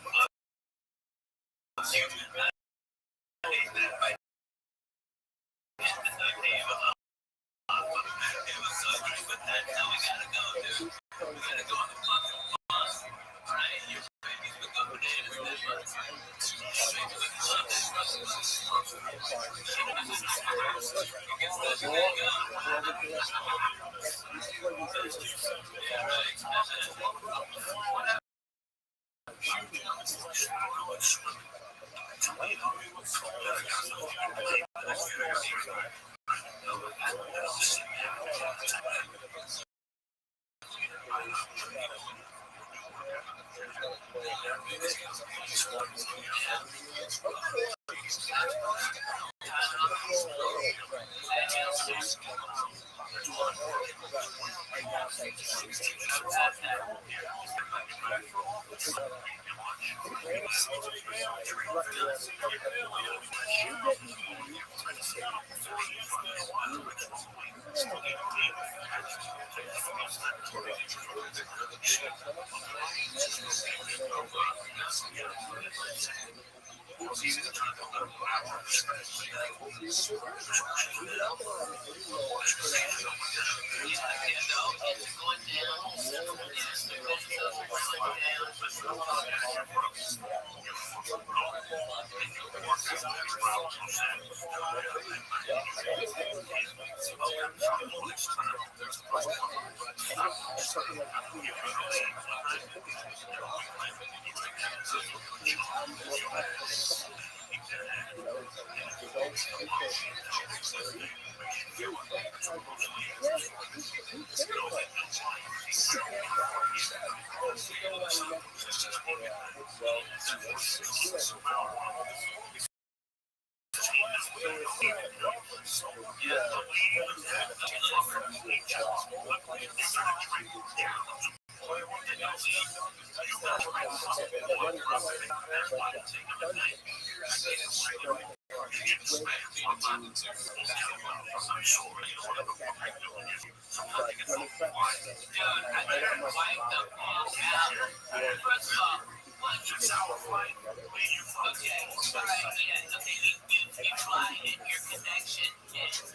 Fuck you. I hate that fight. It was so great, but now we gotta go, dude. We gotta go on the fucking bus. Alright, your babies would go bananas that month. Straight to the club, they rush us. Yeah, right.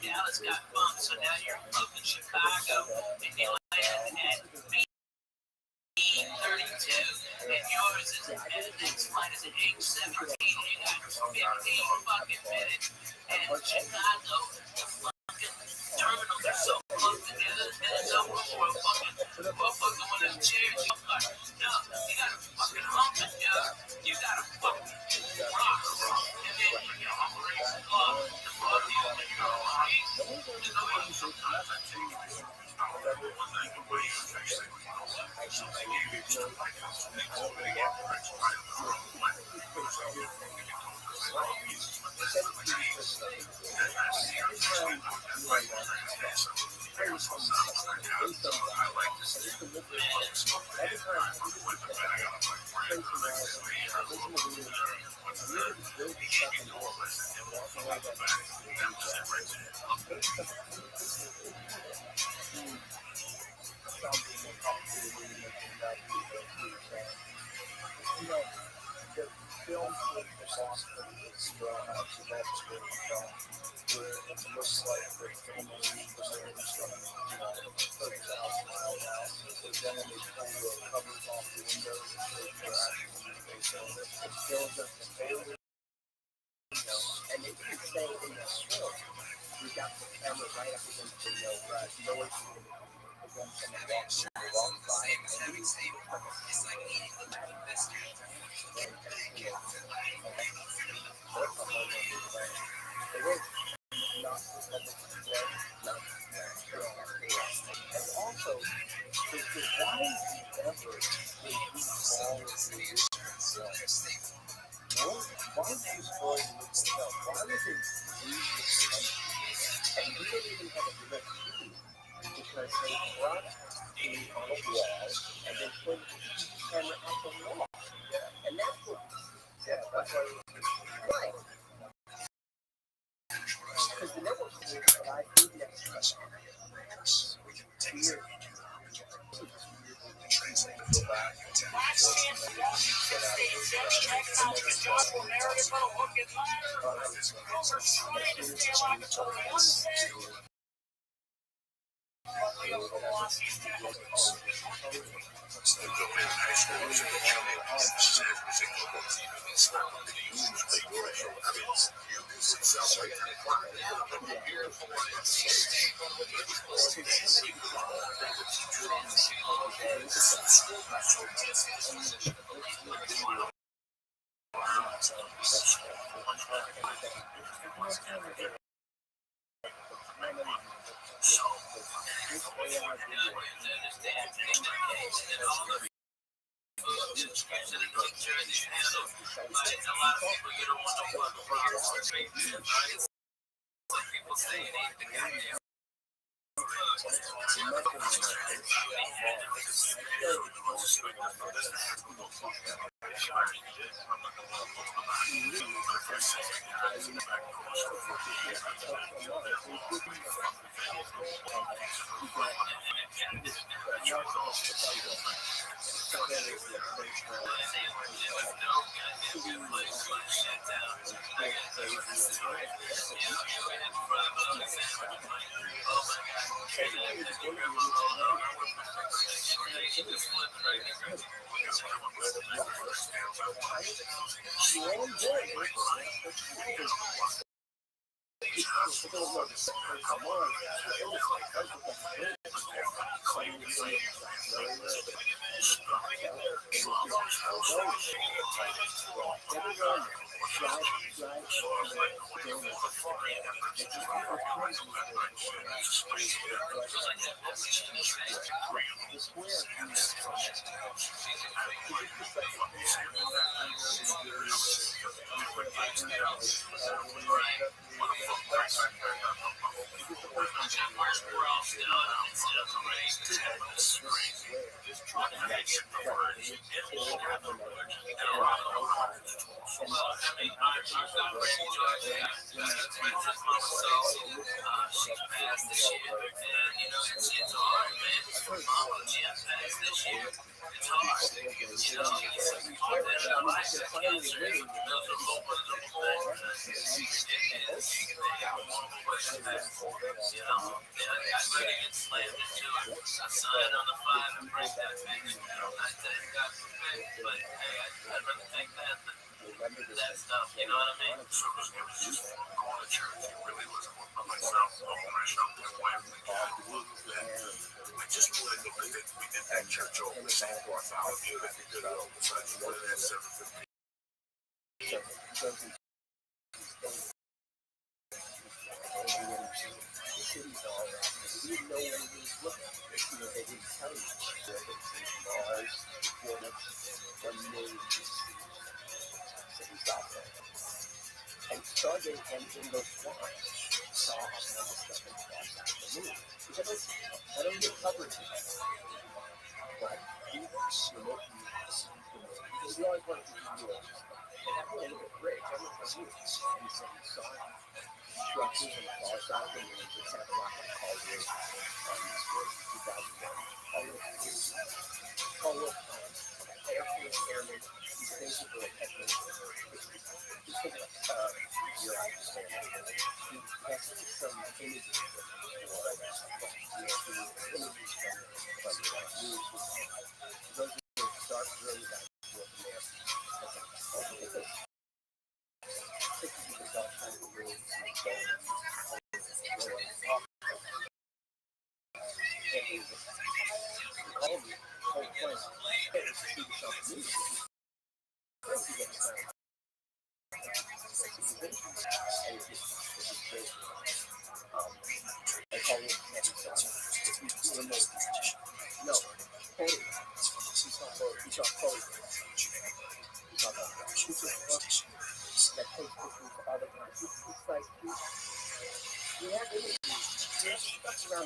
Dallas got bumped, so now you're up in Chicago, and you land at 32, and yours is the next flight is at 8:17. You got 15 fucking minutes, and Chicago, the fucking terminals are so close together, and it's so room for a fucking motherfucker one of the chairs. You got, no, you got a fucking hump it, you got a fucking rock, and then you're hungry, the fuck you, and you're hungry. You know, sometimes I take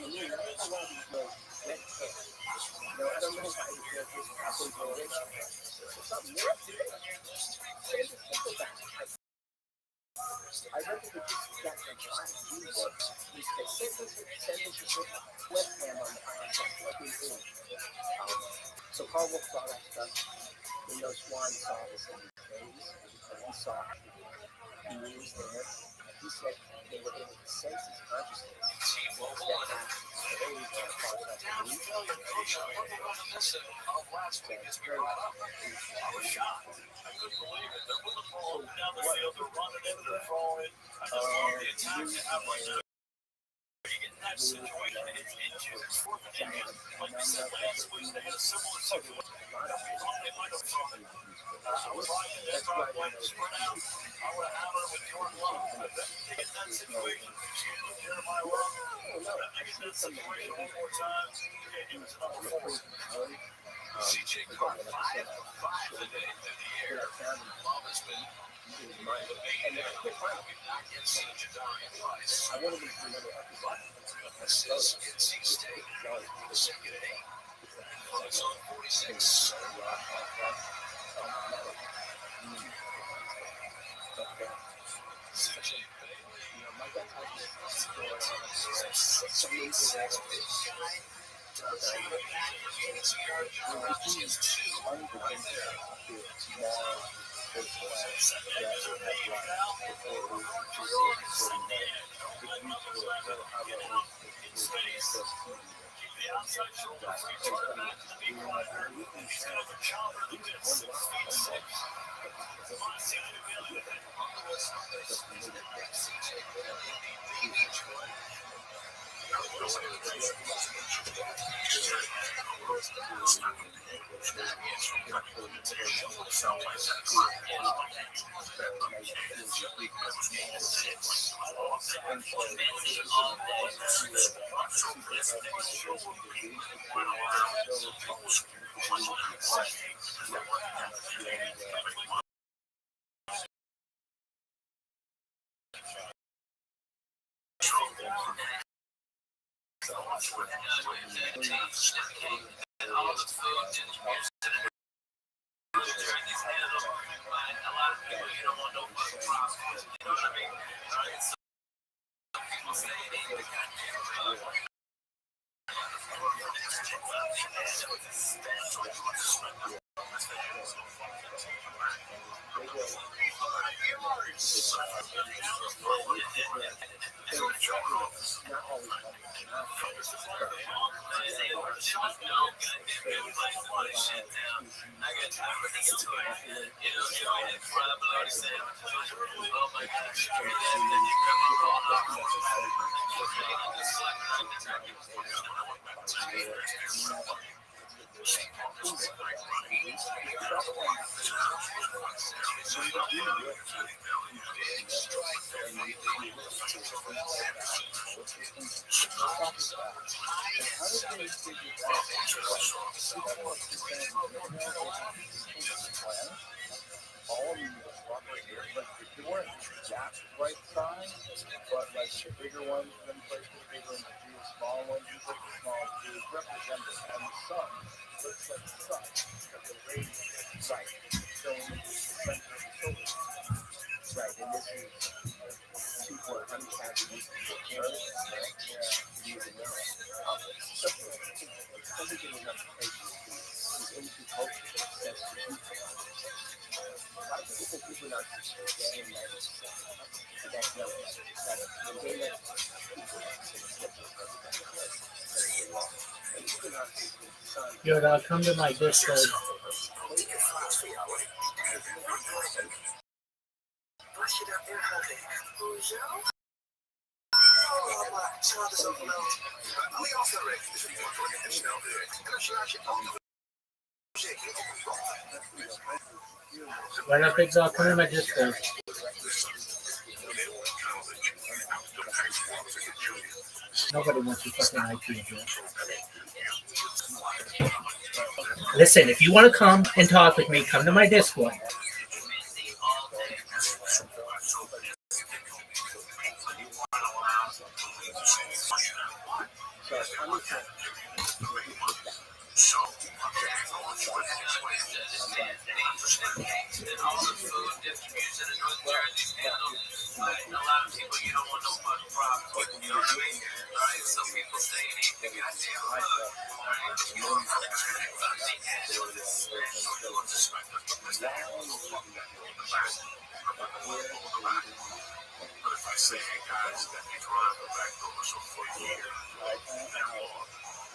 the moon. I don't know why there's no red hair. I don't know why there's no just happens or something more to it. I read that this got the last view was he said webcam on the so Carl Wolf saw that stuff. Swan saw this in his days. He saw it. He was there. He said they were able to sense his consciousness. That situation, it's fourth and inning. Like you said, last week they had a similar situation. They might have thought it. That's why I went spread out. I would have hammered with Jordan Love. But then they get that situation. Jeremiah Love. Then they get that situation one more time. He was number 4. CJ Carr 5 of 5 today through the air. Love has been the main man. We've not yet seen Jadarian Price. I wanted to remember This is NC State. The second 8. It's on 46. CJ the outside shoulder free turn back to the deep corner. He's got a chopper that gets 6 feet 6. Yoda, come to my Discord. What up, Big Dog? Come to my Discord. Nobody wants your fucking IP address. Listen, if you want to come and talk with me, come to my Discord. all the food distribution in North Jersey handled by a lot of people. You don't want no fucking problems with, you know what I mean? All right, so people say you need to get a deal. All right, you don't have to but if I say, hey guys, that you drive the back door so for a year,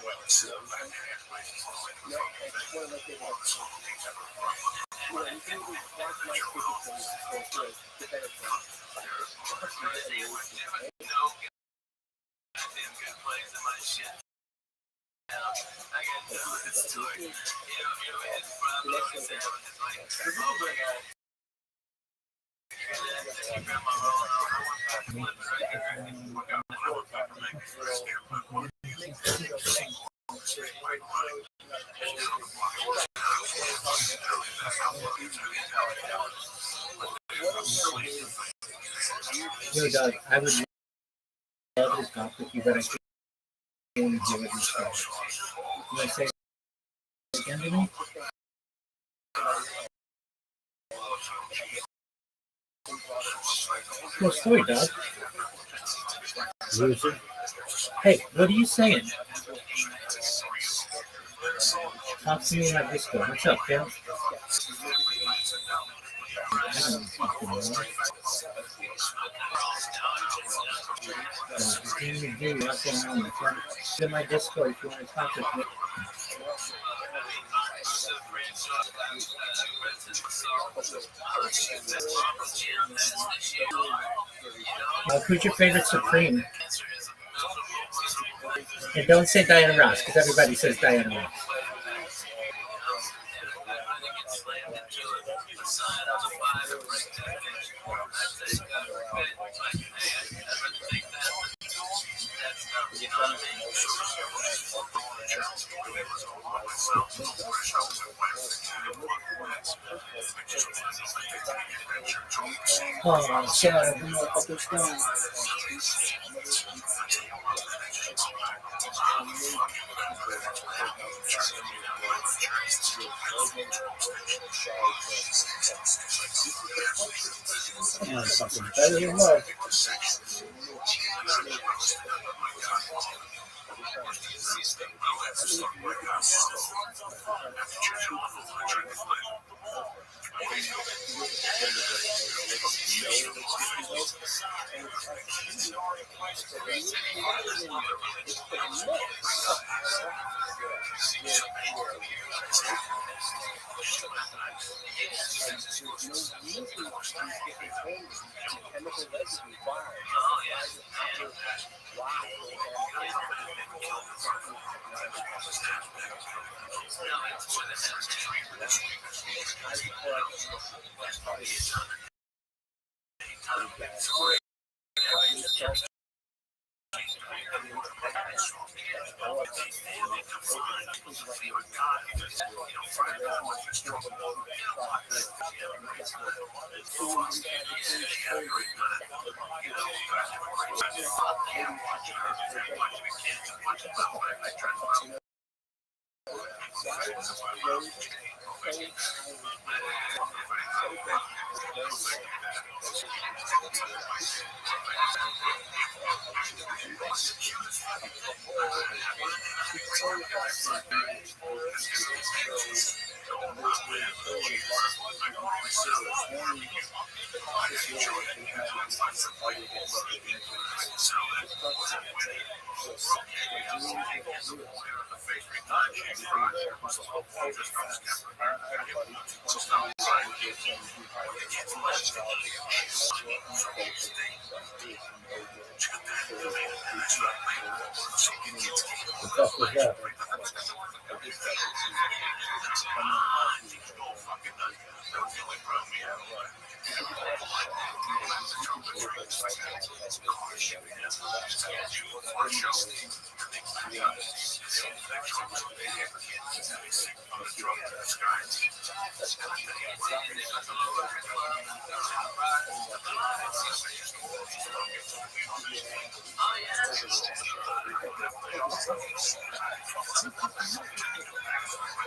well, it's back in that place, it's all in the front of the thing. All the small things that are wrong with it. Good plays in my shit. I got this story. You know, his brother was like, oh my god. Yo, Doug, I would love to talk with you, but I can't hear what you're saying. Can I say it again to me? Cool story, Doug. Loser. Hey, what are you saying? Talk to me on Discord. What's up, Phil? To my Discord if you want to talk with me. Who's your favorite Supreme? And don't say Diana Ross, because everybody says Diana Ross. Oh, sorry, I'm not up this down. Yeah, something better than love.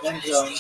End zone.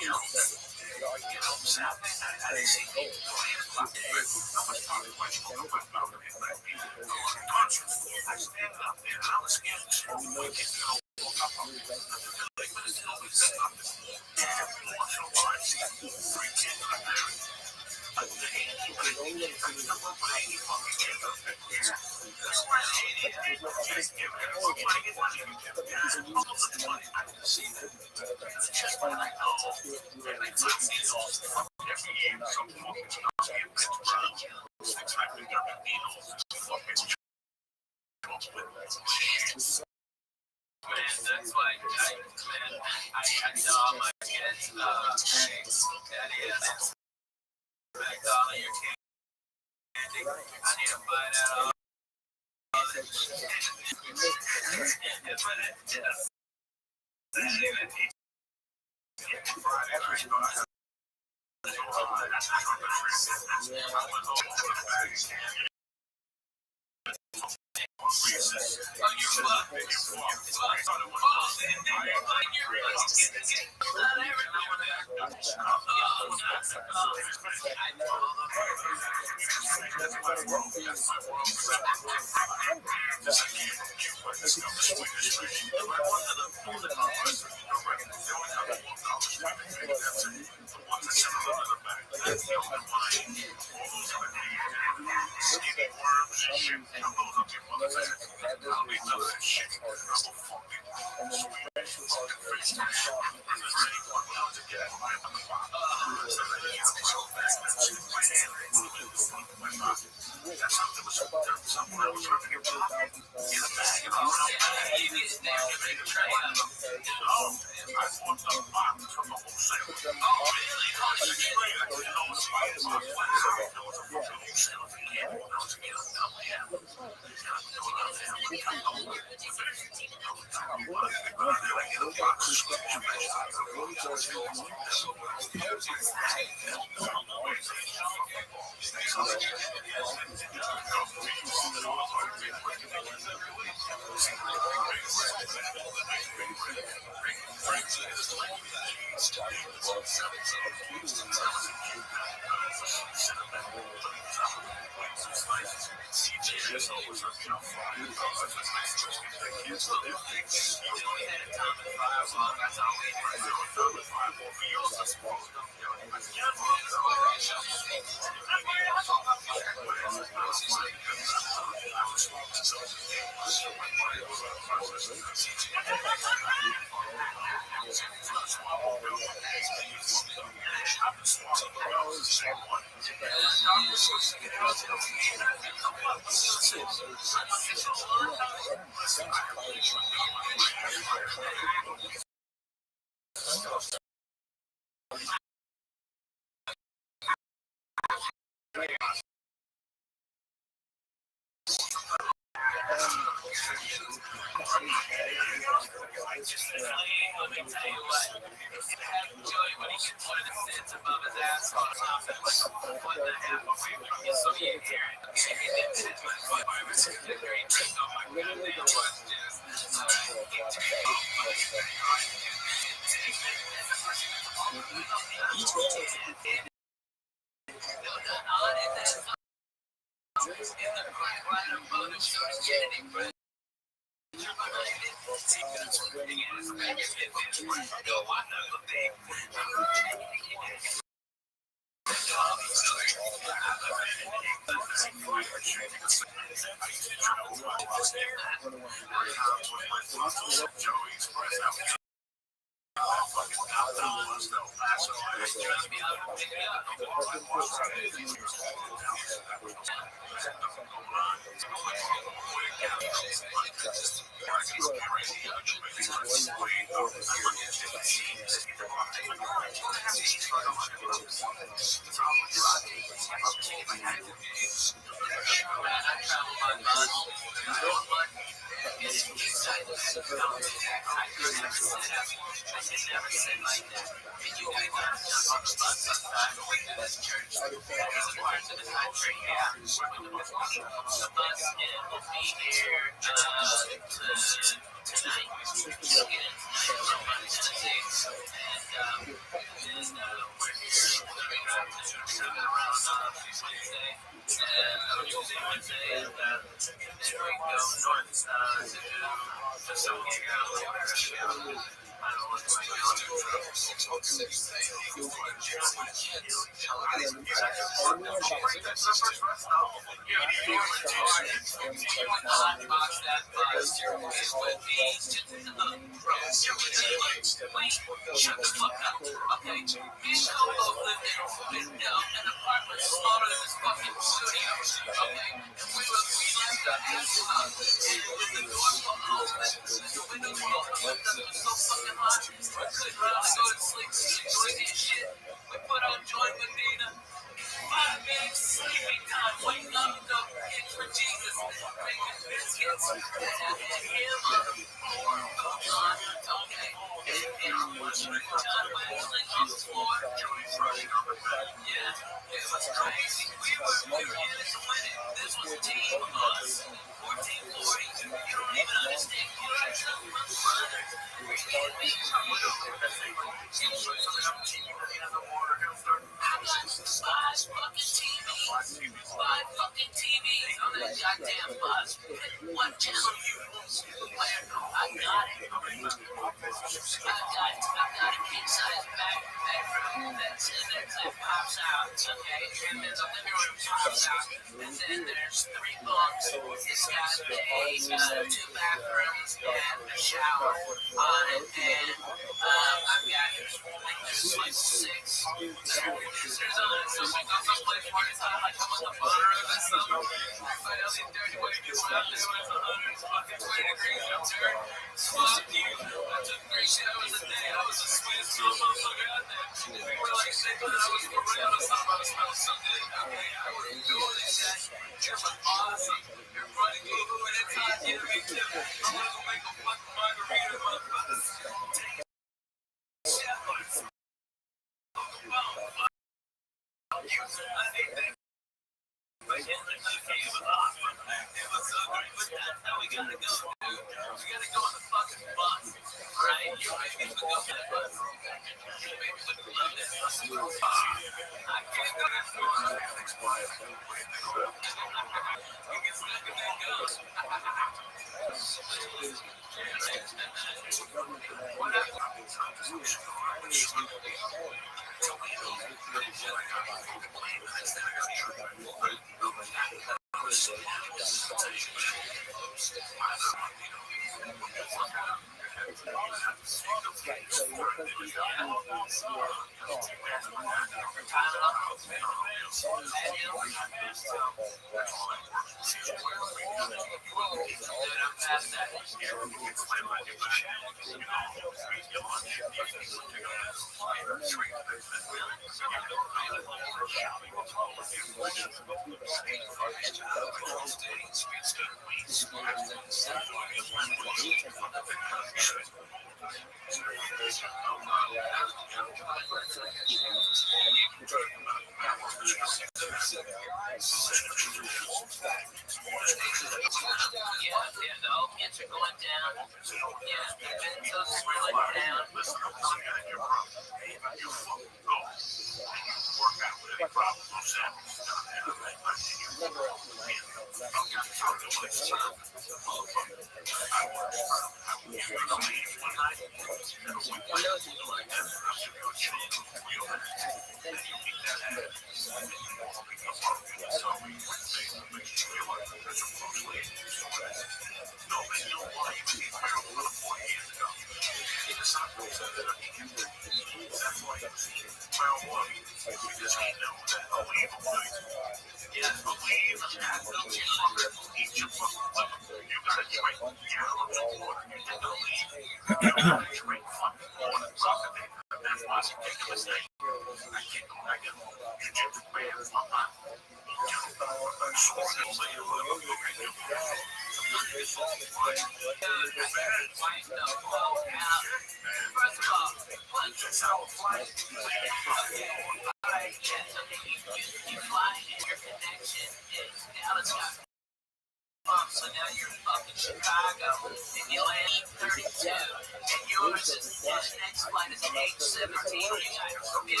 So now you're in fucking Chicago, and you land at 32, and yours is next flight is 8:17. You got 15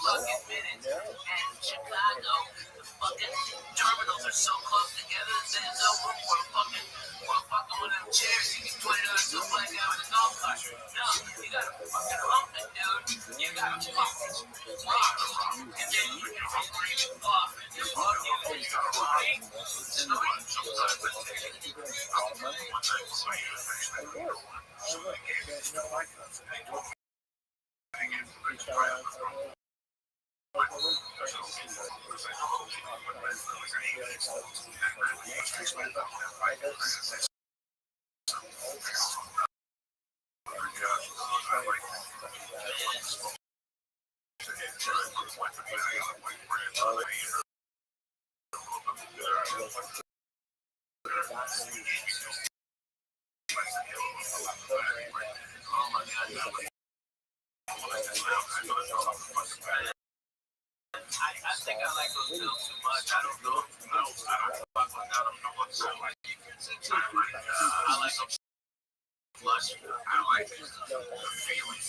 fucking minutes, and Chicago, the fucking terminals are so close together that there's no room for a fucking one of them chairs. You can put it on to a black guy with a golf cart. No, you gotta fucking hump it, dude. You gotta fucking rock, and then you can bring it off, and you're fucking right. And the way I think I like those pills too much. I don't know. What's I like them flush. I like the feeling.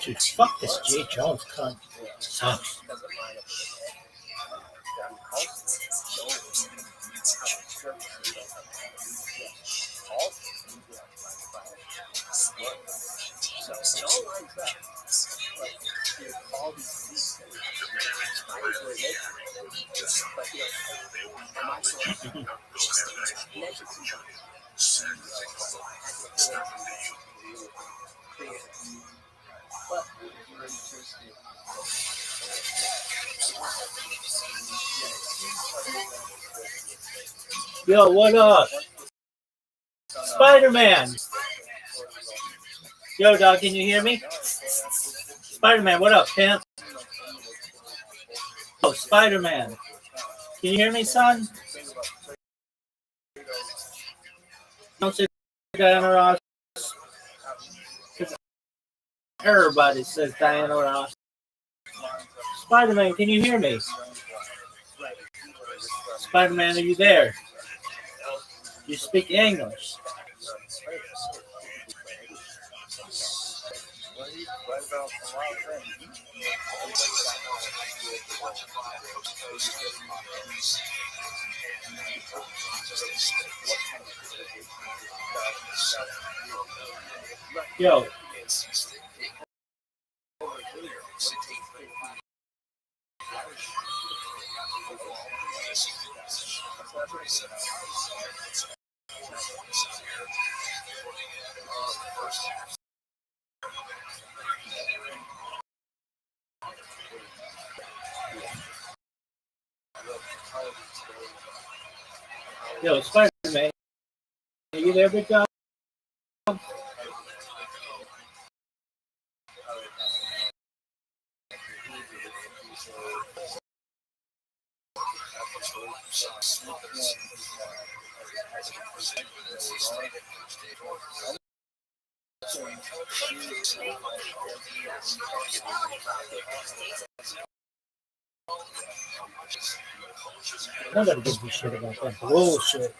Dude, fuck this J. Jones cunt. Sucks. Yo, what up? Spider-Man! Yo, dog, can you hear me? Spider-Man, what up, pimp? Oh, Spider-Man. Can you hear me, son? Don't say Diana Ross. Everybody says Diana Ross. Spider-Man, can you hear me? Spider-Man, are you there? You speak English. Yo. Yo, Spider-Man, are you there, big dog? Nobody gives a shit about that bullshit.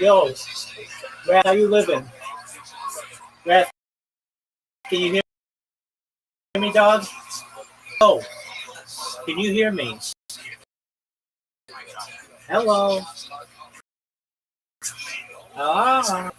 Yo, Brad, how you living? Brad, can you hear me, dog? Oh, can you hear me? Hello. Ah.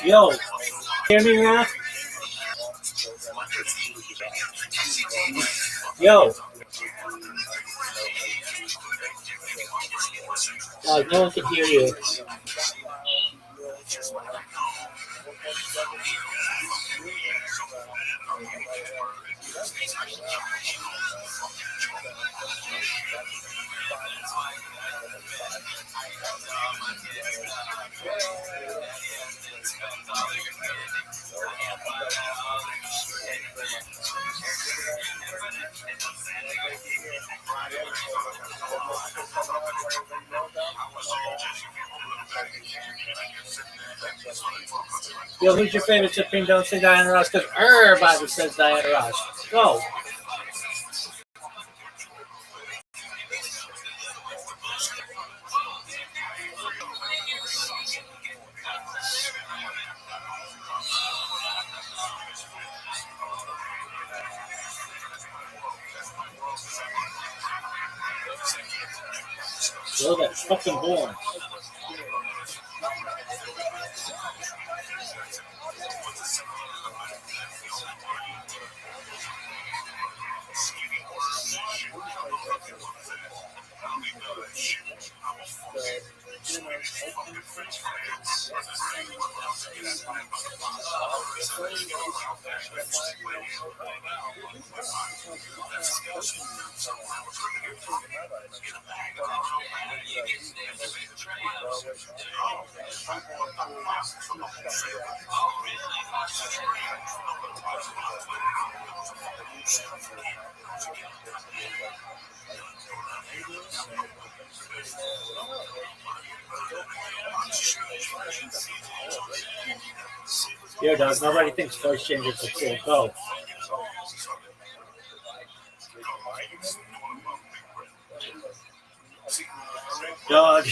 Yo, hear me, Raph? Yo. No one can hear you. Yo, who's your favorite Supreme? Don't say Diana Ross, because everybody says Diana Ross. Go. Blow that fucking horn. Yo, dog, nobody thinks voice changers are cool. Go. Dog.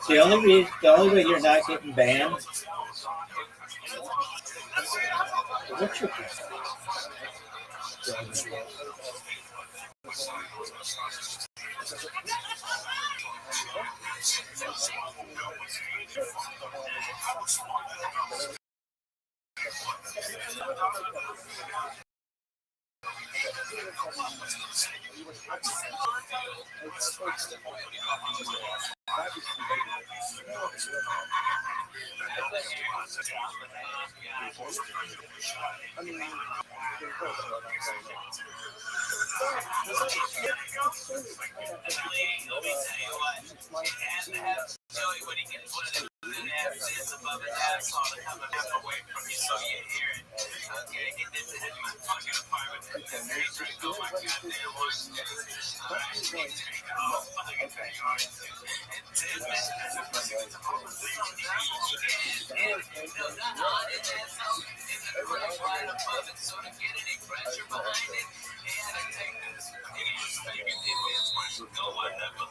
The only way you're not getting banned. What's your Joey when he gets one of them abs above his asshole to come half away from you so you hear it. Okay, get this in my fucking apartment. And they drink all my goddamn wine. Alright, take off. Fucking take off. And 10 minutes. Right above it, so to get any pressure behind it, and I take this. No one ever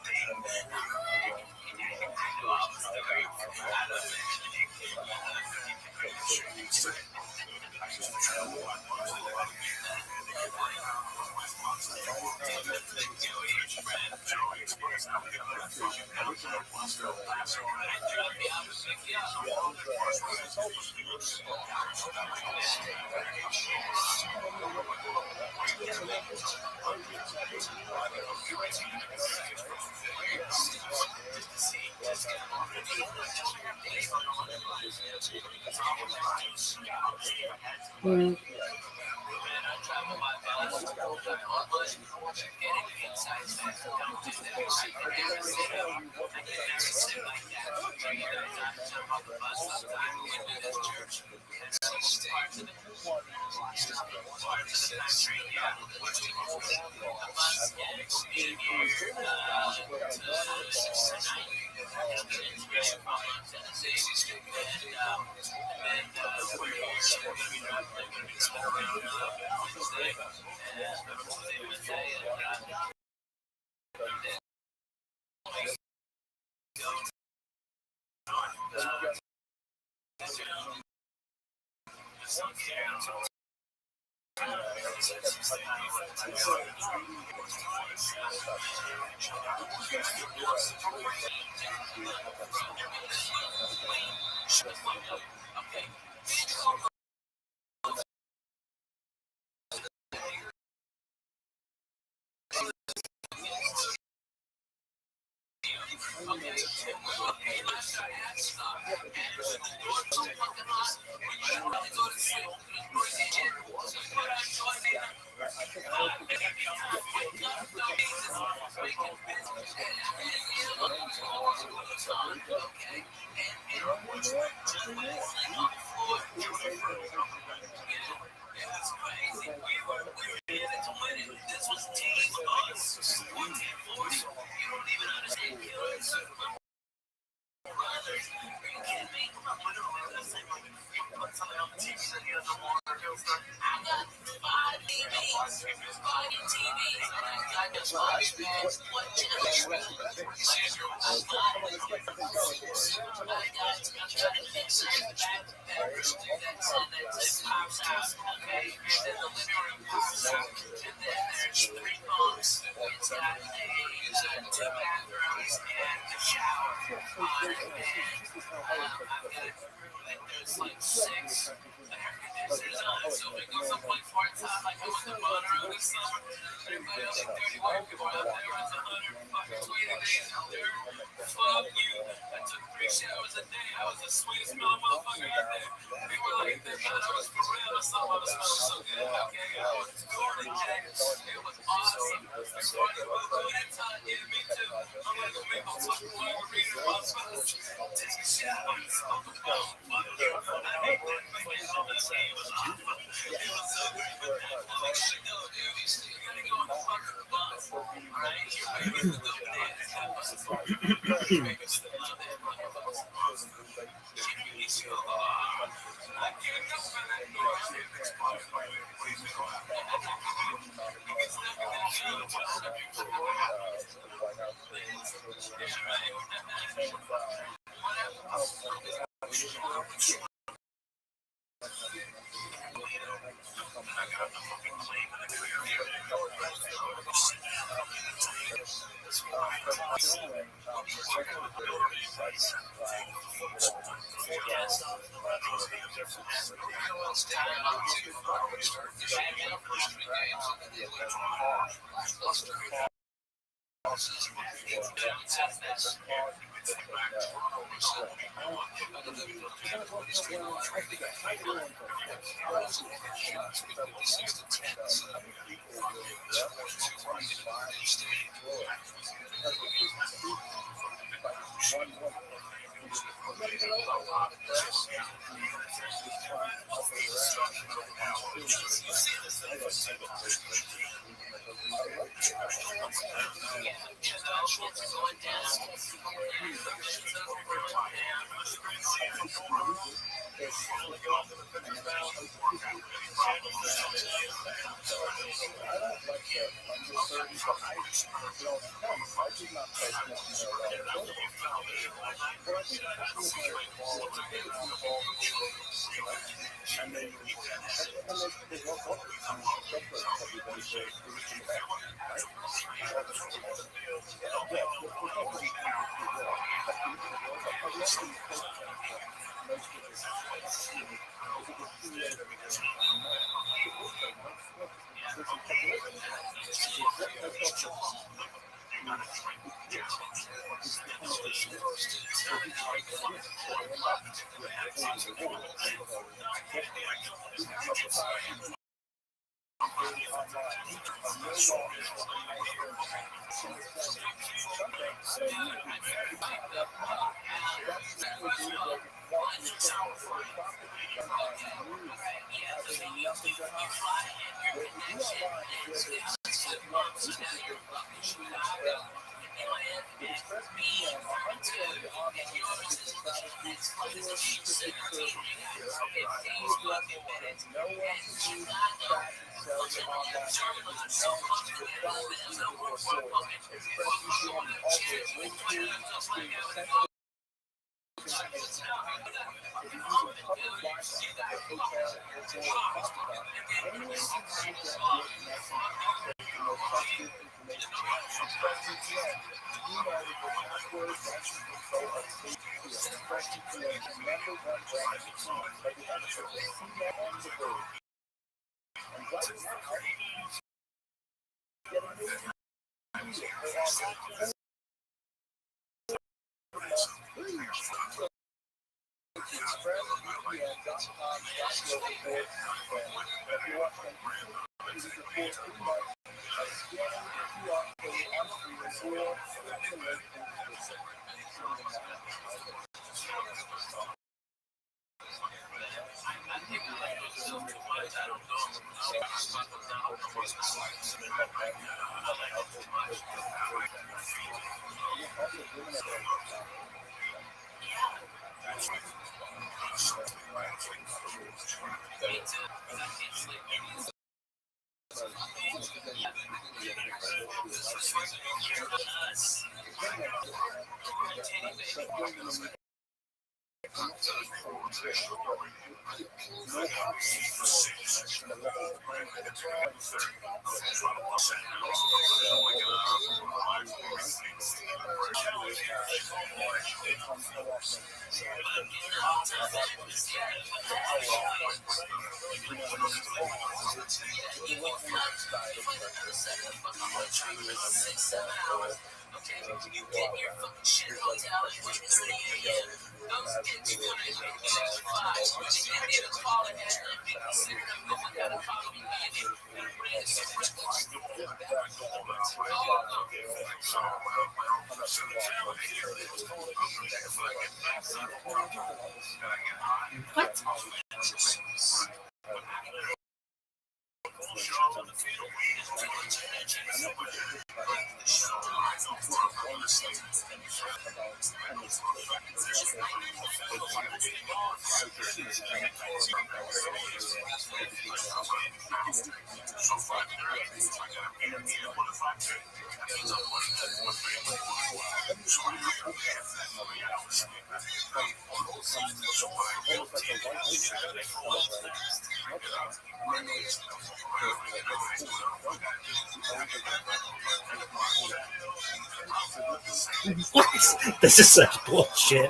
This is such bullshit.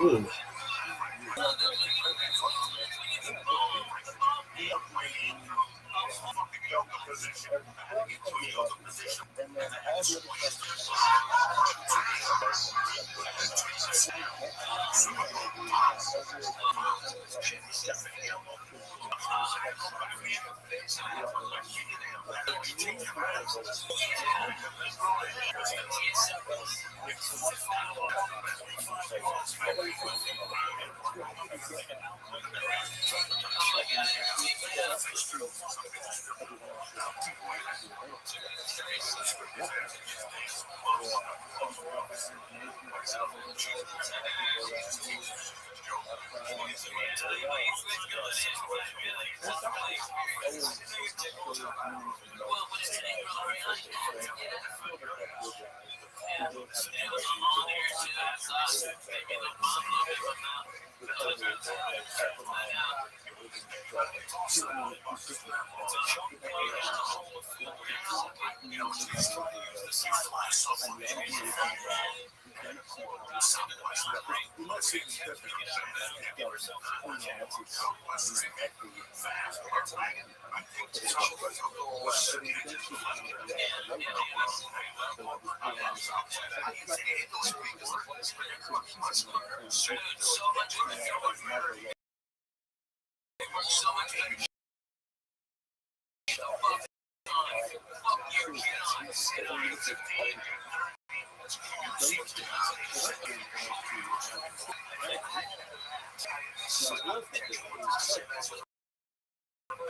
Ooh. I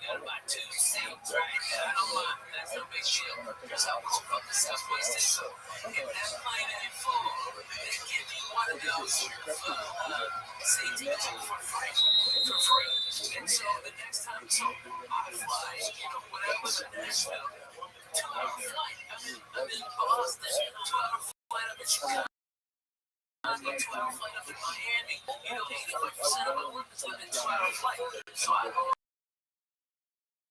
got about 2 seats right now. That's no big deal. Because I was from the Southwest, so if that plane ain't full, they give you one of those seats for free. And so the next time I fly, whatever to Nashville, 2-hour flight. I'm in Boston, 2-hour flight up in Chicago. I'm in 2-hour flight up in Miami. 85% of my work is on a 2-hour flight. So I go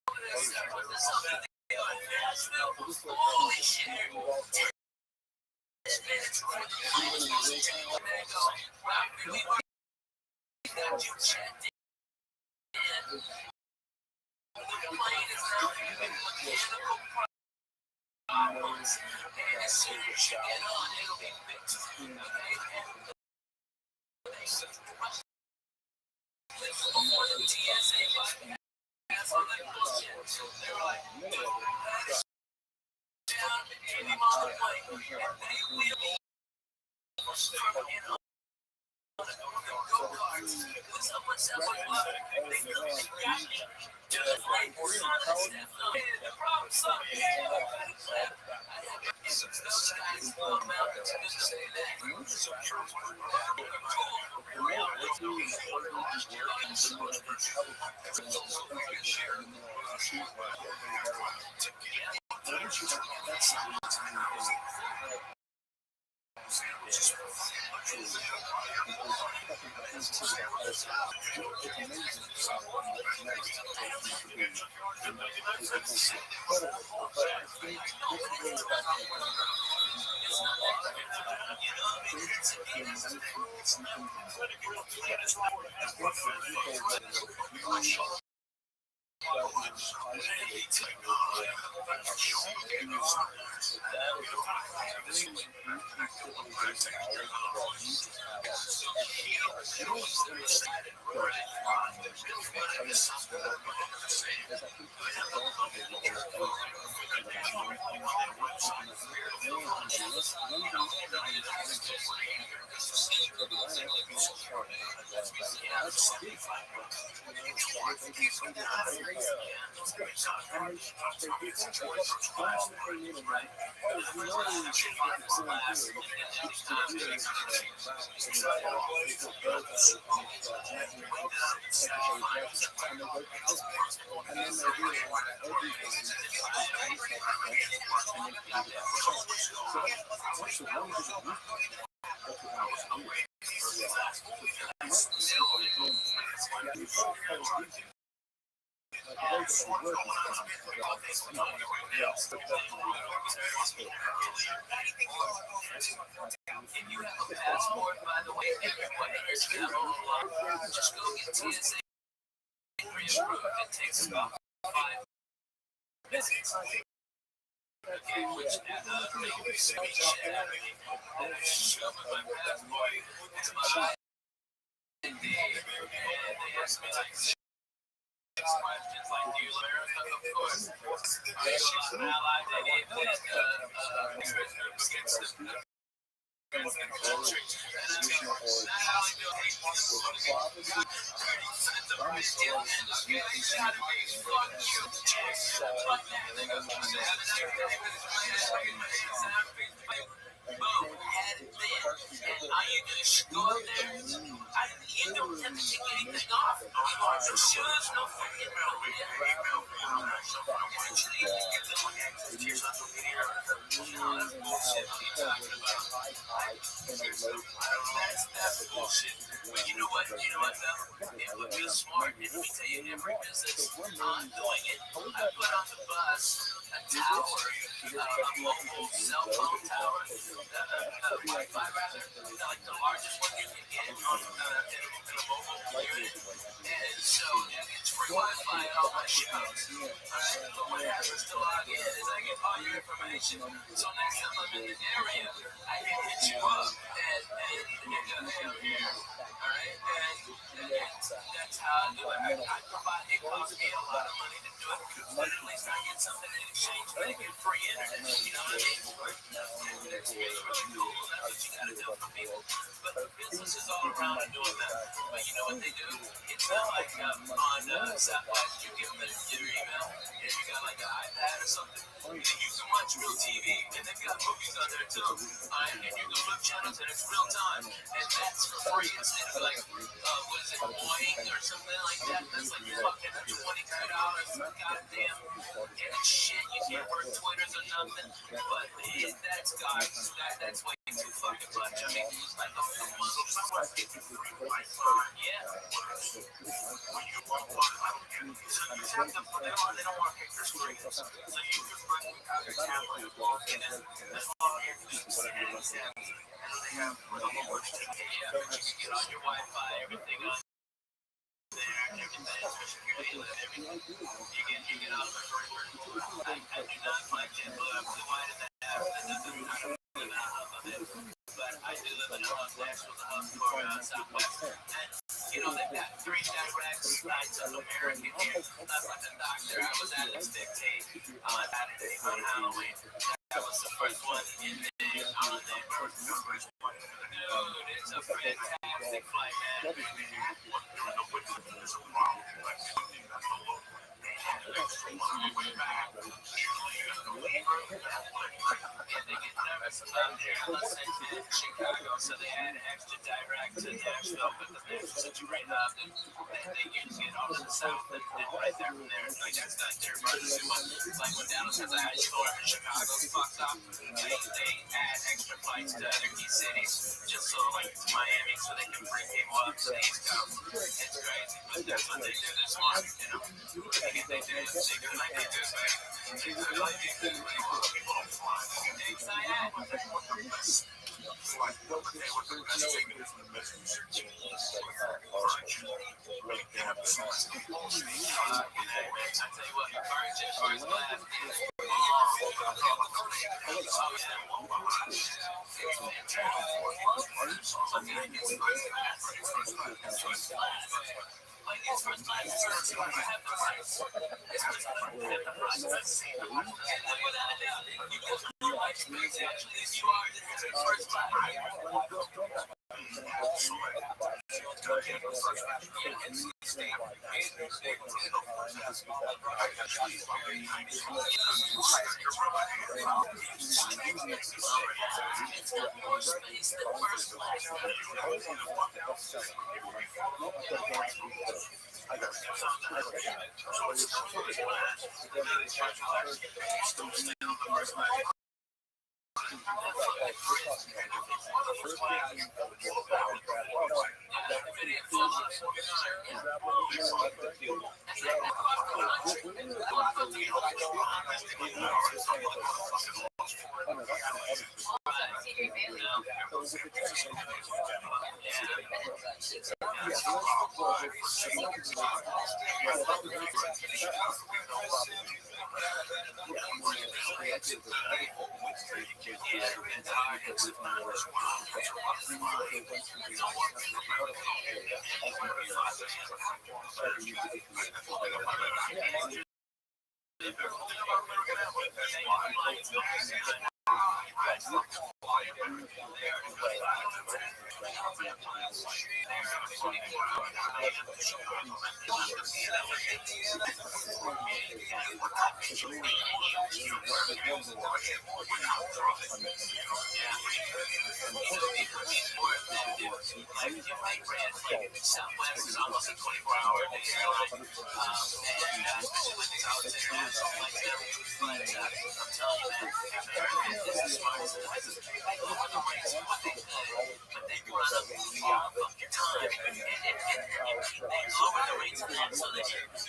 over there, with the something in Nashville. Holy shit. 10 minutes before the plane was supposed to take off, and I go, wow, we got you checked in. The plane is now having mechanical problems, and as soon as you get on, it'll be fixed. Before the TSA bypass all that bullshit, they were like, down 80 miles a plane, and they wheel me from go-karts. Someone said, what love? They really got me to the plane. The problem solved. Those guys will mount to the say that. If you have a passport, by the way, everybody is going to just go get TSA reapproved. It takes about 5 minutes. Okay, which maybe shit shove my passport into my ID, and they ask me like questions like, do you learn? Of course. I shoot an ally, they gave that against the you don't have to take anything off. No shoes, no fucking That's bullshit. But you know what? Though? It would be smart if we tell you every business on doing it. I put on the bus a tower, a mobile cell phone tower, Wi-Fi rather, like the largest one you can get on in a mobile unit. And so it's free Wi-Fi at all my shows. Alright, but what happens to log in is I get all your information. So next time I'm in the area, I can hit you up and you go, hey, I'm here. Alright, and that's how I do it. I provide, it costs me a lot of money to do it, but at least I get something in exchange. I get free internet, you know what I mean? It's really cool. That's what you gotta do for people. But businesses all around are doing that. But you know what they do? It's not like on Southwest, you give them your email, and you got like an iPad or something. And you can watch real TV, and they've got movies on there too. And you can look channels, and it's real time. And that's for free. Instead of like, what is it, Boeing or something like that? That's like fucking $22. Goddamn. And shit, you can't work Twitters or nothing. But that's way too fucking much. I mean, like the Muslims, someone's getting free Wi-Fi. Yeah. So you have to put it on, they don't want to pick your screens. So you just bring out your tablet and log in and log in to the settings and they have the Lord to you can get on your Wi-Fi, everything on there, everything, especially if you're everything. You get all the I do not like that, but why did that happen? I don't live in a hub of it, but I do live in a hub next with a hub for Southwest. And, you know, they've got 3 direct nights of American here. That's like a doctor. I was at its dictate on Halloween. That was the first one. And then on the first one, dude, it's a fantastic flight, man. And they get nervous about their listen to Chicago, so they add extra direct to Nashville because there's such a great hub and they usually get off to the south and right there from there. Like that's not their emergency one. It's like when Dallas has a high score in Chicago fucks up, they add extra flights to other key cities just so like to Miami so they can bring people up to the East Coast. It's crazy, but that's what they do this morning, you know. They do it, they do like they do, man. They do like they do, like it's first class service, you have the rights. It's first class, you have the rights. And without a doubt, you get the right experience. Actually, if you are first class, it's got more space than first class. like your flight ran like Southwest is almost a 24-hour day airline, and especially with these international flights now, but I'm telling you, man, this is smart. I go on the race, but they run up your time, and they lower the rates again so that you go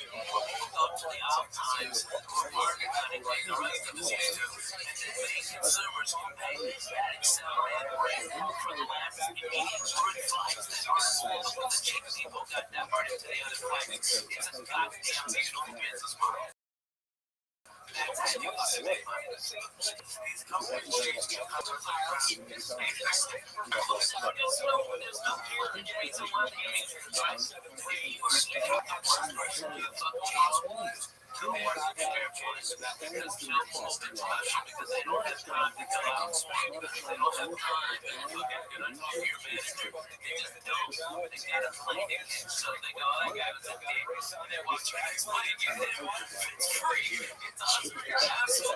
to the off times, market cutting, the rest of the season, and then make consumers can pay that accelerated rate for the last 800 flights that are sold with the cheap people got diverted to the other flights. It's a goddamn seasonal business model. That's how you lose big money. These companies change the culture of there's no clear reason why they ain't right. If you are speaking to one person, you fucking know. Two ones are their choice. Because some folks are special because they don't have time to go out and speak. Because they don't have time to fucking talk to your manager. They just don't. They get a plane ticket. So they go, I got it. And they watch your next money get there. It's free. It's awesome. You're absolutely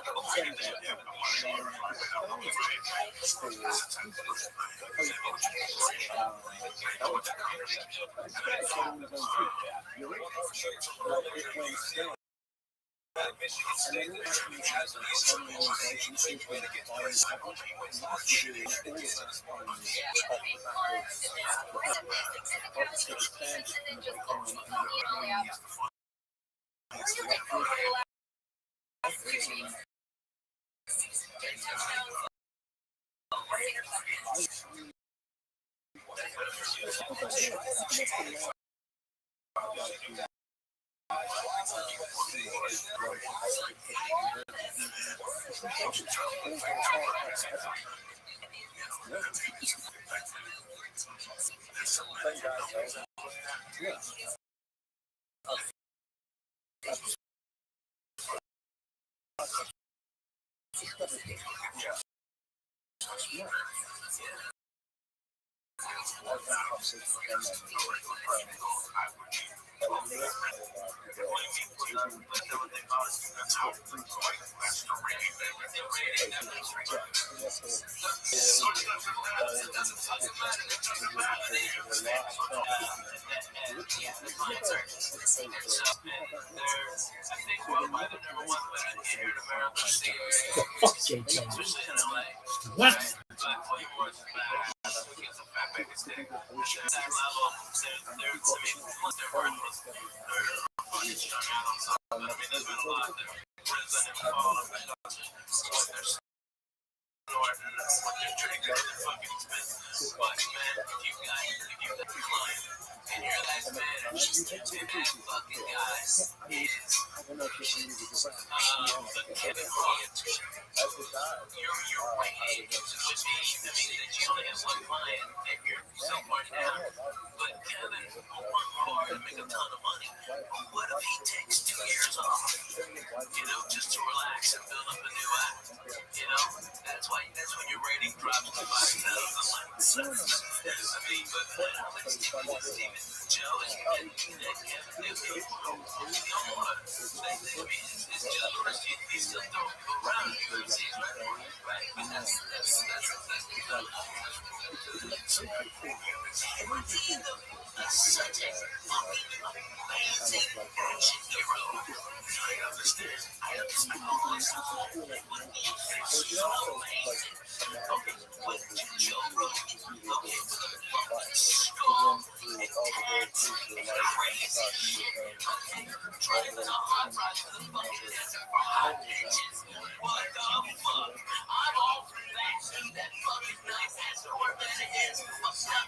What? Just to relax and build up a new act. That's when your rating drops to 5,000. I mean, but Steven Joe is Kevin Newton. It's just he's still throwing around right? But that's such a amazing action hero. I understand. All this so amazing. Okay, what Joe wrote, fucking strong, intense, crazy. Driving a hot rod to the fucking desert for hot bitches. What the fuck? I'm all for that. That fucking nice ass door that it is. What's up?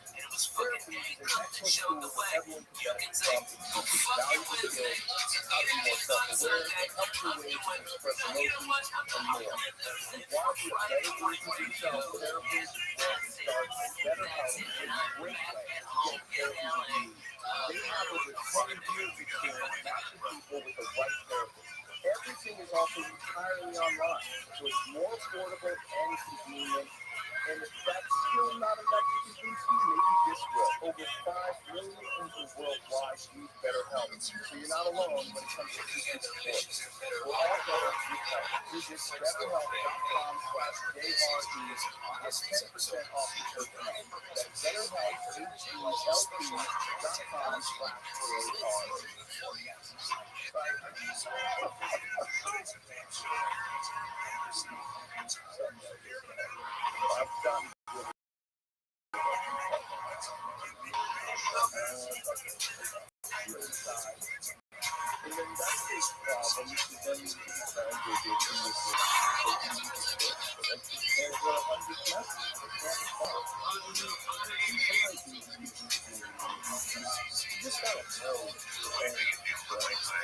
And it was fucking handcuffed and choked away. You can say, go fuck you with me. You need me on Sunday. I'm fucking with me. And you know what? I'm not going to listen. Friday, Friday, Therapy starts better health in a great way. Get therapy you need. They have over 20 years experience matching people with the right therapist. Everything is also entirely online, so it's more affordable and convenient. And if that's still not enough to convince you, maybe this will. Over 5 million people worldwide use BetterHelp, so you're not alone when it comes to seeking support. We're all better with help. Visit BetterHelp.com/JRE to get 10% off your first month. That's BetterHelp.com/JRE. And then that's his problem, because then you can tell you're doing this you just gotta know you gotta know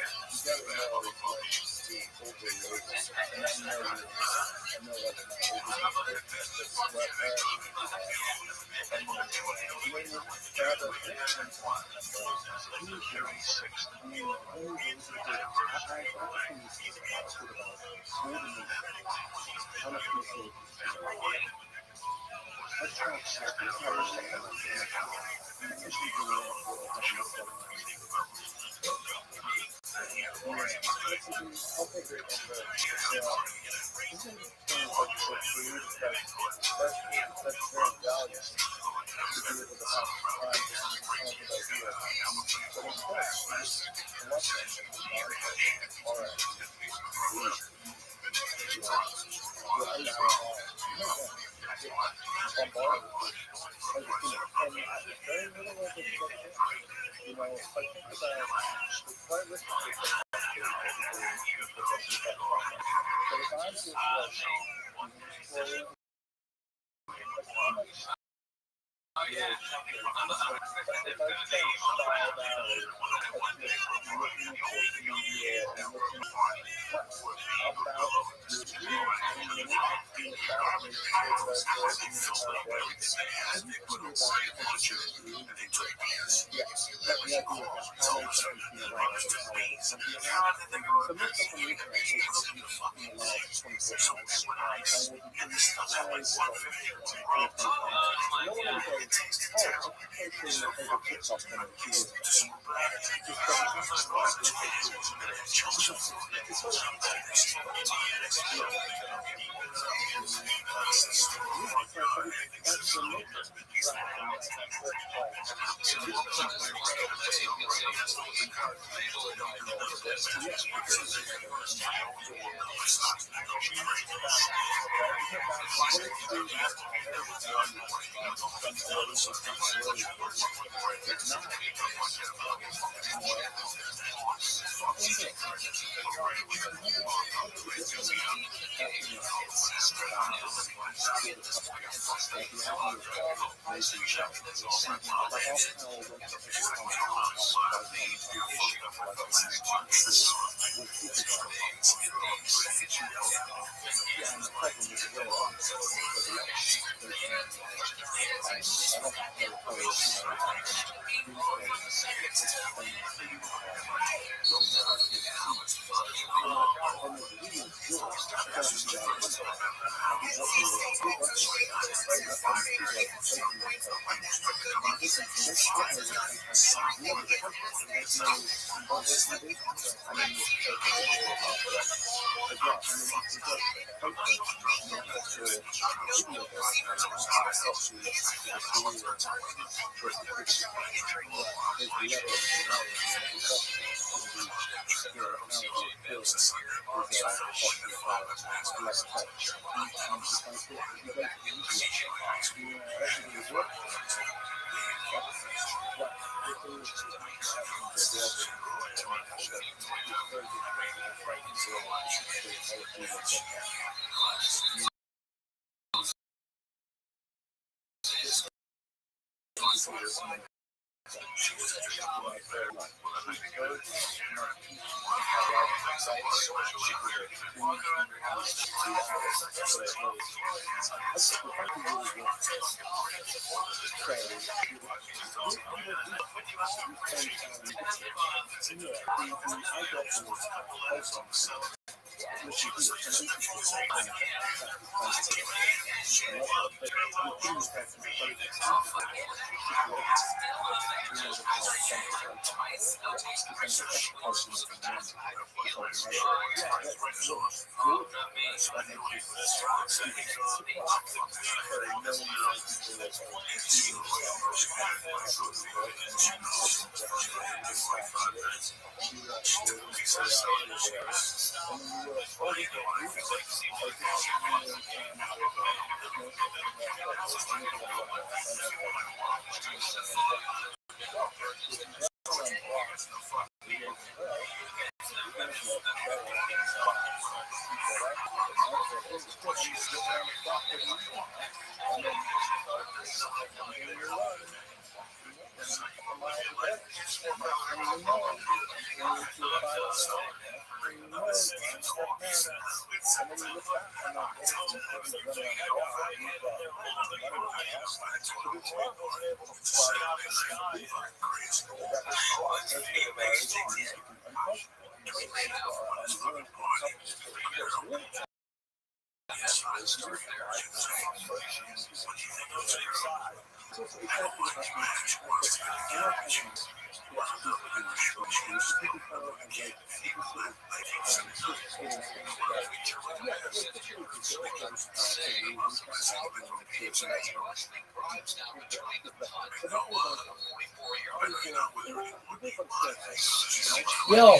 Yo,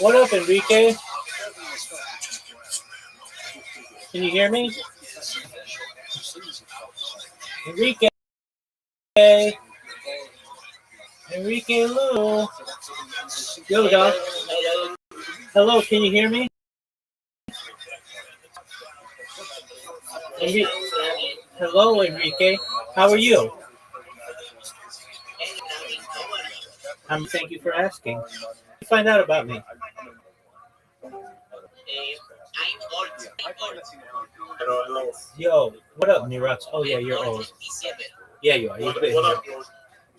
what up, Enrique? Can you hear me? Enrique. Enrique Lou. Yo, dog. Hello, can you hear me? Hello, Enrique. How are you? Thank you for asking. Find out about me. Yo, what up, Nirox? Oh yeah, you're old. Yeah, you are. You've been here.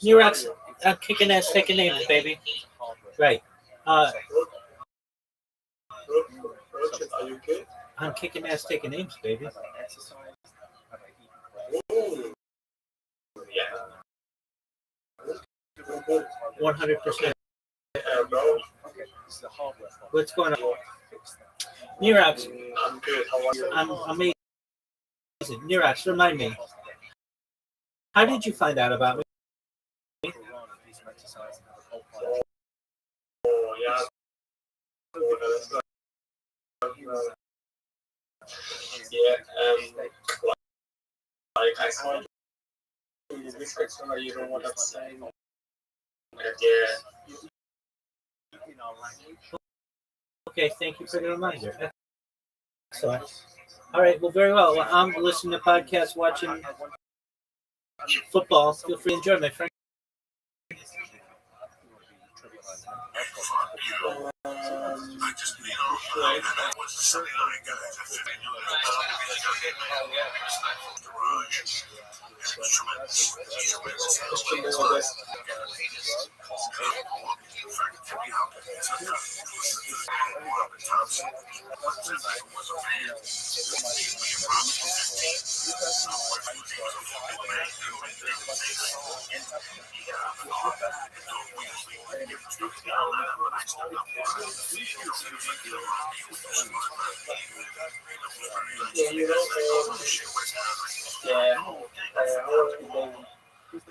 Nirox, I'm kicking ass, taking names, baby. Right. I'm kicking ass, taking names, baby. 100%. What's going on? Nirox. I'm good. How are you? I'm amazing. Nirox, remind me. How did you find out about me? Oh, yeah. Like I saw you this person, you don't want to say. Yeah. Okay, thank you for the reminder. Excellent. All right, well, very well. I'm listening to podcasts, watching football. Feel free to enjoy, my friend.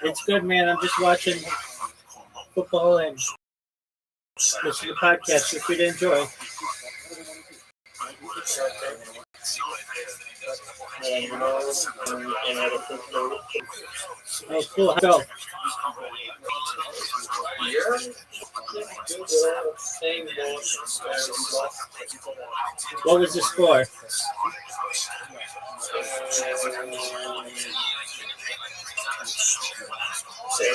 It's good, man. I'm just watching football and listening to podcasts. Feel free to enjoy. Oh, cool. How'd it go? What was the score?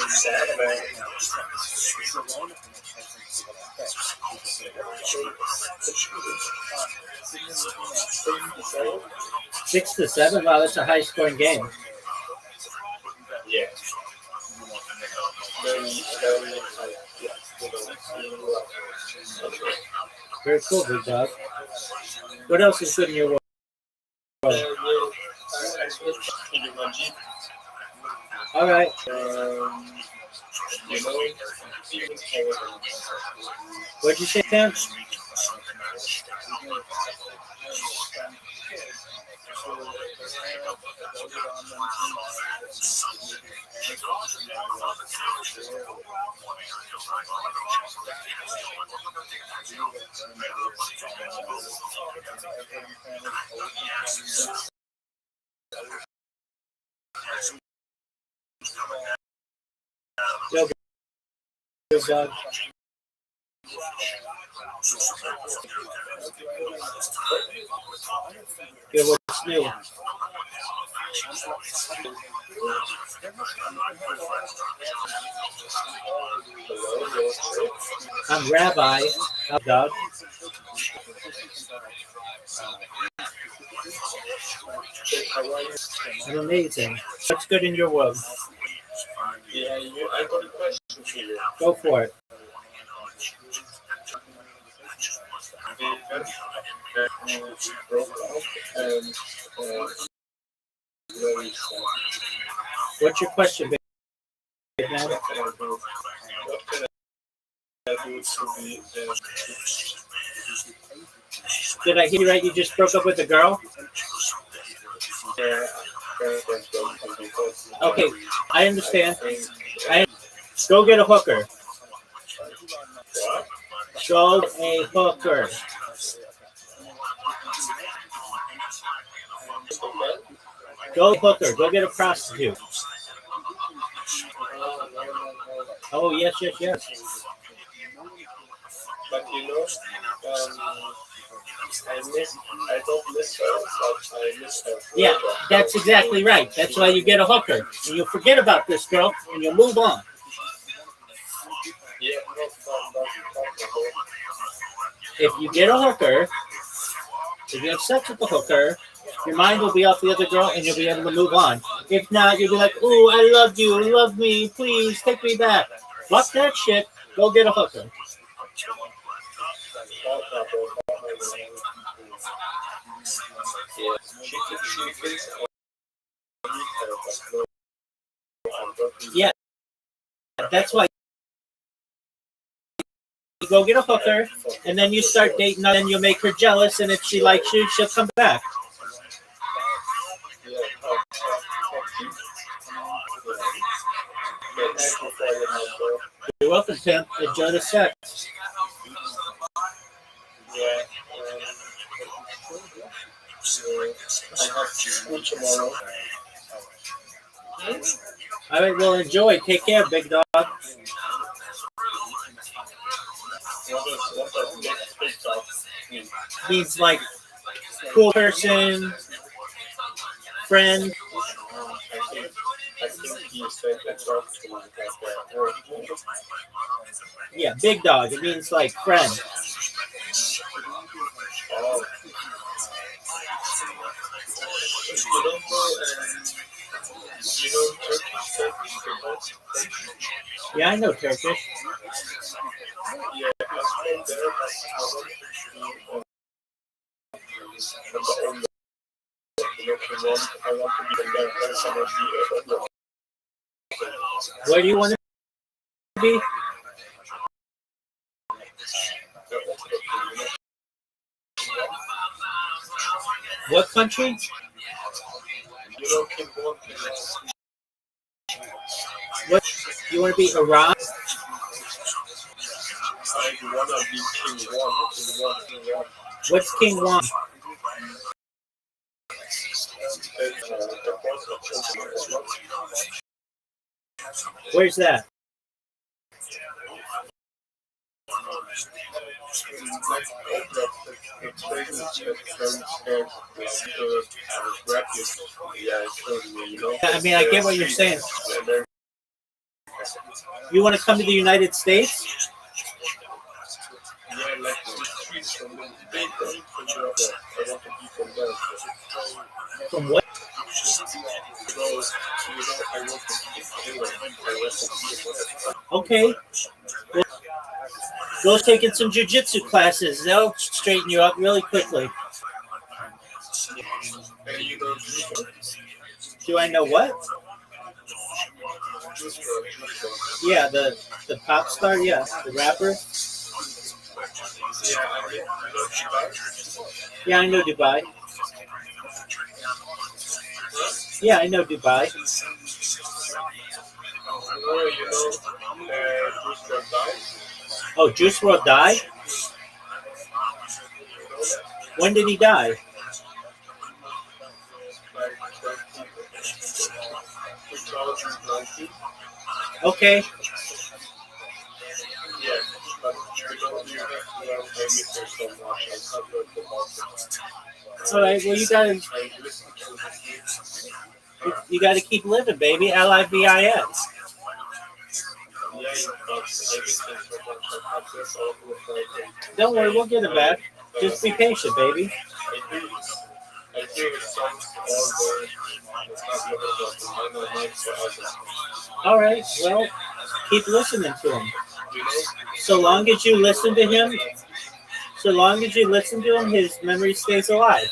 Saturday. 6-7. Wow, that's a high scoring game. Yeah. Very cool, big dog. What else is good in your world? All right. What'd you say, Tim? Yo, big dog. Yeah, what's new? I'm Rabbi. Oh, dog. I'm amazing. What's good in your world? Yeah, I got a question for you. Go for it. Broke up and What's your question, big man? what can I do? What can I do to be Did I hear you right? You just broke up with a girl? Okay, I understand. Go get a hooker. Go a hooker. Go hooker. Go get a prostitute. Oh, yes. But you know, I don't miss her, but I miss her. Yeah, that's exactly right. That's why you get a hooker. And you'll forget about this girl and you'll move on. Yeah, If you get a hooker, if you have sex with the hooker, your mind will be off the other girl and you'll be able to move on. If not, you'll be like, ooh, I love you, love me, please take me back. Fuck that shit. Go get a hooker. Yeah, that's why you go get a hooker and then you start dating her and you'll make her jealous, and if she likes you, she'll come back. You're welcome, Tim. Enjoy the sex. Yeah. I have school tomorrow. All right, well, enjoy. Take care, big dog. What does big dog mean? Means like cool person, friend. I think he said that dog to me like that. Yeah, big dog. It means like friend. Yeah, I know Turkish. Yeah, I'm there, but I want to be the guy. Where do you want to be? What country? What you want to be? Iran? I want to be King One. What's King Juan? Where's that? I mean, I get what you're saying. You want to come to the United States? From what? Okay. Well, go taking some jiu-jitsu classes. They'll straighten you up really quickly. Do I know what? Yeah, the pop star, yeah, the rapper. Yeah, I know Dubai. Yeah, I know Dubai. Oh, Juice WRLD died? When did he die? Okay. All right. Well, you gotta keep living, baby. LIVIS. Don't worry, we'll get it back. Just be patient, baby. All right. Well, keep listening to him. So long as you listen to him, his memory stays alive.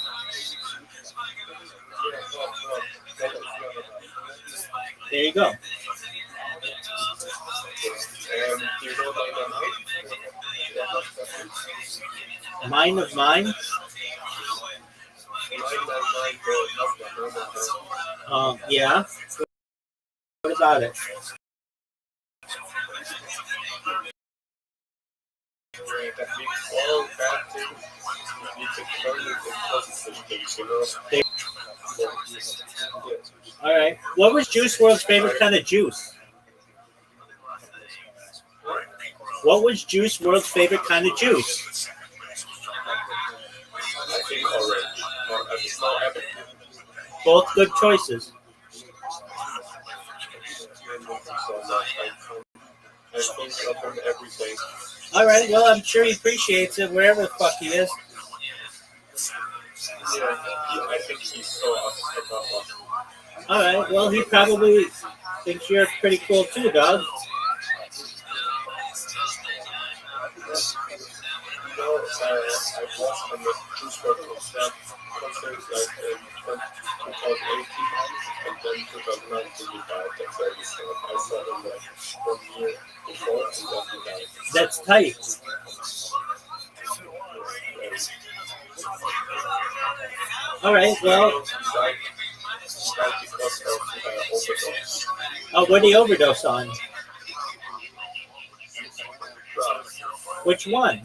There you go. Mind of Mine? Yeah. What about it? All right. What was Juice WRLD's favorite kind of juice? What was Juice WRLD's favorite kind of juice? Both good choices. All right. Well, I'm sure he appreciates it wherever the fuck he is. All right. Well, he probably thinks you're pretty cool too, dog. That's tight. All right. Well. Oh, what did he overdose on? Which one?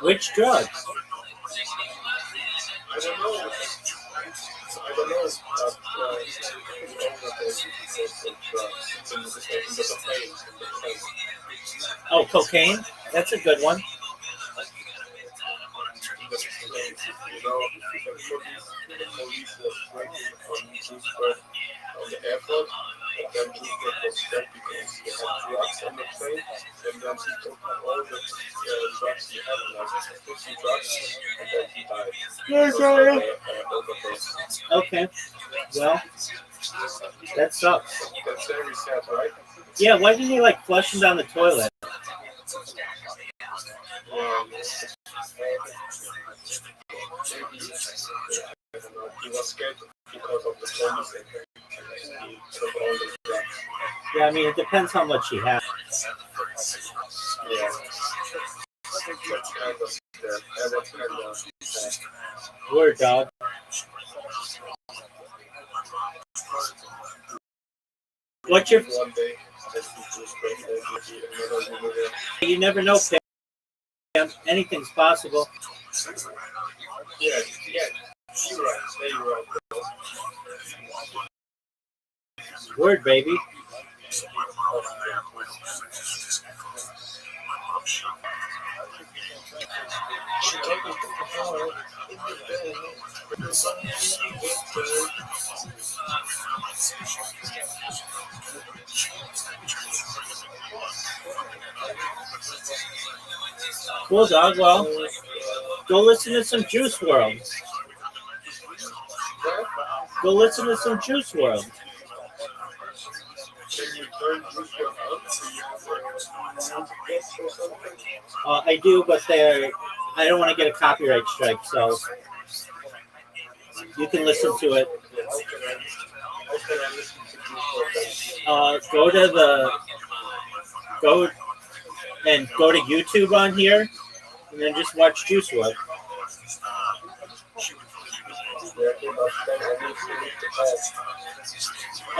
Which drugs? Oh, cocaine? That's a good one. Okay. Well, that sucks. Yeah, why didn't he flush him down the toilet? Yeah, I mean, it depends how much he has. Word, dog. What's your... You never know, Pam. Anything's possible. Yeah. You're right. Word, baby. Cool, dog. Well, go listen to some Juice World. Go listen to some Juice World. I do, but I don't want to get a copyright strike, so you can listen to it. Go to YouTube on here, and then just watch Juice WRLD.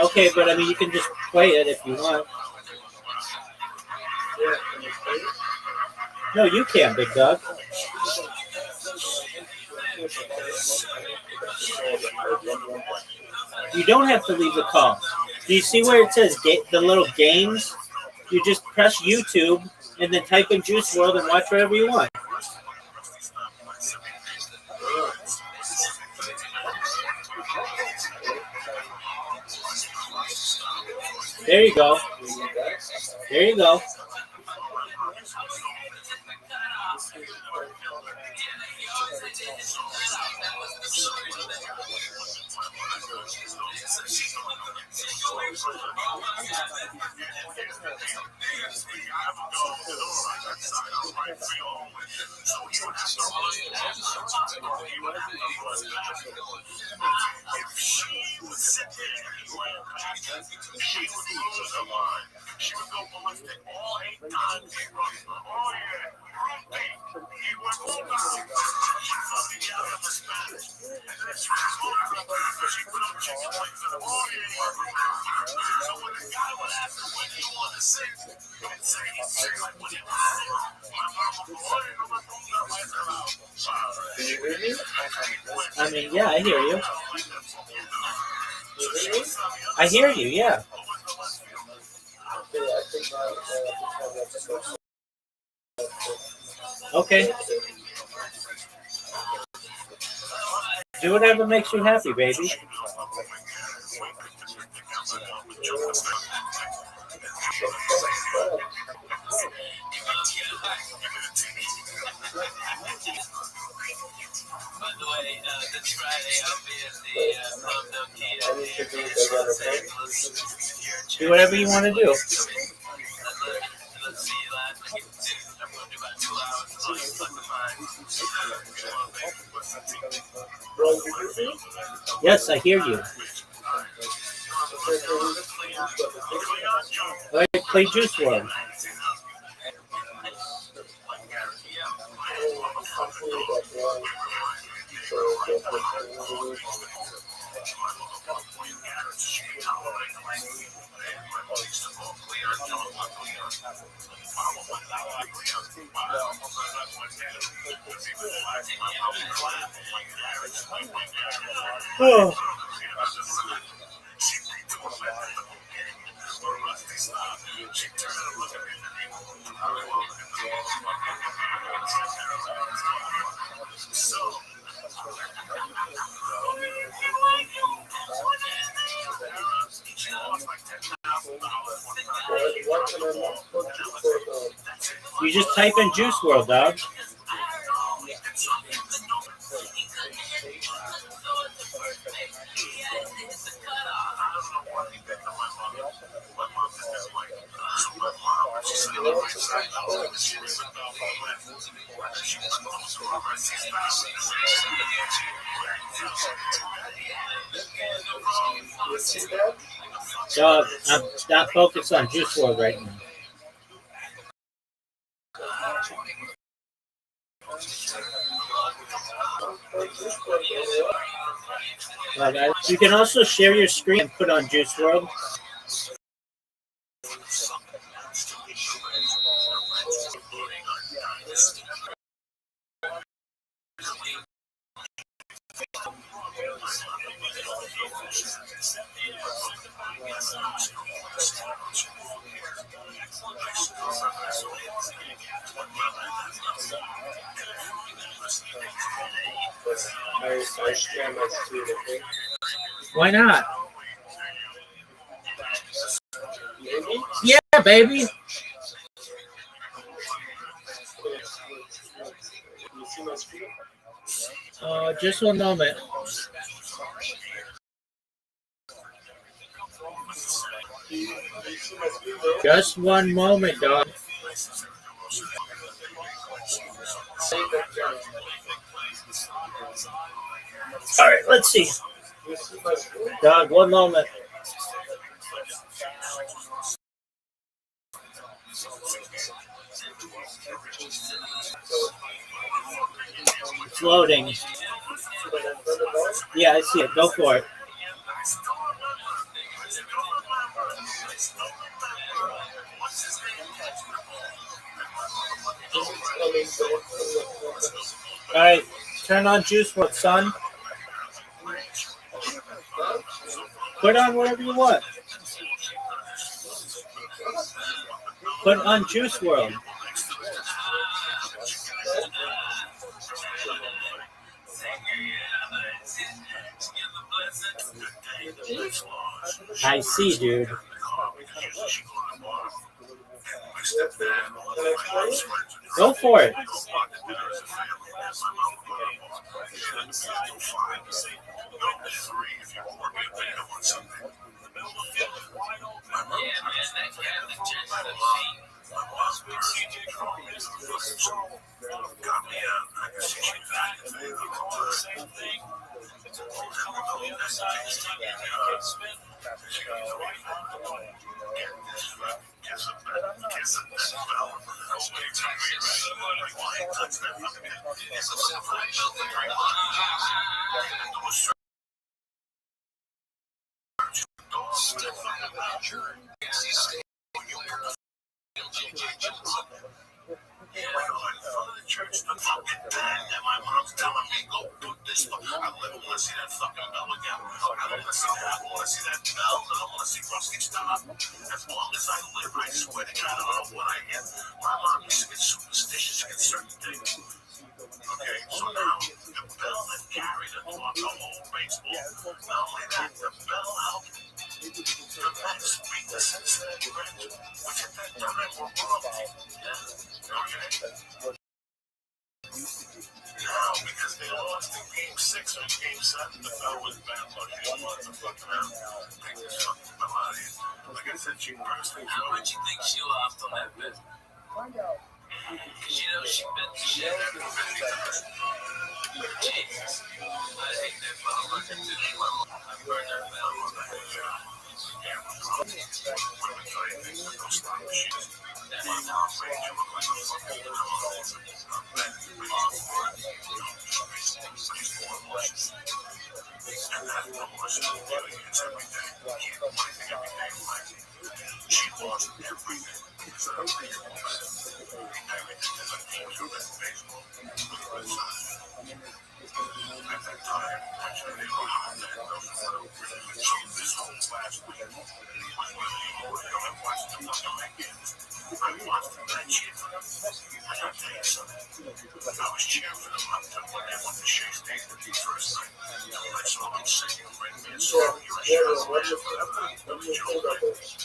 Okay, but I mean, you can just play it if you want. No, you can, big dog. You don't have to leave the call. Do you see where it says the little games? You just press YouTube and then type in Juice WRLD and watch whatever you want. There you go. There you go. She would go ballistic all 8 times. Oh, yeah. He went all down. She fucking yelled at the Spanish. And then she put up chicken wings and oh, yeah. So when the guy would ask her, when do you want to sing? He'd say, like, when you want to sing. Can you hear me? I mean, yeah, I hear you. I hear you, yeah. Okay. Do whatever makes you happy, baby. By the way, this Friday I'll be at the Pump Up Keto. Do whatever you want to do. Let's see you last week. I'm going to do about 2 hours on your fucking mind. Yes, I hear you. All right, play Juice WRLD. Oh. You just type in Juice WRLD, dog. Dog, I'm not focused on Juice WRLD right now. You can also share your screen and put on Juice WRLD. I scan my screen, okay? Why not? Maybe? Yeah, baby. You see my screen? Just one moment. You see my screen, bro? Just one moment, dog. All right, let's see. You see my screen? Dog, one moment. It's loading. Yeah, I see it. Go for it. All right, turn on Juice WRLD, son. Put on whatever you want. Put on Juice WRLD. I see, dude. Go for it. How much you think she lost on that bet? Because you know she bet the shit out of everybody. Jesus. I hate that motherfucker too. I burned her bell on the head.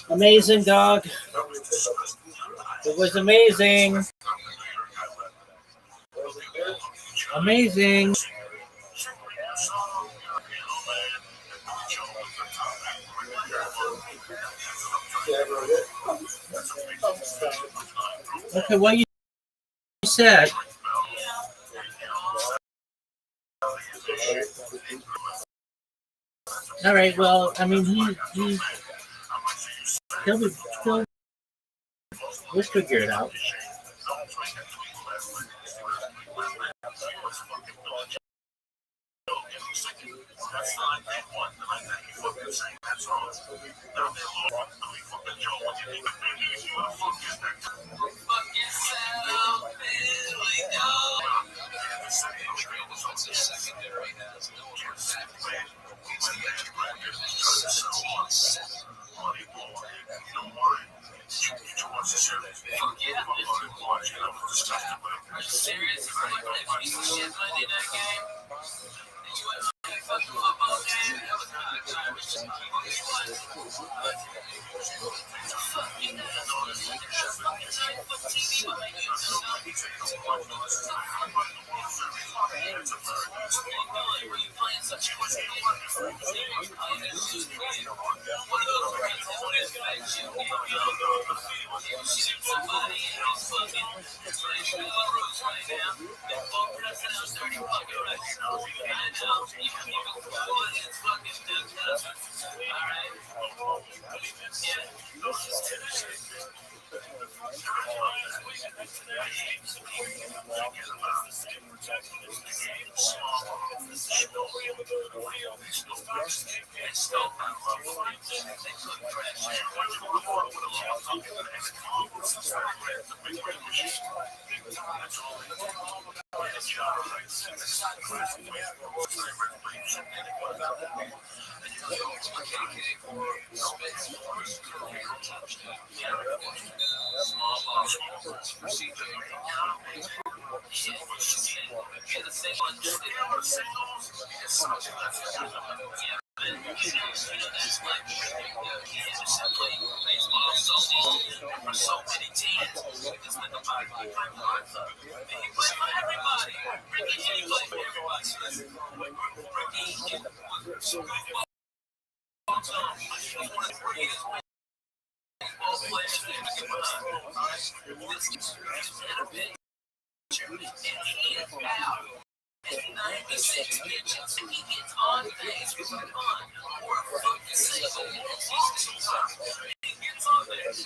Amazing, dog. It was amazing. Amazing. Okay, what you said. All right. Well, I mean, we'll figure it out. serious? If I play a piece of shit Monday night game, and you went to a fucking football game, that was not a time machine. Fuck you guys on the second half fucking time for TV when they use it up. Were you playing such a one of those reasons when it affects you? You shoot somebody else fucking playing Belarus right now. They're both pressing out 30 fucking right now. I know. You can go ahead and fucking do that. Alright? Yeah. For so many teams, because when the body play for everybody. Ricky, he play for everybody. Ricky, so long time. He's one of the greatest baseball players that ever get behind. This is a big picture, and he is out. At 96 pitches, he gets on base with a punt or a fucking single. He gets on base.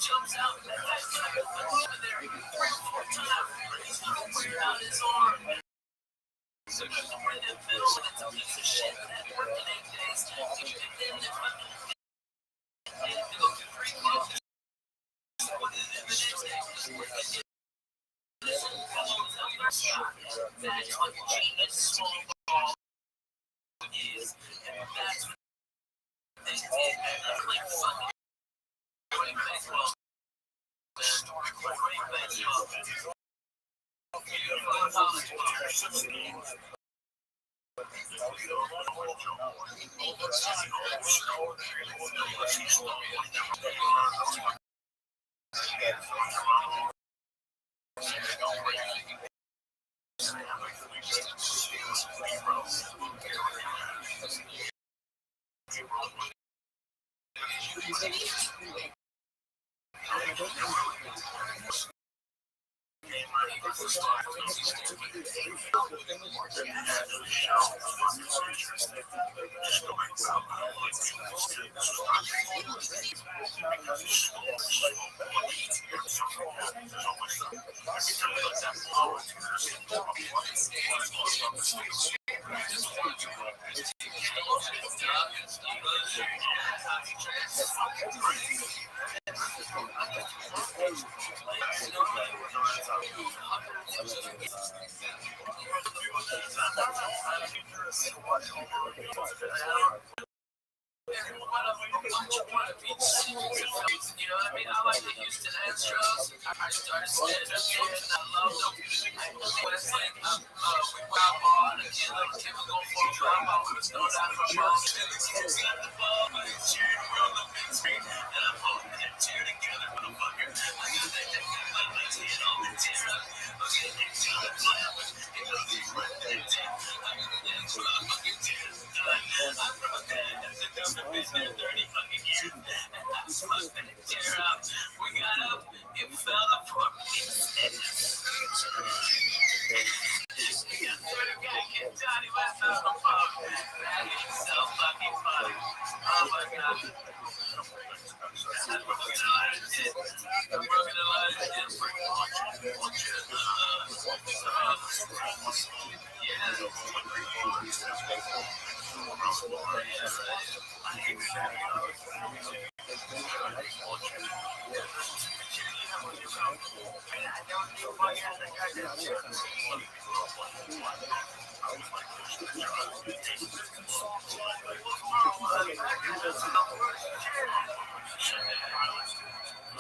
Jumps out and that guy over there 3 or 4 times. He's gonna wear out his arm. So just over in the middle, and it's a piece of shit that worked in 8 days. You can then go to 3 clubs. That's what genius small ball is, and that's what they did. Like fucking great baseball. Great baseball. You know what I mean? I like the Houston Astros. I started standing up there and I love them. When it's like, we foul ball and again, like Tim was going for a foul ball, we was thrown out of our ball. It's got the ball, but it's cheering around the big screen. And I'm holding that chair together, motherfucker. I got that my legs hit on the tear up. Okay, next to the flowers. It goes deep right there. I got the next motherfucking tears done. I brought that as a government in 30 fucking years. And I smoked that tear up. We got up, it fell apart. Johnny West on the phone. That is so fucking funny. Oh my god. I'm broken a lot of shit.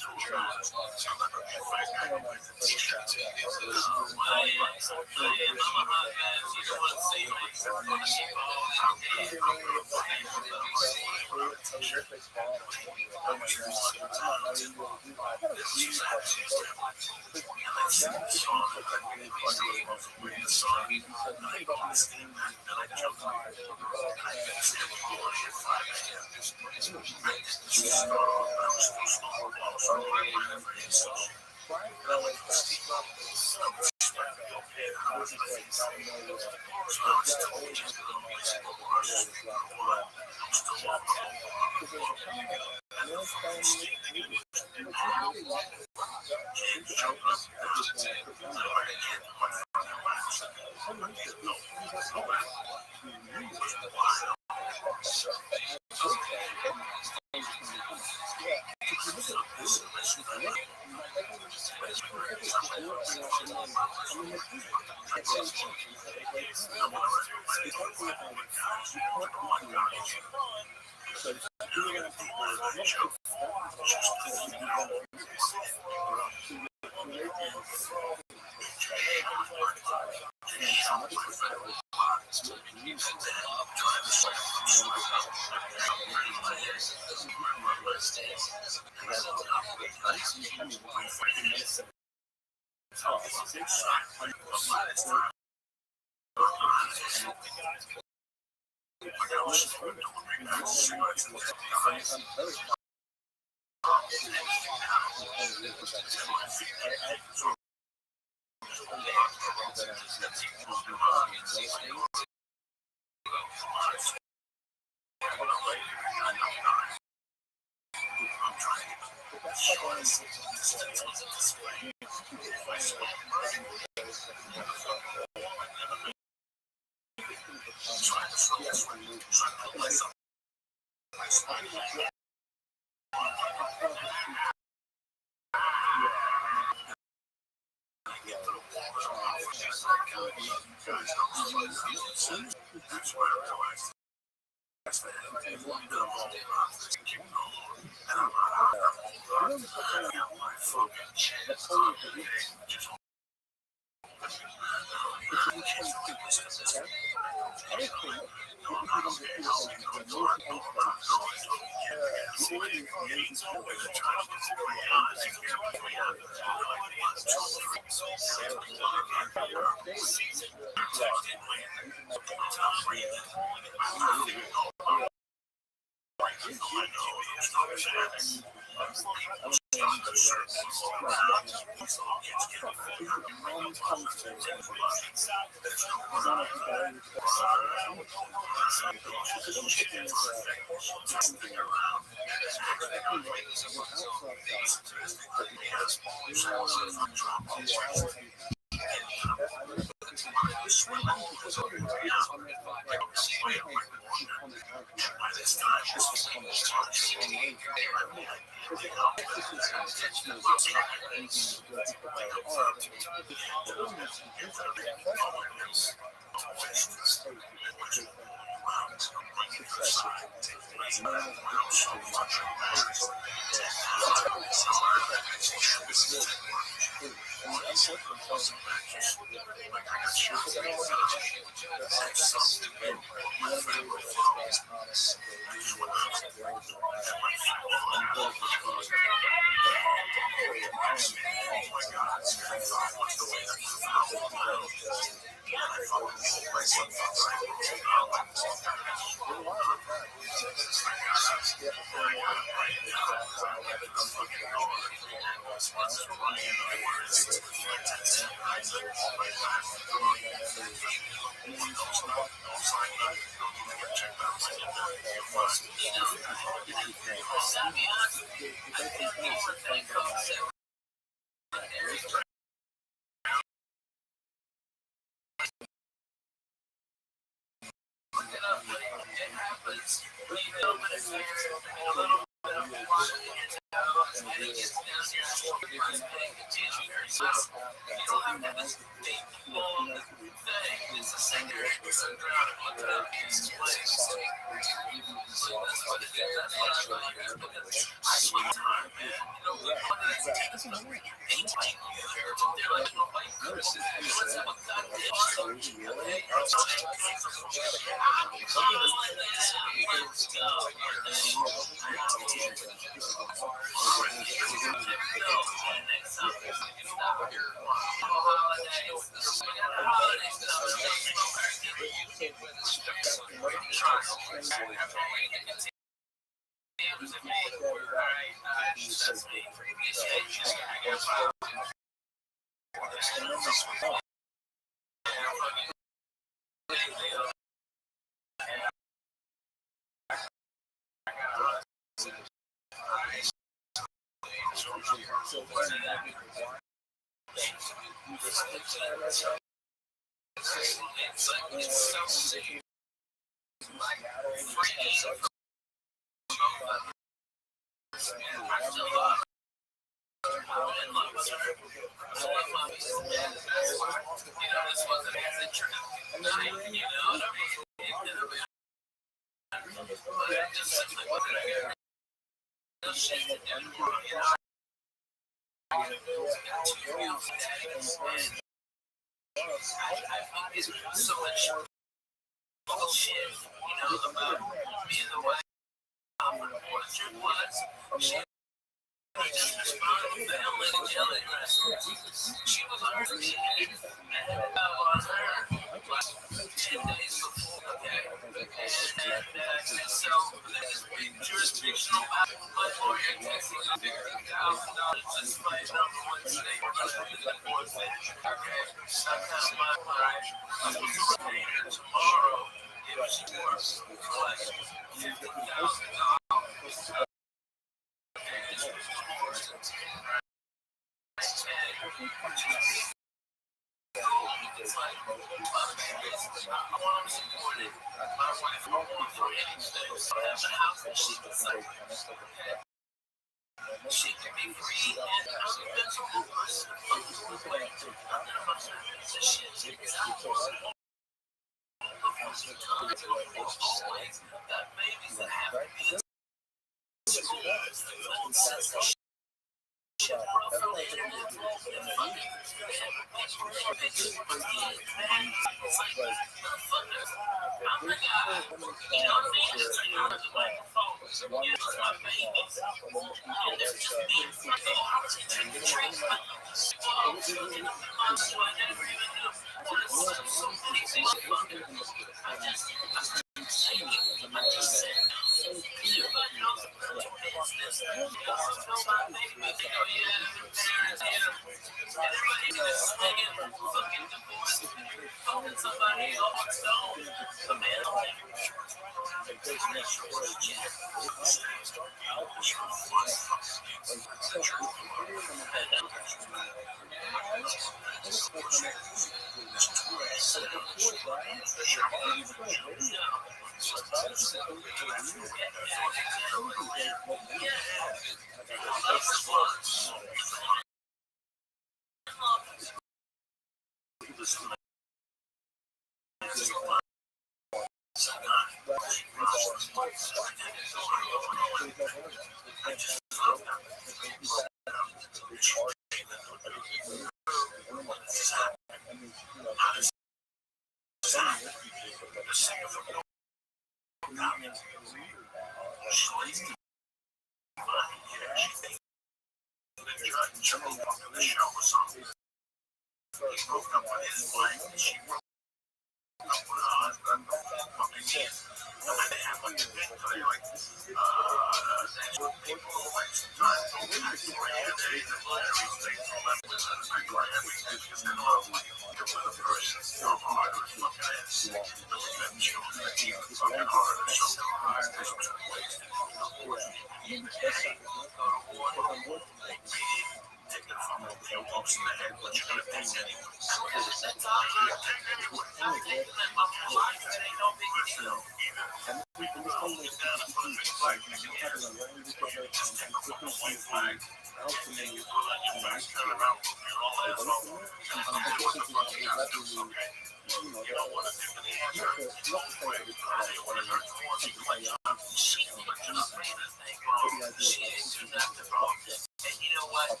And you know what?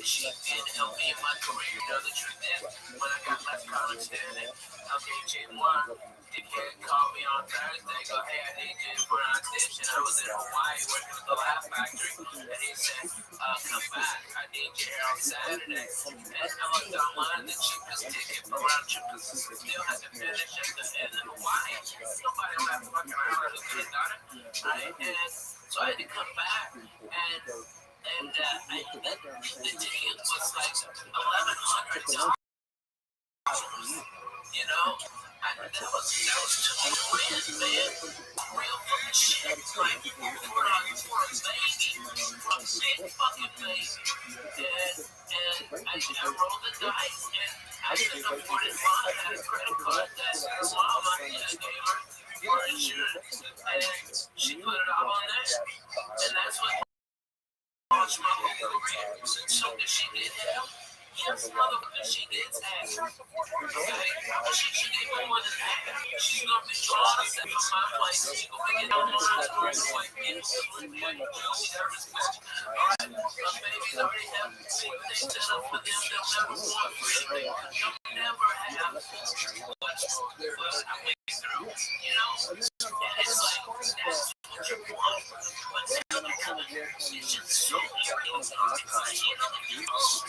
She did help me in my career. You know, the truth is, when I got left college standing, okay, J1, dickhead called me on Thursday, go, hey, I need you for an audition. I was in Hawaii working at the Laugh Factory, and he said, come back, I need you here on Saturday. And I looked online, the cheapest ticket for round trip, because I still had to finish at the end of Hawaii. Nobody left fucking around who could have done it. Right? And so I had to come back, and the ticket was like $1,100. You know, that was just weird, man. Real fucking shit. Like, for a baby, from big fucking baby. And I rolled the dice, and I couldn't afford it. Mom had a credit card that mom gave her for insurance, and she put it all on there. And that's what launched my whole career. So that she did have. Yes, motherfucker, she gets ass. Okay? She did more than that. She's gonna be drawing us at my place. She's gonna get on the line to like me. Alright, my babies already have big things set up for them. They'll never want really. They'll never have what I went through. You know? And it's like, that's what you want. But it's just so irritating. You know?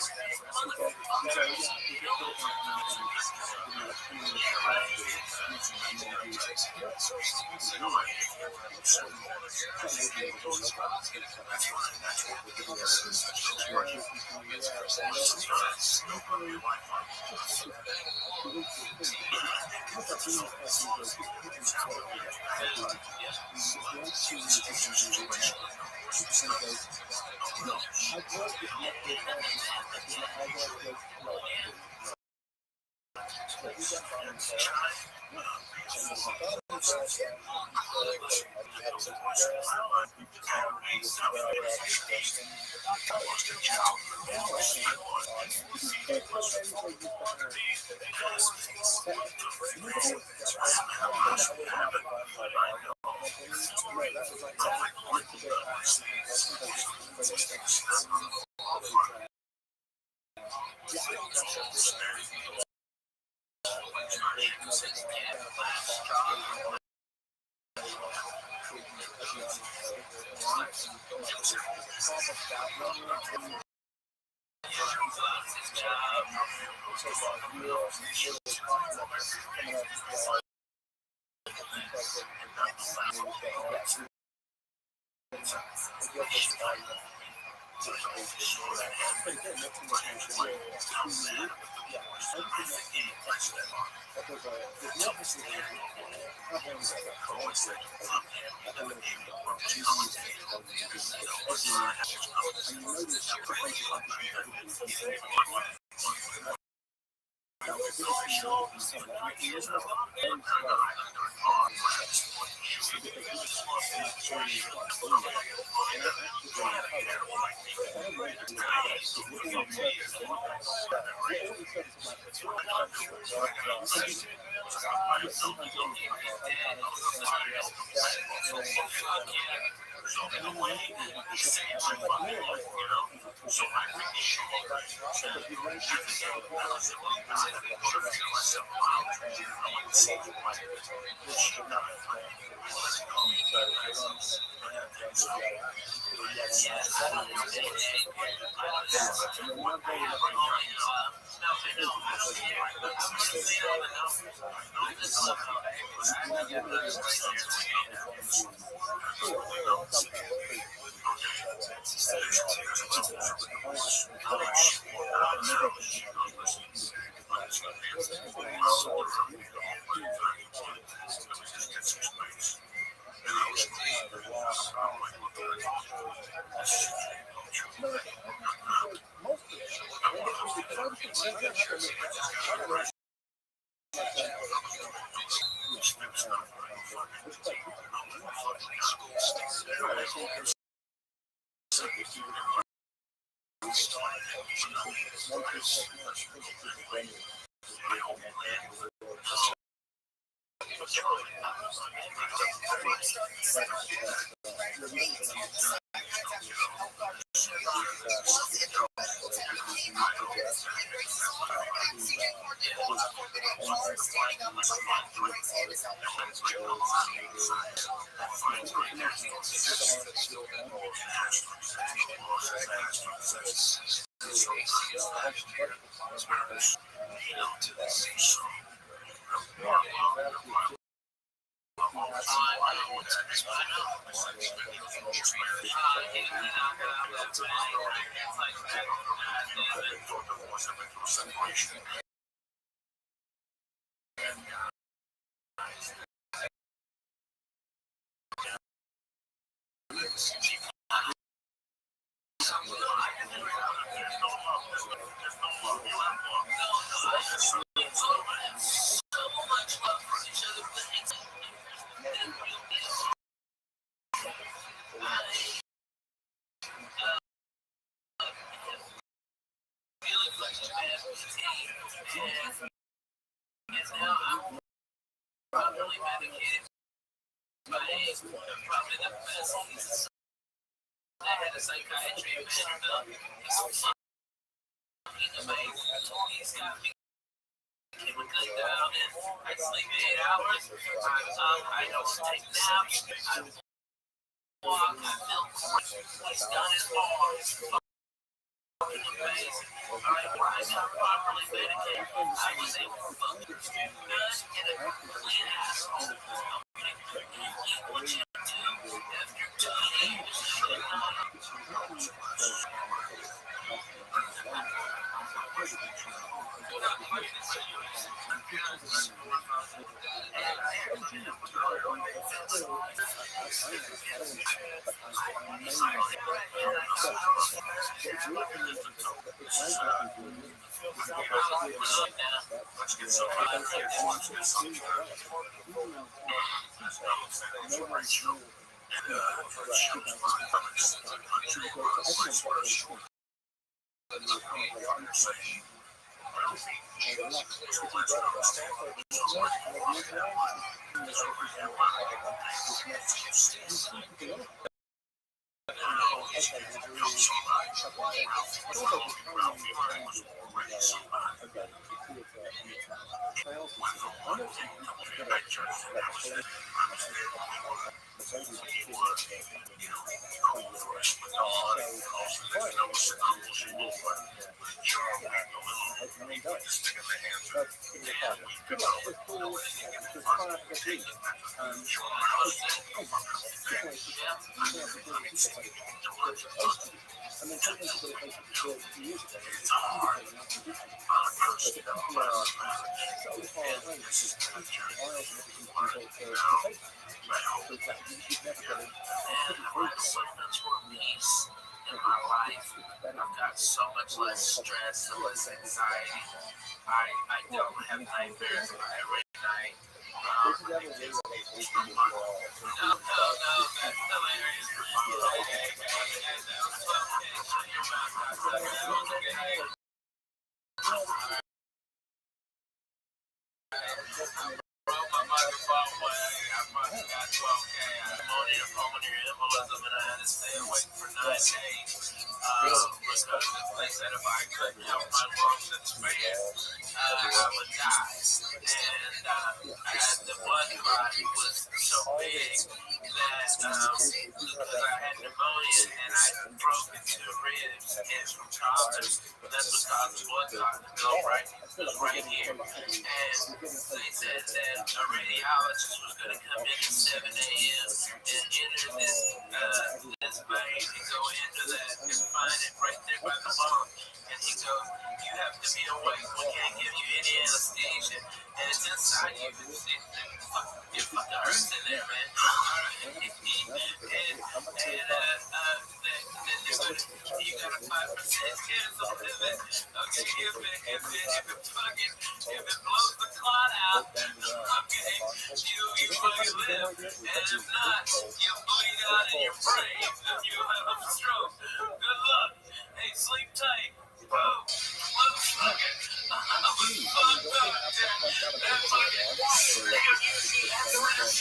You have a stroke. Good luck. Hey, sleep tight. Boom. Motherfucker. I'm fucked up, dude. That fucking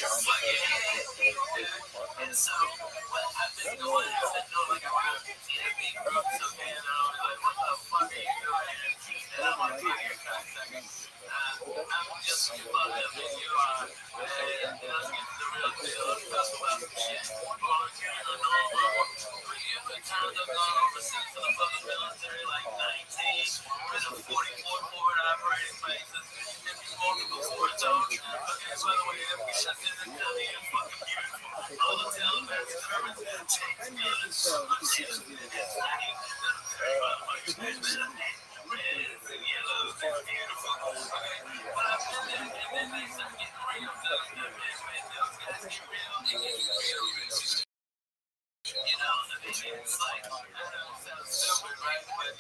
fucking head. And so, I've been going out and like, wow, being groups of men, and I was like, what the fuck are you doing? And I'm like, you're cocksucker. I'm just as fucked up as you are. And let's get to the real deal. Let's talk about some shit. Volunteering or normal. You've been turned up gone overseas for the fucking military like 19. With a 44 forward operating bases. If you want me before it's over. Okay, by the way, every shot is a dummy and fucking beautiful. All the Taliban's determined to take guns. Look, she's exciting. Reds and yellows, they're beautiful. Okay, but I've been there, and then they start getting real tough. Man, those guys get real, they get real bitches. You know, it's like, I know it sounds stupid, right? But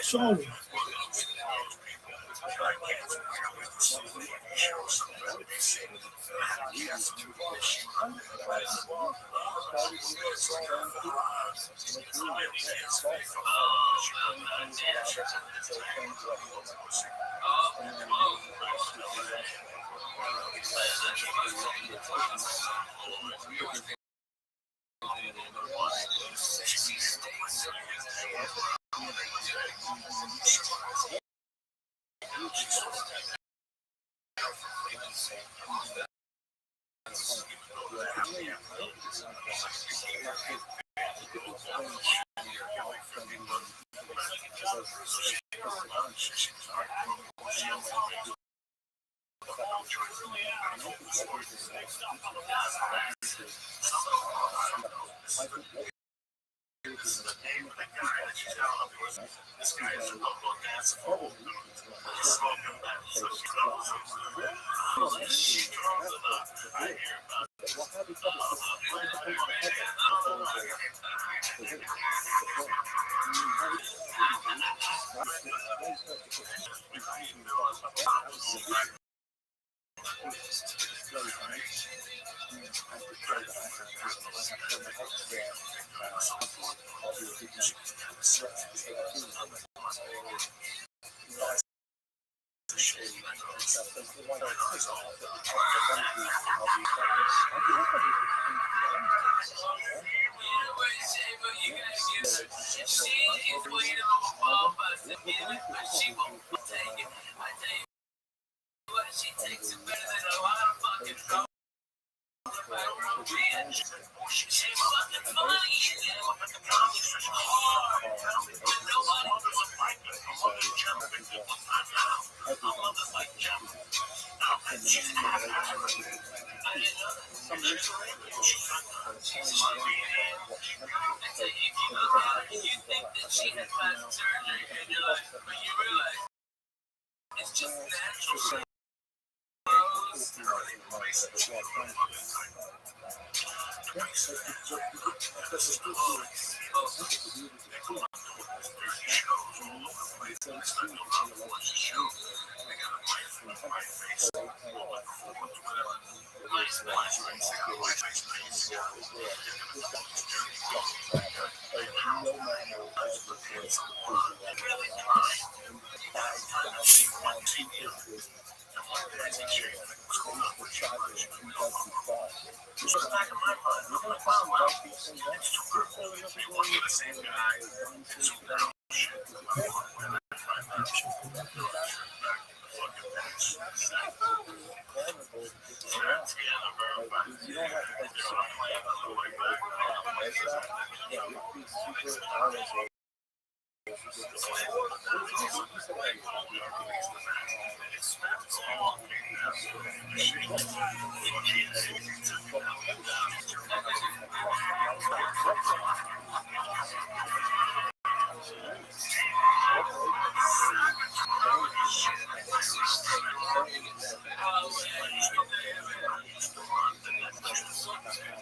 Sorry.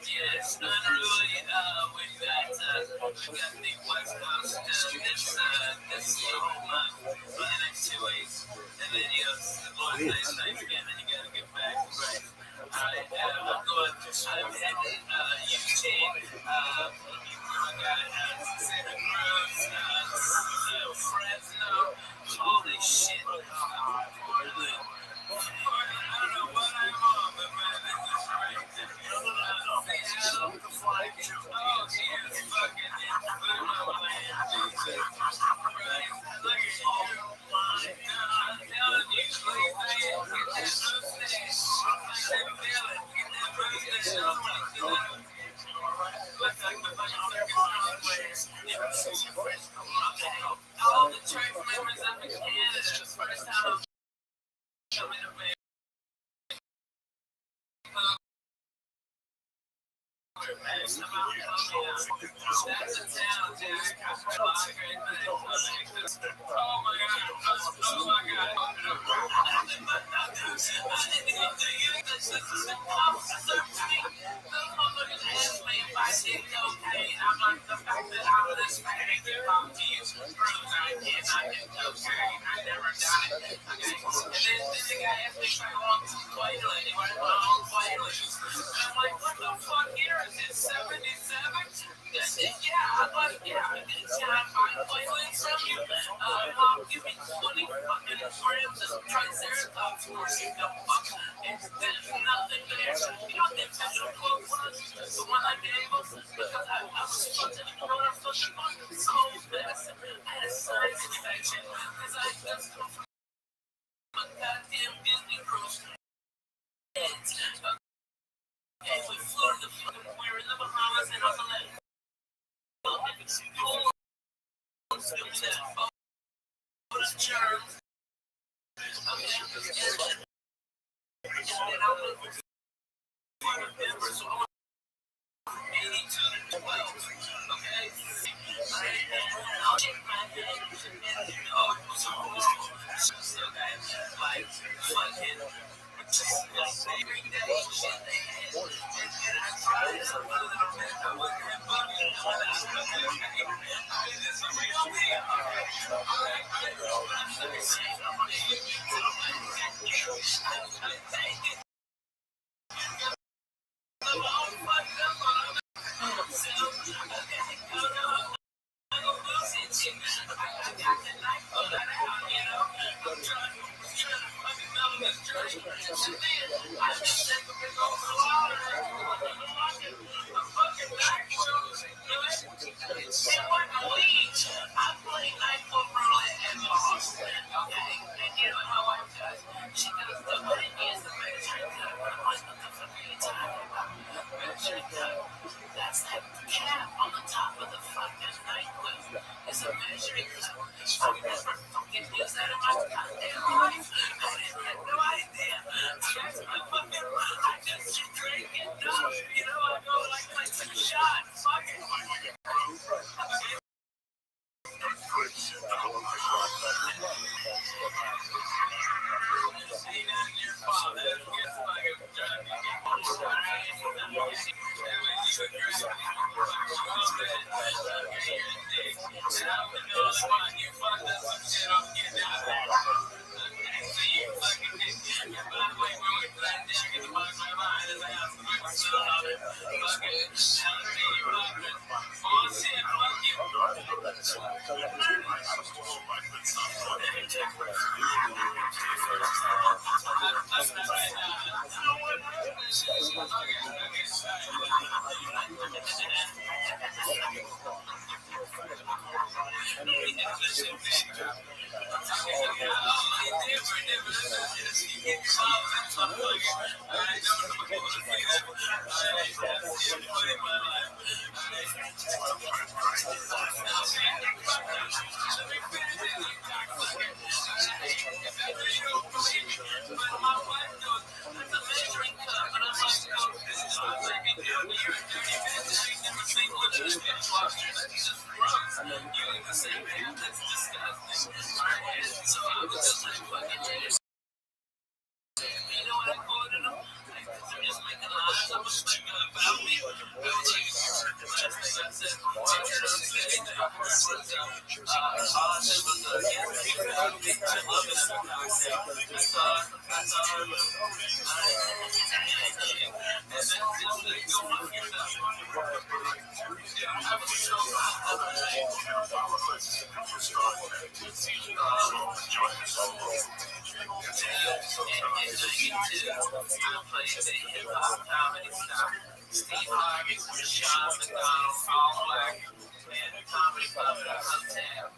Yes, literally, with that, we got the West Coast this whole month for the next 2 weeks. And then, the Lord says things again, and you got to get back to right. I'm heading Eugene, I got Santa Cruz, Fresno, holy shit, Portland. I don't know what I'm on, but man, this is great. Seattle, oh, geez, fucking Land, Jesus Christ, look at you. I'm telling you, please, man, get that mustache. I can feel it. Get that mustache on me. Looks like the fucking circus place. All the church members up in Canada, first time I'm coming to America. That's a town, Jack. Oh my God. Give me 20 fucking grams of Triceratops horse in the fuck. And there's nothing there. You know what that special quote was? The one I gave us? Because I was fucking growing fucking so fast. I had a sinus infection. Because I just come from a goddamn Disney cruise. Okay, we flew to the fucking, we were in the Bahamas and I was like, germs. That's that cap on the top of the fucking nightclub. It's a measuring cup. I've never fucking used that in my goddamn life. I had no idea. I just drink it up. I go like a shot. Fuck it. Steve Harvey, Sean McDonald, all black, and comedy club at Uptown.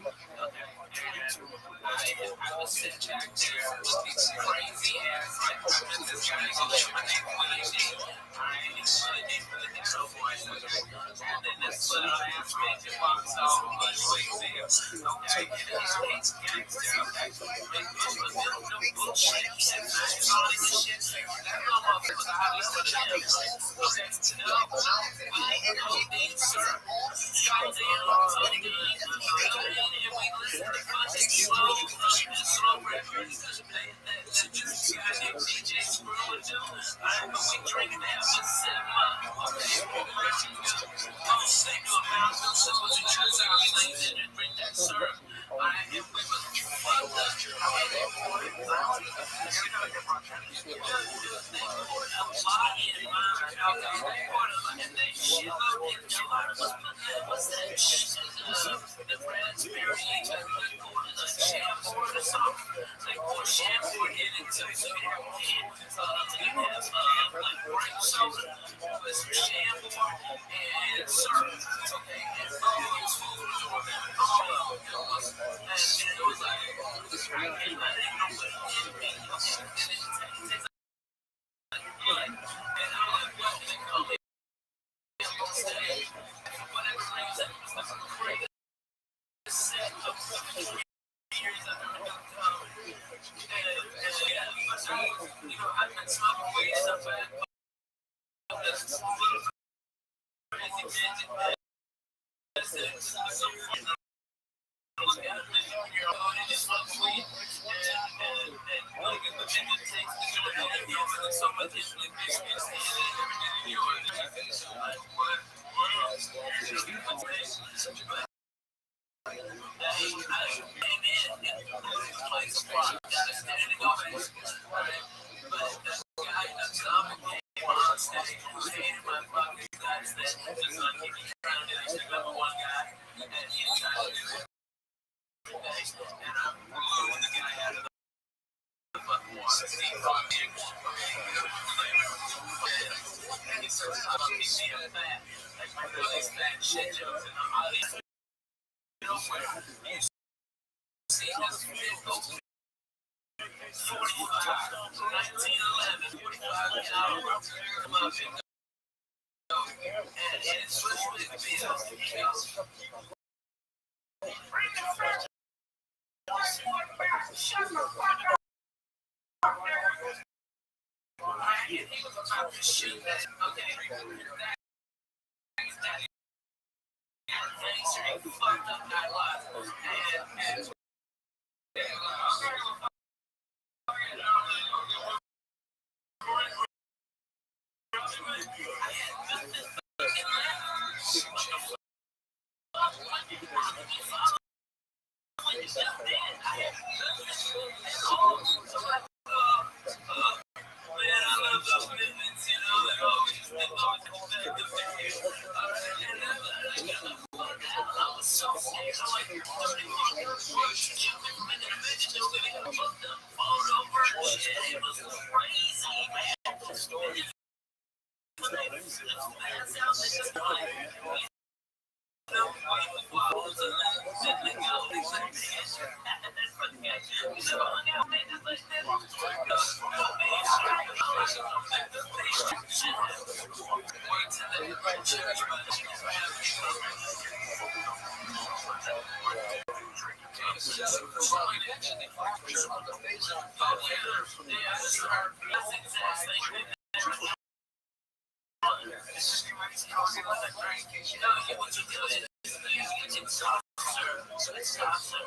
I was sitting back there with these crazy ass, like, this guy goes, my name I ain't excited for the ghetto boys, okay? And then this little ass man just walks off and like, okay? And he hates gangster, okay? Big bullshit, shit, all this shit. That little motherfucker was out of the gym, okay? No, we need syrup. Goddamn, and we listen to country slow records. This goddamn DJ Screw do. We drinking that for 7 months. Don't say no amount of simple to church out lazy and drink that syrup. And we was fucked up. And they shit up in July. What's that shit? The raspberry, the shampoo or the soap. Like, pour shampoo in it so you have like grape soda with some shampoo and syrup. Okay, and all those foods were all of them. And it was like, I didn't know what it means. And it tastes like blood. And I'm like, well, they call it whatever reason, it's like a crazy set of years I've never done comedy. And so, you know, I've been smoking weed and stuff like that. But this little crazy magic that is so funny. Look at it, you're going in and smoking weed, and like, the thing it takes to do it, and you're feeling so much like business, and everything you're doing. So, like, what? So it stops there.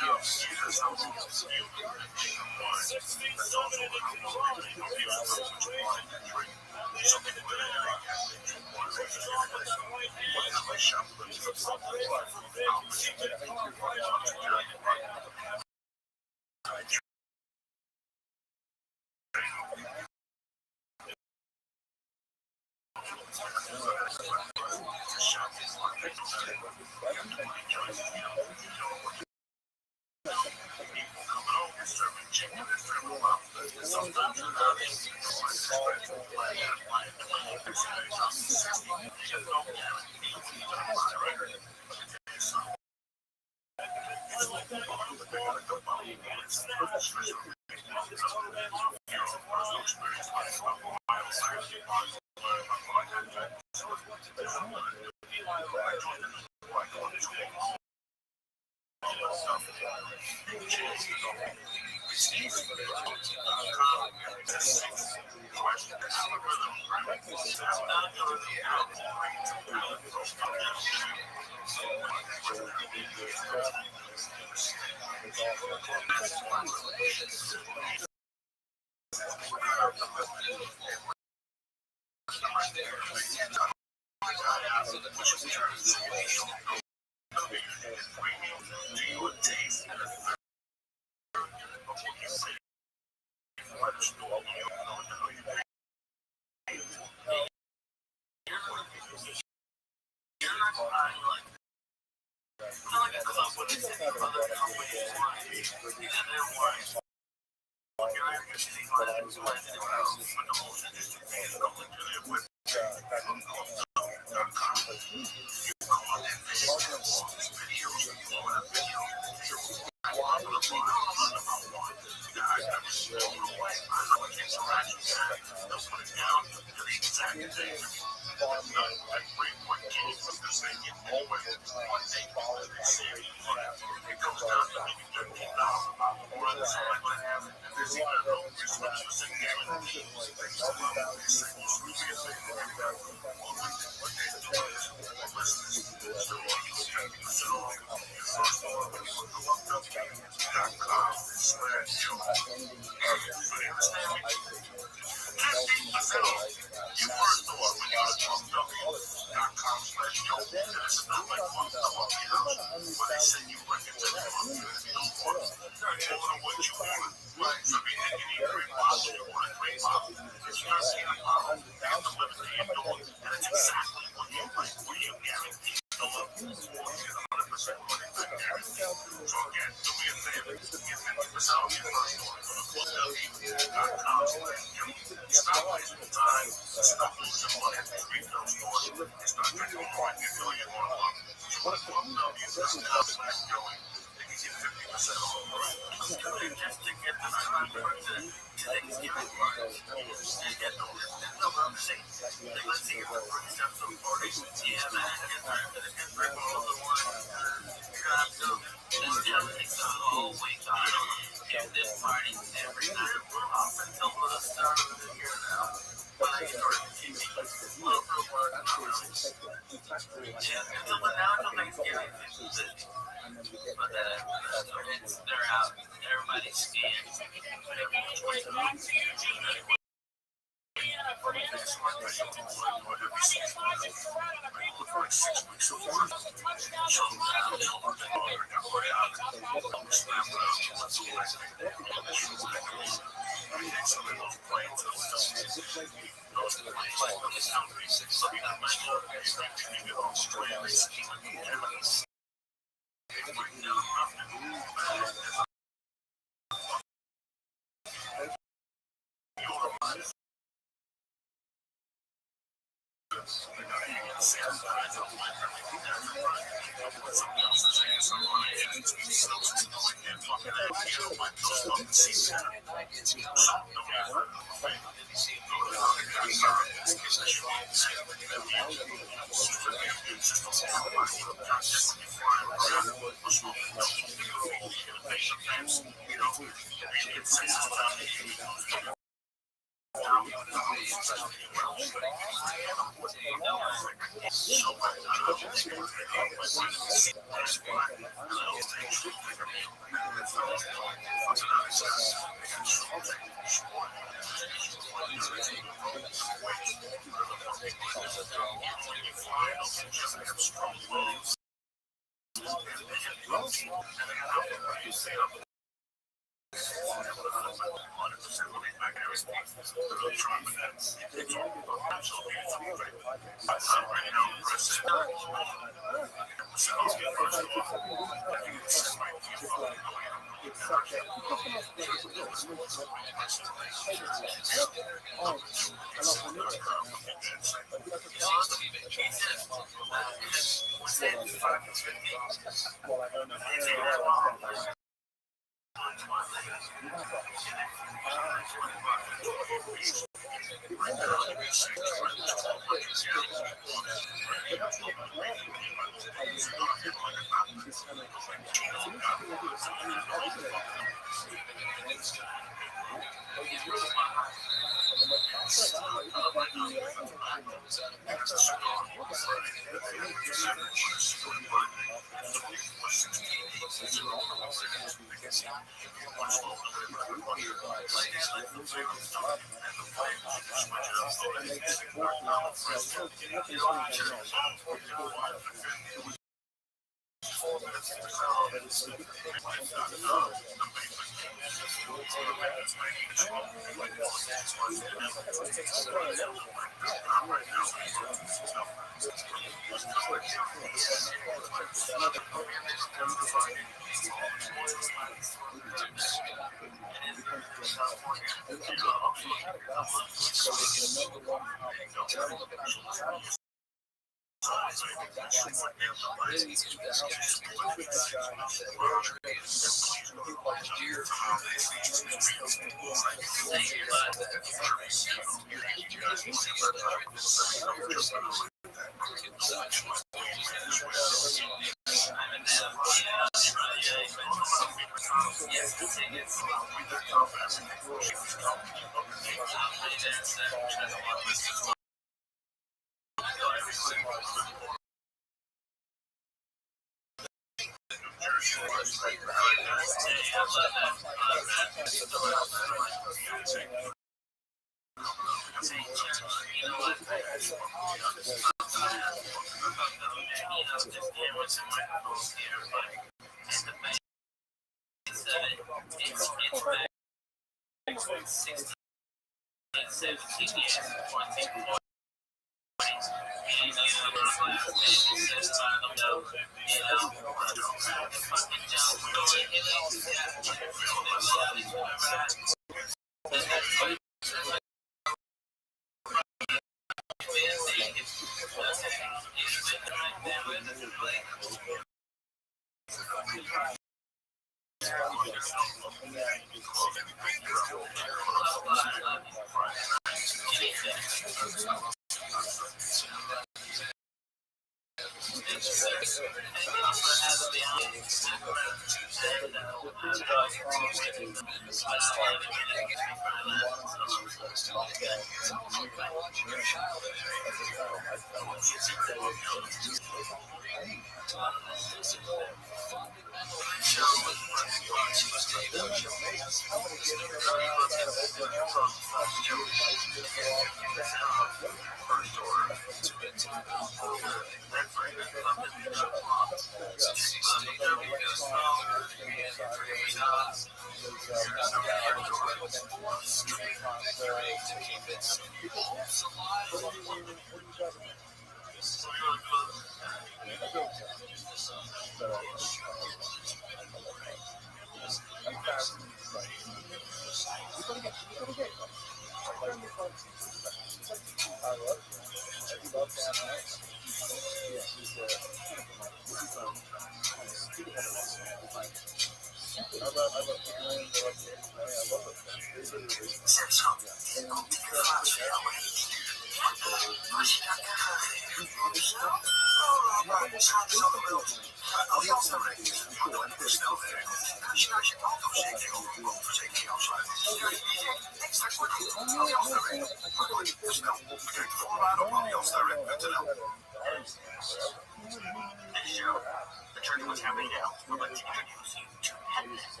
The church was having now. We'd like to introduce you to PetNet.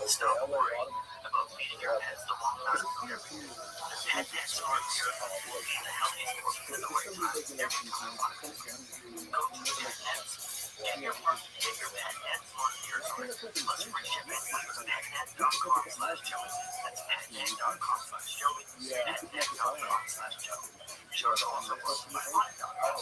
Stop worrying about feeding your pets the wrong amount of food. The PetNet starts the healthiest portion at the right time every time. Go to PetNet. Get your pet nets on your card. Plus free shipping. PetNet.com/Joey. That's PetNet.com/Joey. PetNet.com/Joey. Sure, the offer was $5.com.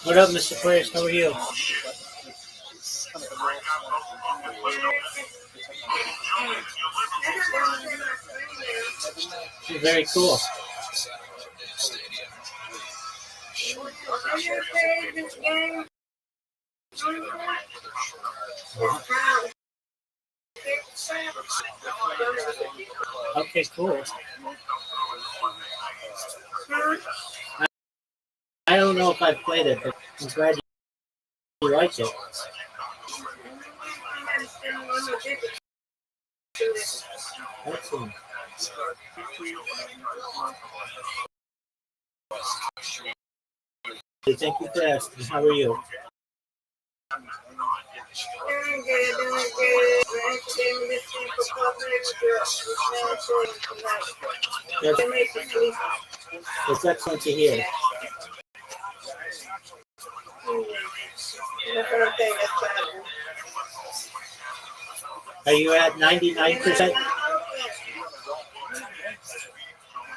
What up, Mr. Price? How are you? Very cool. Okay, cool. I don't know if I've played it, but I'm glad you liked it. Excellent. Thank you for asking. How are you? Doing good. It's excellent to hear. Are you at 99%?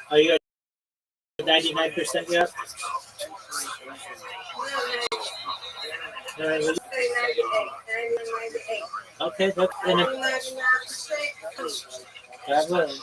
Are you at 99% yet? Okay, that's in it. God willing.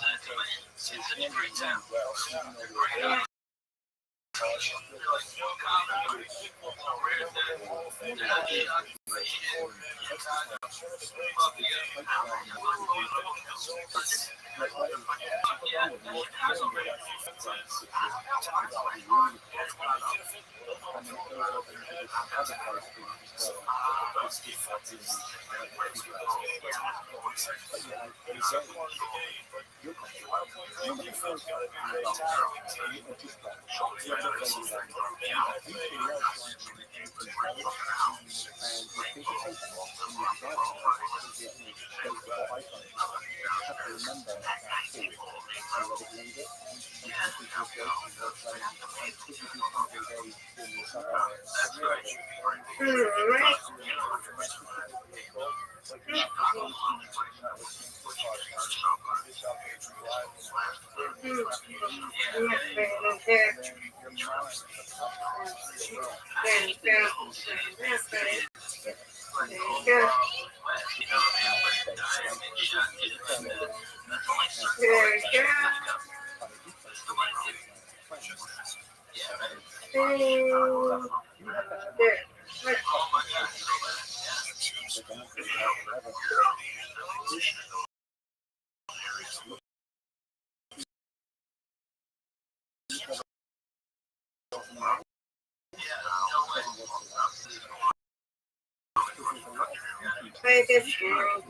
Hey, that's true.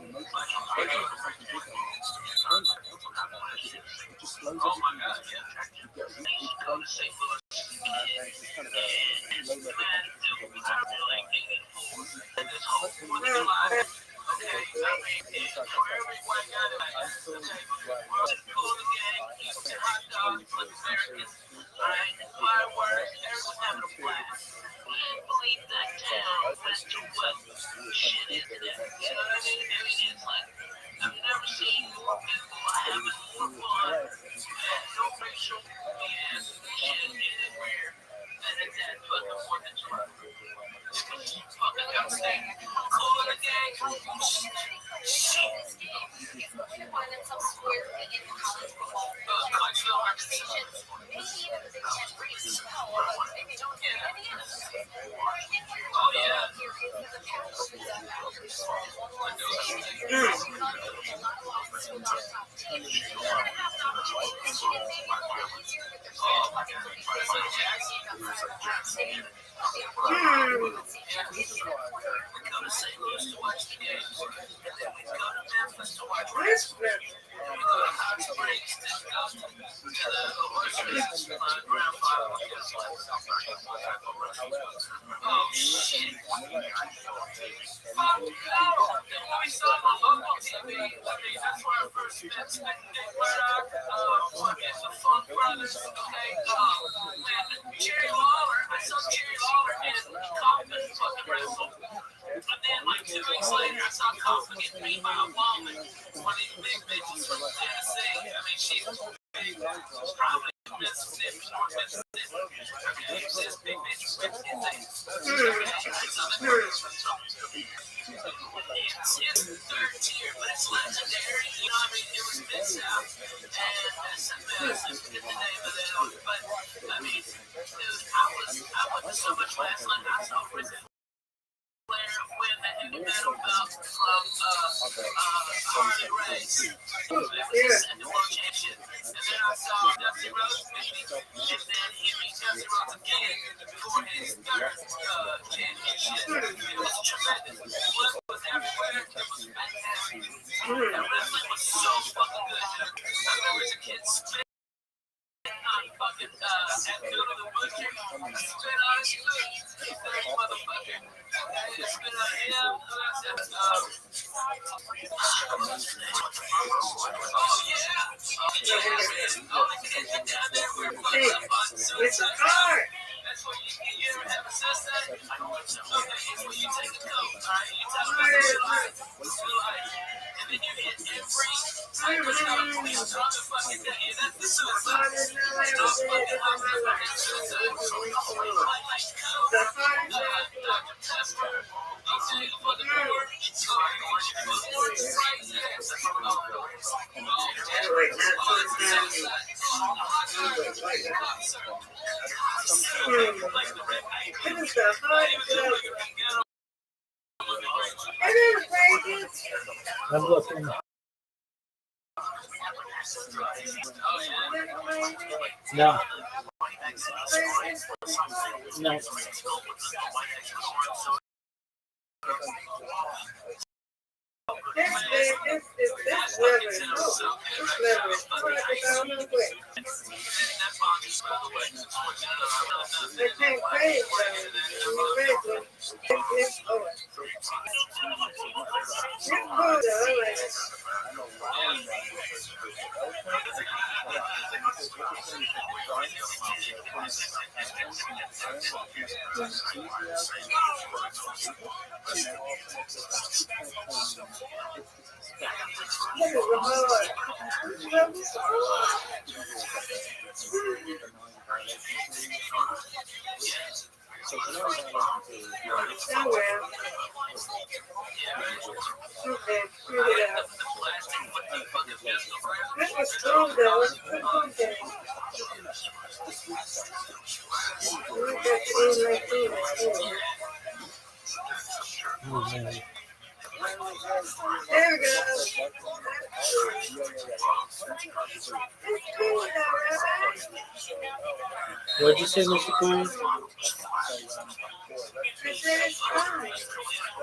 Believe that town as to what shit is there. You know what I mean? I mean, it's like, I've never seen more people having more fun and no racial shit anywhere than at that fucking 4th of July. Fucking outstanding. Call it a gang. Shit. Find themselves squarely in college football. Conversations, maybe even the Big Ten race. Maybe don't get Indiana. Oh, yeah. Here is the passion about your story. Jerry Lawler, I saw Jerry Lawler in Kaufman fucking wrestle. But then, like 2 weeks later, I saw Kaufman get beat by a woman. One of these big bitches from Tennessee. I mean, she's big. Probably Mississippi, North Mississippi. Okay, it's this big bitch from It's third tier, but it's legendary. You know what I mean? It was Mid-South. And SMS is the name of it. But, I mean, dude, I went to so much wrestling. I saw Brazil win the heavy metal belt from Harley Race. It was the second world championship. And then I saw Dusty Rhodes beat him. And then he beat Dusty Rhodes again for his third championship. It was tremendous. Blood was everywhere. It was fantastic. And wrestling was so fucking good. I remember as a kid spitting on fucking at Go to the Butcher. Spit on his food. He's that motherfucker. Spit on him. Oh, yeah. It's a car. That's what you ever have a sister? Okay, it's when you take a coat, alright? You tell them it's like, and then you hit every type of note. You drop the fucking thing, and that's the suicide. Stop fucking up the fucking suicide. Like coke, Dr. Pepper, I'll tell you for the board. Board right I'm looking. No. No. This lever is they can't pay it, though. It's over. It's good, There we go. What'd you say, Mr. Klein? I said it's fine.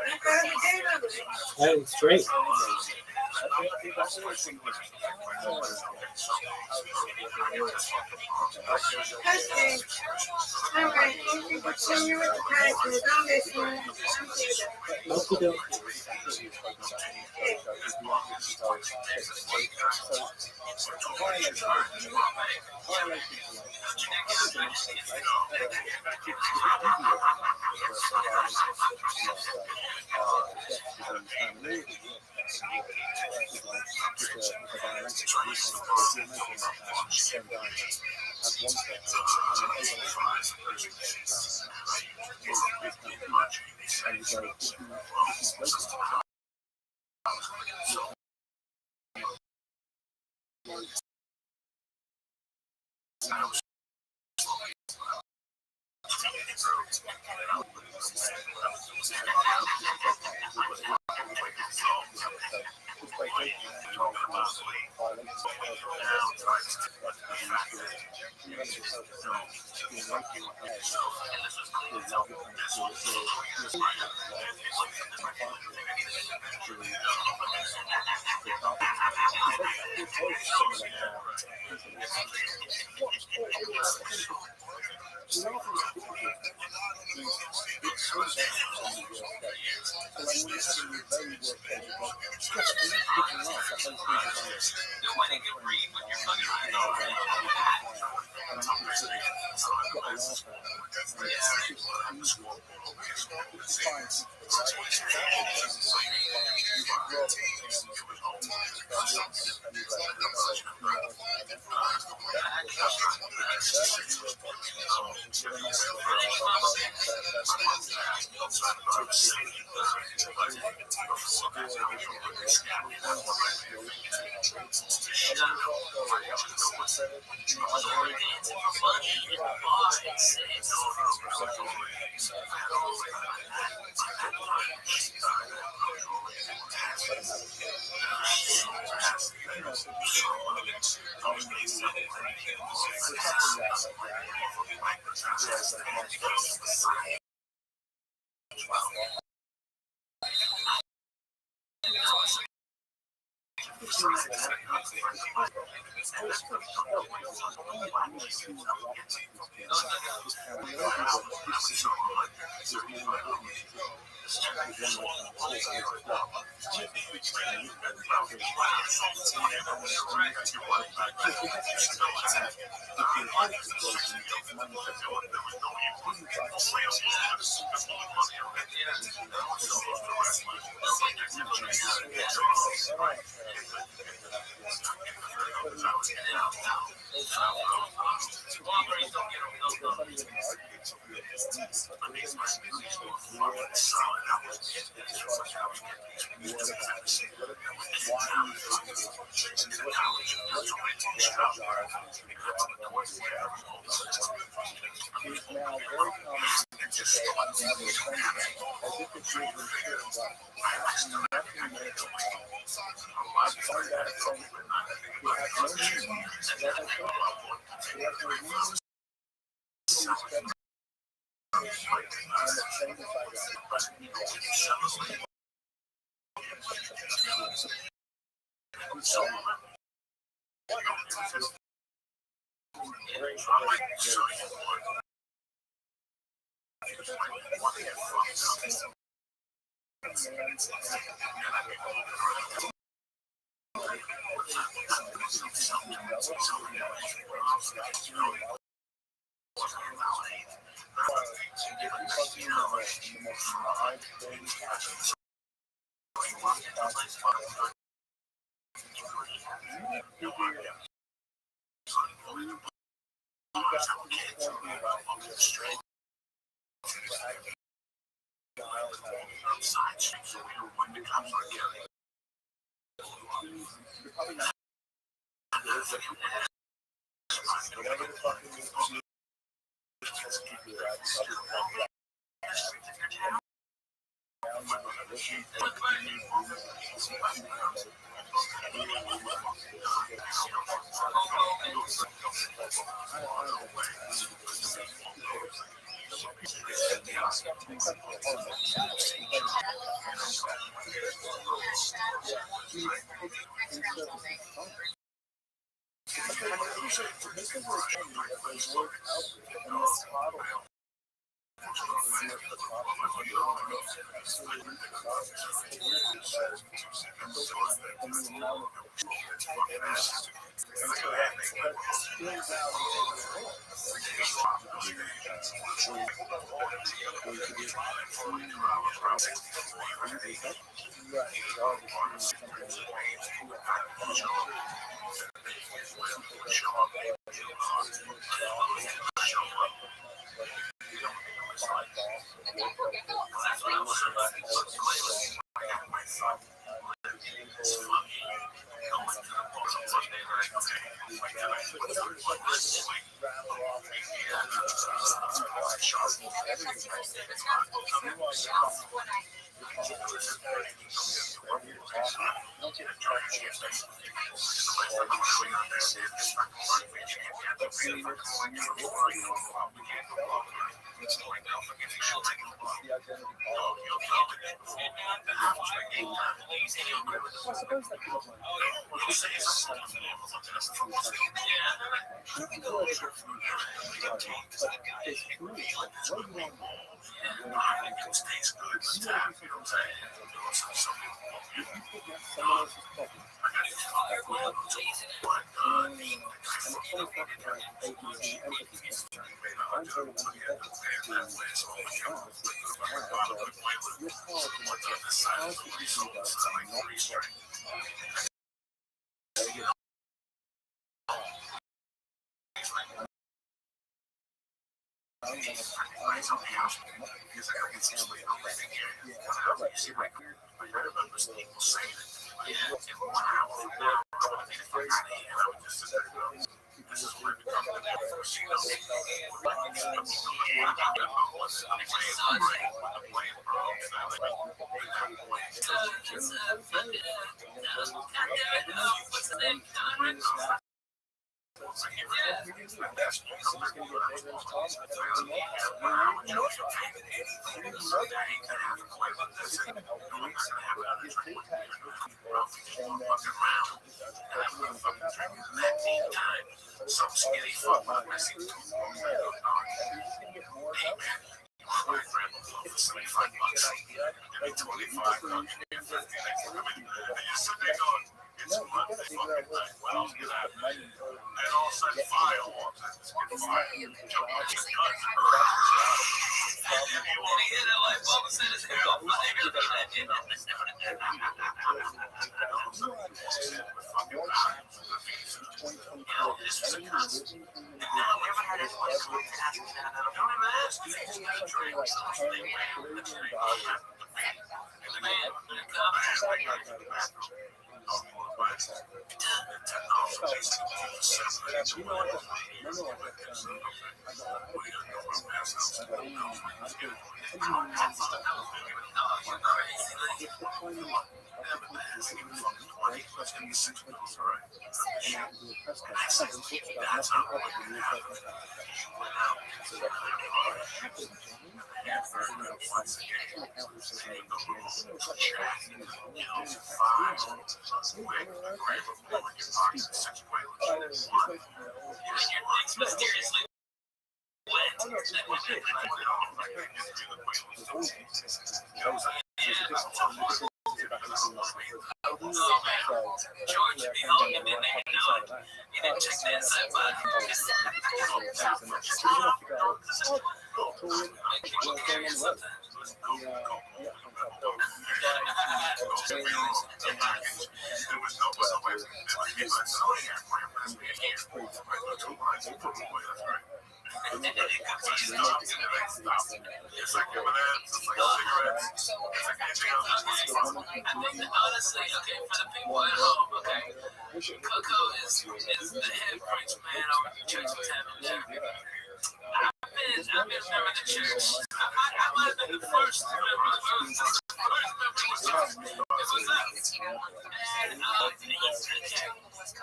I'm glad we did it. It's great. Testing. All right, you can continue with the practice. I'm listening. Okie doke.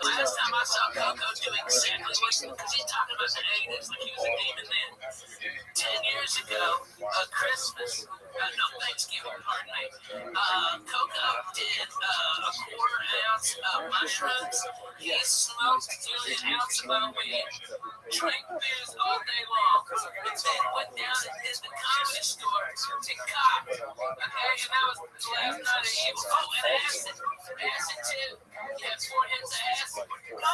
Last time I saw Coco doing exactly what because he's talking about the 80s like he was a demon then. 10 years ago, Christmas, no, Thanksgiving, pardon me, Coco did a quarter ounce of mushrooms. He smoked nearly an ounce of weed, drank beers all day long, and then went down and did the comedy store to cop. Okay, and that was the last night of evil. Oh, and acid too. He had 4 hits of acid. Oh,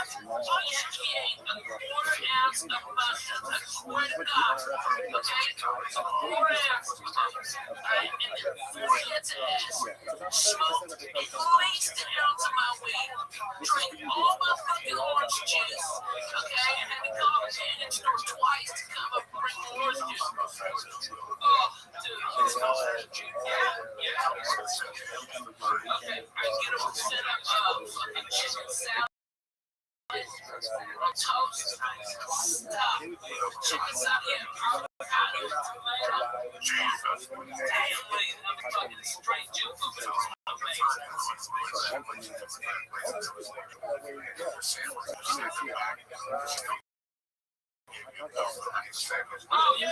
yeah, he ate a quarter ounce of mushrooms. I swear to God. Okay, a quarter ounce. Alright, and then 4 hits of acid. Smoked at least an ounce of my weed. Drank all my fucking orange juice. Okay, and had to call the convenience store twice to come up and bring the orange juice. Oh, dude. Yeah. Okay, I get him set up fucking chicken salad. Toast. Stop. Chicken salad. Yeah. Avocado. Tomato. Damn, wait. I'm fucking straight Jew food. Oh, yeah.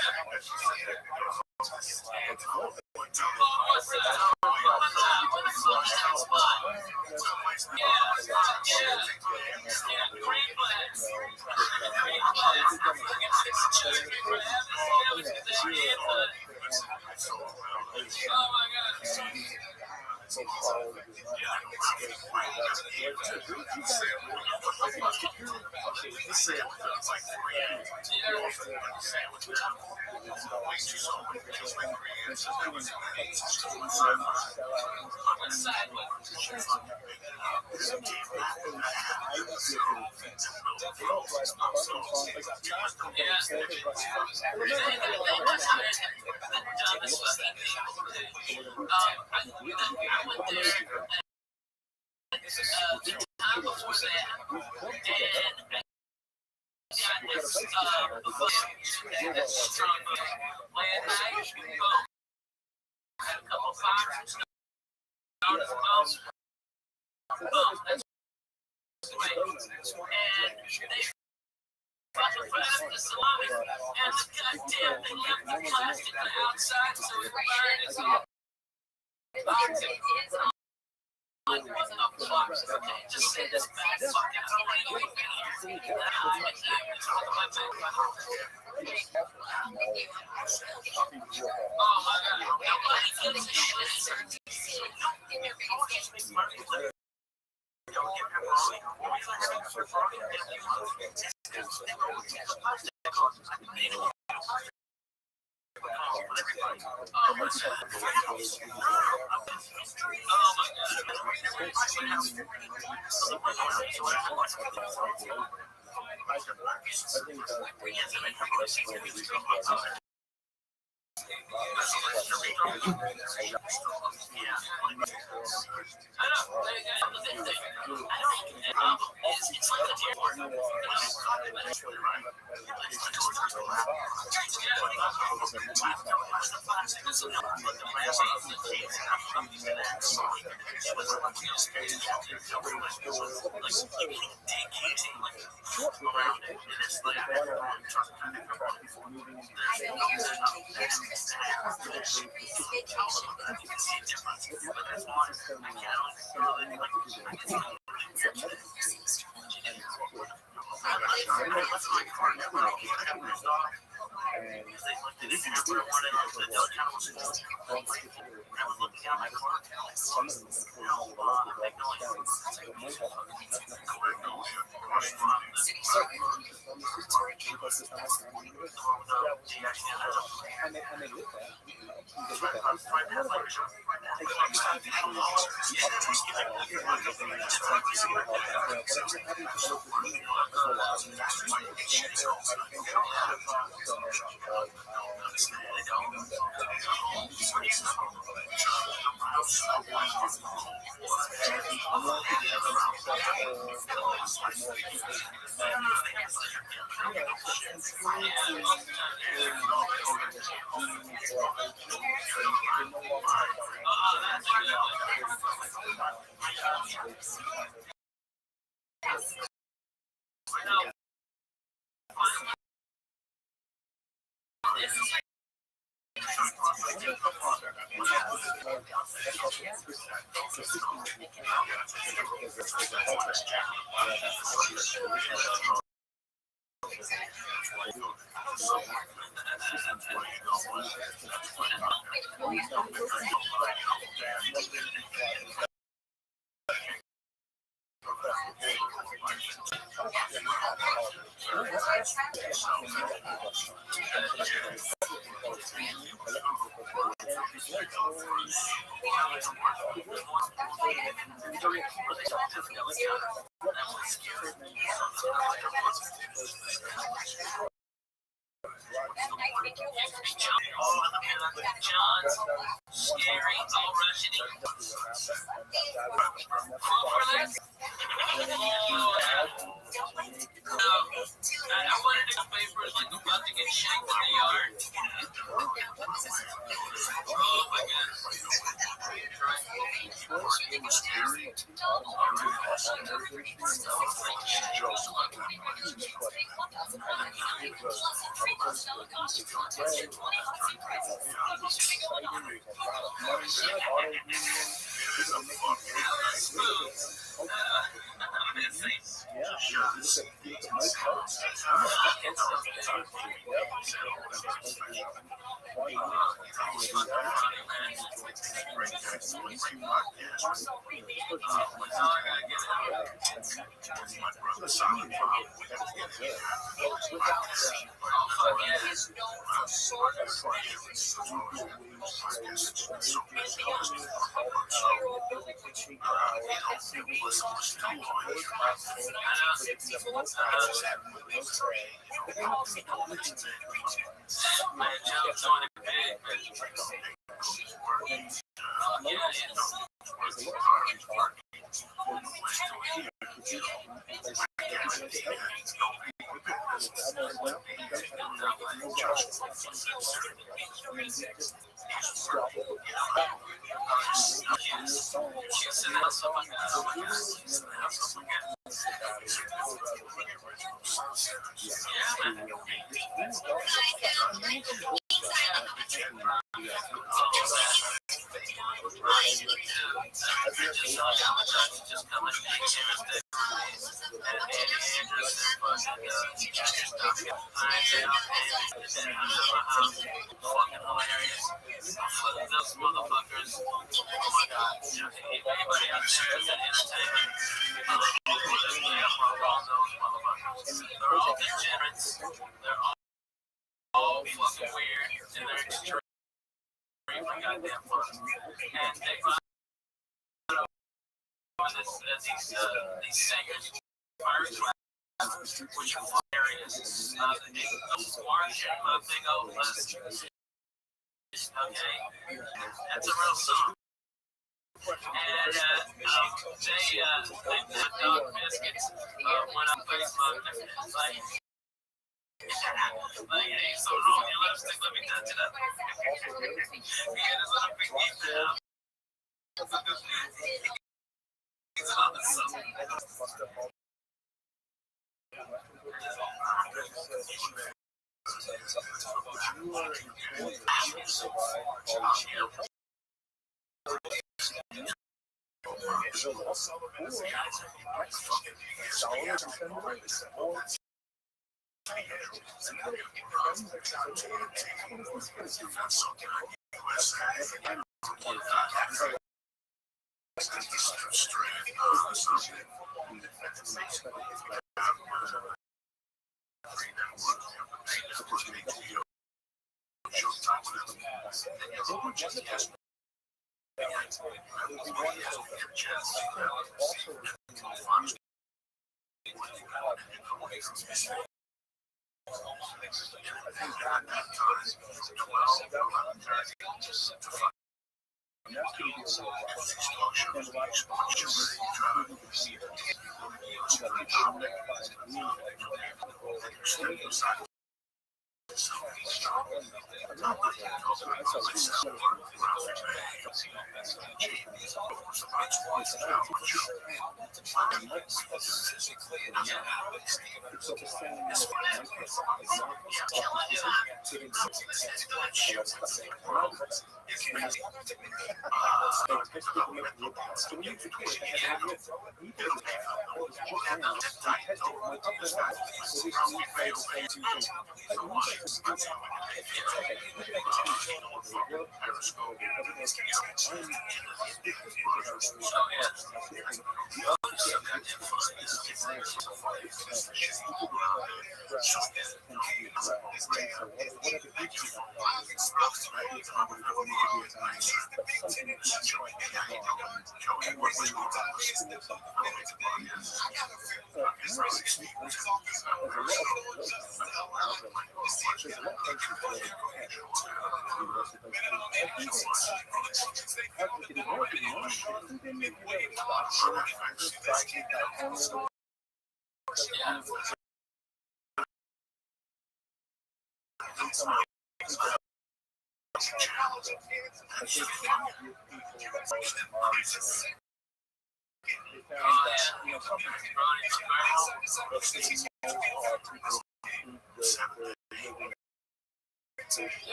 Time before that, and strong last night, had a couple of fires, that's great. And they fucking flashed the salami, and the goddamn thing left the plastic on the outside, so it burned. It's all. It wasn't a box, okay? Just say this bad fucking tornado. Oh my God. Nobody gives a shit. Don't get pepperoni.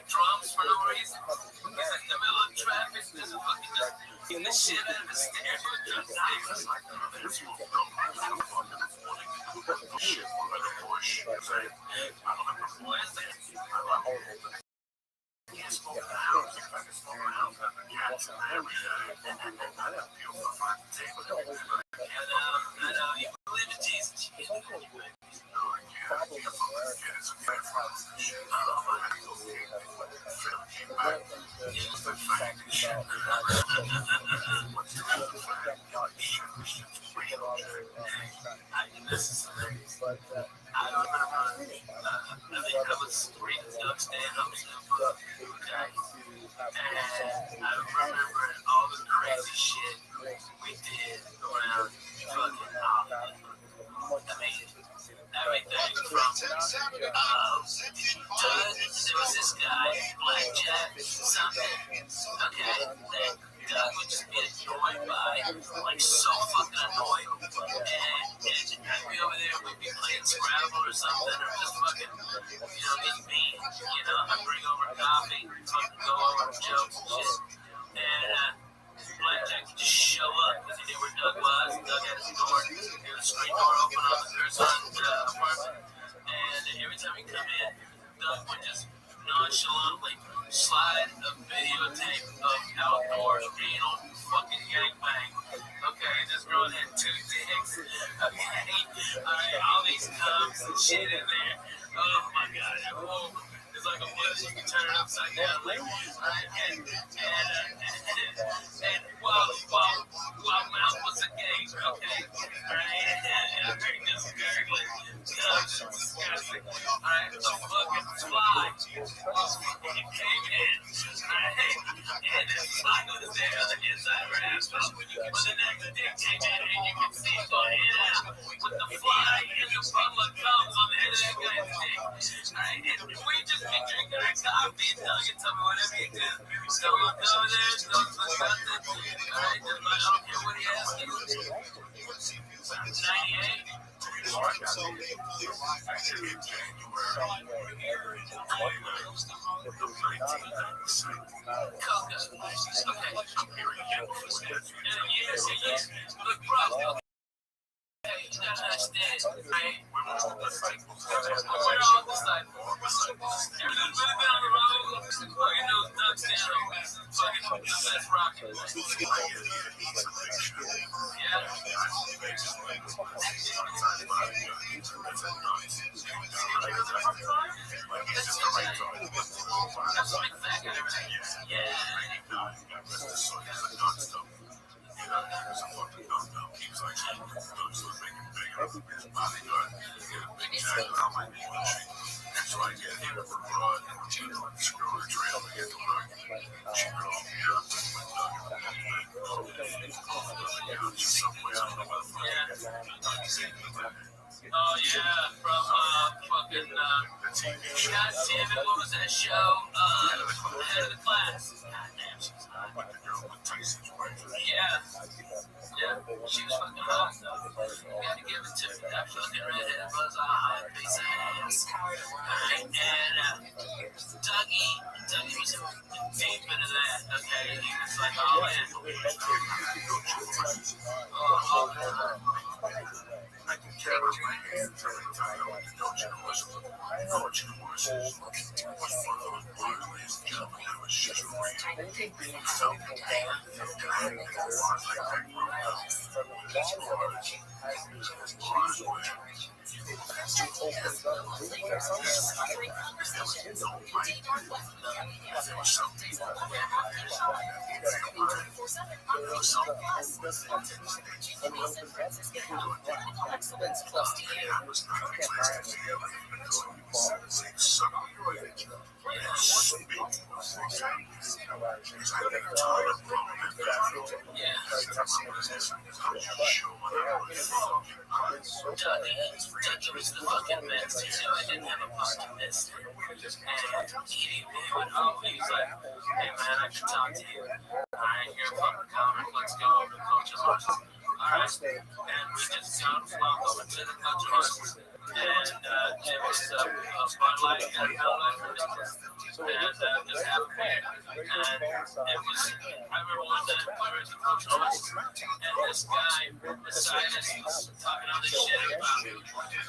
Drums for no reason. He's like in the middle of traffic. There's a fucking just getting the shit out of his stereo. You believe in Jesus. I was reading Doug stand-ups and I remember all the crazy shit we did around fucking everything from there was this guy, Blackjack, something. Okay, that Doug would just be annoyed by, like so fucking annoyed. And I'd be over there, we'd be playing Scrabble or something, or just fucking, just mean. I'd bring over coffee, fucking go over jokes and shit. And Blackjack would just show up because he knew where Doug was. Doug had his door, the screen door open on the third apartment. And every time he'd come in, Doug would just nonchalantly slide a videotape of outdoor renal fucking gangbang. Okay, this girl had 2 dicks. Okay, all these cubs and shit in there. Oh my god, it's like a bliss. You can turn it upside down. Like, and while Mount was a gay, okay, and I heard this gurgling. Disgusting. The fucking fly fucking came in. And the fly was there on the inside of her asshole. But the next dick came in and you can see it going in and out with the fly and the puddle of gums on the end of that guy's dick. And we just be drinking our coffee and Doug and tell me whatever you do. Don't look over there, don't look about that. I don't care what he asks you. 98. Look, bro. You gotta understand, right? We're on the side. Everything's really been on the road. Fucking those Doug stand-ups. Fucking the best rocket. Oh yeah, from fucking God damn it, what was that show? Head of the Class. God damn, she was hot. Yeah, she was fucking hot though. You gotta give it to her. That fucking redhead was a hot piece of ass. And Dougie was deep into that. Okay, he was like all in. I can carry my hands every time I want to go to the whistle. I know what you was. What's for the ladies and gentlemen, it was just a real. So, Dougie was the fucking best. I didn't have a part to miss. he's like, hey man, I can talk to you. Alright, you're a fucking comic, let's go over to Culture Lunch. Alright, and we just walk over to the Culture Lunch. And it was Bud Light and Bud Light for business. And just have a beer. And it was, I remember one time we were at the Culture Lunch, and this guy beside us was talking all this shit about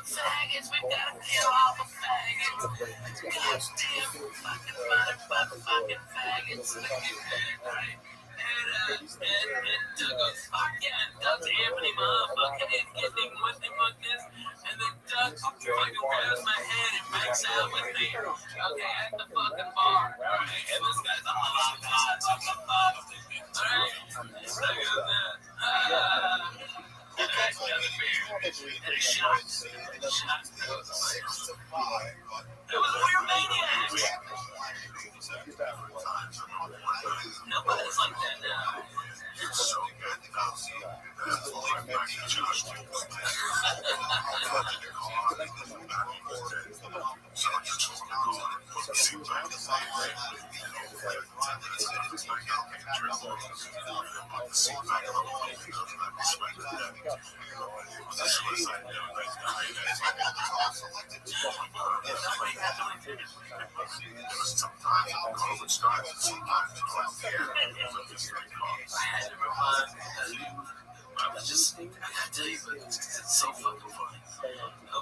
faggots, we gotta kill all the faggots. Goddamn fucking motherfucking faggots. Right? And Doug goes, fuck yeah, and Doug's Anthony motherfucking it, getting with him like this. And then Doug fucking grabs my hand and makes out with me. Okay, at the fucking bar. Alright, and this guy's all alright, look at that. And another beer. And a shot. It was a weird maniac. Nobody's like that now. I was just, I gotta tell you, but it's so fucking funny.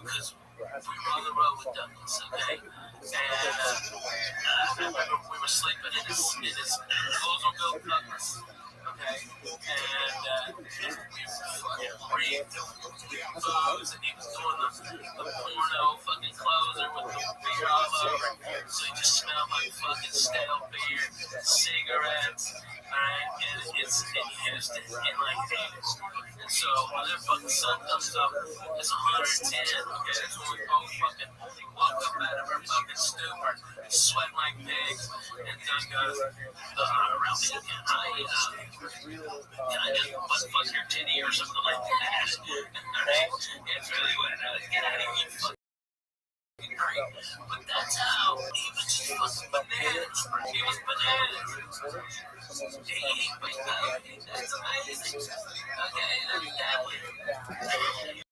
Because we were on the road with Douglas, okay? And we were sleeping in his Oldsmobile Douglas, okay? And we fucking breathed booze, and he was doing the porno fucking closer with the beer all over. So he just smelled like fucking stale beer, cigarettes. And it's in Houston in like Phoenix. And so when their fucking sun comes up, it's 110. Okay, that's when we both fucking walk up out of our fucking stupor, sweating like pigs. And Doug goes, around me, can I just butt fuck your titty or something like that? It's really what get out of here, you fucking creep. But that's how he was just fucking bananas. He was bananas. That's amazing. Okay, that way.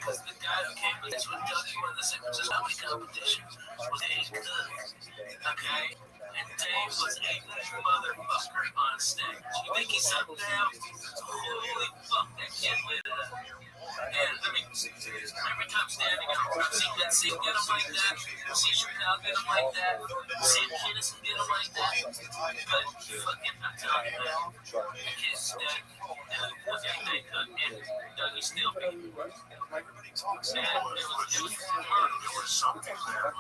Because the guy who came with this one, Doug, one of the San Francisco competition, was Dave Cook. Okay? And Dave was a motherfucker on stage. You think he sat down? Holy fuck, that kid lit it up. And I mean, every time standing out, I've seen Betsy get him like that. I've seen Chanel get him like that. I've seen Kinnison get him like that. But fucking, I'm telling you, man, the kid's dead. Dave Cook and Dougie still beat him. And it was murder. There was something there.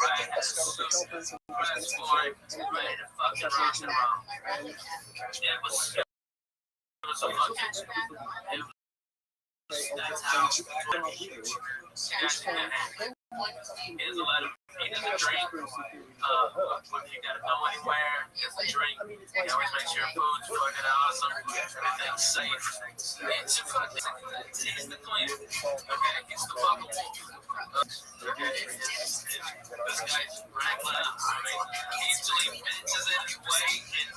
Right, had a suit, press for it, ready to fucking rock and roll. It was a fucking, that's how here's a letter. He doesn't drink. If you gotta go anywhere, it's a drink. You always make sure food's fucking awesome. Everything's safe. It's a fucking, he's the clean. Okay, it's the fucking wolf. Okay, this guy's wrangling up. I mean, easily benches in his way and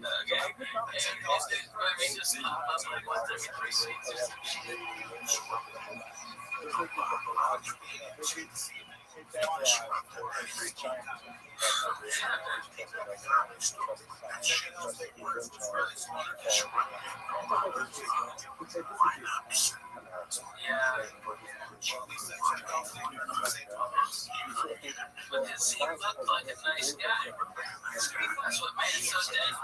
okay, and he just popped up like once every 3 seats. But his he looked like a nice guy. That's what made it so deadly.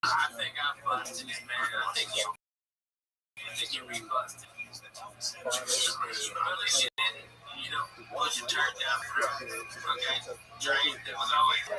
I think I busted it, man. I think you Then you rebust. Really shit. Once you turn down for okay, Drake, there was always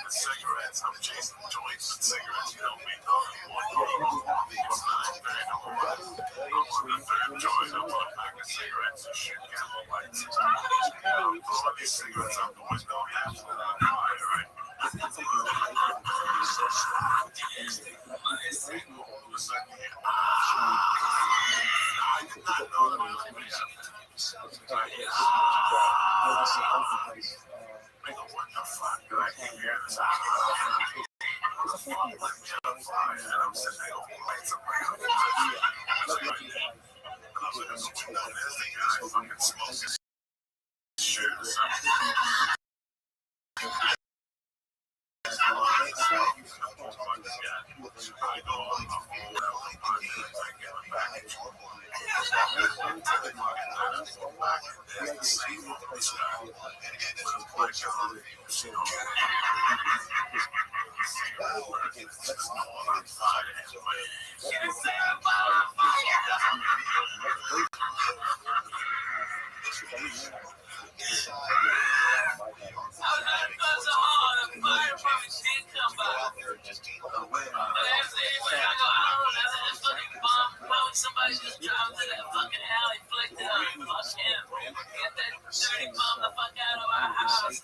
Cigarettes, I'm chasing joints and cigarettes, you know me. Third choice, I'm a pack of cigarettes and shit, Camel lights. All these cigarettes, I'm always going to have to fire, right? I did not know that was me. What the fuck did I hear this? Somebody just dropped to that fucking alley, flicked it up, fuck him. Get that dirty bum the fuck out of our house.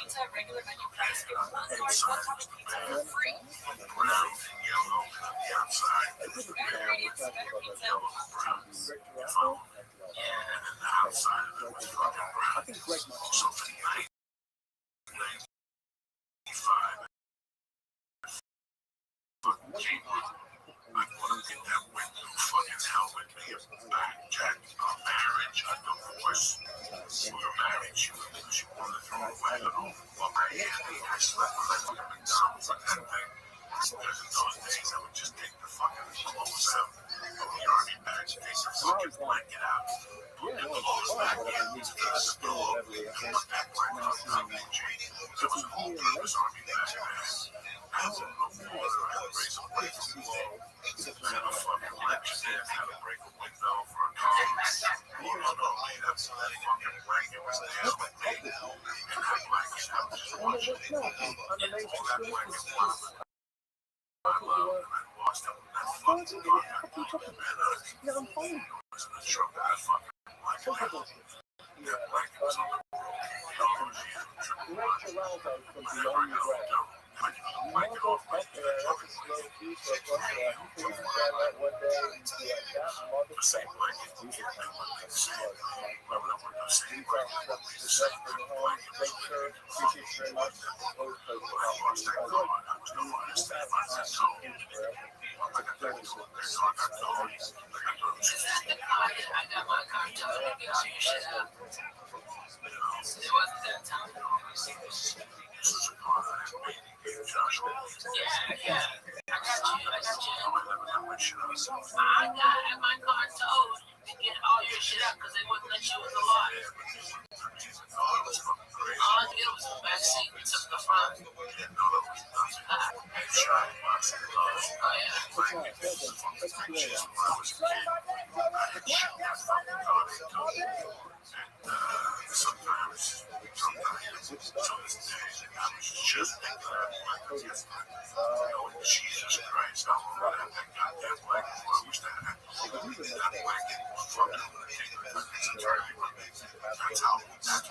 pizza, regular menu price, $51. One topping pizza for free. Brown and yellow on the outside. Ingredients, better pizza. And then the outside of it was fucking brown. So for $9.95, I want to get that window fucking hell with me. Jack, a marriage, a divorce, or a marriage, because you want to throw away the well, I slept with like a McDonald's and that thing. Because in those days, I would just take the fucking clothes out of the army bags, take the fucking blanket out, put the clothes back in, take the stove, put that right on top of the chain. There was a whole purpose army bags. I was in the water, I had to raise a plate from below. And a fucking lecture there, how to break a window for a car. Oh, no, that's that fucking blanket was there with me. And that blanket, I was just watching it. All that blanket was. I loved and I lost him. That fucking blanket. And I was in the truck of that fucking blanket. That blanket was on the road. I got my car towed. Get all your shit out. It wasn't that time. Yeah. I got you. I got my car towed to get all your shit out because they wouldn't let you in the lot. All I did was the back seat and took the front. Oh, Sometimes just Jesus Christ, I'm running that goddamn blanket. I wish that blanket was fucking that's how that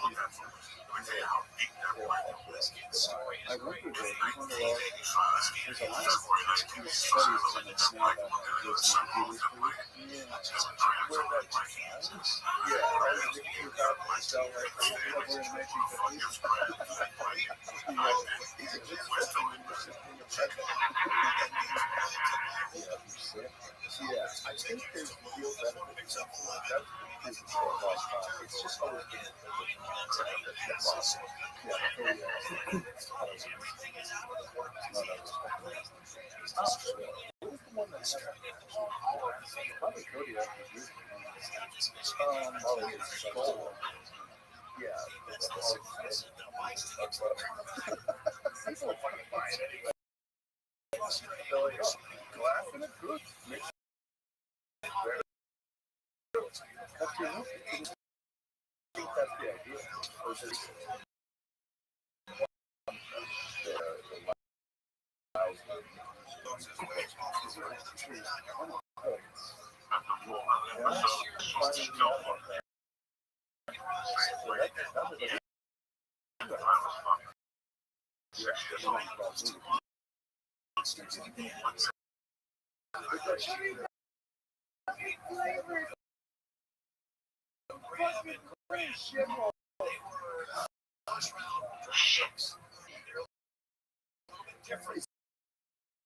let me tell you how deep that blanket was. I wonder if there's a lot of studies on this now that I think there's real benefits of that. It's just always been probably Kodiak was using people are fucking buying anyway. They're like, oh, glass in it, good. Mix it. That's your movie. I think that's the idea.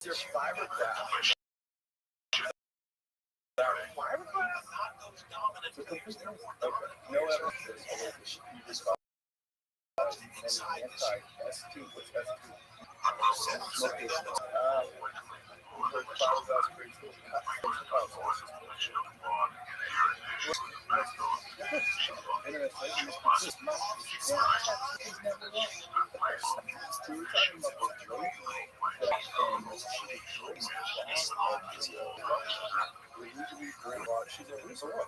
Your fiberglass. No evidence. You just S2. What's S2? She's a who's a what?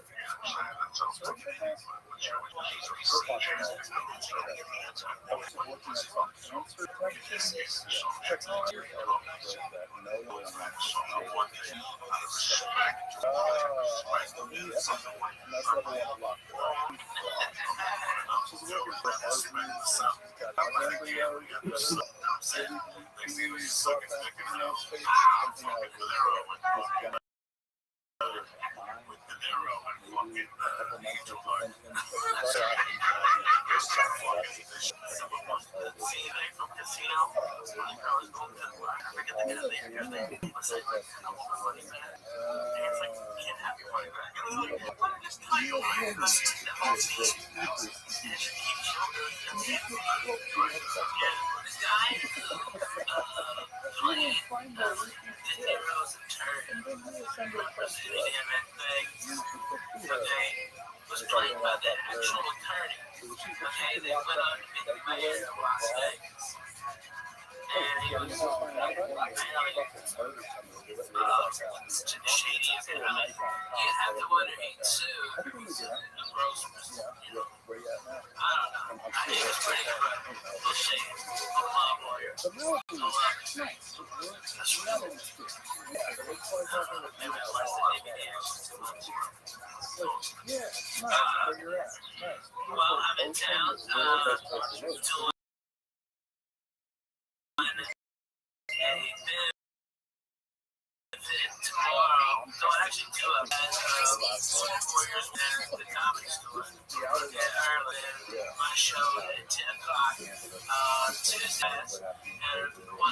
Was played by the actual attorney. Okay, they went on to be the mayor of Las Vegas. And he was shady as hell. You have to wonder he'd sue the groceries. I don't know. He was pretty incredible. A little shady. A mob lawyer. That's really maybe I less than maybe the actions too much. Well, I'm in town to tomorrow. So actually 2 of them. 4 years there at the Comedy Store. Early. My show at 10 o'clock Tuesdays. And 100%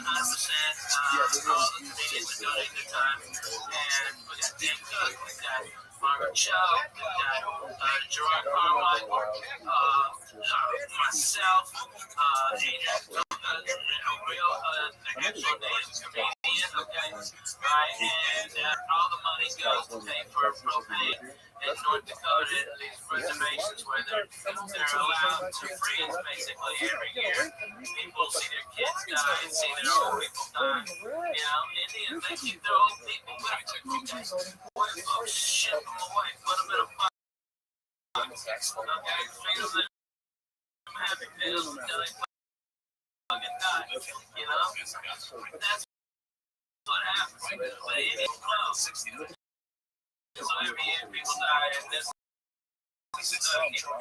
all the comedians are donating their time. And we got Dan Cook, we got Margaret Cho, we got Gerard Carmichael, myself, Adrian, real actual name comedian, okay? Right, and all the money goes to pay for propane in North Dakota, these reservations where they're allowed to freeze basically every year. People see their kids die and see their old people die. You know, Indians, they keep their old people back. Oh, ship them away, put them in a box. Okay, feed them happy pills until they fucking die. You know, that's what happens. But Indians know. So every year people die, and this keep people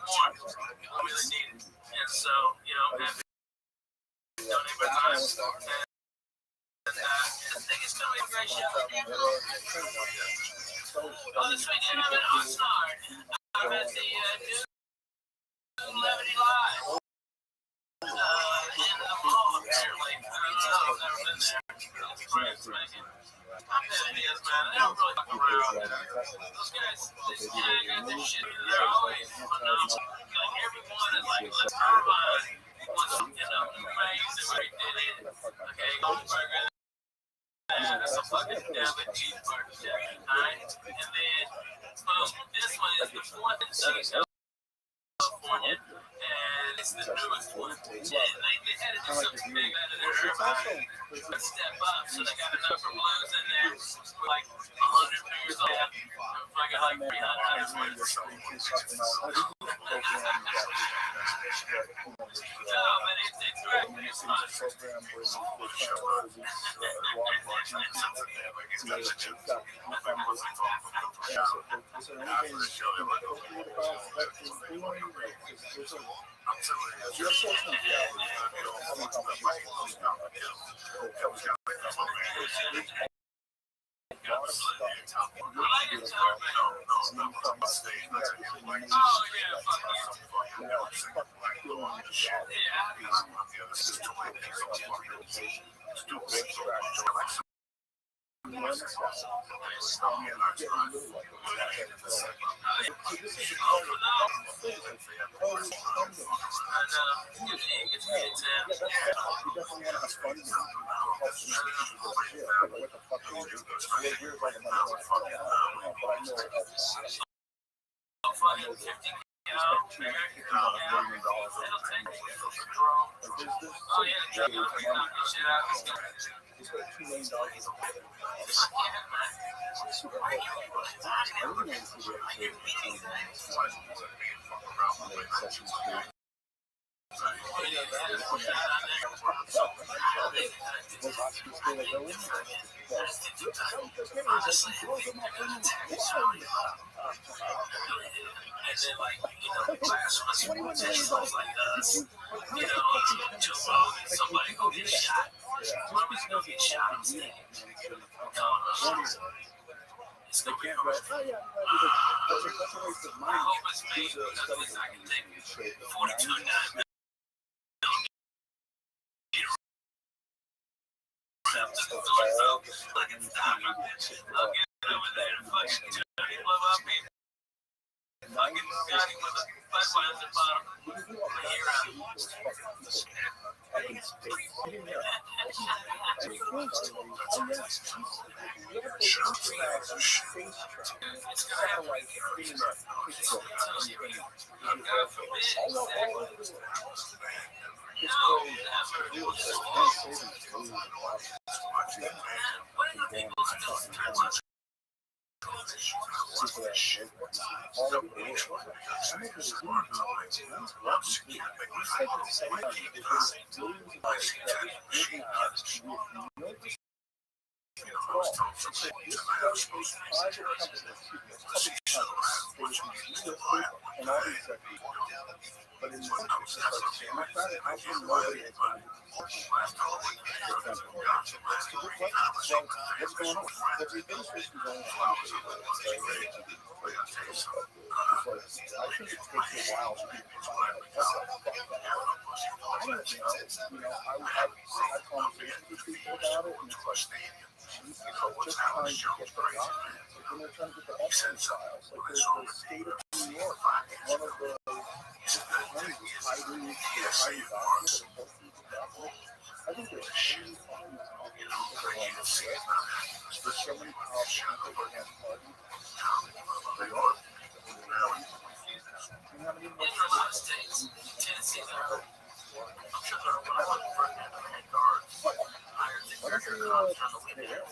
warm. I really need it. And so, you know, I'm happy to donate my time. And I think it's going to be a great show. Oh, this weekend I'm in Oxnard. I'm at the New Levity Live. In the mall, apparently. I don't know. I've never been there. It's friends making. I'm Indians, man. They don't really fuck around. Those guys, yeah, I got their shit. They're always phenomenal. Like, everyone is like, Irvine was, you know, amazing where he did it. Okay, Goldberger. That's a fucking devil cheeseburger. Alright? And then, this one is the 4th in Southern California. And it's the newest one. They had to do something big out of their Irvine. Step up, so they got enough for blues in there. Like 100 years old. Fucking like 300 years old. No, but it's great. It's fun. He's got $2 million. Super cool. I really want to see the Assassin's Creed. Was Oscar still a villain? And then, like, class was just like us. Somebody go get shot. Somebody go get shot. It's gonna be hard. I hope it's made because at least I can take 42.9. Look at the top. I'll get over there and fucking people up here. Fucking guy with a bus at the bottom. But in the country, I can nobody has done it. What's going on? But the administration is only I think it takes a while for people to find out what the fuck that is. I don't know. I've conversations with people about it, and it's like, Jesus, they're just trying to get the documents. Like when they're trying to get the Epstein files, like there's the state of New York, one of the attorneys was hiding documents. I think there's huge problems along this way. There's so many powerful people that have parties. They are. Do you have any more? In a lot of states, Tennessee, I'm sure there are one for head guards. Higher than your cops from the window.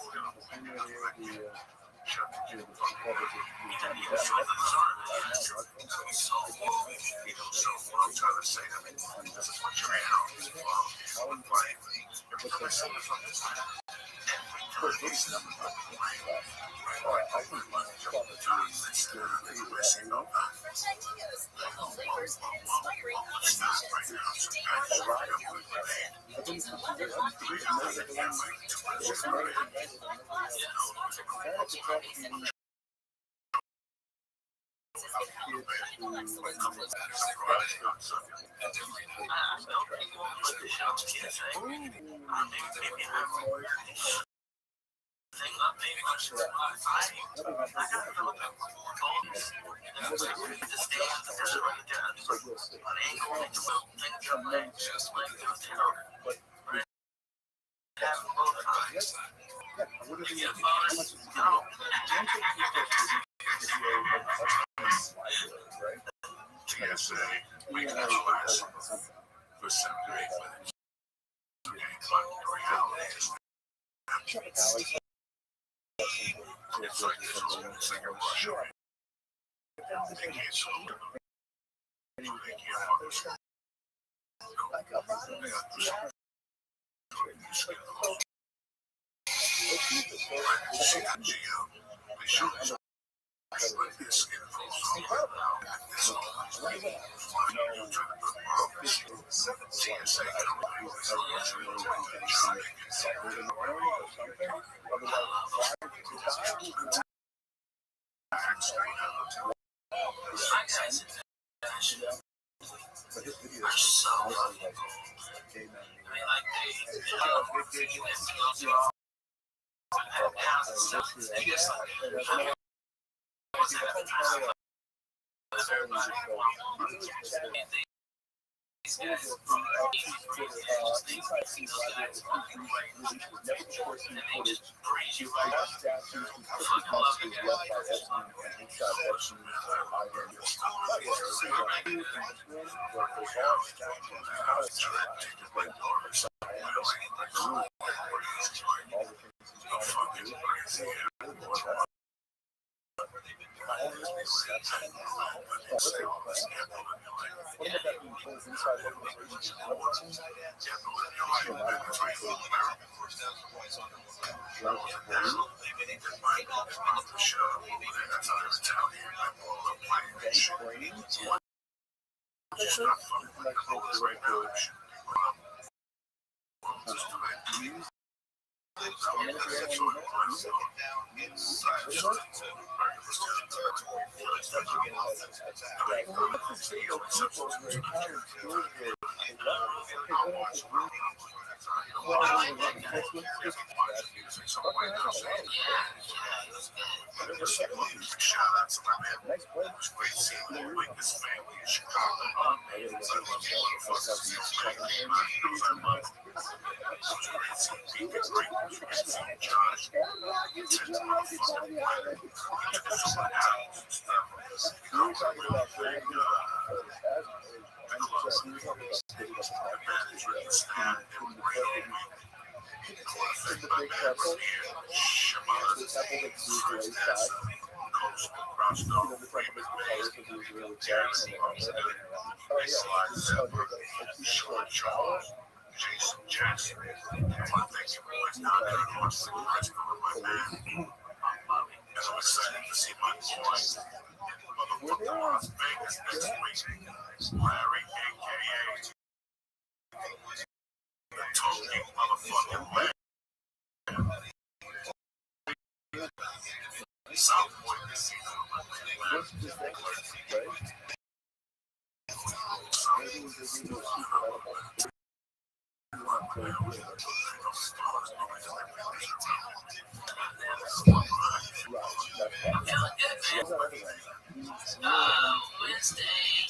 Wednesday,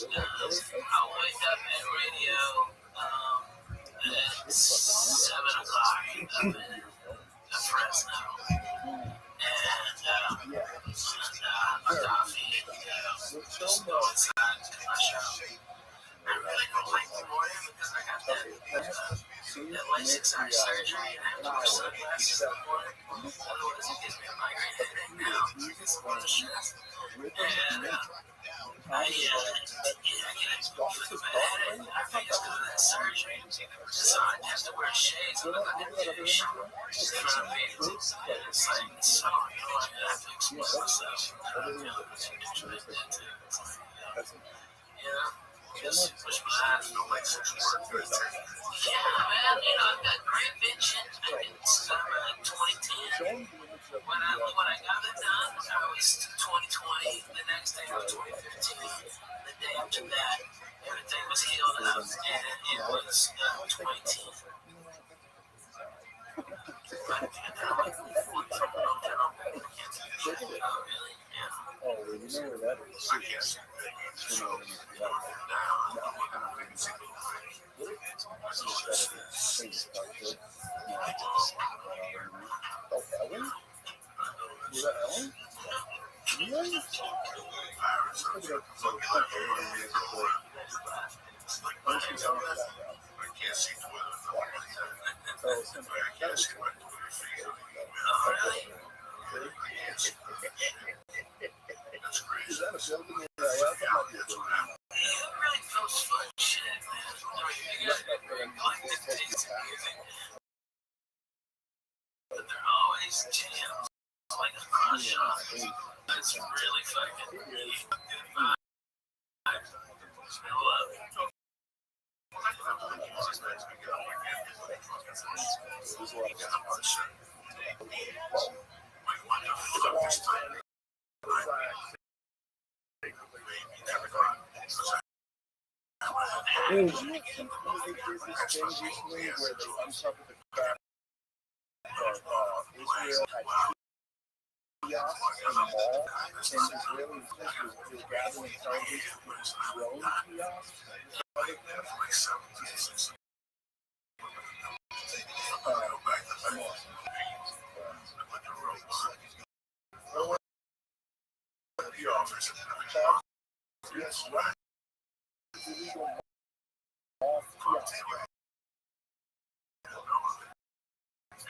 I'll wake up at radio at 7 o'clock up in Fresno. And my coffee, just go inside to my show. I really don't like the morning because I got that LASIK surgery and I have to wear sunglasses in the morning. Otherwise, it gives me a migraine headache now. It's a bunch of shit. And I get exposed to my headache. I think it's because of that surgery. So I have to wear shades and look like a douche. You know what I mean? It's like, so, you know, I have to expose myself. You know, because you do like that too. It's like, you know, just push my eyes. Yeah, man, you know, I've got great vision. I did like 2010. When I got it done, I was 2020. The next day was 2015. The day after that, everything was healed up, and it was 2010. Oh, well, you know where that is. I guess. Was that Ellen? Really? Is that a building in LA? It really feels fun shit, man. You got eclectic taste in music. But they're always jams. Like a crush on it. It's really fucking good vibes. I love it. Did you think they did this thing recently where they uncovered the crap of Israel at kiosks in the mall, and Israeli officials were gathering intelligence with drone kiosks? Yes, right.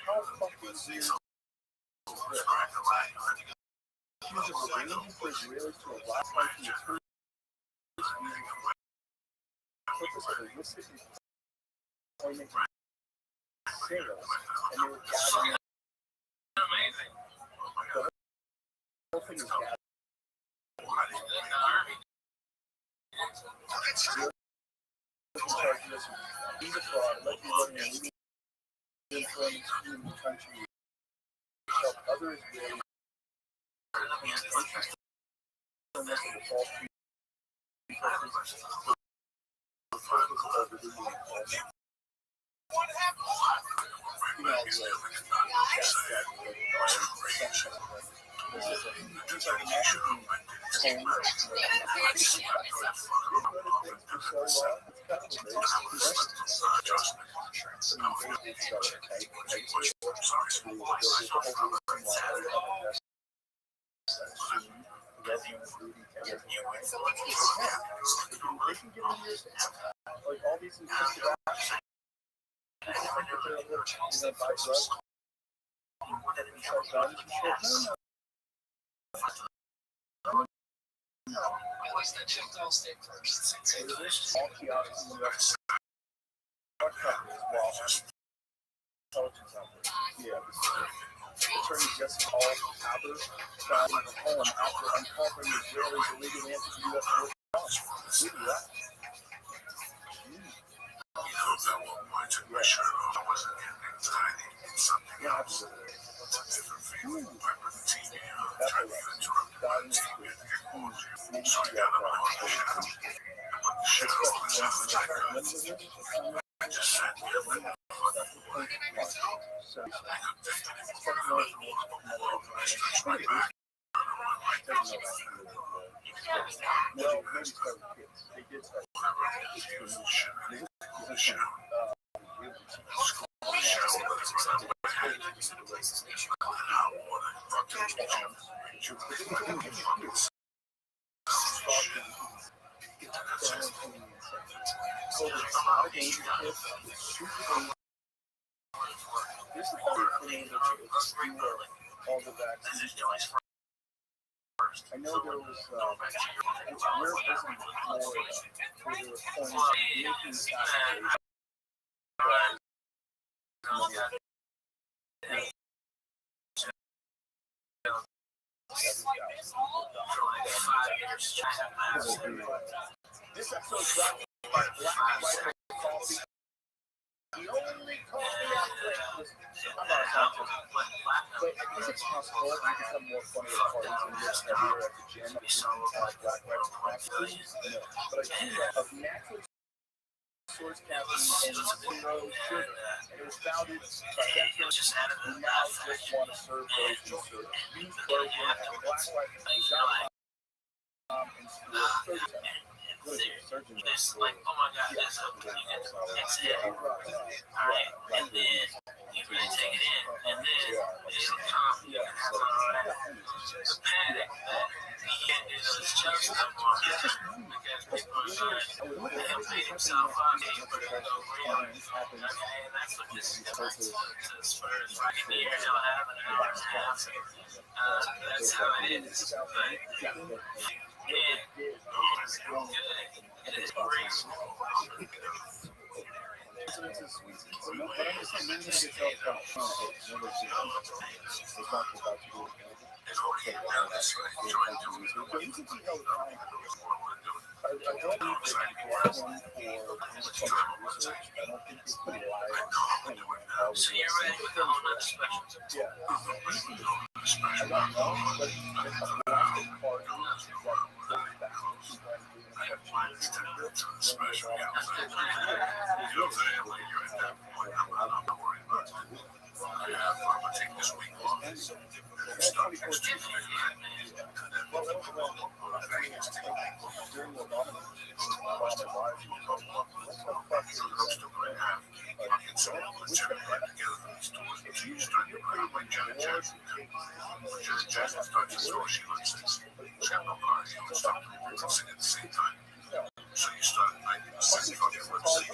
How fucking weird is this? uses a range for Israelis to allow like the attorney purpose of illicit employment sales, and they were gathering. The whole thing is gathering. Charges of fraud, allegedly running illegal influence in the country, help other Israelis like all these Attorney Jessica Haber found in her home after uncovering Israelis illegally entered the U.S. That one point took my shirt off. I wasn't getting anxiety. Something else. It's a different feeling. I put the TV on. Trying to interrupt the so I got up on the shit. I put the shit on myself as I could. I just sat there and let the fucking boy. I could take it. I stretched my back. All the vaccines. I know there was it's where wasn't Florida where they were pointing making this This episode is brought to you by Black Rifle Coffee. The only coffee out there. Listen, I'm not a scientist, but is it possible you become more funny at parties and get heavier at the gym? Black Rifle Coffee? No. But I do know of natural source caffeine and zero sugar. And it was founded by veterans who now just want to serve those who serve. Use code at blackrifle.com and store 30%. It's like, oh my god, that's how you get to exhale. Alright, and then you really take it in, and then it's a calm, you can have the panic that he can't do those jumps no more because people are trying to beat himself up and you put it over real. Okay, and that's what this is about to Spurs. Right in the year, he'll have an hour and a half. That's how it is. But yeah, it's good. It is great. So you're ready with a whole nother special. So you start sitting on your website.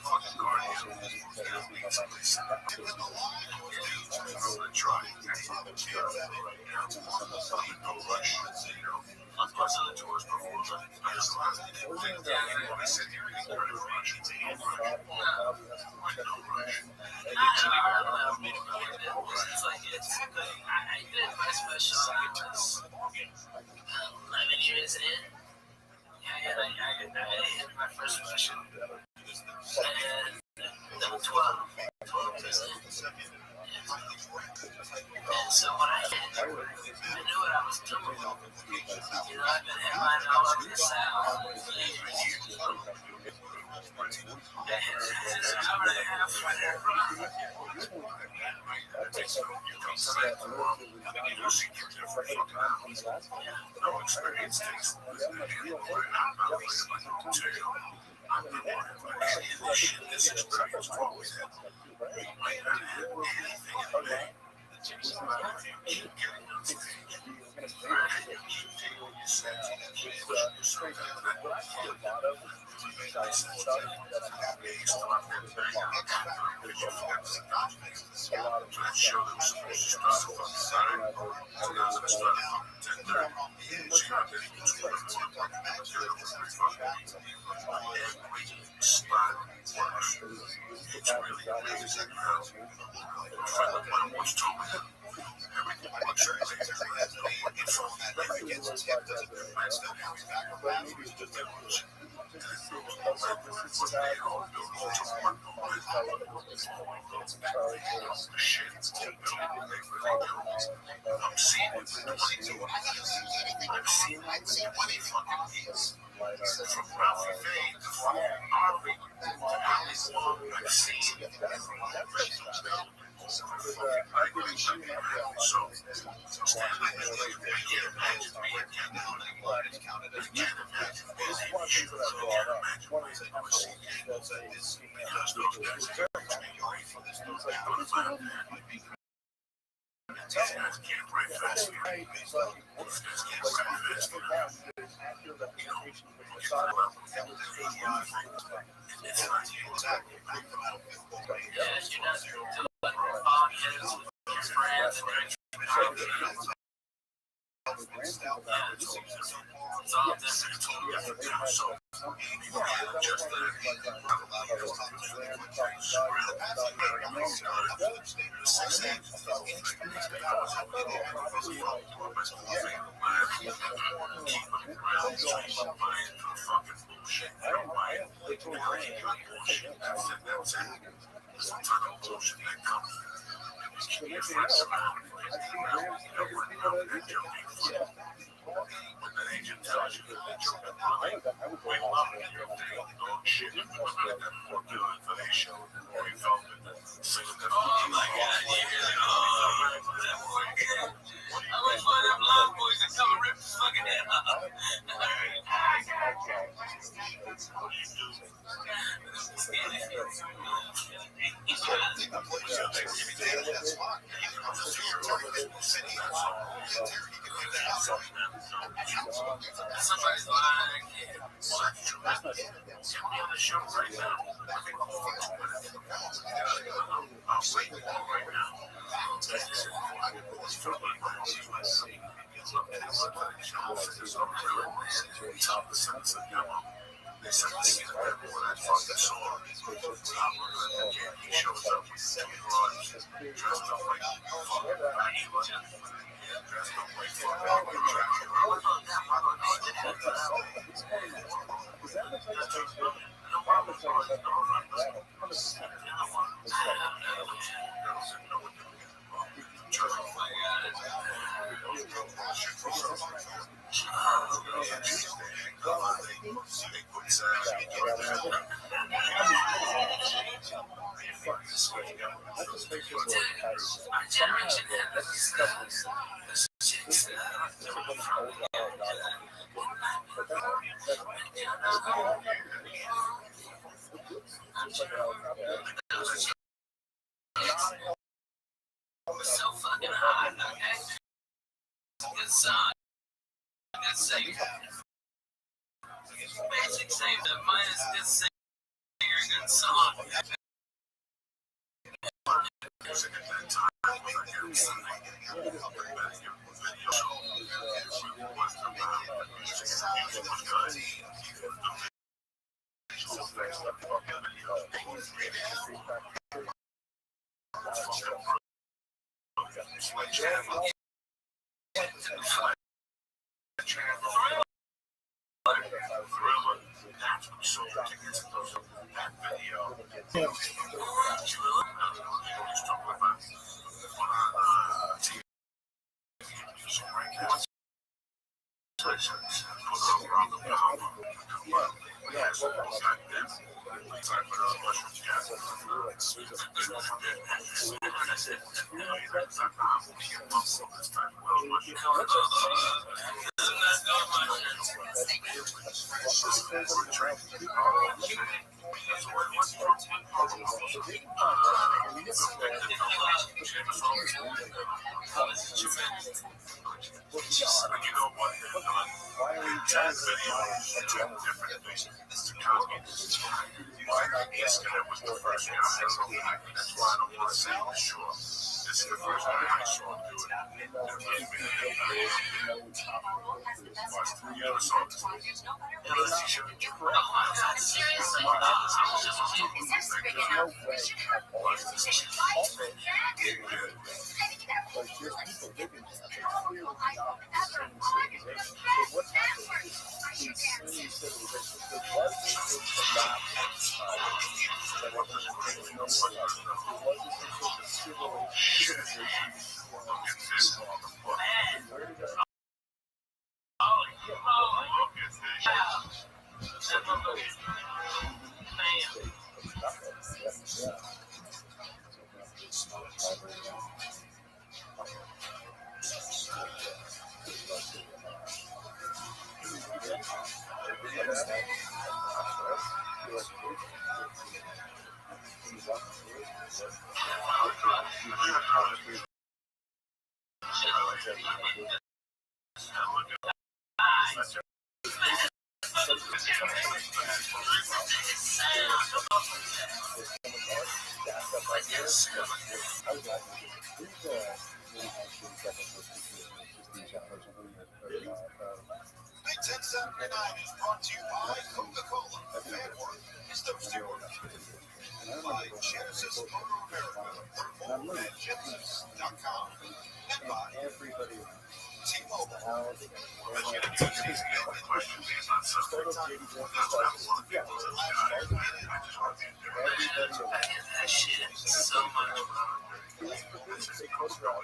Fucking guardian. I did my special. I was 11 years in. Yeah, I hit my first special. And there were 12 years in. And so when I hit, I knew what I was doing. You know, I've been headlining all over the South for years. It's an hour and a half for their run. So fucking hot, okay? Good song. Good singer. Basic same, the minus good singer, good song. music at that time was like every Sunday. Video show. Music was good.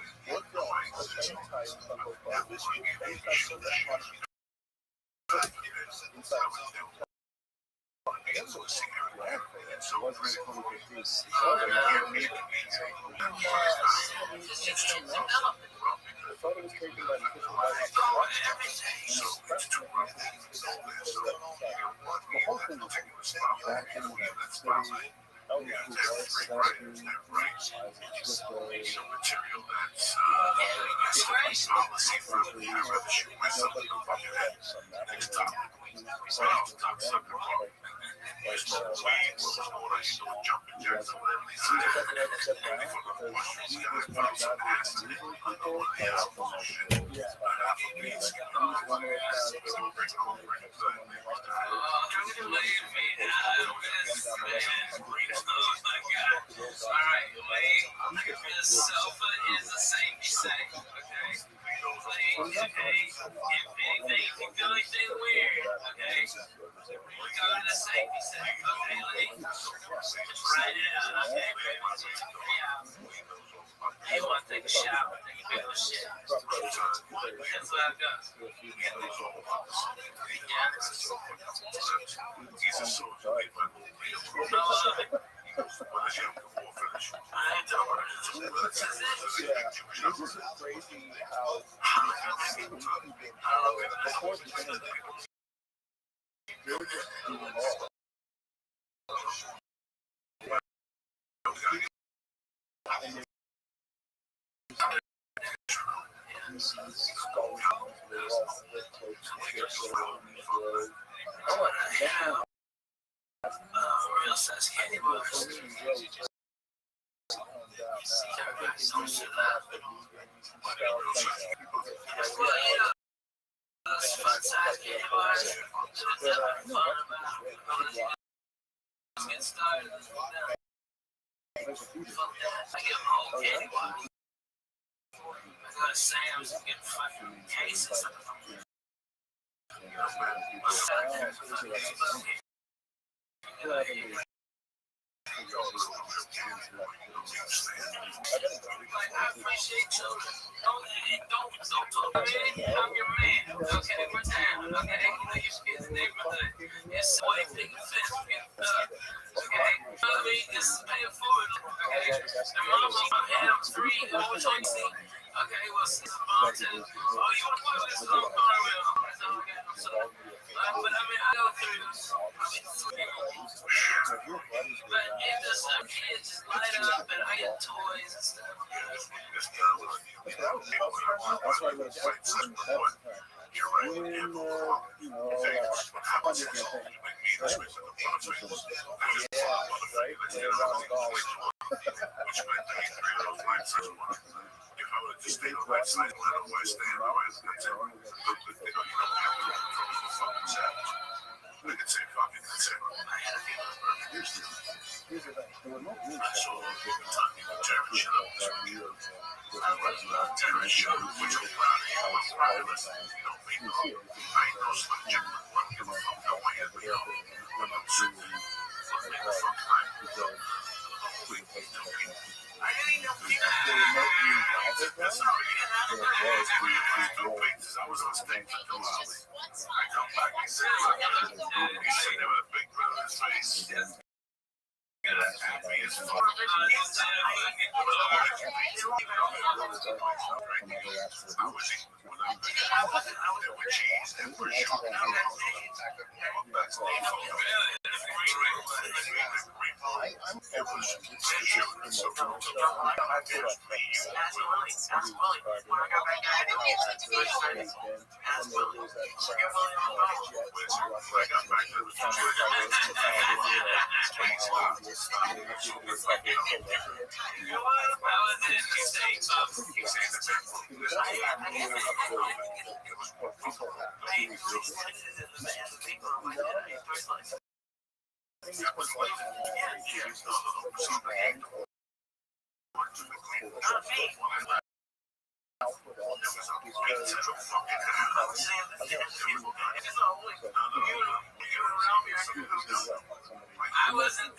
Real says candy bars. to Sam's and get fucking cases. I appreciate children. Don't talk to me. I'm your man. Okay, we're down. Okay, you know your kid's neighborhood. It's white big fence. Okay, I mean, this is paying for it. Okay, and mama, I'm free. Which one you see? Okay, well, mountain. Oh, you want to play with this little cartwheel? I'm sorry. But I mean, I go through this. But it just kids just light up and I get toys and stuff. That's why If I would have just stayed on that side, I don't know why I stayed on the side. You don't have to control the fucking savage. I could say fucking consent. here's the thing. There were no rules. I saw Terry shut up. I was Terry shut up. Which I'm proud of you. I'm proud of us. You know, me, no. I ain't no slut chick. I don't give a fuck how I am, but yo, I'm super. Fuck me the fuck right. I ain't no people. That's how I was on stage for 2 hours. I come back and say, he said there with a big grin on his face. Happy as fuck. I was eating with them. There were cheese, there were sugar. I wasn't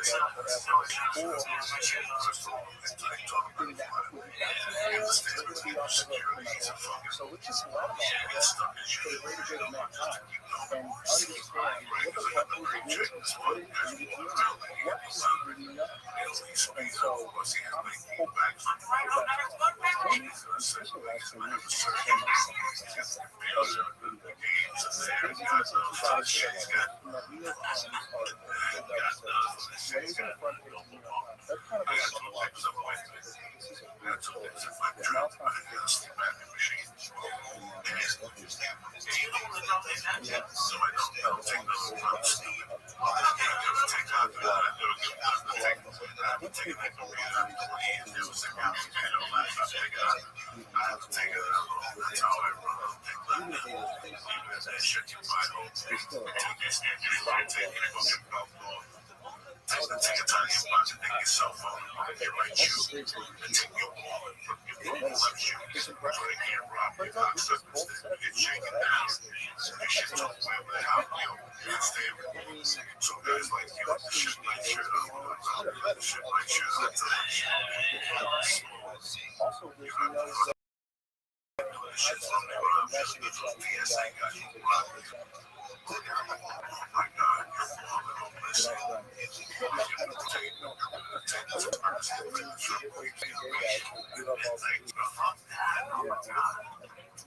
So it's just a lot of for the greater good of mankind. And understand what the fuck is it doing? What is it doing? What is it bringing up? And so I'm hoping that especially last 2 weeks, also there's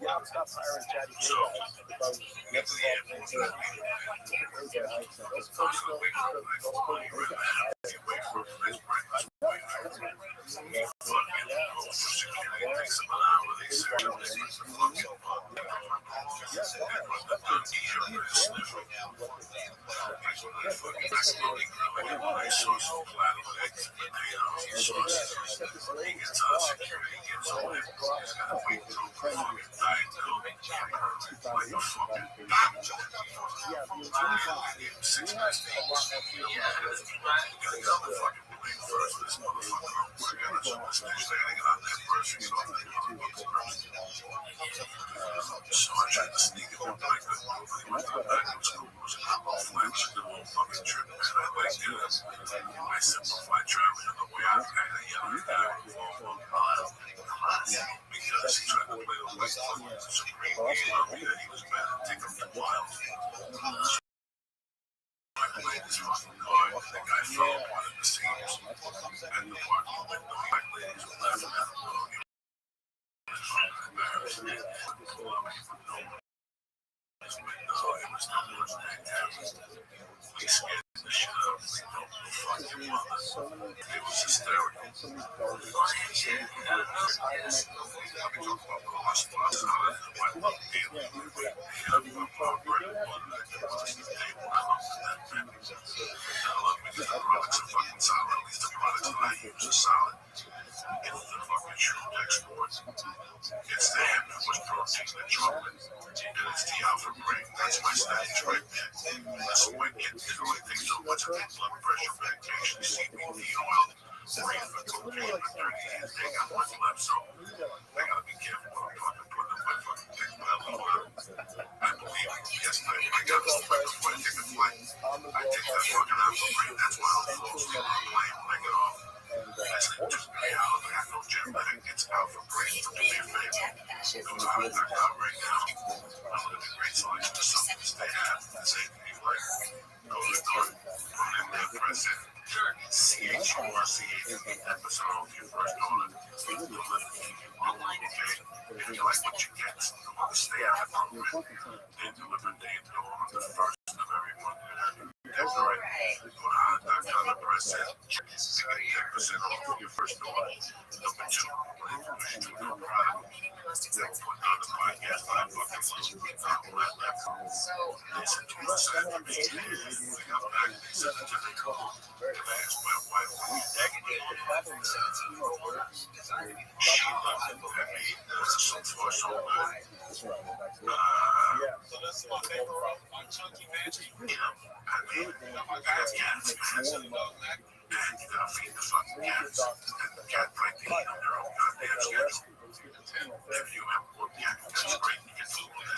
yeah, stop hiring chatty guys because that's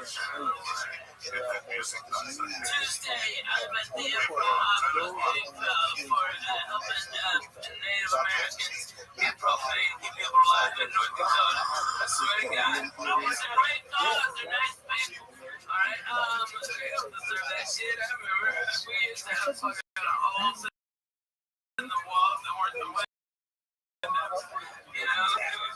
I've been there for helping Native Americans get profane, keep people alive in North Dakota. I swear to God. I was a great cause, they're nice people. Alright, they don't deserve that shit. I remember we used to have fucking holes in the walls that weren't the way. You know?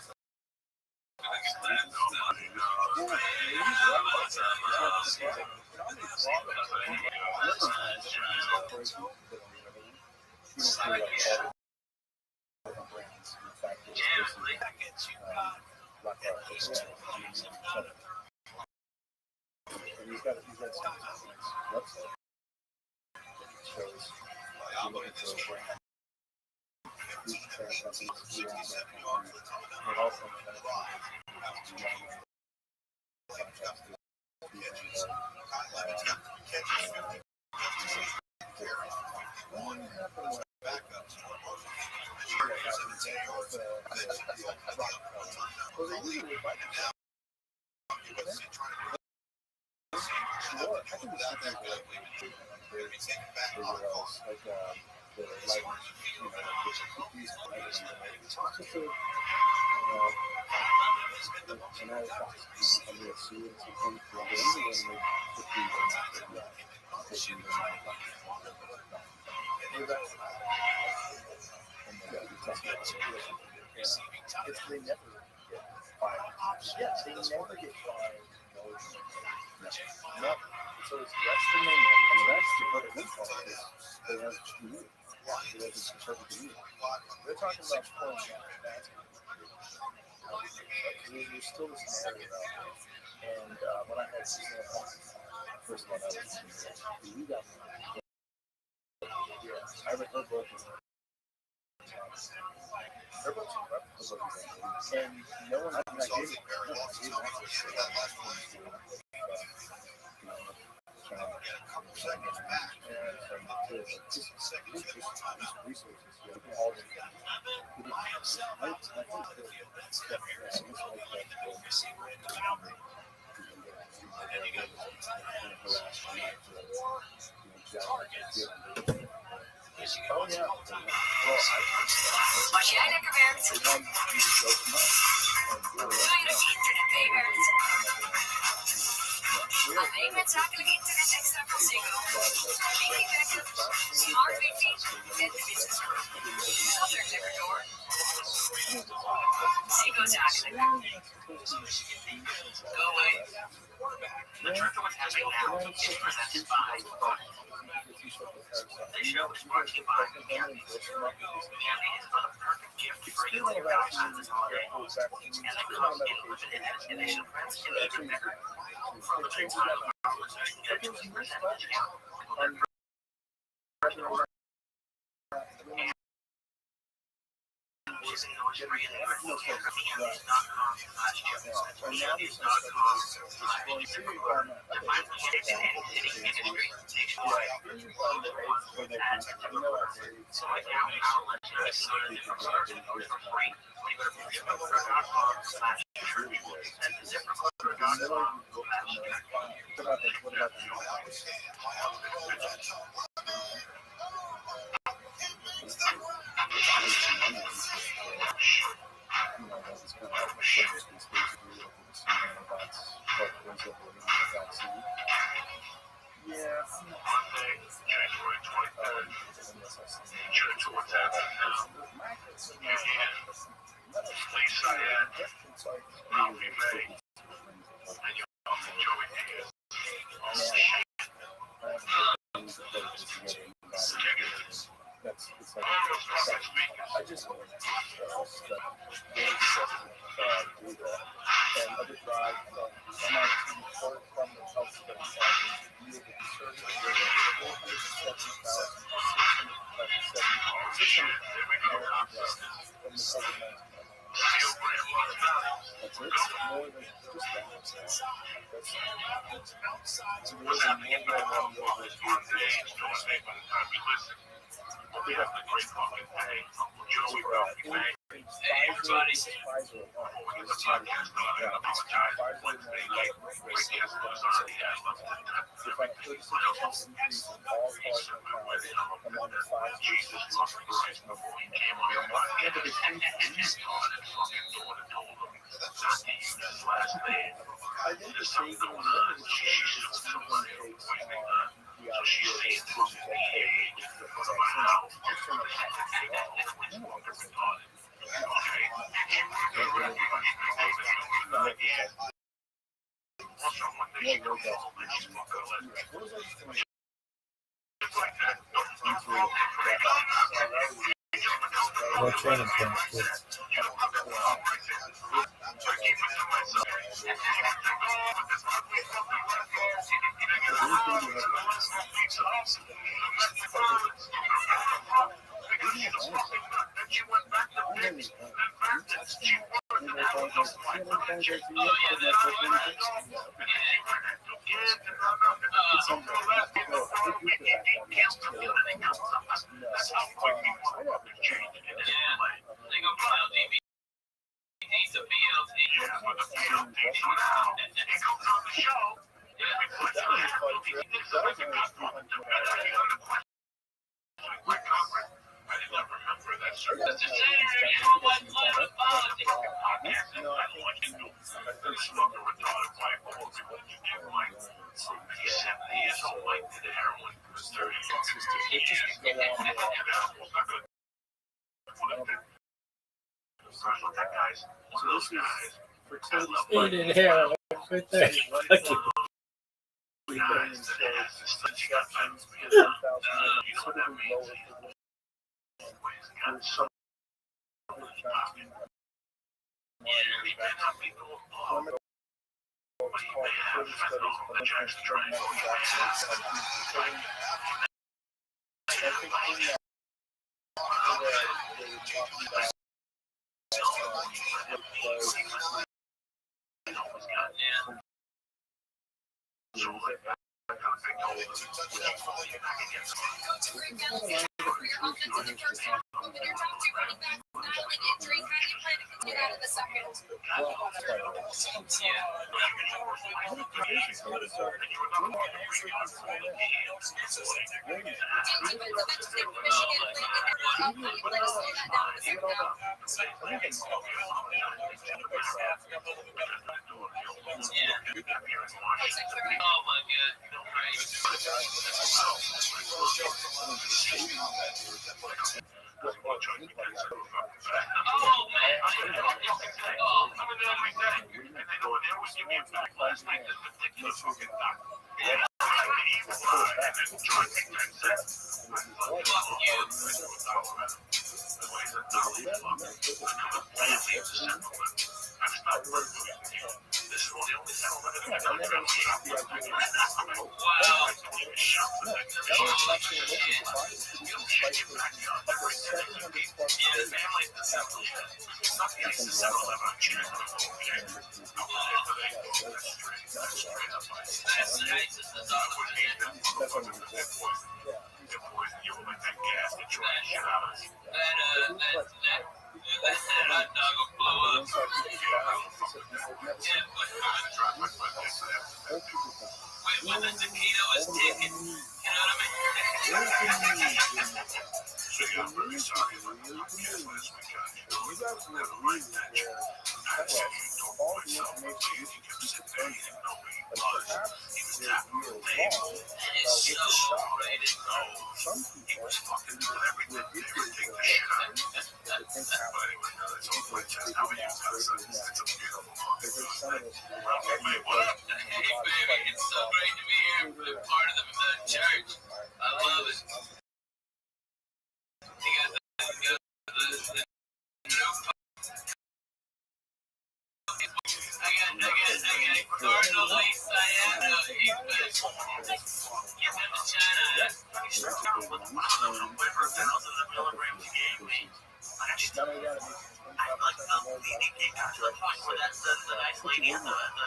It's not going to be internet next time from Seago. Meaning backup, smart VP, and business group. Filters every door. Seago's active. Go away. The truth of what's happening now is presented by this show is brought to you by Candy. Candy is a perfect gift for you and your Valentine's this holiday. And it comes in limited edition prints and even bigger. From the big time offers, you get 20% discount on everybody. No training camp. Eating hair right there.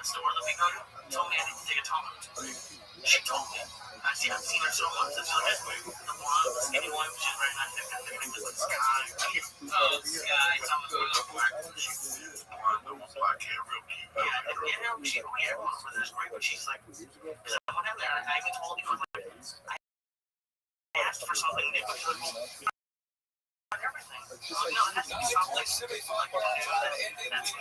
store that we go to told me I need to take a tolerance. She told me. I've seen her so much. The blonde, the skinny one, she's very nice. Sky. Oh, Sky. Someone's going to work. Black hair, real cute. Yeah, she was great, but she's like, whatever. I even told you, I asked for something new. Everything. No, it has to be something. That's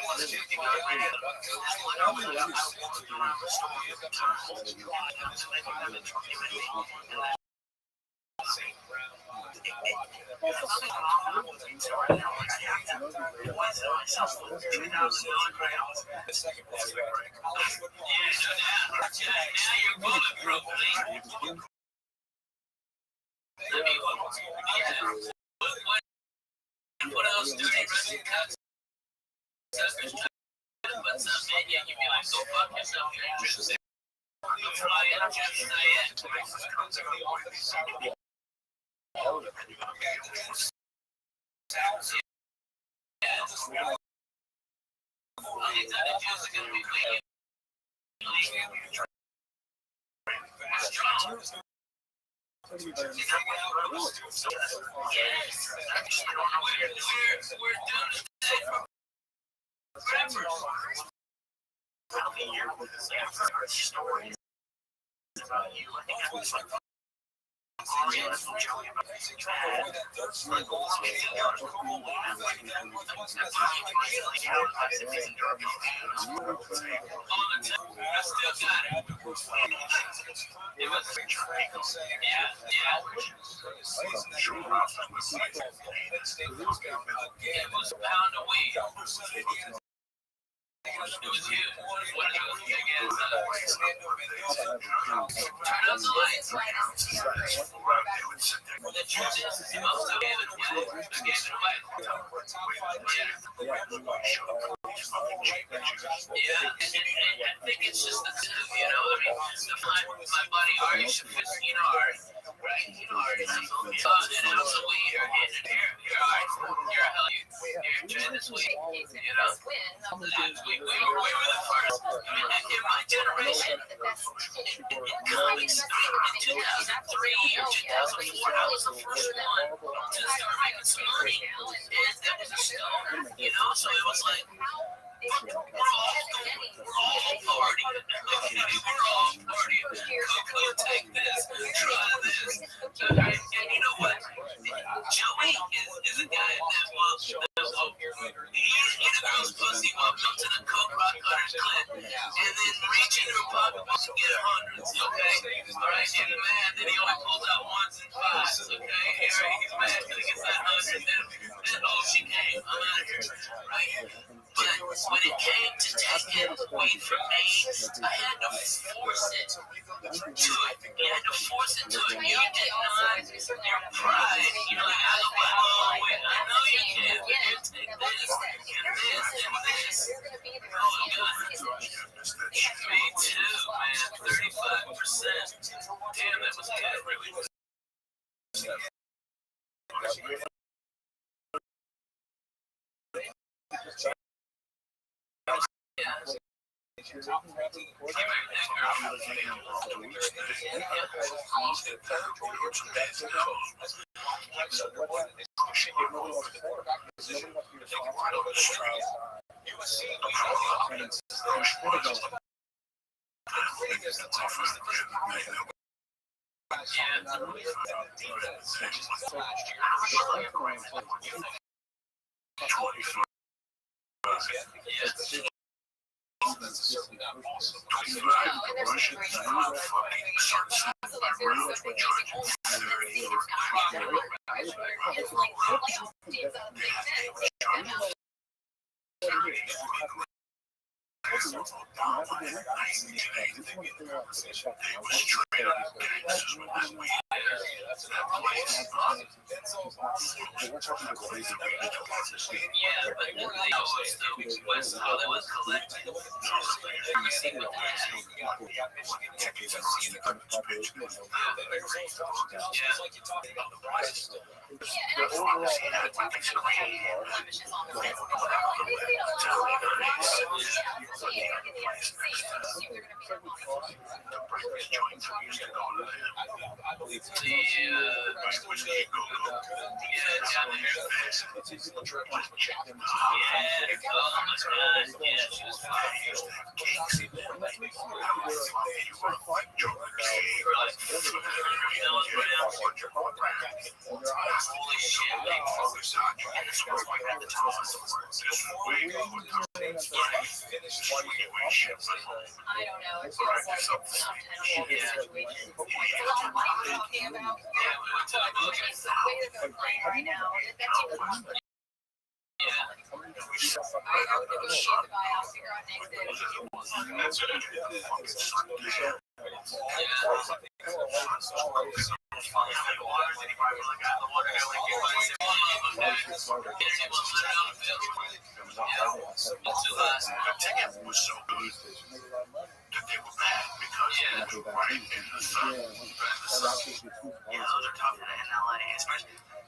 what else do they rest cuts? But some man, yeah, you be like, go fuck yourself. You're interested. Fly in, just say it. It was you. What it was again. Turn up the lights. The truth is, most of it away. Yeah, and I think it's just the two, you know. I mean, my buddy Ari, you know Ari, right? You know Ari. And also you're Ari. You're a hell. You're trying this week, you know. We were the first. In my generation, comics started in 2003 or 2004. I was the first one to start making some money, and that was a stoner, you know. So it was like, we're all partying. Go take this, try this. And you know what? Joey is a guy that loves girls' pussy, walk up to the coke rock cutter's clip, and then reach into her pocketbook and get hundreds, okay? Alright, and mad that he only pulls out ones and fives, okay? He's mad because he gets that 100, then oh, she came, I'm out of here, right? But when it came to taking weed from me, I had to force it to it. You had to force it to it. You did not, your pride, you know, like, I don't want to wait, I know you can, but you take this, and this, and this. Oh, God. Me too, man, 35%. Damn, that was good, really. West Hollywood collective. You see what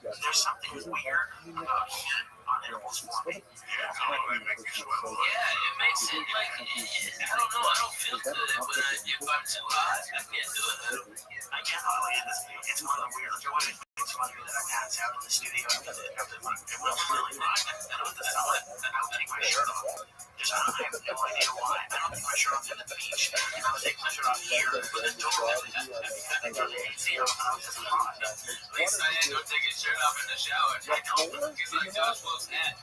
there's something weird about heat on intervals forming. Yeah, it makes it like, I don't know, I don't feel good if I'm too hot. I can't do it. I can't follow it. It's one of the weird joys. It's funny that I pass out in the studio after it was really hot. I don't have to sell it. I don't take my shirt off. I have no idea why. I don't take my shirt off at the beach. I take my shirt off here with the door. I think it's hot. At least I didn't go take his shirt off in the shower. I know. He's like Josh Wolf's head.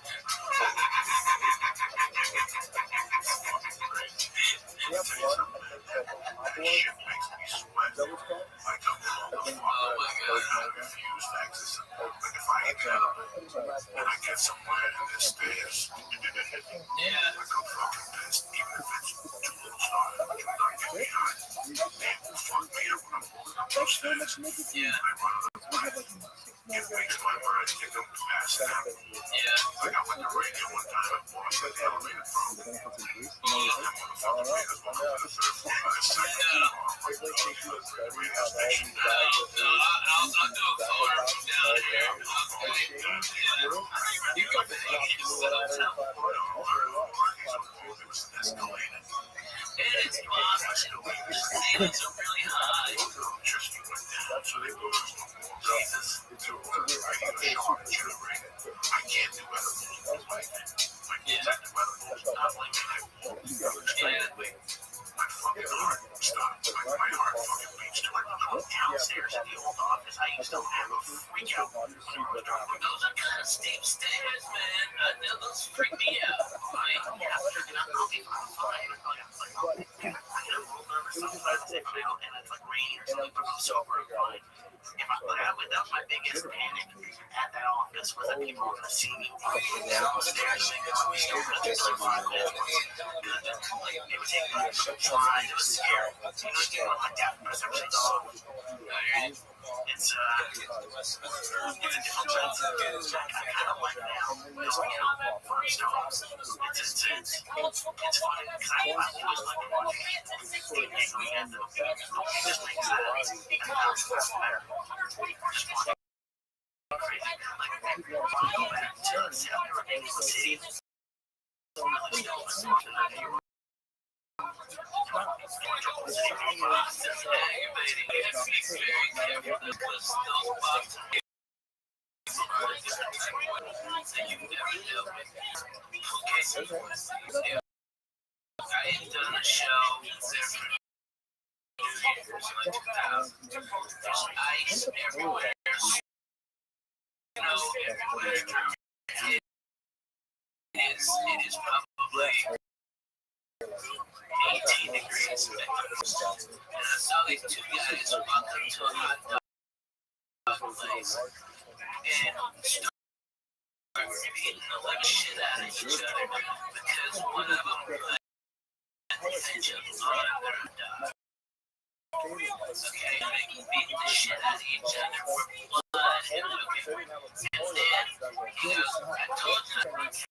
shit out of each other for blood and looking. And then he goes, I told you not to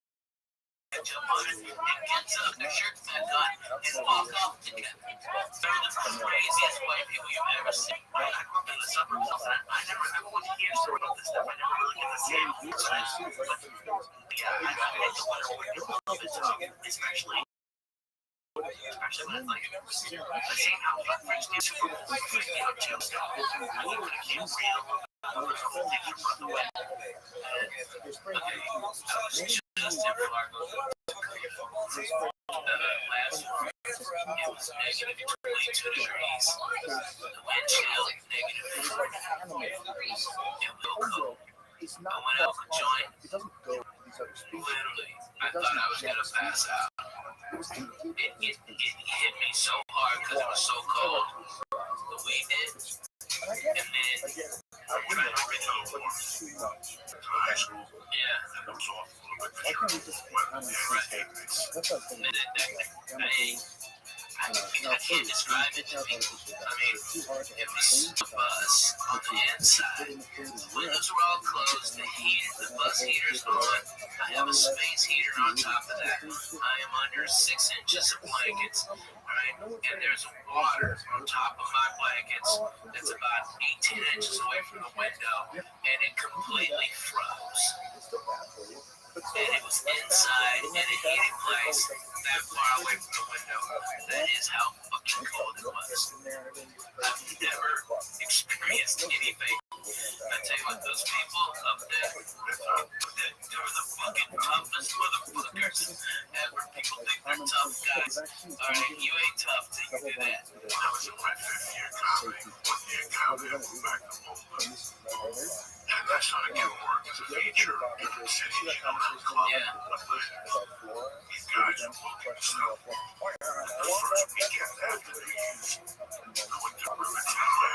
jump on it, and gets up, their shirts back on, and walk off together. They're the craziest white people you've ever seen. I grew up in the suburbs, I never would hear stories about this stuff. I never really get to see it. Yeah, I had to wonder what your love is talking, especially when it's like, I see how French do, jail stuff. I think when it came real, I was thinking about the way. Justin Fargo. Last week, it was negative 22 degrees. The wind chill, negative 4. It will cold. I went out for a joint. Literally, I thought I was going to pass out. It hit me so hard because it was so cold. The weed did. And then, I can't describe it to me. I mean, it was a bus on the inside. The windows were all closed, the bus heater's on. I have a space heater on top of that. I am under 6 inches of blankets, right? And there's water on top of my blankets that's about 18 inches away from the window, and it completely froze. And it was inside in a heated place that far away from the window. That is how fucking cold it was. I've never experienced anything. I tell you what, those people up there, they were the fucking toughest motherfuckers ever. People think they're tough guys. Alright, you ain't tough till you do that. I was in my 5th year comedy. 1 year comedy, I moved back to Oakland. And I started getting work as a feature in the city club. Yeah. These guys were booking stuff. The first weekend after the news, I went to Rivertown, and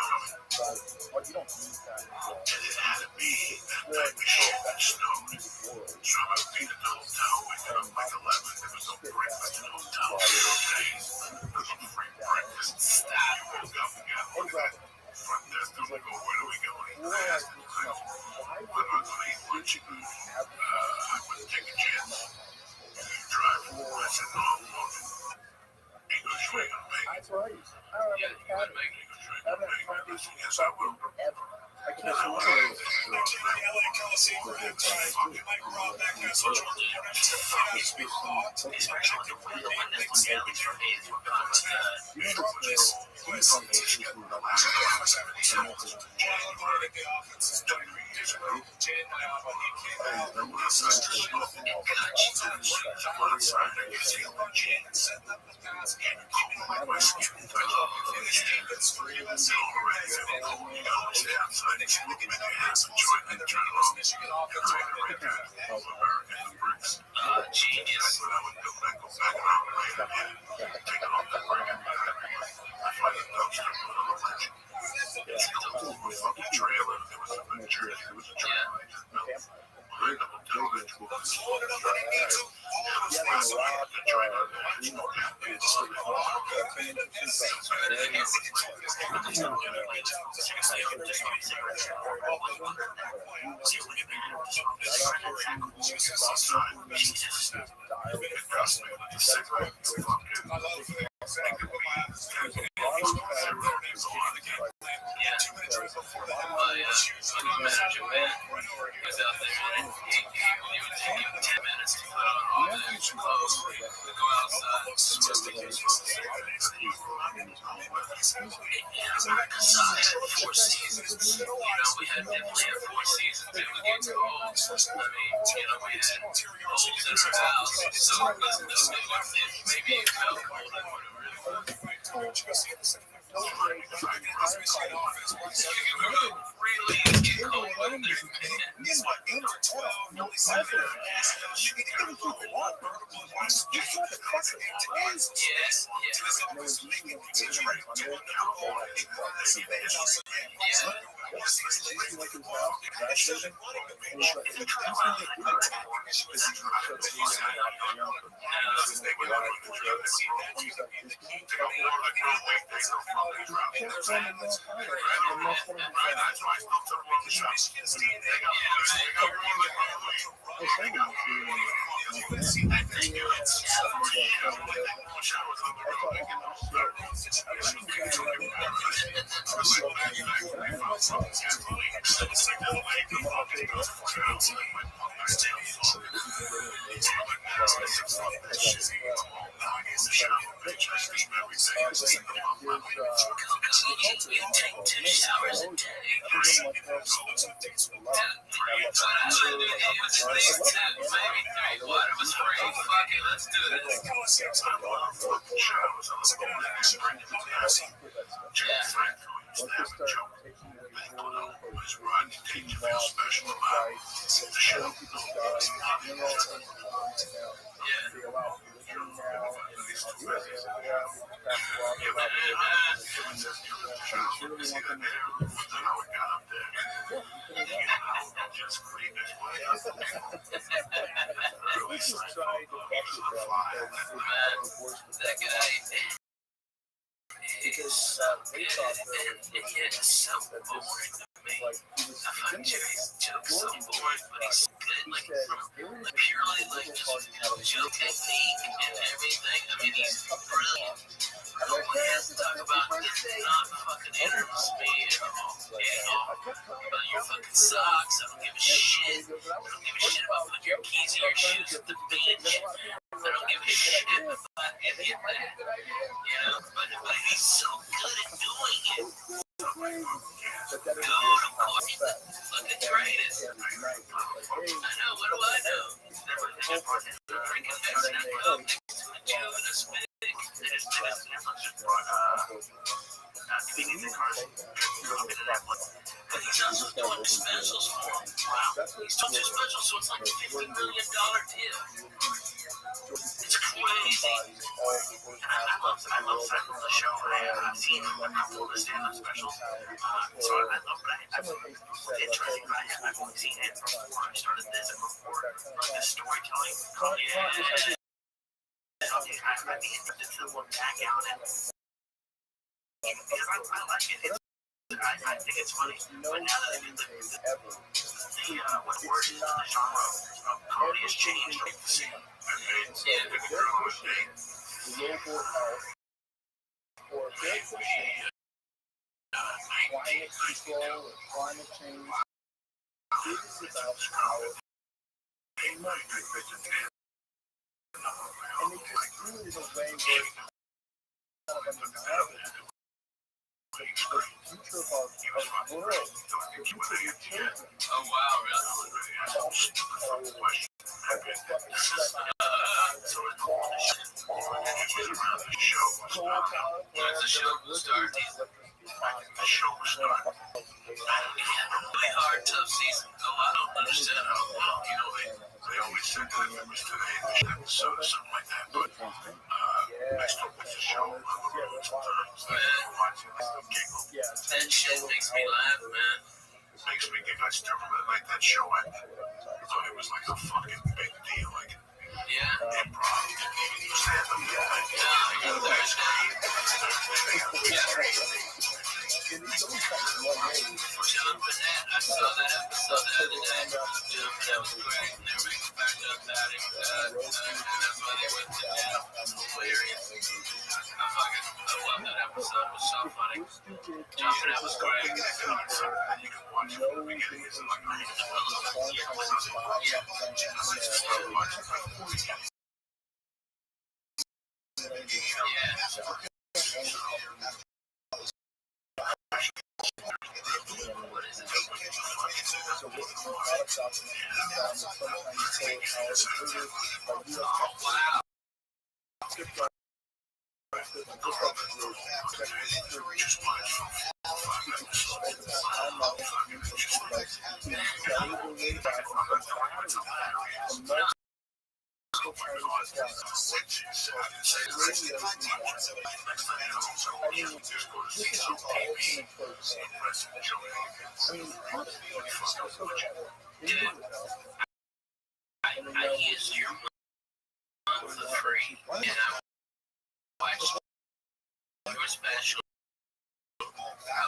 it had to be that night before it snowed. So I stayed at the hotel, waking up like 11. There was no breakfast in the hotel. There was no free breakfast. I woke up and got front desk. I'm like, oh, where do we go? I asked him, I'm not going to eat lunch. I wouldn't take a chance. Drive. I said, no, I'm walking. He goes, you ain't gonna make it. Yeah, you wouldn't make it. He goes, you ain't gonna make it. I said, yes, I will. I can't LA Coliseum, fucking like Rob back there, so genius.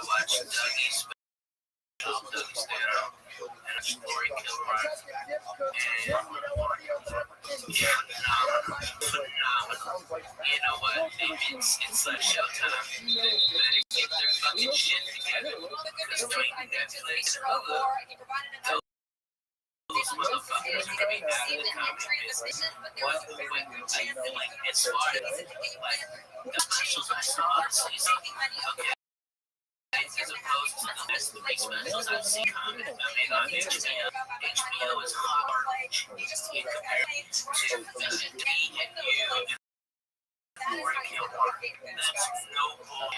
watched Dougie stand up and a story kill right. And phenomenal. You know what? It's like Showtime. They better get their fucking shit together. Because between Netflix and Hulu, those motherfuckers are gonna be out of the comedy business. What? Like, it's fun. Like, the specials I saw honestly, okay. As opposed to the best three specials I've seen comedy. I mean, on HBO is hard in comparison to the D and U. That's no bull.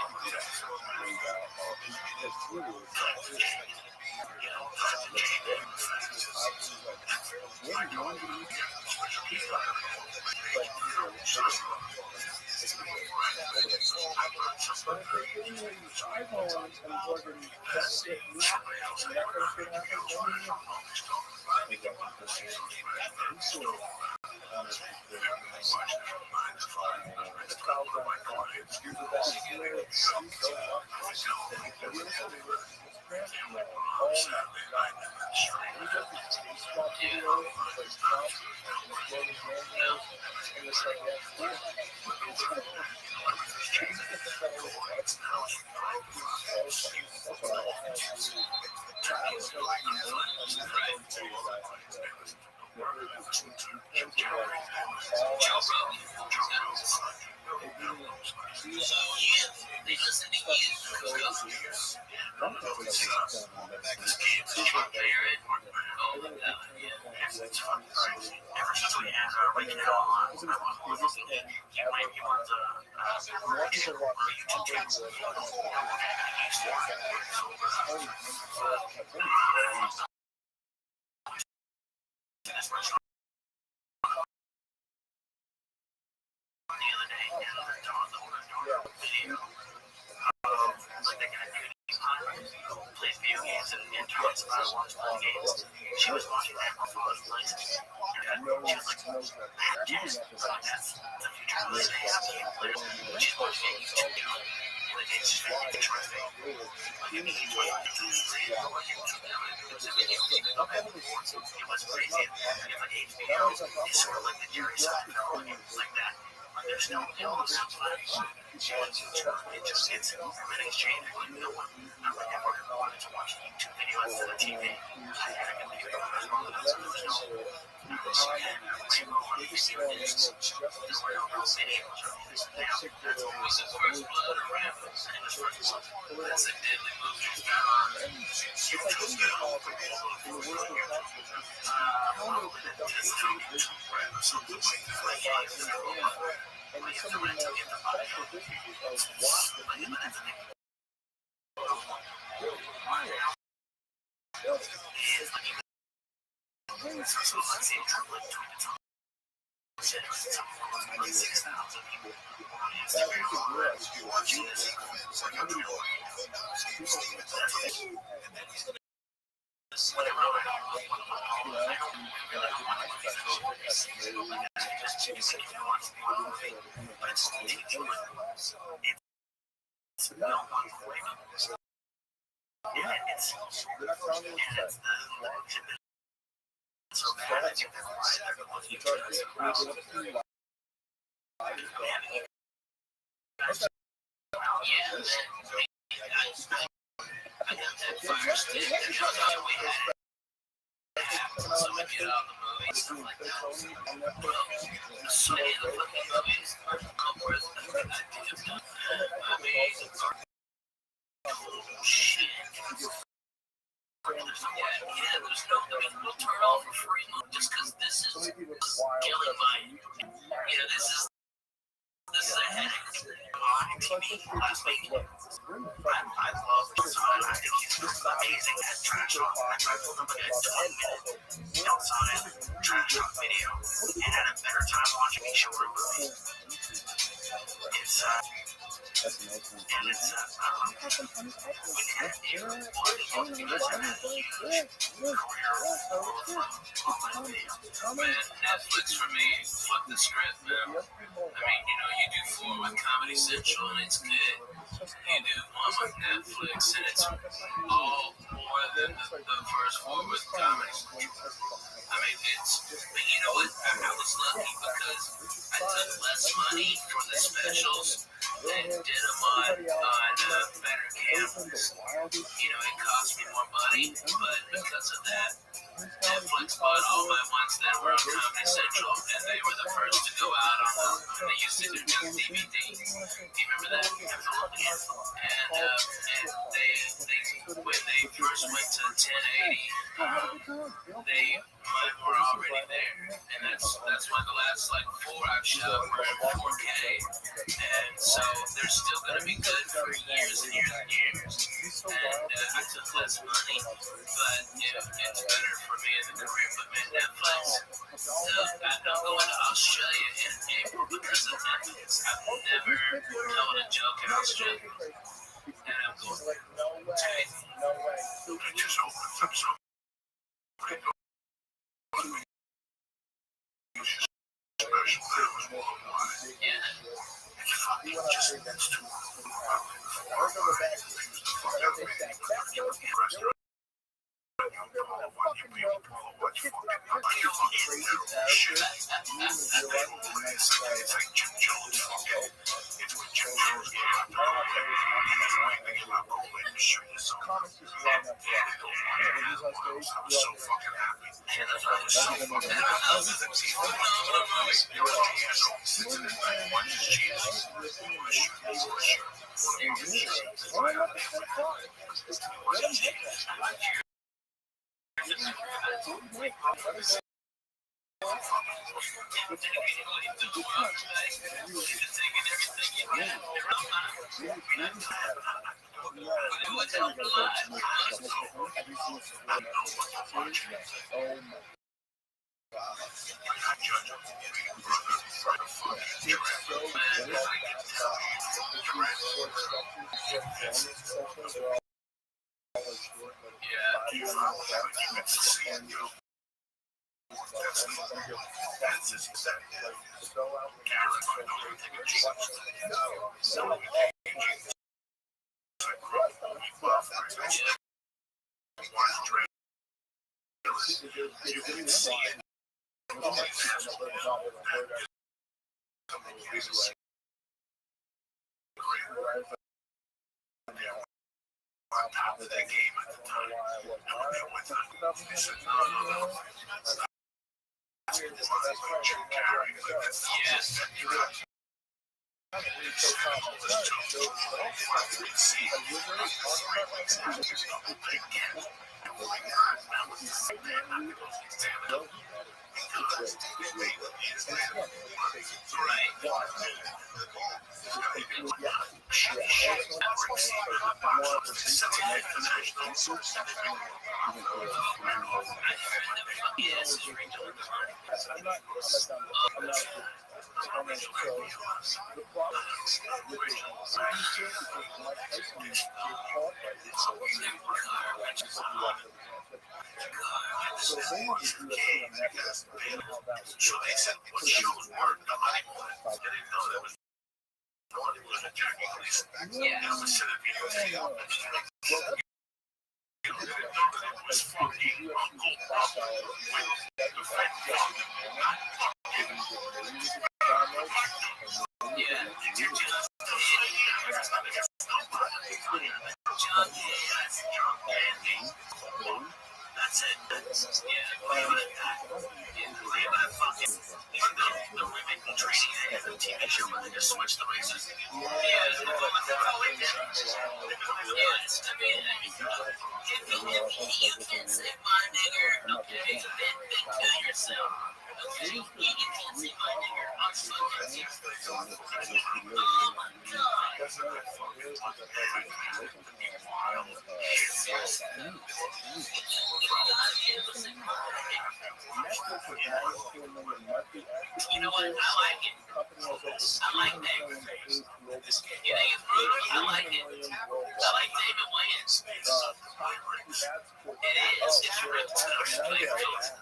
She was watching that on Father's Place. She was like, yes, that's the future of the she's watching it. It's just interesting. It was crazy. HBO is sort of like the Jerry Seinfeld, like that. There's no illness. It's an exchange with no one. I'm like, I wanted to watch a YouTube video instead of TV. Netflix for me, fuck the script, man. I mean, you do 4 with Comedy Central and it's good. You do 1 with Netflix, and it's all more than the first four with comics. I mean, but you know what? I was lucky because I took less money for the specials and did them on better cameras. You know, it cost me more money, but because of that, Netflix bought all my ones that were on Comedy Central, and they were the first to go out on them. They used to do just DVD. Do you remember that? And when they first went to 1080, mine were already there, and that's why the last like four I've shot were in 4K, and so they're still gonna be good for years and years and years. And I took less money, but it's better for me as a career. But man, Netflix. I'll show you in April because of Netflix. I've never told a joke in Australia, and I'm going. You know what? I like it. I like David. You think it's brutal? I like it. I like David Wayans. It is. It's real tough.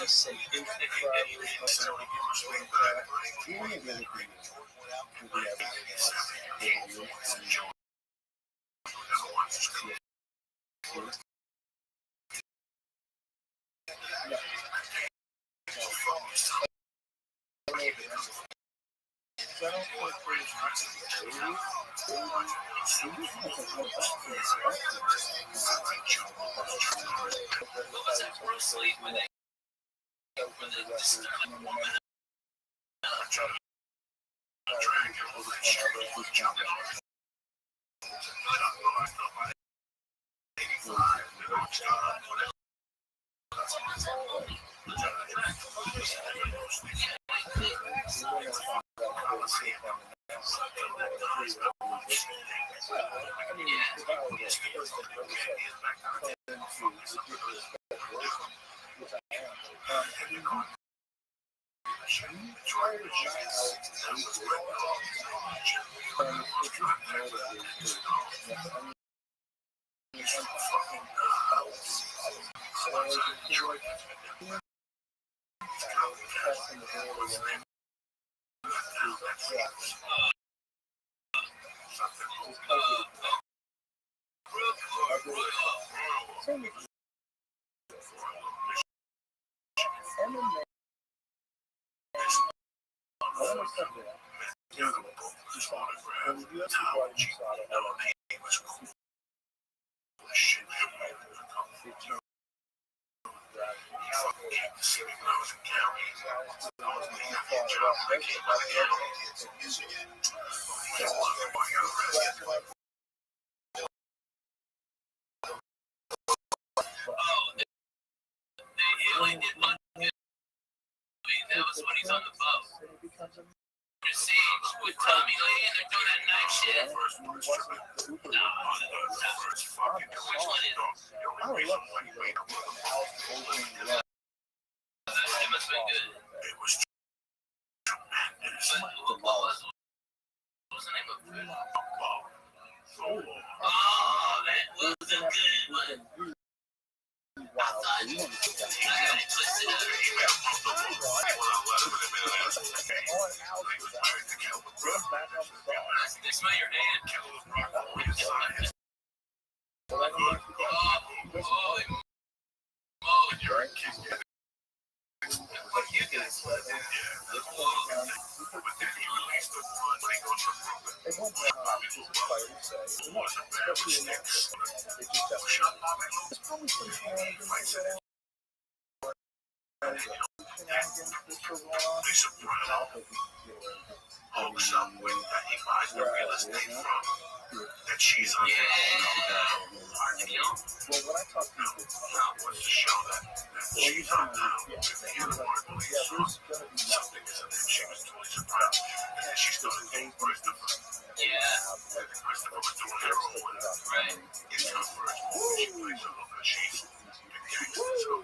Was it Bruce Lee when they just that was when he's on the boat. Siege with Tommy Lee and they're doing that night shit. No, which one is it? It must be good. What was the name of it? Oh, that was a good one. I thought I got it twisted up. They smell your hand. What do you guys like? Real estate from that she's on. Well, when I talk to people, what's to show that she's on now? You're the one who believes something is in there. She was totally surprised. And then she started getting Christopher. Yeah. And Christopher was doing her own with right. It's her first movie. She plays a look at she's the gangster.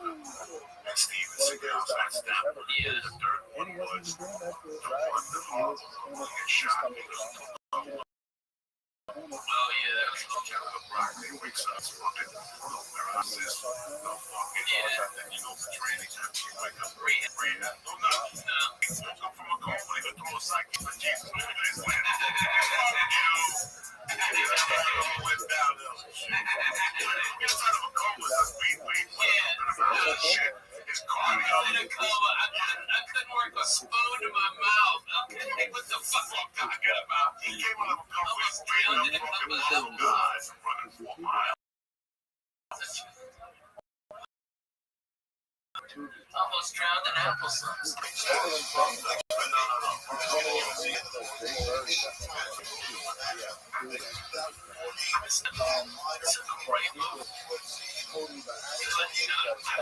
And Steven Seagal's that's that. Yeah. The dirt one was the one that get shot. Oh yeah, that was okay. He wakes up, fucking where I says, no fucking you know, for training. You wake up, breathe. No. He woke up from a coma, he would throw a psychic for Jesus. Went down there. Inside of a coma, shit. It's cardio. In a coma, I couldn't work a spoon to my mouth. Okay, what the fuck I'm talking about? He came out of a coma with straight up fucking guys running 4 miles. Almost drowned in applesauce. I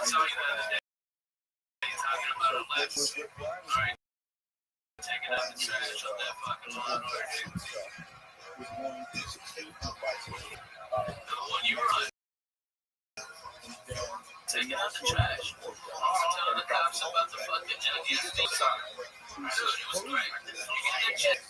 saw you the other day talking about a lens. Alright. Taking out the trash on that fucking lawnmower, dude. The one you were on. Taking out the trash. Telling the cops about the fucking junkies. Dude, it was great. You got that shit.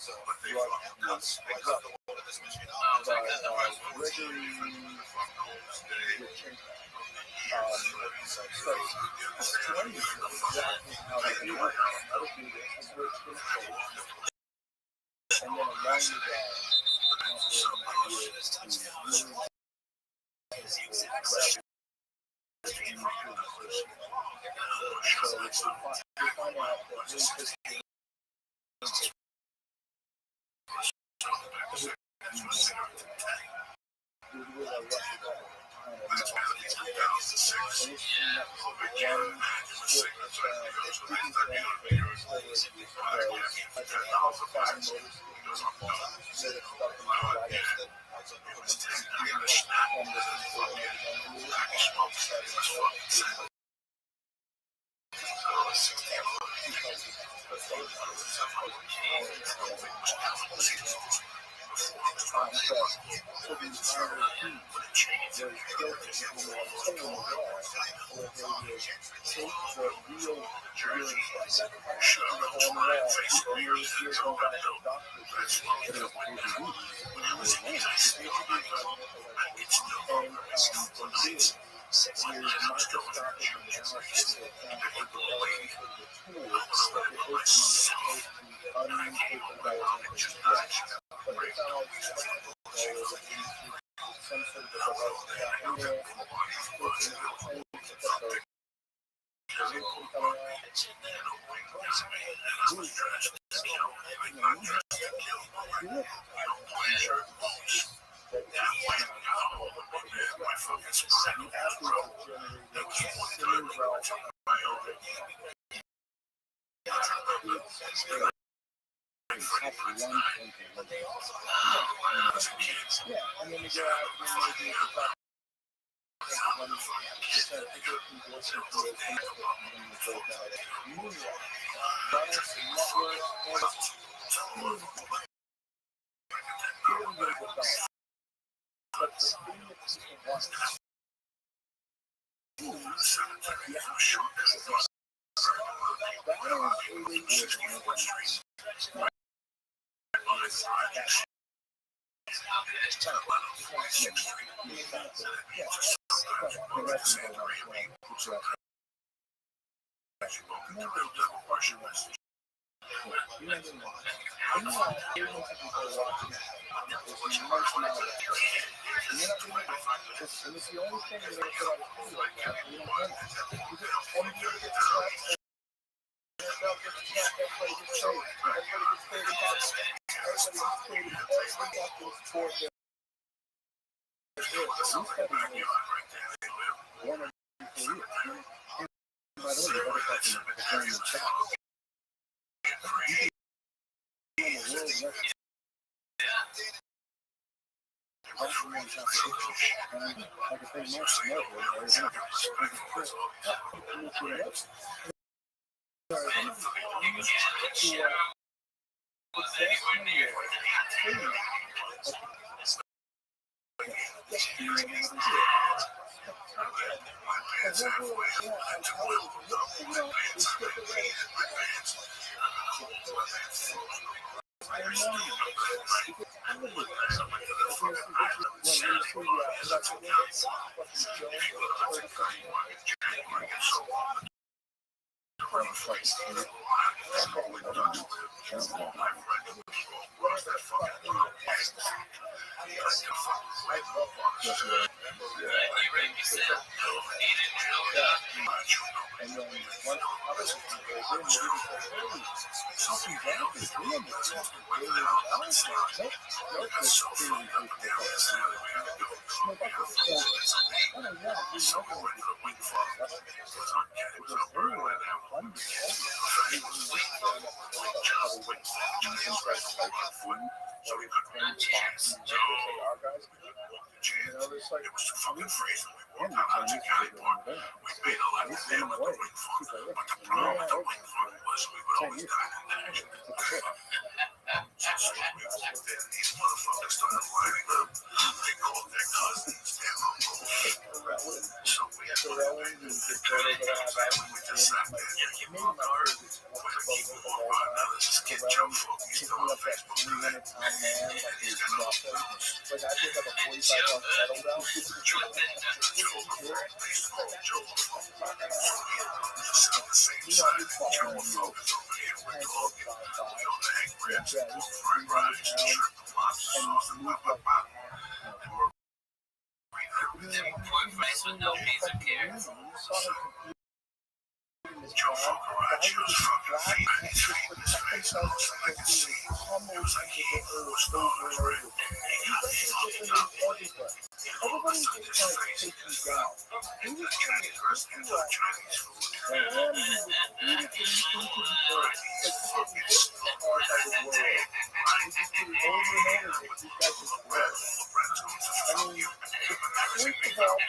Like I pick up a 45-pound kettlebell. Rice with no piece of carrots. Everybody's just trying to take you down. He was trying to push you up. And he was into the earth. Like, he was part of the world. He just did it over and over again. These guys just work. I mean, first of all,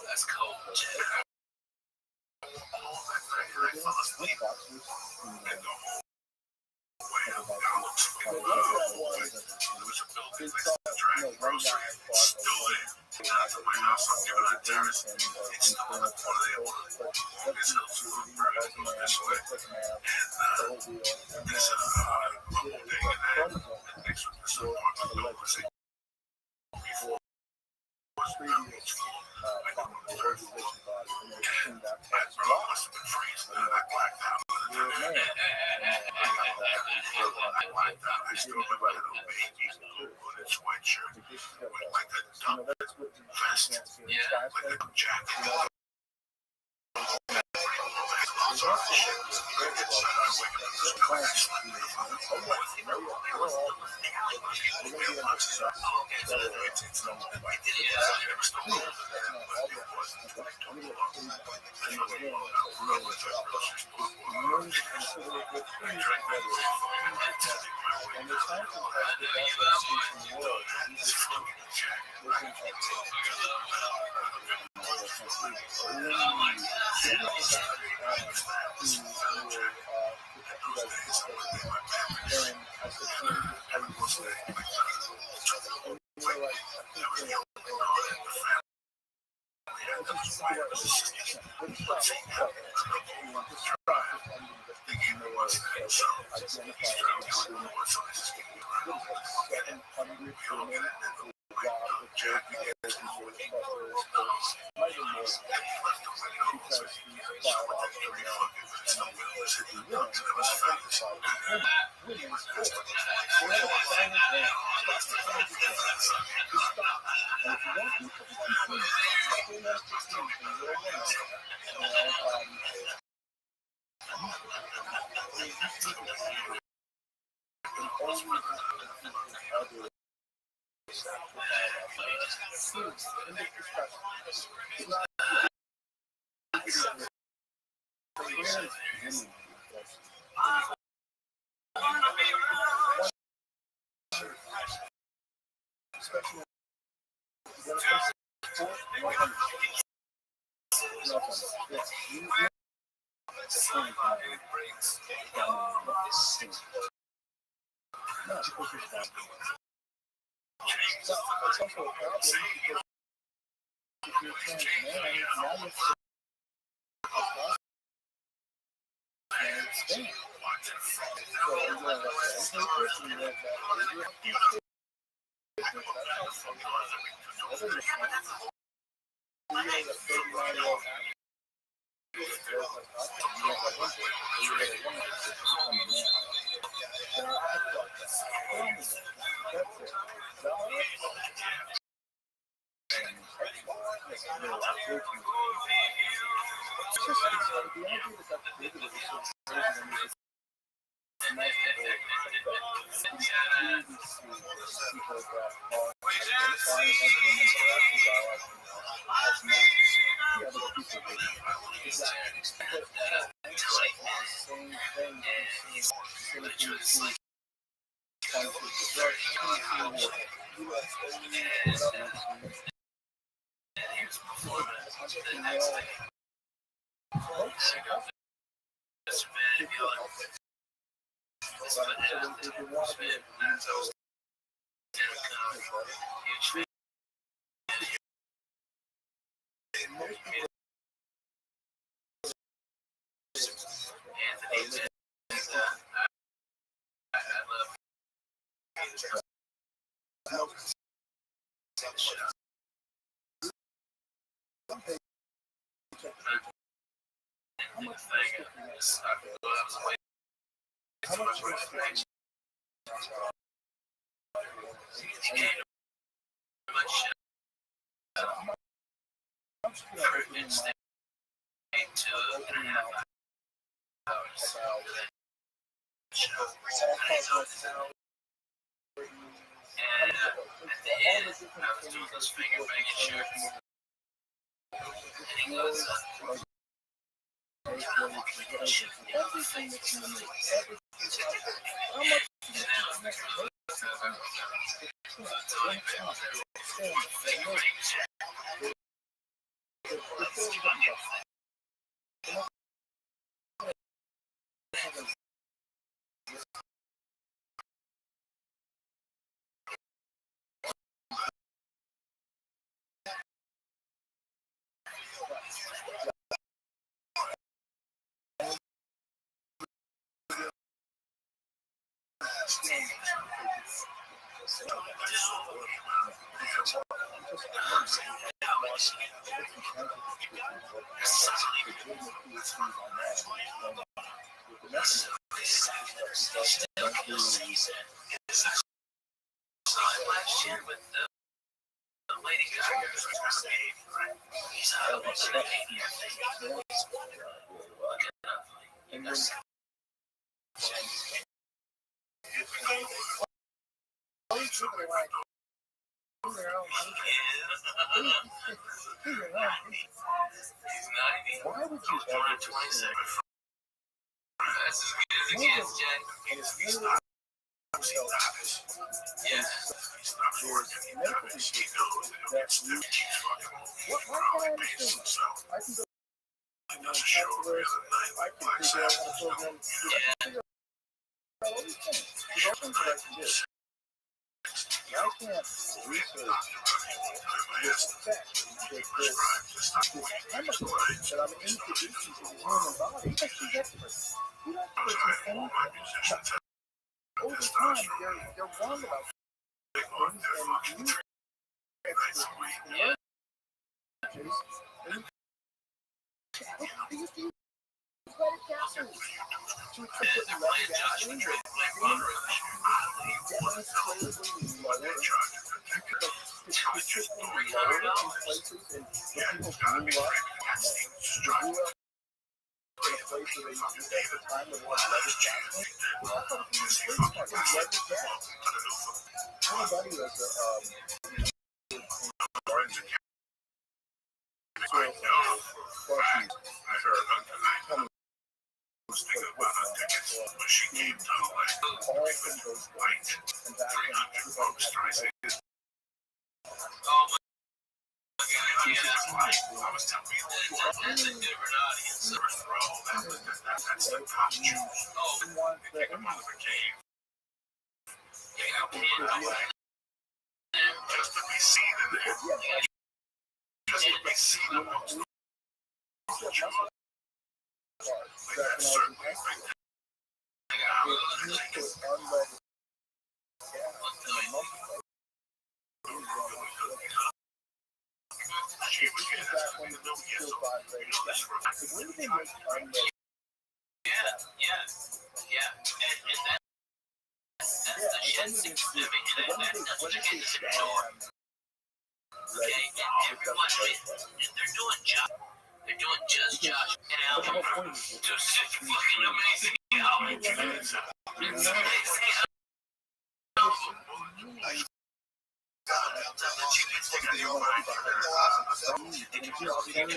That's cold.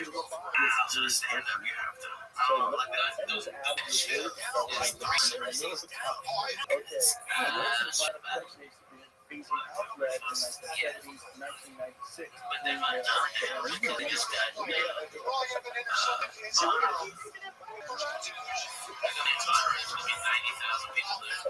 stand up, you have to. Like that. Those shit. Like 3 series. But then my they just got it's gonna be 90,000 people there.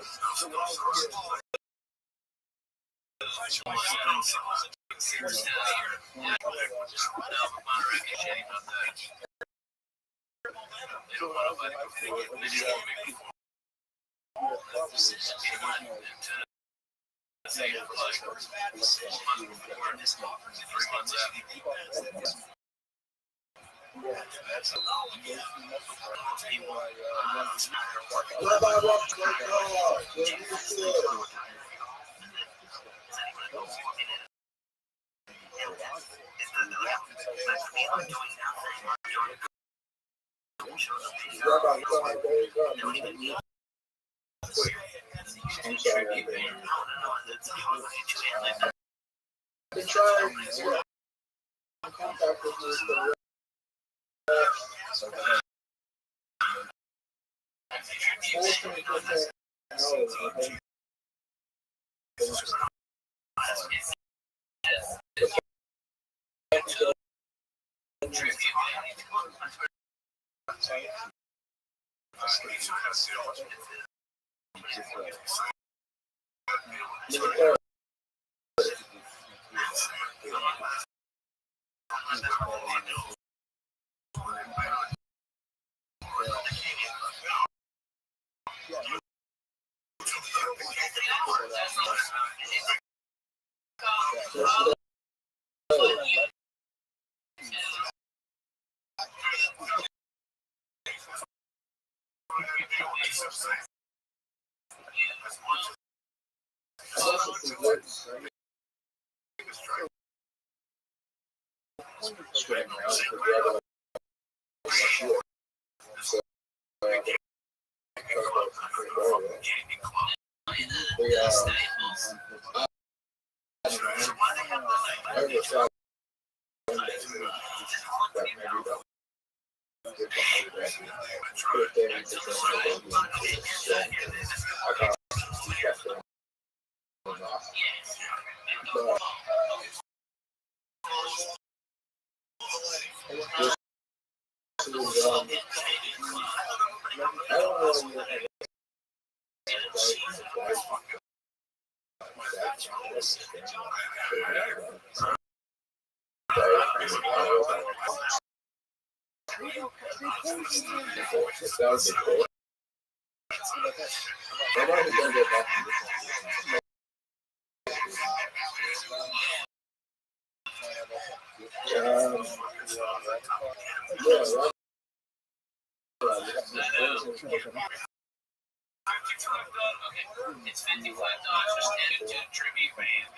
It's $55 for standard to tribute band.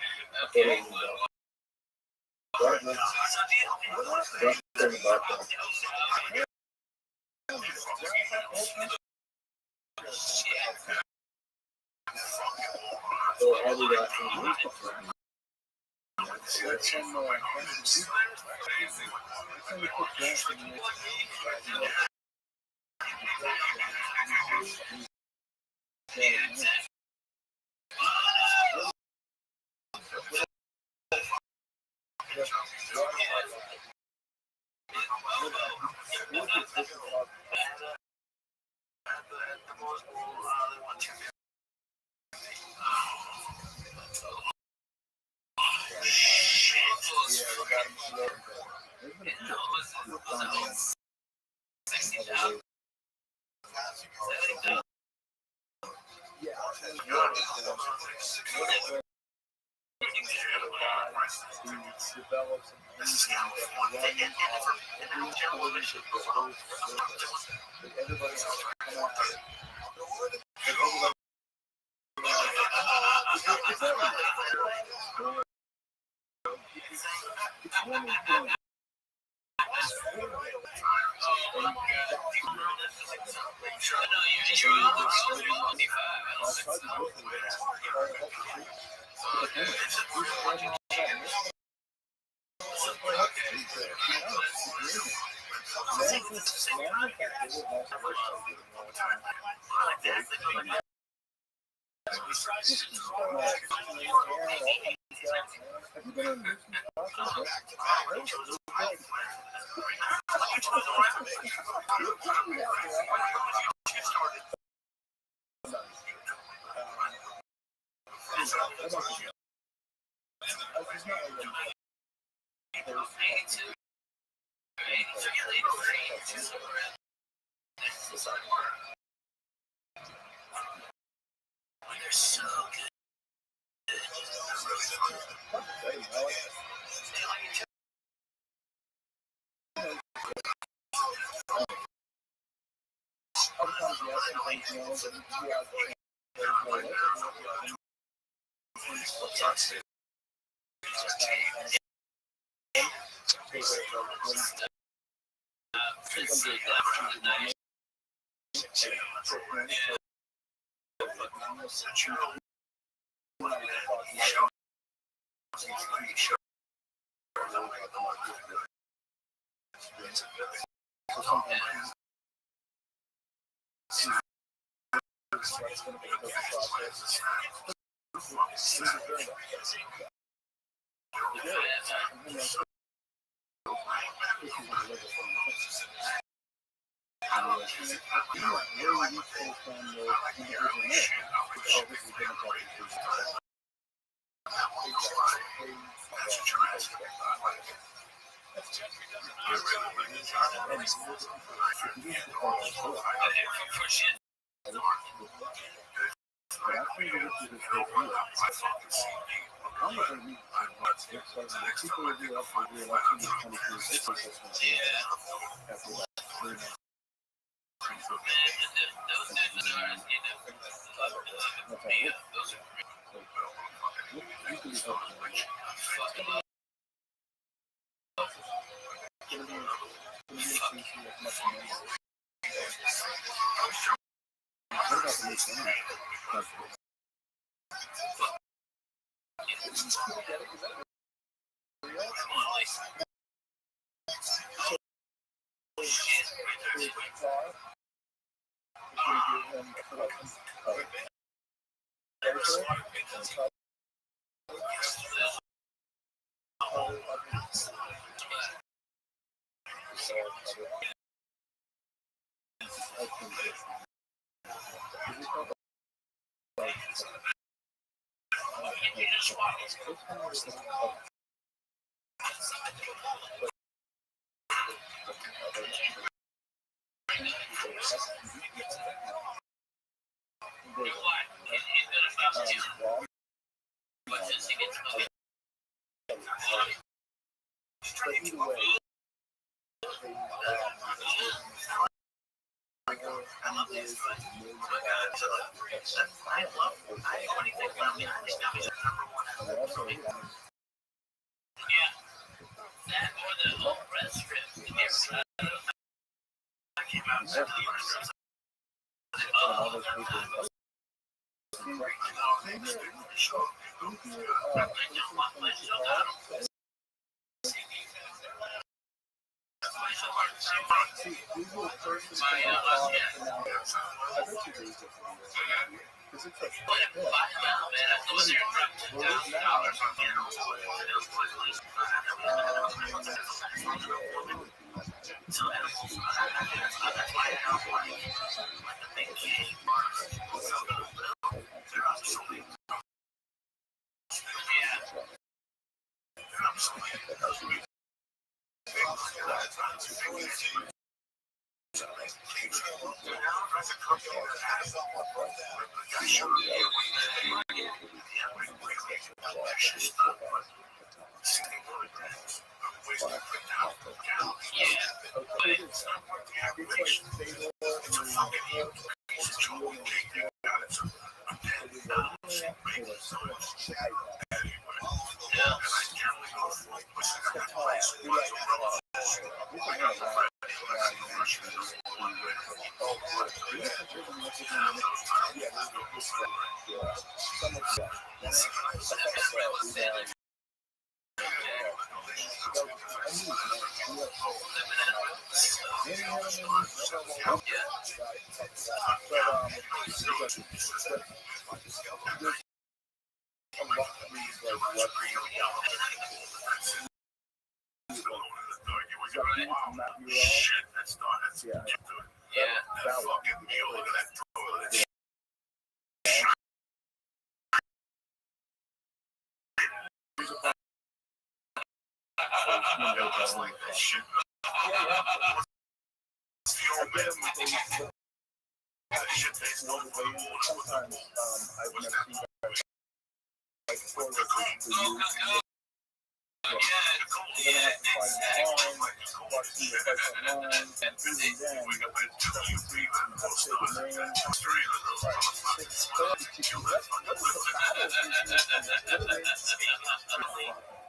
Okay, They're so good.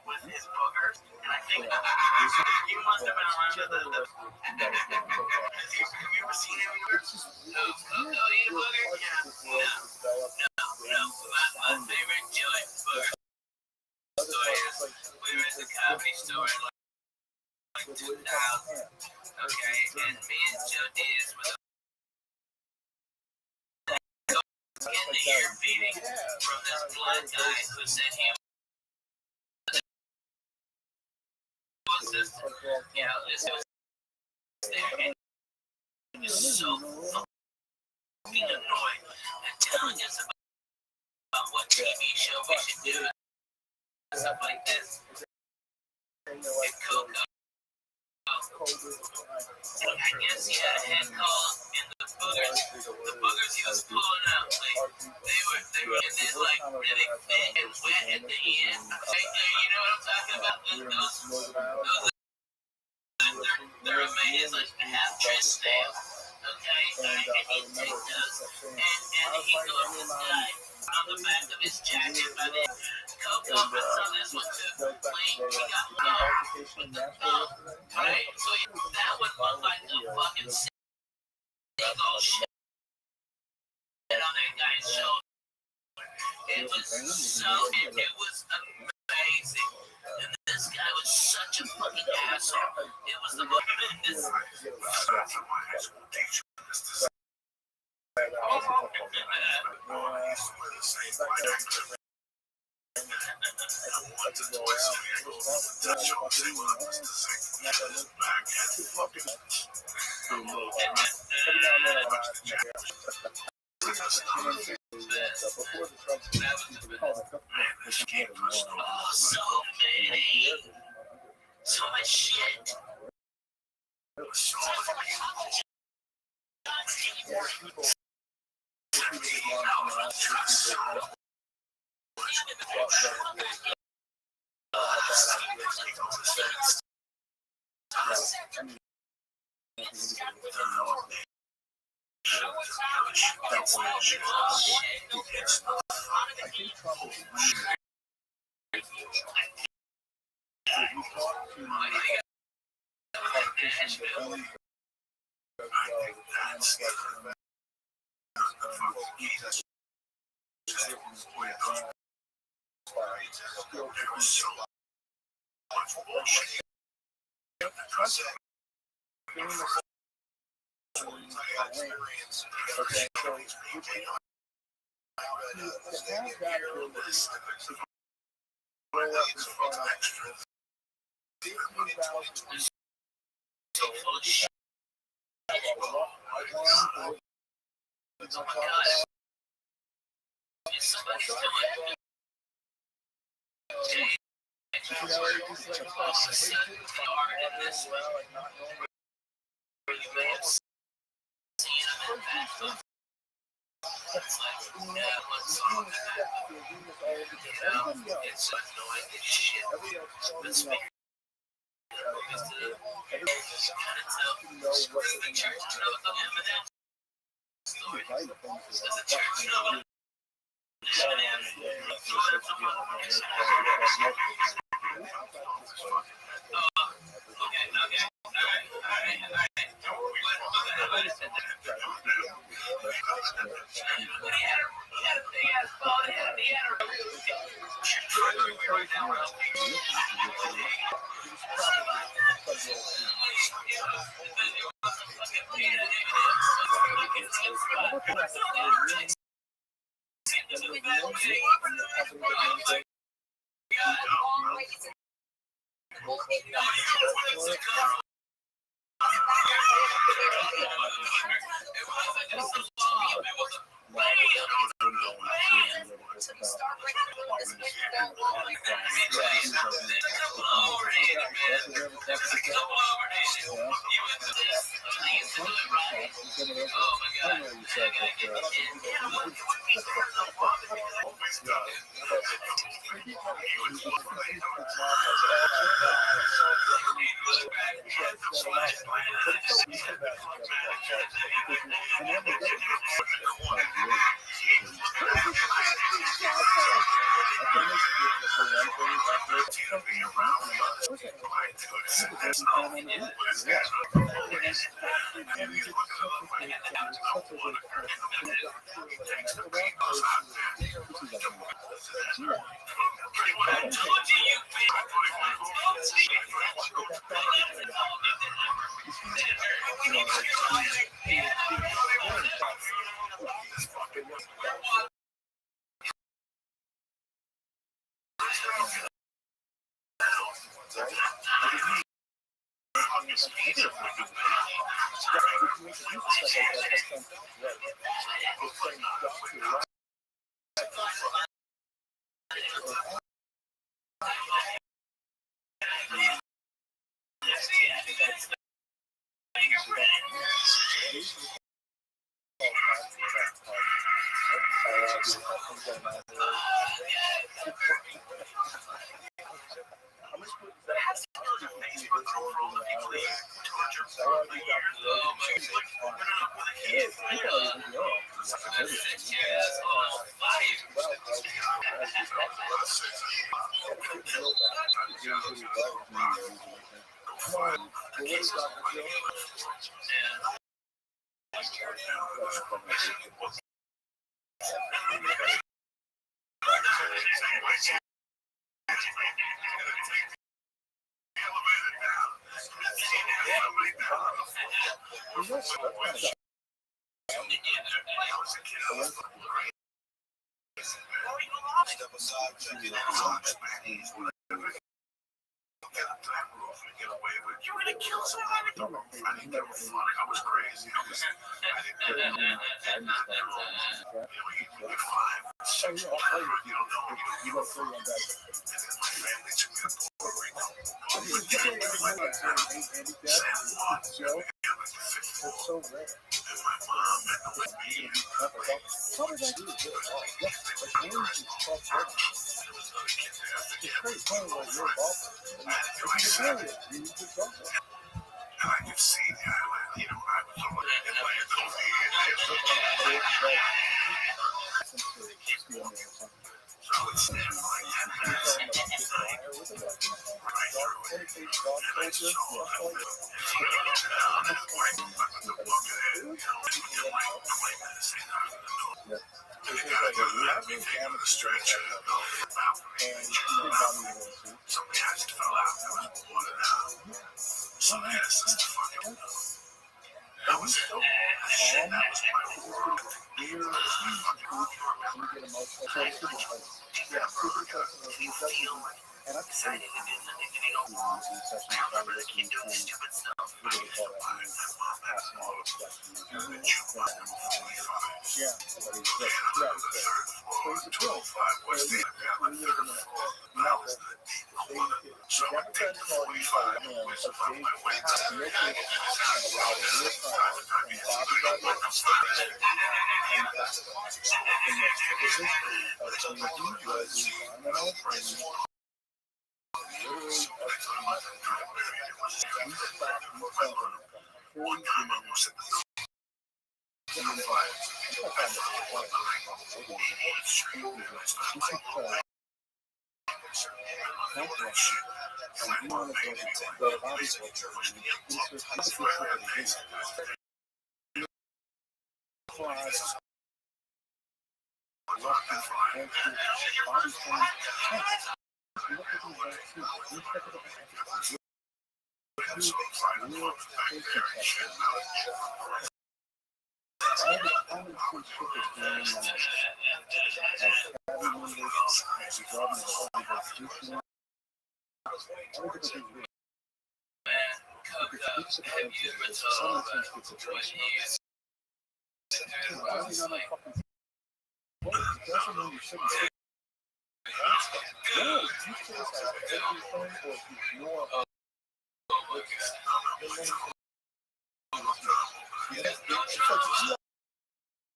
With his boogers, and I think he must have been around at the have you ever seen him? Go eat a booger? No. My favorite Joey booger story is we were at the comedy store in like 2000. Okay, and me and Joe Diaz were getting the ear beating from this black guy who said he was this was there, and he was so fucking annoying and telling us about what TV show we should do and stuff like this. And Coco, I guess he had a head cold, and the boogers he was pulling out, like, they were and then like really thick and wet at the end. You know what I'm talking about? Those they're amazing, like half dressed snail. Okay, and he takes those, and he goes this guy on the back of his jacket by the Coco on this one too. He got long. Right, so that would look like a fucking single shit on that guy's shoulder. It was amazing. And this guy was such a fucking asshole. It was the most tremendous. Oh, so many. So much shit.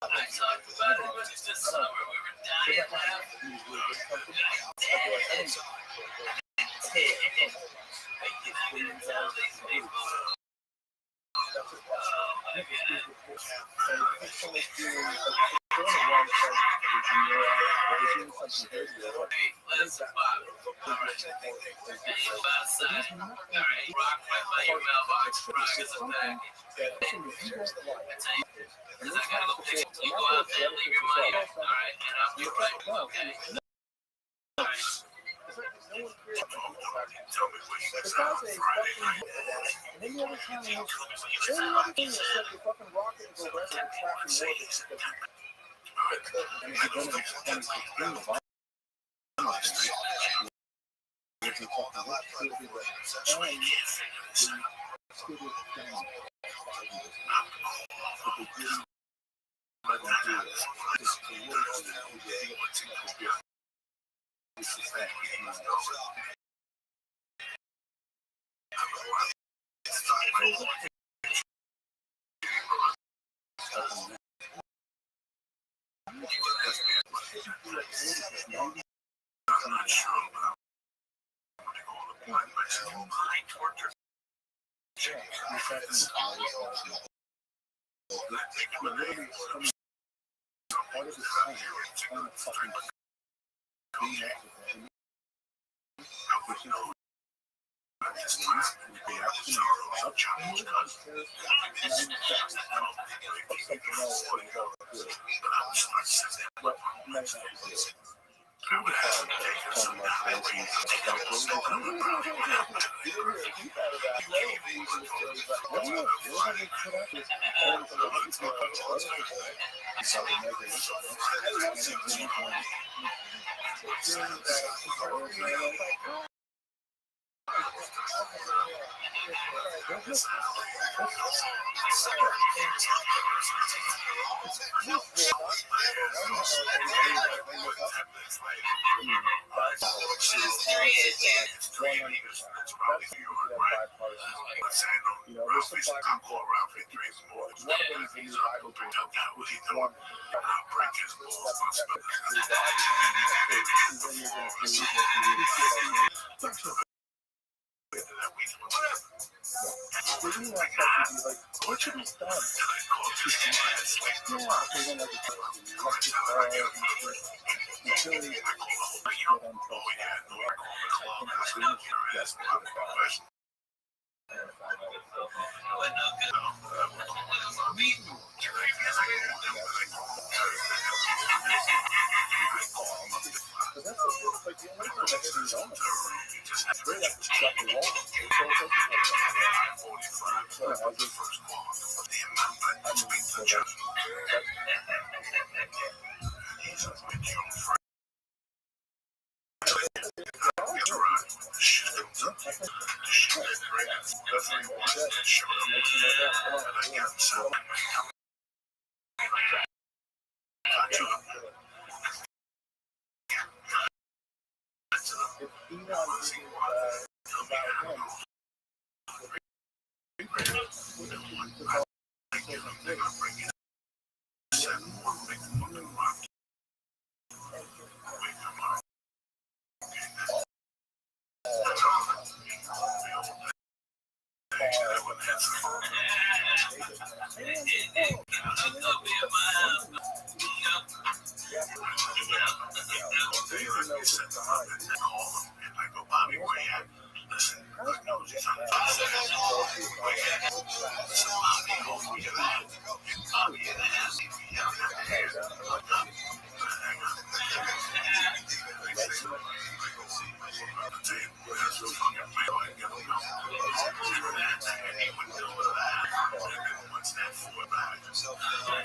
I talked about it just this summer. We were dying laughing. I didn't tell these people. Oh my God. Listen, Bob. Outside. All right. Rock right by your mailbox. Rock is a bag. Because I gotta go pick it. You go out there and leave your money. All right. And I'll be right back. Okay. All right.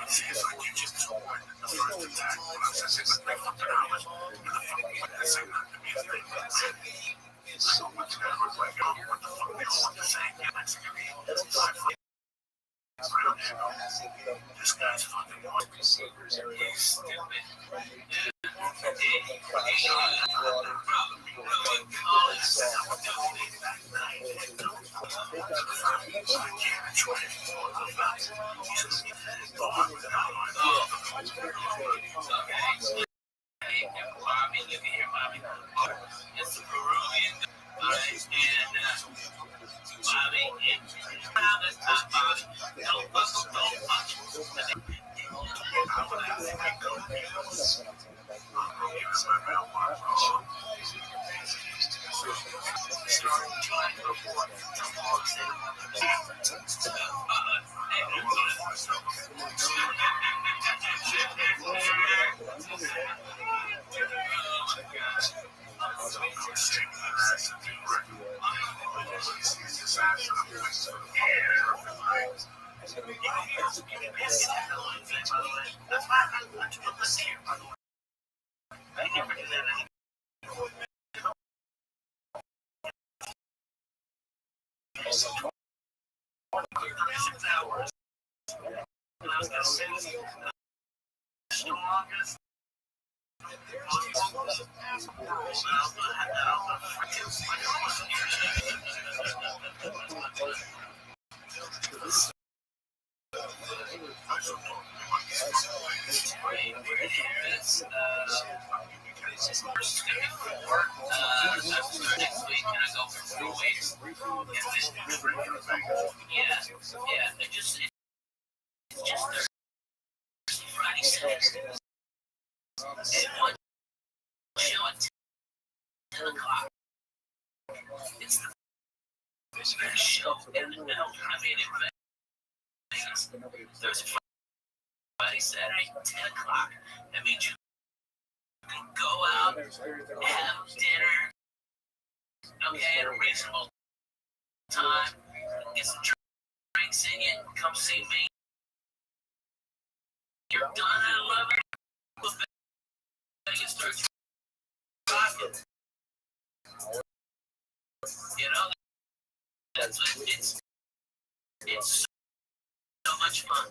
Seems like you just told me the first attack when I said $6 million. So much effort, like, oh, what the fuck, they don't want to say, yeah, that's going to be this guy's fucking white. He's stupid. Bobby, look at here, Bobby. It's the Peruvian guy, and Bobby, around this time, Bobby, don't fuck. There's Friday, Saturday, 10 o'clock. That means you can go out, have dinner, okay, at a reasonable time, get some drinks in you, come see me. You're done at 11. You start rocking. You know, it's so much fun.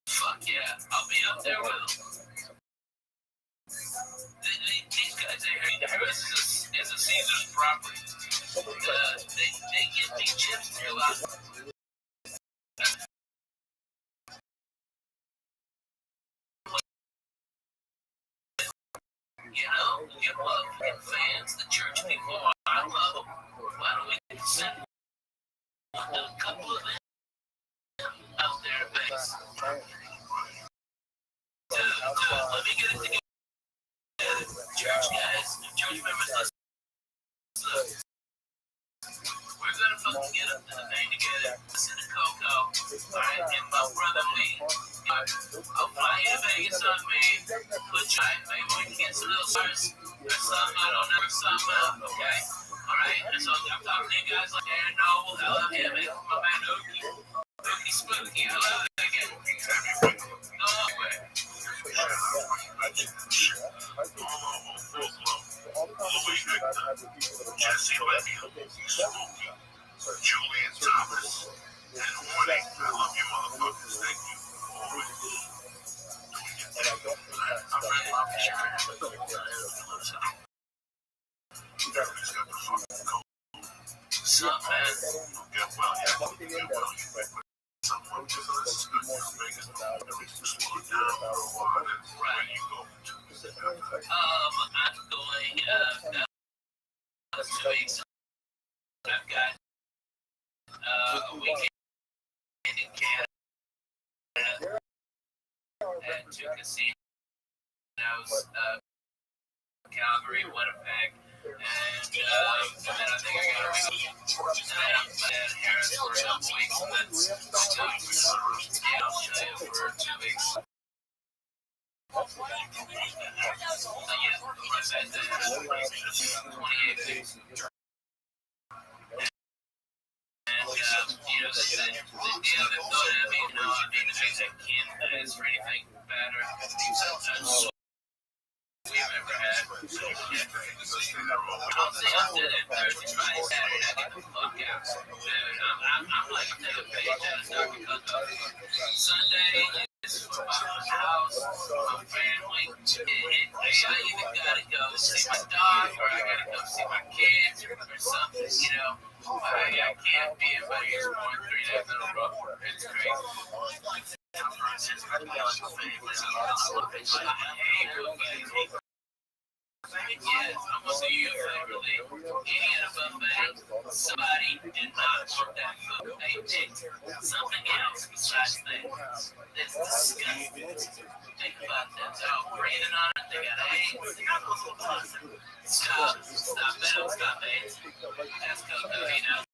Fuck yeah, I'll be up there with them. These guys are here. This is a Caesar's property. They give me chips to go out. You know, you love your fans, the church people. I love them. Why don't we send a couple of them out there, base? Let me get it together. Church guys, church members, we're gonna fucking get up to the thing together. Listen to Coco, alright, and my brother Lee. I'll fly you to Vegas on me. Put you right, maybe we can get some little stars or something. I don't know, something up, okay? Alright, so I'm talking to you guys like Aaron Noble, I love him, and my man Ookie Spooky, I love that again. No way. Jesse Levy, Spooky, Julian Thomas, and Woody. I love you motherfuckers. Thank you. I'm ready to love you. What's up, man? Get well, yeah. Someone just let's go to Vegas about everything slowed down for a while. Where you go to? I'm going now 2 weeks. I've got a weekend in Canada and 2 casinos, Calgary, Winnipeg, and then I think I got a week. And then I'm in Harris for a couple weeks, and then I'll show you for 2 weeks. Yeah, 2018. And, you know, they thought at me, you know, I mean, I can't ask for anything better. That's we've ever had. I'm saying I did it Thursday, Friday, Saturday. I get the fuck out. Dude, I'm like, take a page out of Dr. Cook. Sunday is for my house, my family. I either gotta go see my dog or I gotta go see my kids or something, you know. I can't be in my ears more than 3 days in a row. It's crazy. Yes, I'm gonna see you favorably. Eating at a buffet, somebody did not want that food. They picked something else besides that. That's disgusting. Think about that. They're all breathing on it. They got AIDS. Stop. Stop AIDS. That's cocaine, you know.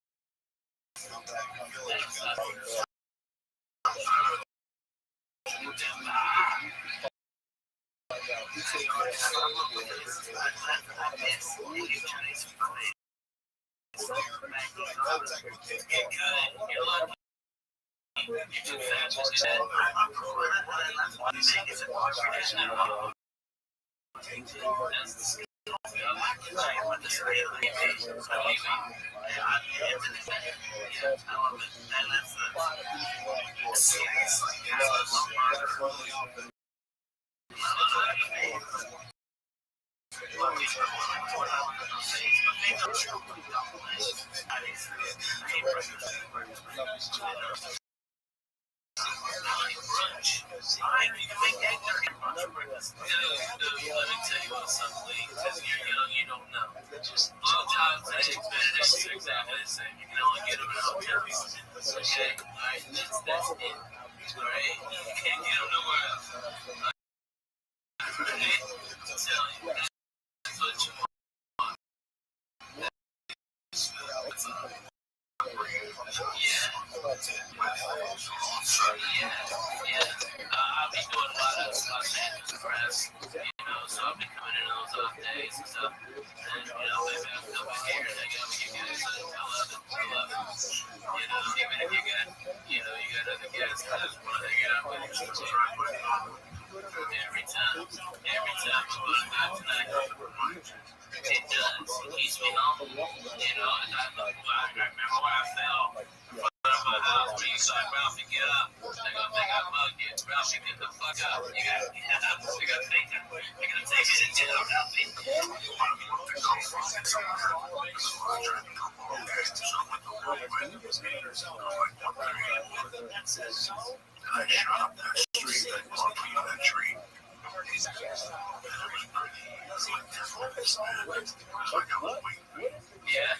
Let me tell you about something, because you're young, you don't know. Blowjobs and Benedict's are exactly the same. You can only get them in hotels. Okay? Alright, that's it. Alright? You can't get them nowhere else. Alright? I'm telling you, that's what you want. I'll be doing a lot of Los Angeles press, you know, so I'll be coming in on those off days and stuff. And, you know, maybe I'll come in here and hang out with you guys. I love it. You know, even if you got, you got other guys that just want to hang out with you. Every time I'm going to go tonight. It does. It keeps me humble. You know, and I remember when I fell in front of my house when you saw Ralphie get up. They're going to think I mugged you. Ralphie, get the fuck up. You got to get up. You're going to take me to jail, Ralphie. I shot up that street and bumped into that tree. Yeah.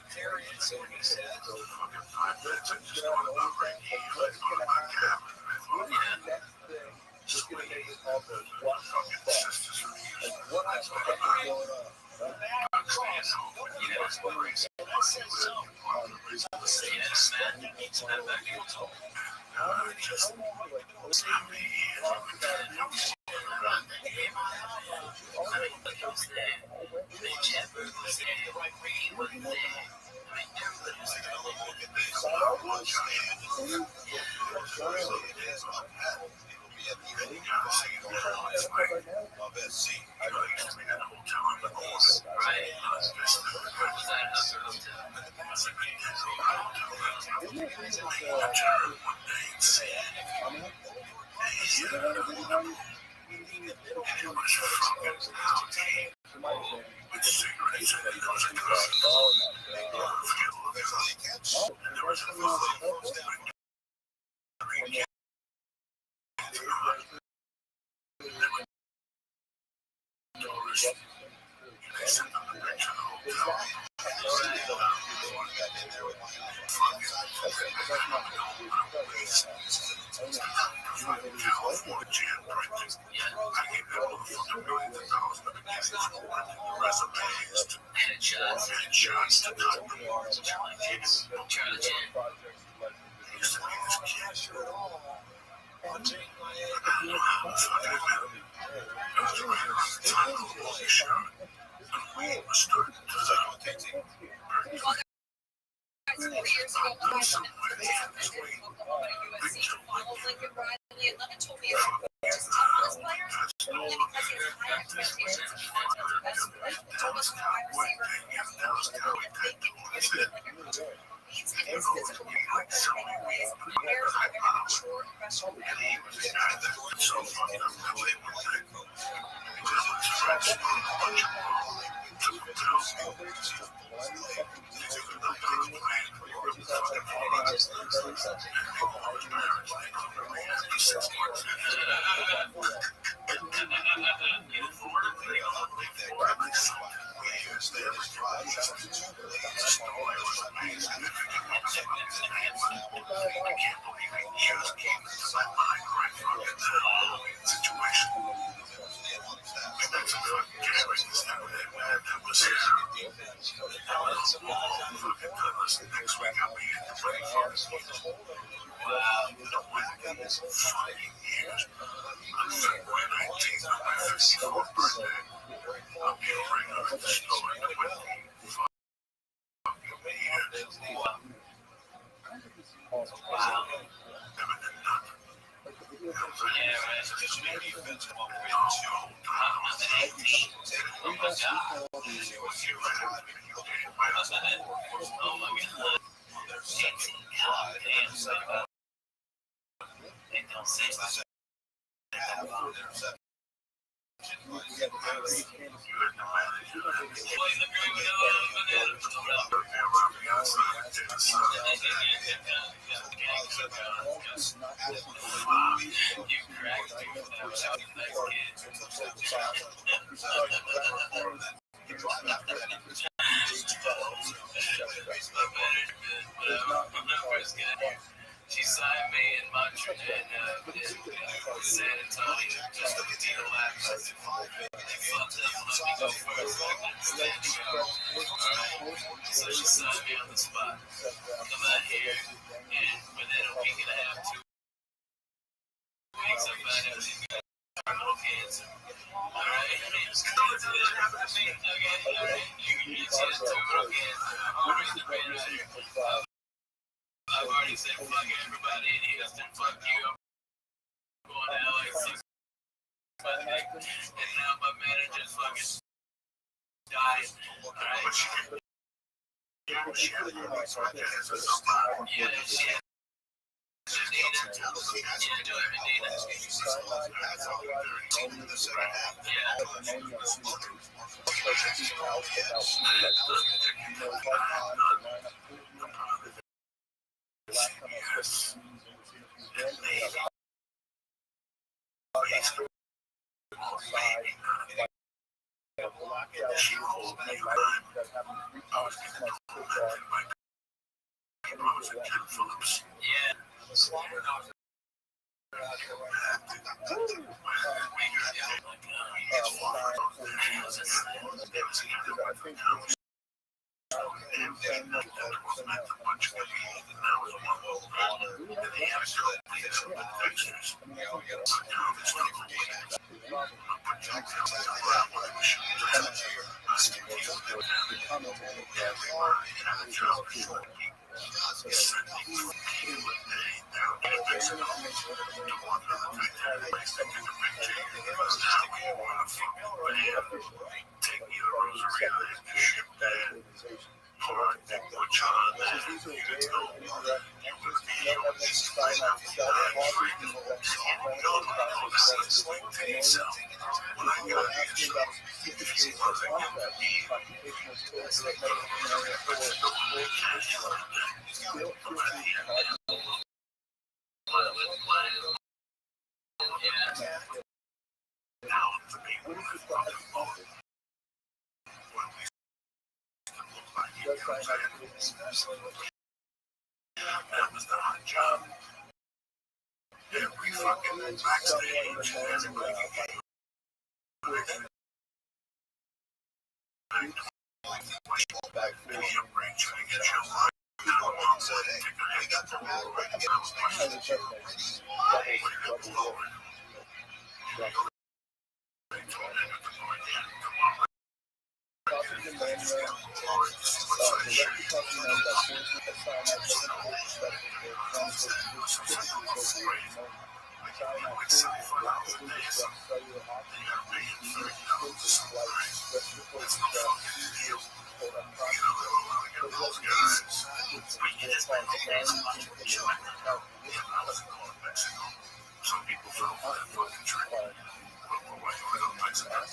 She signed me in Montreal in San Antonio just to get a lap. They fucked up and let me go first. So she signed me on the spot. Come out here, and within a week and a half, 2 weeks, I found out she's got terminal cancer. Alright? It's going to happen to me. Okay? Alright? You see the terminal cancer. I'm ready to be right here. I've already said fuck everybody in Houston, fuck you. I'm going to LA 6 and now my manager's fucking dying. Alright? Yeah, she had. Yeah, Some people fell for that fucking trick. But why do I go back to that?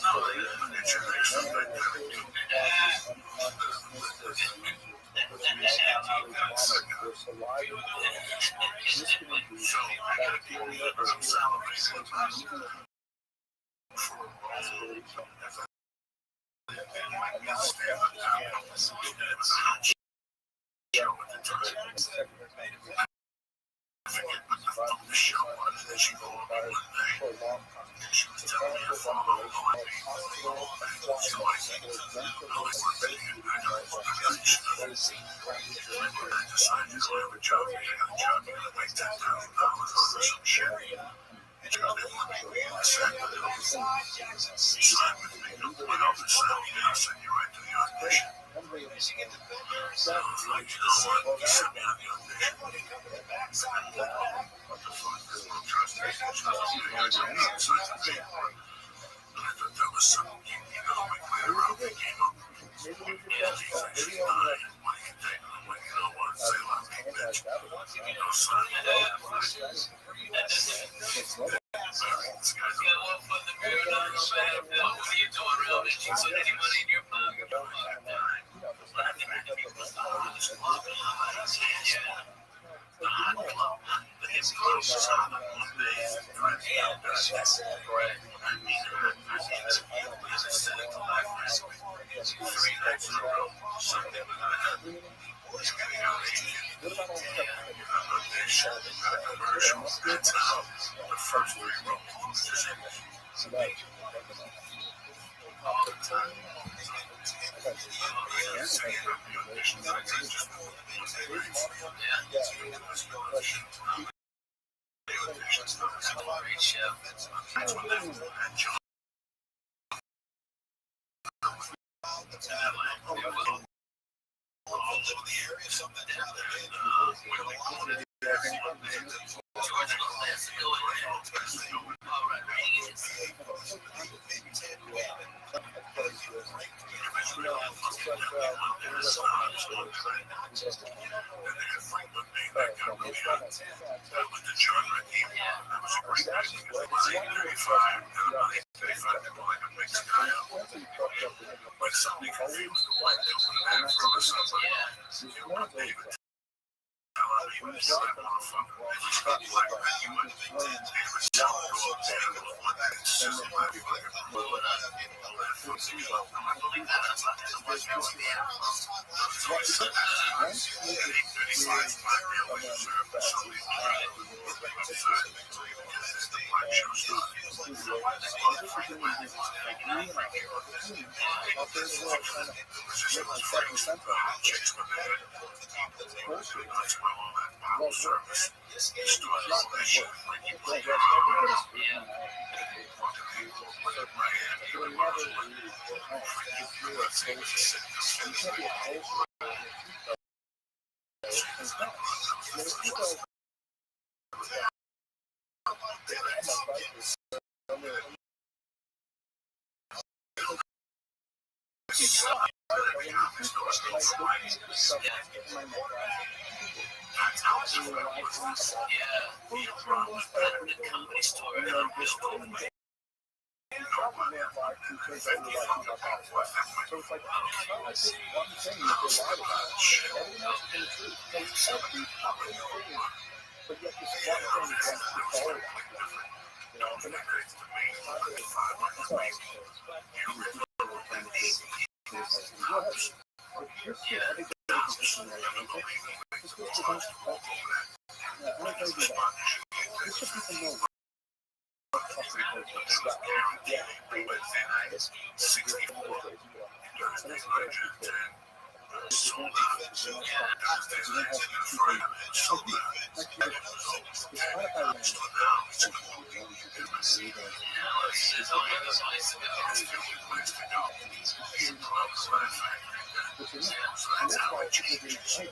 But you're not. And that's why people didn't fight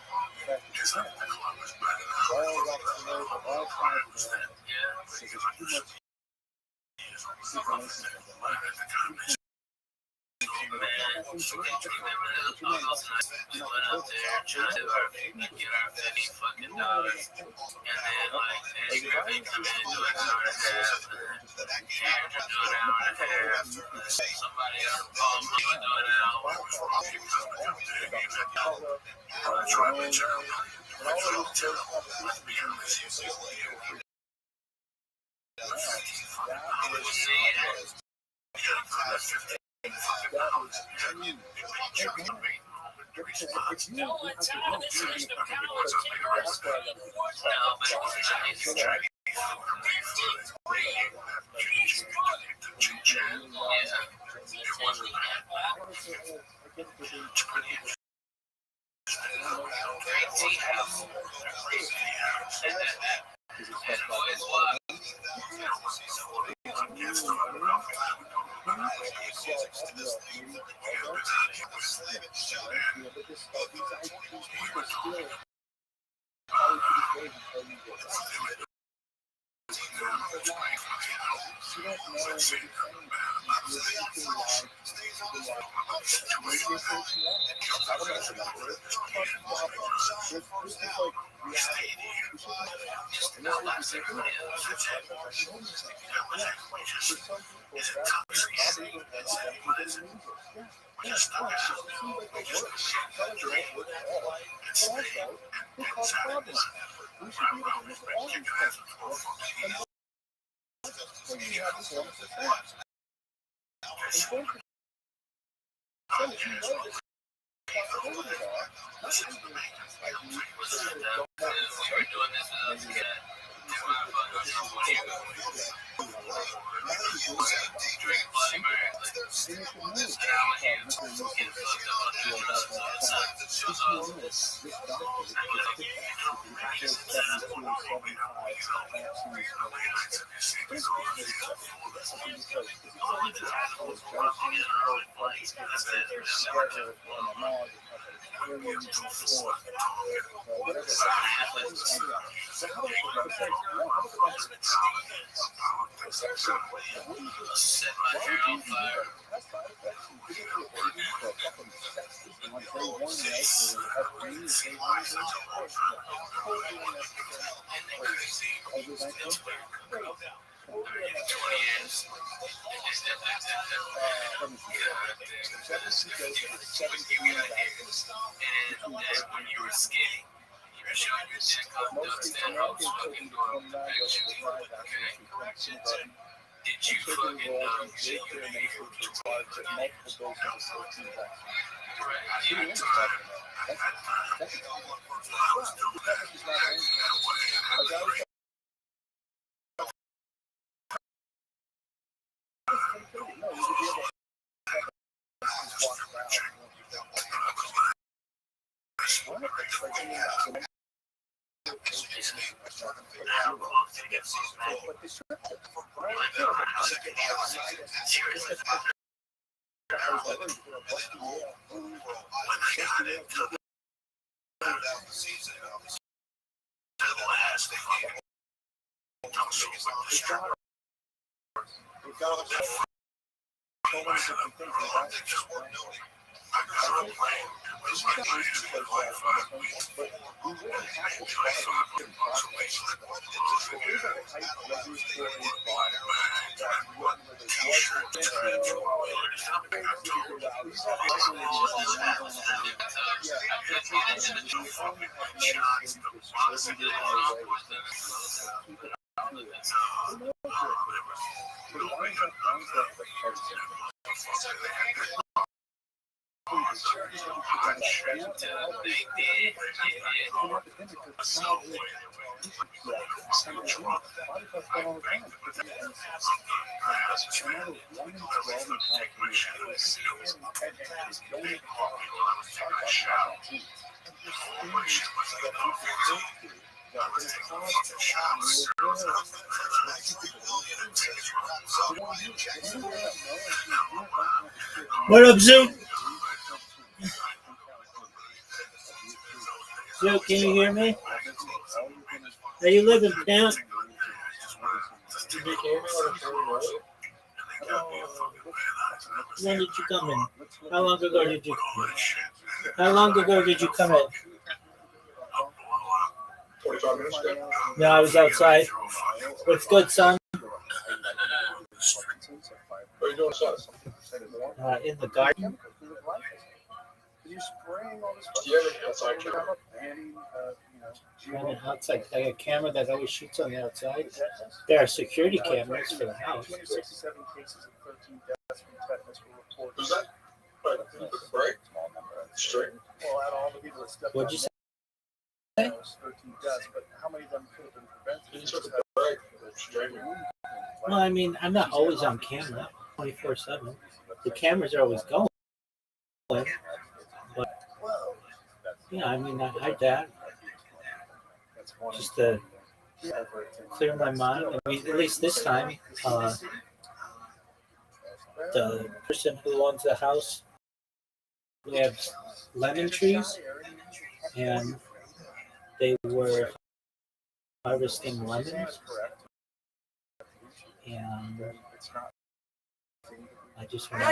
back in the time. All Rothschild, all kinds of that. Because there's too much information for them. What up, Zoom? Joe, can you hear me? Are you living, pimp? Did you hear me on the phone, right? When did you come in? How long ago did you come in? 45 minutes ago. No, I was outside. What's good, son? What are you doing outside? In the garden. You're spraying all this stuff. Yeah, outside camera. Running outside. I got a camera that always shoots on the outside. There are security cameras for the house. 267 cases and 13 deaths from tetanus were reported. Who's that? Right, right. Straight. Well, out of all the people that stepped What'd you say? It was 13 deaths, but how many of them could have been prevented? You took a break. Straight. Well, I mean, I'm not always on camera 24/7. The cameras are always going. But, yeah, I mean, I that just to clear my mind. I mean, at least this time, the person who owns the house, we have lemon trees, and they were harvesting lemons, and I just want to.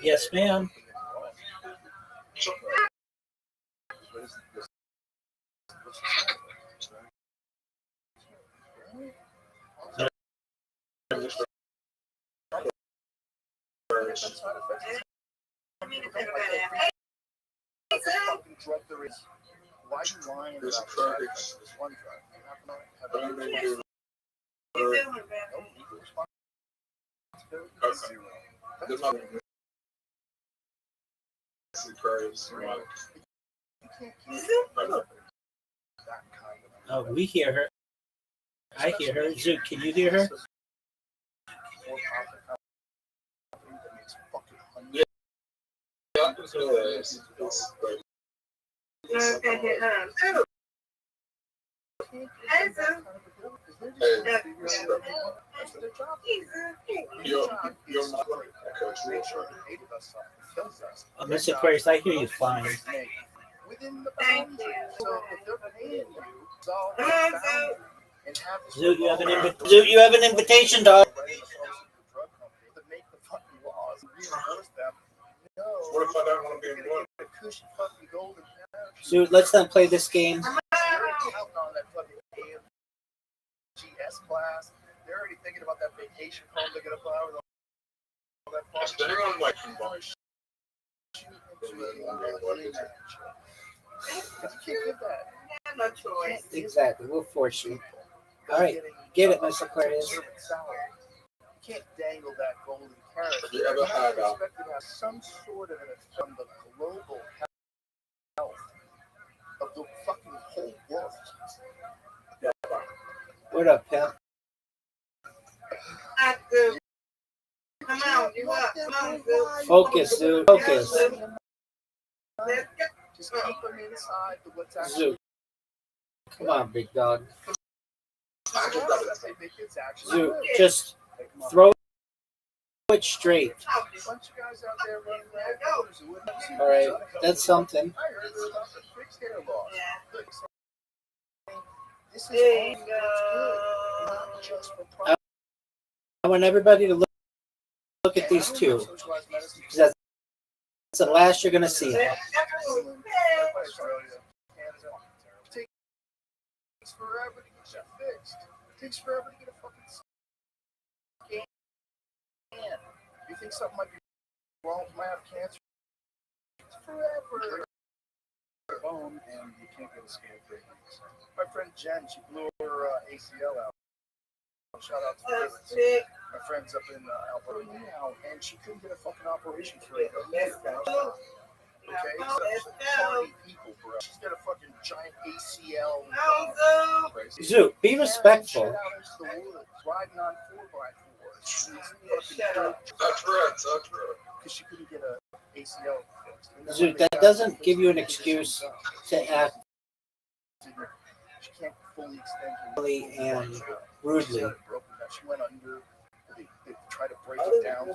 Yes, ma'am. Why are you lying There's a about drug. this one drug? There's not. We hear her. I hear her. Zoot, can you hear her? Mr. Aquarius, I hear you fine. Zoot, you have an invitation, dog. What if I don't want to be in one? Zoot, let's not play this game. Class. They're already thinking about that vacation home they're gonna buy with all that fun. Staying on my No choice. Exactly, we'll force you. All right, get it, Mr. Aquarius. You can't dangle that golden carrot. Have you ever had expect to have some sort of an effect on the global health of the fucking whole world. What up, pimp? Come on, you up? Come on, Focus, Zoot. Focus. Just keep them inside the what's actually. Zoot. Come on, big dog. Zoot, just throw it straight. All right, that's something. I want everybody to look at these two, because that's the last you're going to see. Takes forever to get that fixed. Takes forever to get a fucking scan. You think something might be wrong with my cancer? It's forever. Bone and you can't get a scan for 8 weeks. My friend Jen, she blew her ACL out. Shout out to her. My friend's up in Alberta now, and she couldn't get a fucking operation for it. Okay, so party people, bro. She's got a fucking giant ACL. Zoot, be respectful. Riding on 4x4s. That's right. Because she couldn't get a ACL fixed. Zoot, that doesn't give you an excuse to act She can't fully extend really and rudely. She went under. They tried to break it down.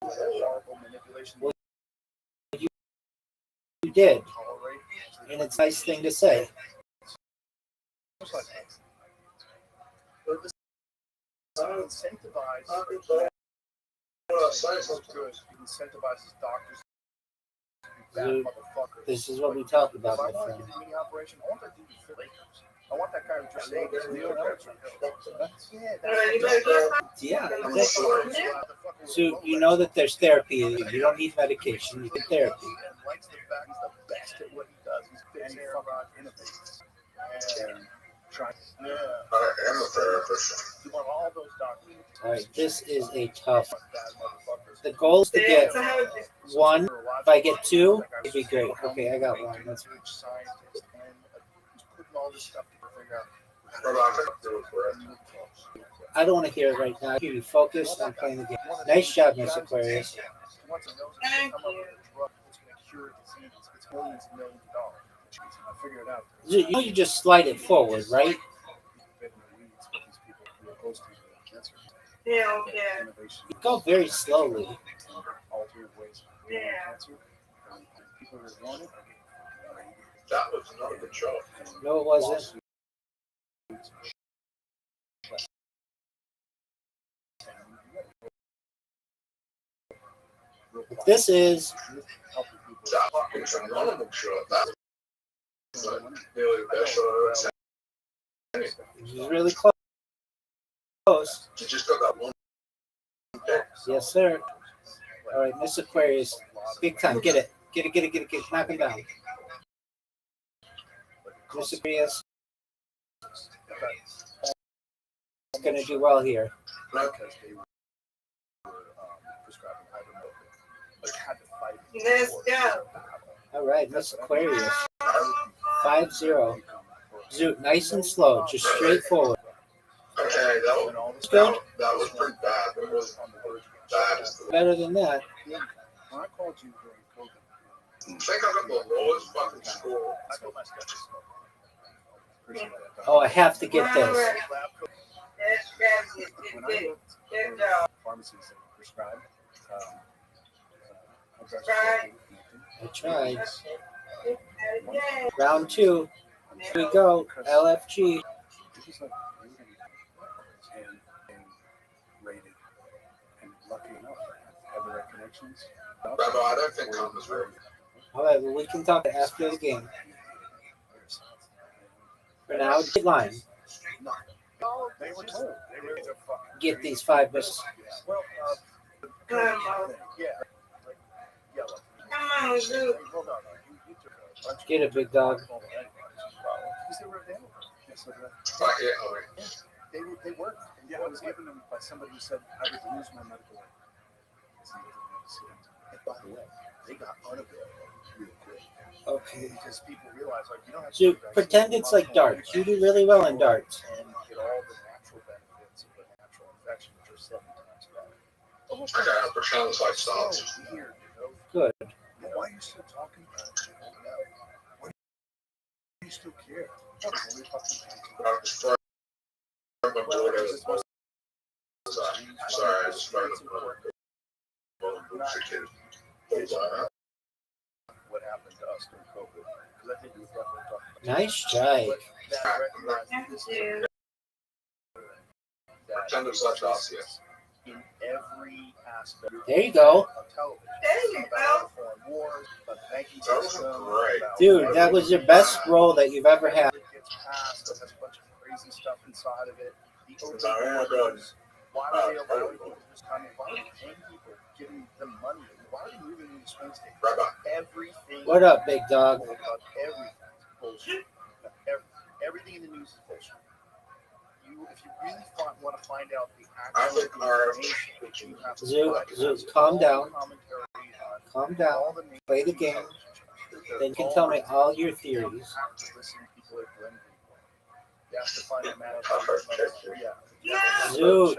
Horrible manipulation. You You did, and it's a nice thing to say. Incentivizes doctors. Dude, this is what we talk about, my friend. I want that guy to just say Yeah, exactly. So you know that there's therapy. You don't need medication. You need therapy. I am a therapist. All right, this is a tough. The goal is to get one. If I get two, it'd be great. Okay, I got one. That's I don't want to hear it right now. You focus on playing the game. Nice job, Miss Aquarius. Thank you. You know you just slide it forward, right? Yeah, You go very slowly. yeah. That was not a good show. No, it wasn't. This is That was a normal show. That was nearly the best show I've ever seen. really close. You just got that one. Yes, sir. All right, Miss Aquarius, big time. Get it. Get it. Knock him down. Miss Aquarius is going to do well here. Let's go. All right, Miss Aquarius. 5-0. Zoot, nice and slow, just straight forward. Okay, that was pretty bad. It was bad. Better than that. I think I got the lowest fucking score. Oh, I have to get this. Good job. Right. I tried. Round 2. Here we go. LFG. Rabbi, I don't think Tom was ready. All right, well, we can talk after the game. For now, deadline. They were told. Get these 5 misses. Come on. Come on, Luke. Get it, big dog. They worked. Yeah, I was given them by somebody who said I would lose my medical right. And by the way, they got unavailable real quick. Okay. Because people realize, like, you don't have So pretend it's like darts. You do really well in darts. and get all the natural benefits of the natural infection, which are 7 times better. Okay, I'll pretend it's like sauce. So weird, you know? Good. Why are you still talking about it? Why do you still care? Sorry, I just started what happened to us during COVID. Because I think we definitely talked about Nice try. Pretend it's like sauce, yes. in every aspect There you go. of television. There you go. Foreign wars, about banking That was system, great. about Dude, that was your best role that you've ever had. it gets passed, it has a bunch of crazy stuff inside of it. The It's all right, good. why are they allowing people to just come in? Why are they paying people, giving them money? Why are they moving into swing states? Rabbi. Everything. What up, big dog? About everything is bullshit. Everything in the news is bullshit. If you really want to find out the actual information, that you have to Zoot, calm down. commentary on Calm down. all the Play the game. Then you can tell me all your theories. You have to listen to people that blend people. You have to find a man. Zoot.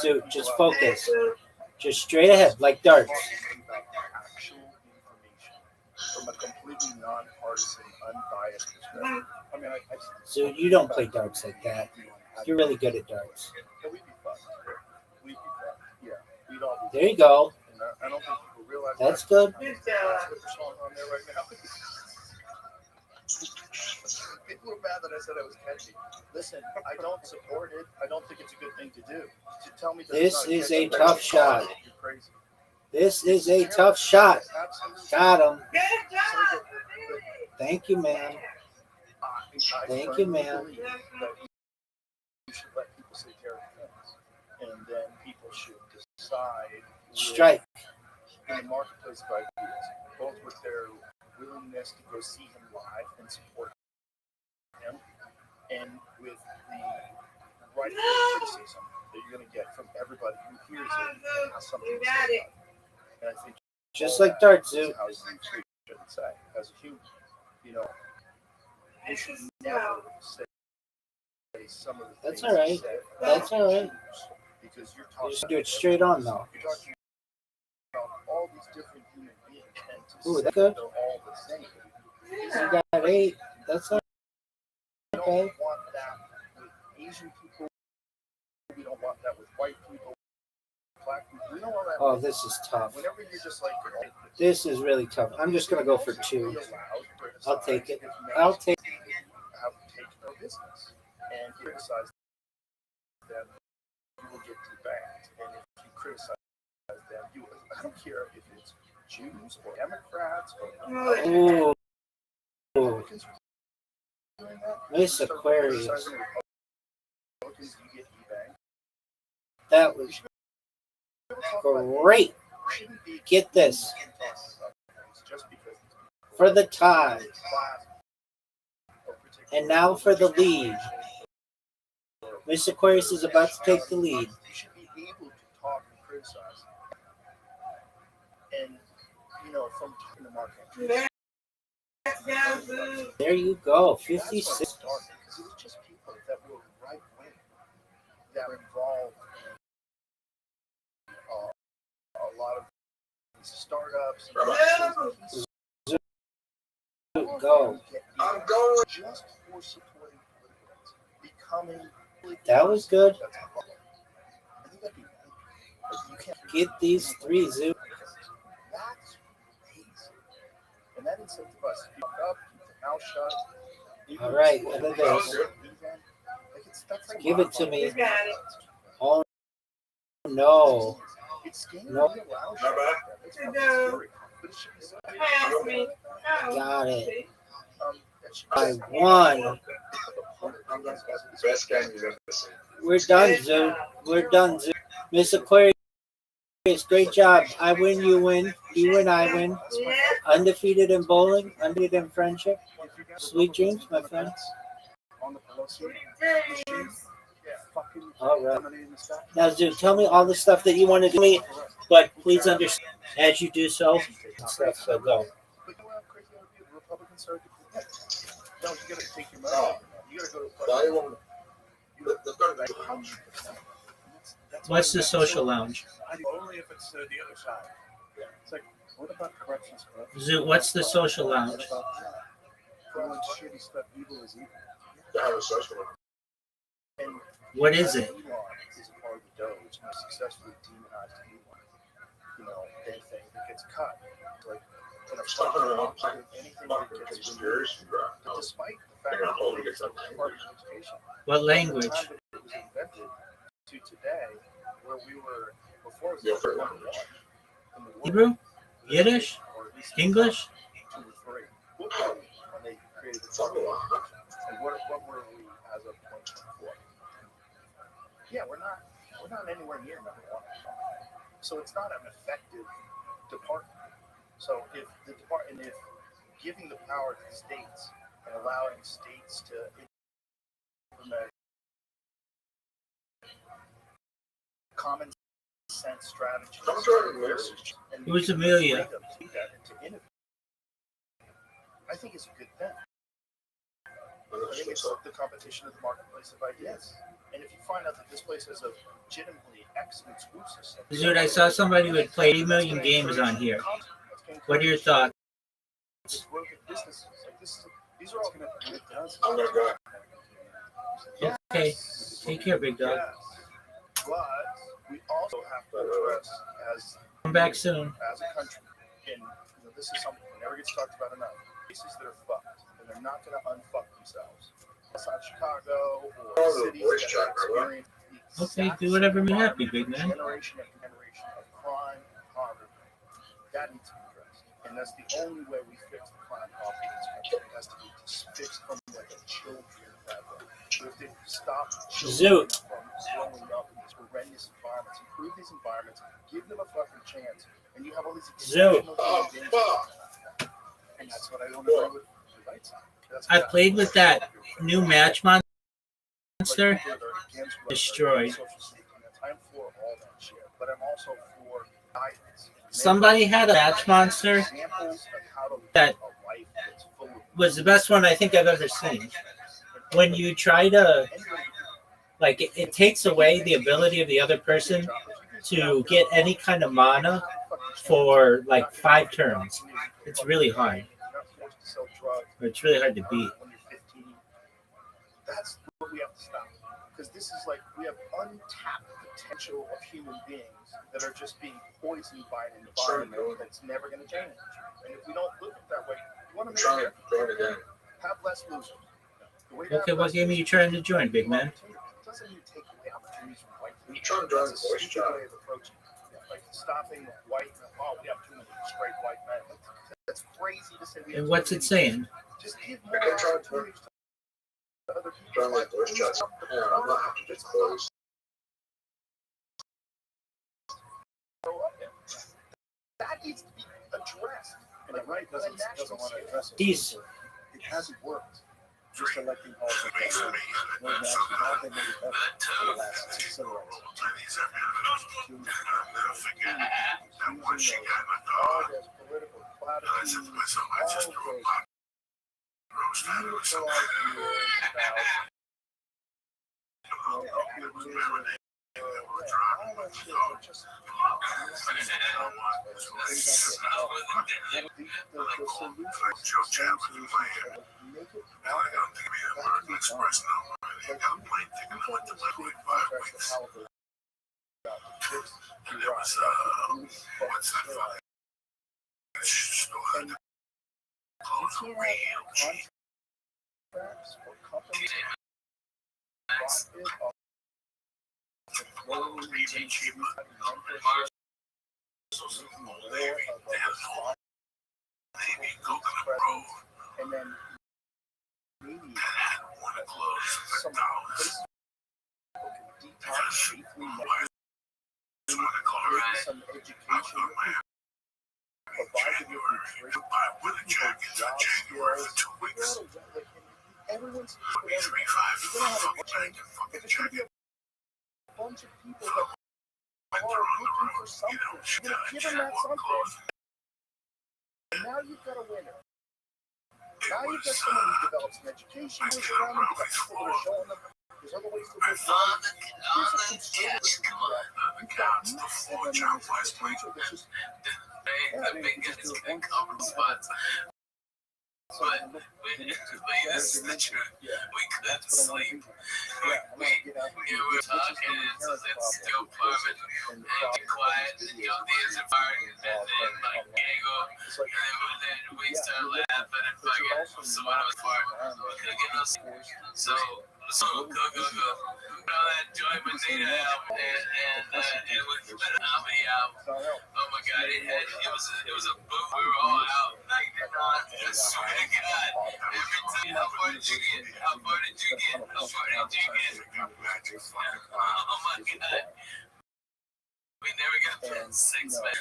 Zoot, just focus. Just straight ahead, like darts. Actual information from a completely non-partisan, unbiased perspective. I mean, So you don't play darts like that. You're really good at darts. We'd be fun. We'd be fun. Yeah, we'd all be. There you go. And I don't think people realize That's good. Put the song on there right now. People were mad that I said I was catchy. Listen, I don't support it. I don't think it's a good thing to do. To tell me that This it's is not a catchy, tough shot. you're crazy. This is a tough shot. Got him. Thank you, man. Thank you, man. You should let people say terrible things, and then people should decide Strike. in the marketplace of ideas, both with their willingness to go see him live and support him, and with the right criticism that you're going to get from everybody who hears it and has something to say about it. And I think Just like Dart Zoo. how you should say as a human, you should never say some of the That's things all right. you said That's all right. because you're You talking just do it straight on, though. You're talking about all these different human beings, and to Ooh, say that's good. they're all the same. You got 8. That's not We okay. don't want that with Asian people. We don't want that with white people, black people. We don't want that. Oh, this is tough. Whenever you're just like, This is really tough. I'm just going to go for 2. I'll take it. I'll take it. Have taken no business and criticize them, you will get debanged. And if you criticize them, I don't care if it's Jews or Democrats or Ooh. Republicans doing that. Miss Aquarius. Criticizing Republicans, you get debanged. That was great. Get this. For the tie. And now for the lead. Miss Aquarius is about to take the lead. You should be able to talk and criticize. And, from talking to Mark Andrews. There you go. 56. Because it was just people that were right wing that were involved in a lot of these startups. Go. I'm going just for supporting politics. Becoming. That was good. I think that'd be you can't Get these 3, Zoo. That's crazy. And that incentivizes people up, keep their mouth shut. All right. And then there's. Give it to me. Oh, no. No. Got it. I won. Best game you've ever seen. We're done, Zoo. We're done, Zoo. Miss Aquarius, great job. I win, you win. You win, I win. Undefeated in bowling, undefeated in friendship. Sweet dreams, my friend. All right. Now, Zoo, tell me all the stuff that you want to do me, but please understand, as you do so, stuff, so go. No, you gotta take your money. You gotta go to What's the social lounge? Only if it's the other side. It's like, what about corrections? Zoo, what's the social lounge? Shitty stuff, evil is evil. Yeah, social. And What is it? Elon is a part of the Doge, and successfully demonized Elon. Anything that gets cut, like anything that gets removed, despite the fact that it's a part of education. What language? It was invented to today, where we were before it was number 1 in the world. Hebrew? Yiddish? Or at least English? 2 or 3. When they created the education. And what were we as of 2024? Yeah, we're not anywhere near number 1. So it's not an effective department. So if giving the power to the states and allowing states to implement common sense strategies. Who's Amelia? I think it's a good thing. I think it's the competition of the marketplace of ideas. And if you find out that this place has a legitimately excellent school system. Dude, I saw somebody who had played 8 million games on here. What are your thoughts? These are all going to Okay. Take care, big dog. But we also have to address as Come back soon. As a country, and this is something that never gets talked about enough. Places that are fucked, and they're not going to unfuck themselves. It's not Chicago or cities that experience Okay, do whatever makes me happy, big man. generation after generation of crime and poverty. That needs to be addressed, and that's the only way we fix the crime poverty in this country. It has to be fixed from like a children level. So if they stop children from growing up in these horrendous environments, improve these environments, give them a fucking chance, and you have all these exceptional human beings. And that's what I don't agree with the right side. I played with that new match monster. Destroyed. I'm for all that shit, but I'm also for guidance. Somebody had a match monster that was the best one I think I've ever seen. When you try to, like, it takes away the ability of the other person to get any kind of mana for like 5 turns. It's really hard. It's really hard to beat. That's what we have to stop. Because this is like, we have untapped potential of human beings that are just being poisoned by an environment that's never going to change. And if we don't look at it that way, you want to make it have less losers. Okay, what game are you trying to join, big man? It doesn't mean take away opportunities from white people. You trying to join the voice chat? Like stopping white, oh, we have too many straight white men. That's crazy to say. And what's it saying? Just give more opportunities to other people. Join my voice chat. I'm not happy to close. That needs to be addressed. And the right doesn't want to address it. These. It hasn't worked. Just electing politics. All they made it better for the last 6 years. All those political platitudes, all and then maybe some detox safely, some education, provided with nutrition, job skills. Everyone's going to have a change. It's going to be a bunch of people that are looking for something. You're going to give them that something. And now you've got a winner. Now you've got someone who develops an education, goes around, you've got people that are showing them there's other ways to live life. Here's a conspiracy. You've got potential that's just But this is the truth. We couldn't sleep. We were talking, it's still perfect. And be quiet, and these are partying, and then like giggle. And then we start laughing and fucking someone was farting. We couldn't get no sleep. So go. All that Joy Medina album, and we put an Omni out. Oh my God, it was a boot. We were all out. Like, I swear to God, every time, how far did you get? Oh my God. We never got through 6, man.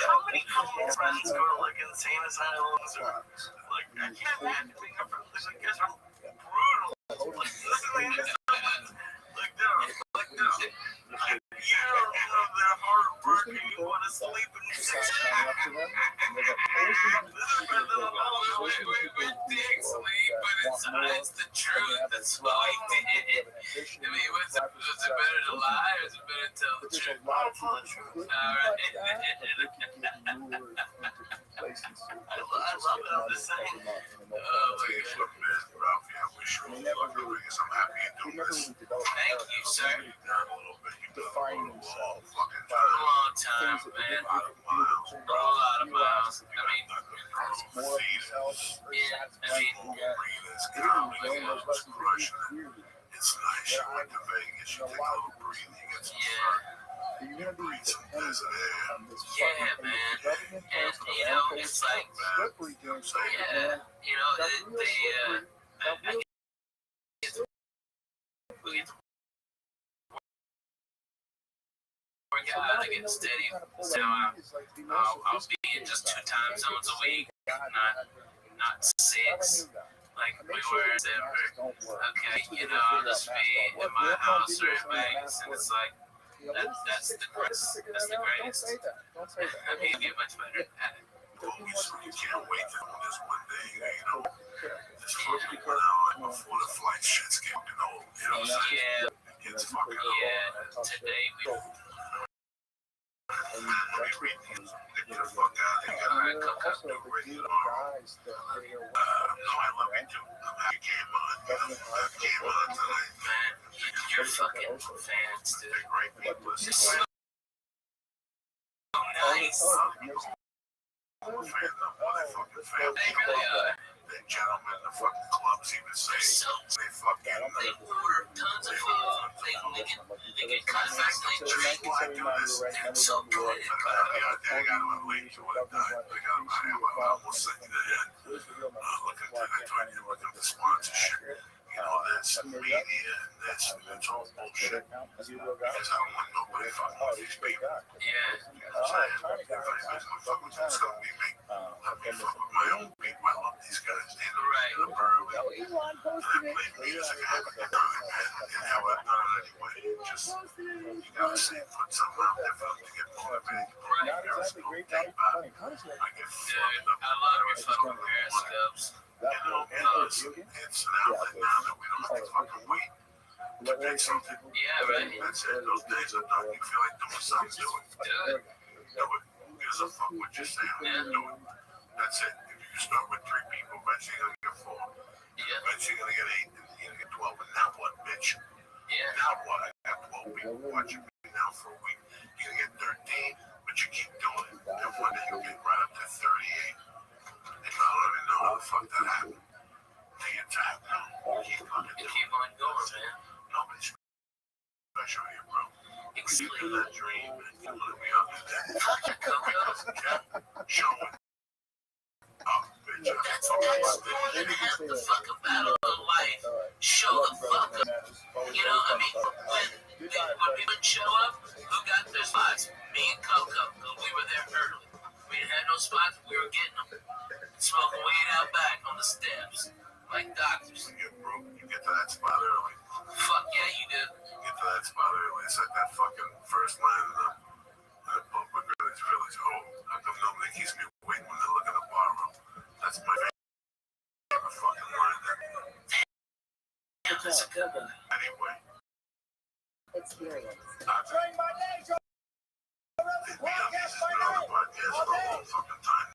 How many friends go to like insane asylums or like I can't imagine being a friend like you guys are brutal. They're hardworking. You want to sleep in the dicks sleep, but it's the truth. That's why I did it. I mean, was it better to lie or is it better to tell the truth? I'll tell the truth. All right. I love it. I'm just saying. Oh my God. Thank you, sir. define himself Yeah, I mean, Breathing's comedy, it's crushing it. It's nice. You went to Vegas, you take a little breathing, you get some sun. You breathe some desert air. yeah, man. And, it's like, Slippery, you know what I'm saying? yeah, I get to work out, I get steady. So I'll be in just 2 time zones a week, not 6, like we were ever. Okay, I'll just be in my house or in Vegas, and it's like, that's the greatest. That's the greatest. I mean, it'd be much better at it. You can't wait till this one day, just fucking 1 hour before the flight shit's getting old, you know what I'm saying? Yeah, It's fucking old. yeah. Today we Get the fuck out of here. Alright, cook up. No, I love you too. I'm happy you came on. You came on tonight. Man, you're fucking fans, dude. They're great people. It's so nice. Fans of motherfucking family. They really are. The gentlemen, the fucking clubs even say they fucking They order tons of food. They get constantly drink. why do this? It's so good. I got my lady to one time. I almost sent you the head. Looking to I tried to look at the sponsorship. That's media and that's all bullshit. Because I don't want nobody fucking with these people. Yeah. If I fuck with that's gonna be me. Let me fuck with my own people. I love these guys. Right. The brewery. And I play music. I haven't done it, man. And how I've done it anyway. Just, you gotta say, put something out there for them to get motivated. Right. I get fucked up. I love your fucking periscopes. It's an outlet now that we don't have to fucking wait to do something. Yeah, right. That's it. Those days are done. You feel like doing something, do it. Do it. Do it. Who gives a fuck what you're saying? Do it. That's it. If you start with 3 people, eventually you're gonna get 4. Yeah. Eventually you're gonna get 8, and you're gonna get 12. And now what, bitch? Yeah. Now what? I got 12 people watching me now for a week. You're gonna get 13, but you keep doing it. And one day you'll get right up to 38. And I don't even know how the fuck that happened. Take your time now. Keep on You keep on going, man. Nobody's special here, bro. Explain. Live that dream and you want to be up to that. Fucking Coco. Show it. Oh, bitch. That's more than half the fucking battle of life. Show the fuck up. I mean, when people show up, who got their spots? Me and Coco, because we were there early. We didn't have no spots, we were getting them. Smoking weed out back on the steps, like doctors. You get to that spot early. Fuck yeah, you do. You get to that spot early. It's like that fucking first line of the book with Village Home. How come nobody keeps me waiting when they look at the bar room? That's my favorite fucking line. Damn, that's a good one. Anyway. Experience. Train my day, Joe. They'd be on these podcast for a long fucking time.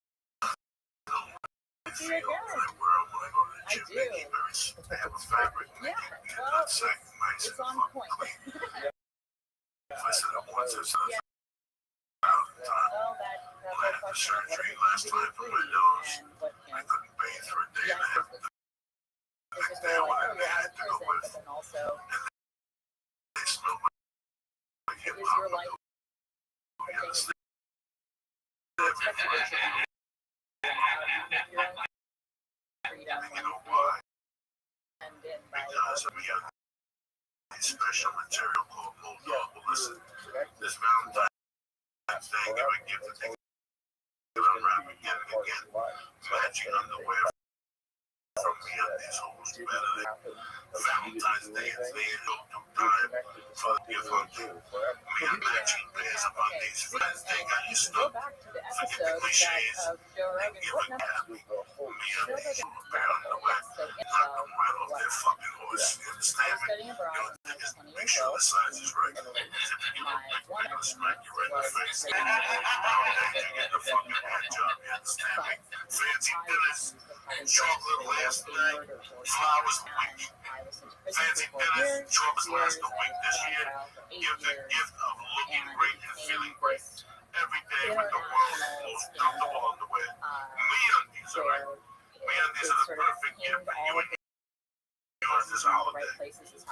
See you again. I do. They have a fabric. Yeah, Not saying nice it's and on fucking point. clean. If I said it once, I said it Yeah. 1,000 times. Well, When I had the surgery last time for my nose, I couldn't bathe for a day and a half. The next day I went in there, I had to go with. and also They smelled like hip it is hop. your life. You understand? Freedom You know why? and then by Because we got a special material called Mold Dog. Well, listen, this Valentine's Day, give a gift that they can unwrap again and again. Matching underwear from me on these holes better than Valentine's Day is the go-to time for the gift on you. Me a matching pairs of undies. Valentine's Day got you go stuck. back to the Forget the episode cliches. of Joe Rogan. Give What a number? gap. Me undies from a pair of underwear. So Knock them right off their fucking horse. You understand me? studying abroad You when I was 20 make years sure old. the size is right. My one Gonna smack you right in the was face. taking Nowadays, you get the fucking hand job, you understand me? Fancy dinners and chocolate last night, flowers a week. Fancy dinners, chocolates last a week this year. Give the gift of looking great and feeling great. Every day with the world's most comfortable underwear. Me undies, alright? Me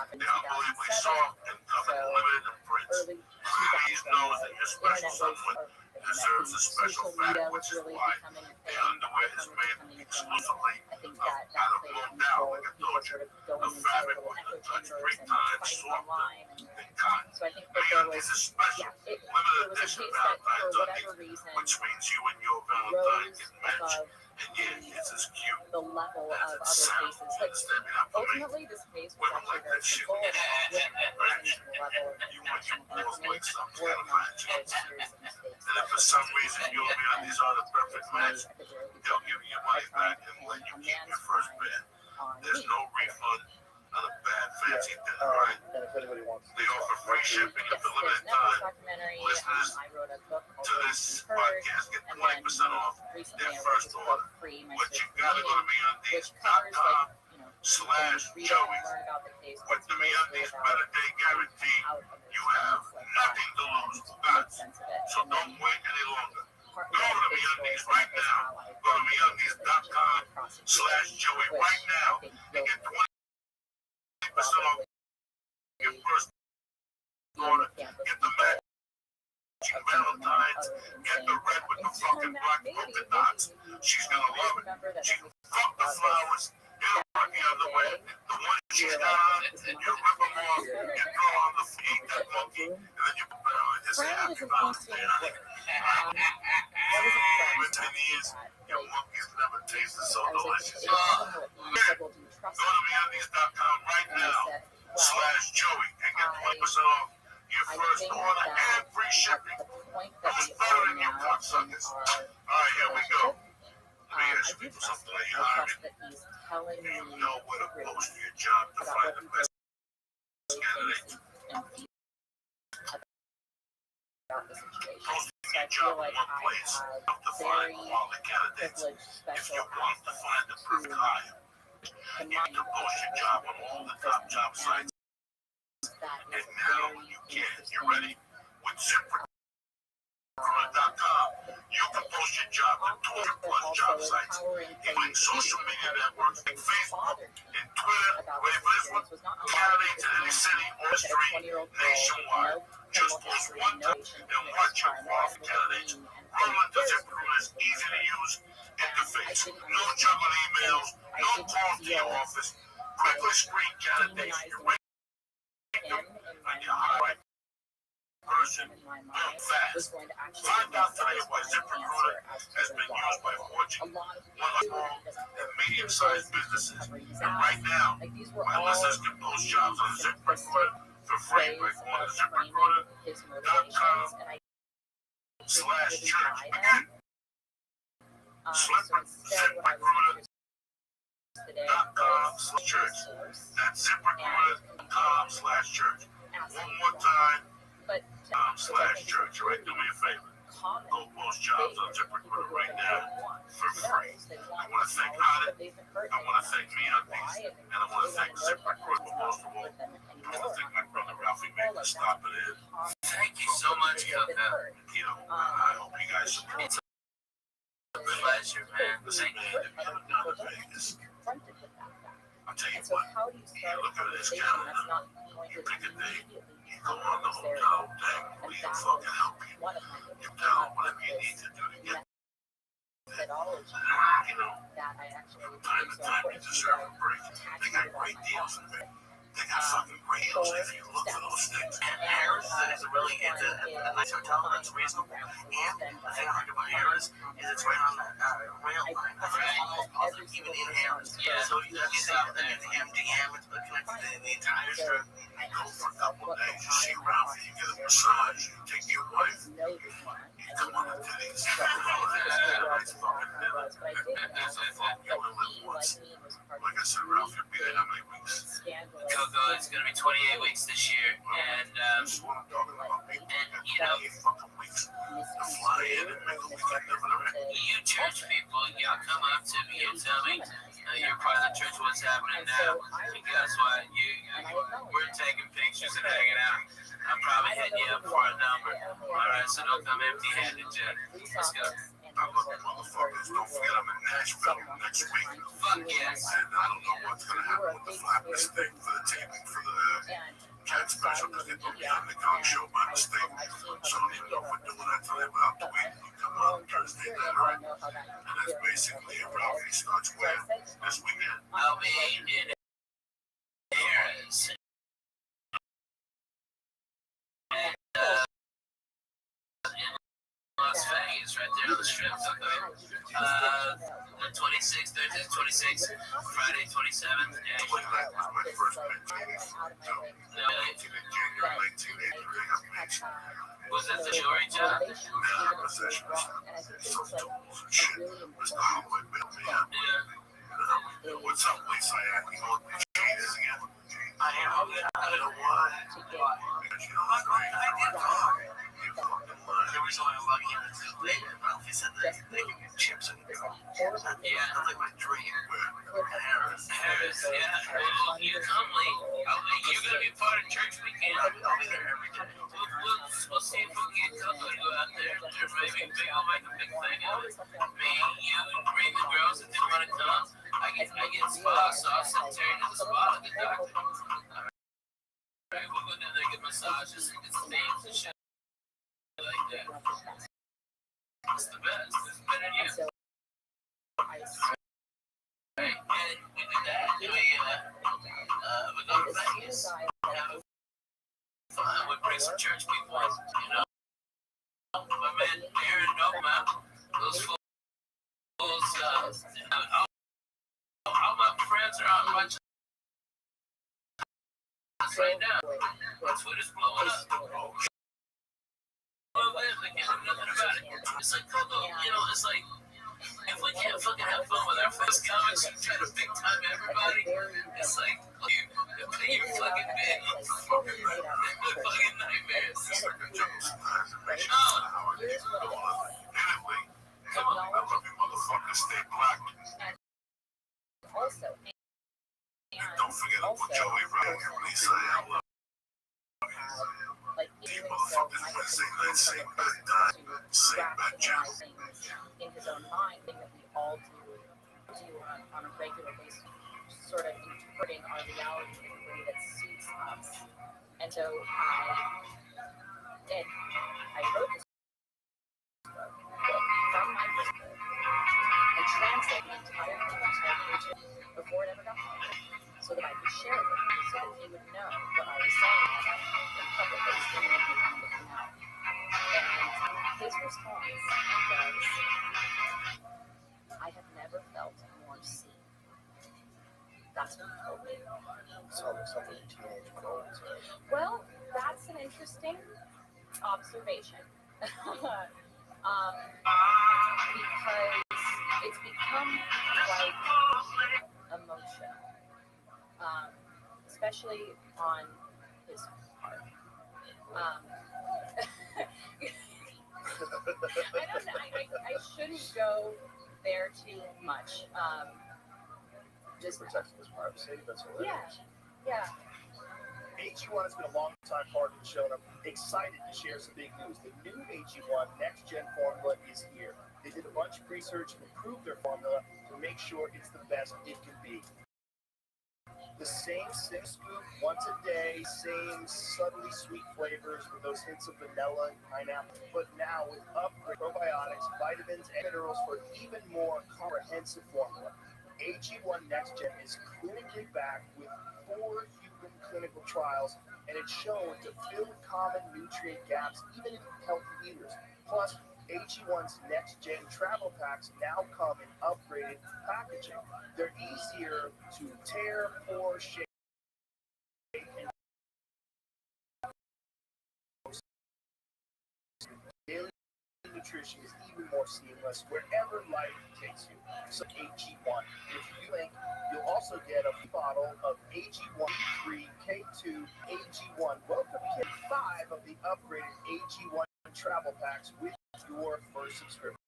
happened in They're unbelievably 2007. soft and covered in limited and prints. Early Please know that your 2000s, special internet someone was, deserves a special social media fact, was which is really why becoming a their thing. underwear is iPhone was made becoming a thing. exclusively I think out that of played low a down, role like I with people told you. sort of The going into fabric little was echo a touch chambers 3 and times fighting softer online. than cotton. So I think that there MeUndies was, is special. yeah, it Limited was a edition case that for Valentine's whatever undies, reason which means you and your Valentine rose can match. above And yeah, it's as cute the level as of it other sounds. cases. You Like, understand me? Not for me. ultimately, this case was Women actually like very that shit. simple, and it wouldn't have risen to the level of You want your international balls infamy like something's were got it to not match. for the series of mistakes And that if for the some country reason made, you and MeUndies are the perfect made match, at the very they'll give beginning you your by money trying back to and pin let you a keep man's your first crime bid. on There's me. no refund on a bad fancy dinner, And right? if anybody wants They offer free shipping Yes, up to there's limited a Netflix time. documentary. Listeners I wrote a book called to Raised this and Heard, podcast get and 20% then off recently their I wrote first this order. book, Free My But you Search for gotta go to Meaning, which covers, MeUndies.com like, you know, slash read it, Joey. learn about the case. With the It's mostly MeUndies about better day guarantee, out you have nothing to lose. make sense of it. So And then don't wait any longer. part Go of to the big MeUndies story right is now. how I Go to MeUndies.com slash Joey which right now I think and get you'll 20% off your first order. Get the matching Valentine's. Get the red with the fucking black polka dots. She's gonna love it. She fuck the flowers. He'll fuck the underwear. The one she's got on, you rip them off. You throw on the feet, that monkey, and then you put on. Just say Friend happy is an Valentine's. instinct. What is a friend? In 10 years, your monkeys never tasted so I was like, delicious. it depends on what you said, well, do you trust Go me? to MeUndies.com right And I now said, well, slash Joey and get 20% off your I first think order that and free at shipping. the point that Who's we better are than you now in cocksuckers? our All right, here we go. relationship, Let me I ask do people trust something. him. Are you I hiring? trust that he's telling Do you me know where to really post your job to about find what the he best really candidate? thinks and feels about the situation. Posting So I your feel job in like one I place have to find very quality candidates. privileged, If special you want to access find the to perfect hire, the you mind can of post your the job person on all the in top prison. job And sites. that is And a now very you can. You interesting ready? With ZipRecruiter.com, you can post your job on 200 plus job sites, including social media networks like Facebook and Twitter. Ready for this one? Candidates in any city or street nationwide. Just post one time and watch your qualified candidates roll into ZipRecruiter's easy to use interface. No juggling emails, no calls to your office. Quickly screen candidates. You're ready on your hire person. Boom, fast. Find out today why ZipRecruiter has been used by Fortune 100 and medium-sized businesses. And right now, my listeners can post jobs on ZipRecruiter for free by going to ZipRecruiter.com slash church. Again, ZipRecruiter.com slash church. That's ZipRecruiter.com slash church. One more time, slash church. All right, do me a favor. Go post jobs on ZipRecruiter right now for free. I want to thank Honda, I want to thank MeUndies, and I want to thank ZipRecruiter, but most of all, I want to thank my brother Ralphie making stop it in. Thank you so much, Coco. You know, I hope you guys support It's a pleasure, man. Listen, man, if you're not in Vegas, I'll tell you And so what, how do you you start look a at this conversation calendar, that's not going you to pick a date, immediately you go become on the adversarial? hotel thing, And we that can fucking help was you. one of my You tell them whatever you need to do to get methodology you know, that I actually from time to think so time you important deserve that a break. I attach They to got it great on my deals own. in there. They got fucking great deals if you look for those things. And Harris is a really a nice hotel that's reasonable. And the thing I like about Harris is it's right on the rail line. That's right, almost positive, even in Harris. Yeah. So you have to say that the MDM, it's connected to the entire strip. You go for a couple of days, you see Ralphie, you get a massage, you take your wife, Know this man. you come on to these. It's fucking dinner. But I did know It's a fuck you only live he, once. like me, was part Like I of said, Ralph, you'll be there how many weeks? scandalous Coco, it's going to be 28 weeks this year. And, That's what I'm talking about. People that 28 fucking weeks to fly in and make a weekend living around. you church people, y'all come up to me and tell me you're part of the church, what's happening now. And guess what? We're taking pictures and hanging out. I'm probably hitting you up for a number. All right, so don't come empty-handed, Jen. Let's go. I love you motherfuckers. Don't forget I'm in Nashville next week. Fuck yes. And I don't know what's going to happen with the Flappers thing for the taping for the That's special because they put me on the Gong Show by mistake. So I don't even know if we're doing that today, but I'll have to wait. You come on Thursday night, right? And that's basically a Ralphie starts where this weekend. I'll be in Paris. Las Vegas, right there on the strip. The 26th, Thursday 26th, Friday 27th, and 29th was my first pitch. So, 19th of January, 1983, was it the jewelry job? now possessions, some tools and shit. Mr. Howard built me up. What's up, Lisa? You know what the chain is again? I am. I don't know why. Because you know what's great? I did talk. You fucking lied. There was only a lucky in the two later. Ralphie said that they could get chips in the car. Yeah, That's like my dream. Harris, yeah. Well, you come late. You're going to be part of church weekend. I'll be there every day. We'll see if we can get Coco to go out there. There's maybe I'll make a big thing of it. Me, you, and bring the girls that didn't want to come. I get spa, so I'll send Terry to the spa with the doctor. Alright, we'll go down there and get massages and get steams and shit like that. It's the best. It's better than you. Right, and we do that. We go to Vegas. Have fun. We bring some church people in, you know. My man Aaron Noma, those fools, all my friends are on my right now. My Twitter's blowing up. They can't do nothing about it. It's like Coco, you know, it's like if we can't fucking have fun with our first comics and try to big time everybody, it's like you're fucking big. Fucking nightmares. It's like a juxtaposition. Oh, Anyway, come on, I love you motherfuckers. Stay black. Also, And don't forget to put Joey Ryan and Lisa and love. like You doing so motherfuckers might want to say be that same bad time, same bad channel. rationalizing in his own mind, thing that we all do on a regular basis, sort of interpreting our reality in a way that suits us. And so I wrote this book from my perspective and translate the entire language before it ever got published, so that I could share it with him, so that he would know what I was saying in public, that was going to be looking out. And his response was, I have never felt more seen. That's what he told me. So something teenage girls. Well, that's an interesting observation. Because it's become quite emotional, especially on his part. I don't know. I shouldn't go there too much. Just Protecting his privacy. That's hilarious. yeah. AG1 has been a long time partner of the show, and I'm excited to share some big news. The new AG1 Next Gen formula is here. They did a bunch of research and improved their formula to make sure it's the best it can be. The same sim scoop once a day, same subtly sweet flavors with those hints of vanilla and pineapple, but now with upgrade probiotics, vitamins, and minerals for an even more comprehensive formula. AG1 Next Gen is clinically backed with 4 human clinical trials, and it's shown to fill common nutrient gaps even in healthy eaters. Plus, AG1's Next Gen travel packs now come in upgraded packaging. They're easier to tear, pour, shake, and daily nutrition is even more seamless wherever life takes you. So AG1. If you link, you'll also get a bottle of AG1 3K2 AG1 Welcome Kit 5 of the upgraded AG1 travel packs with your first subscription.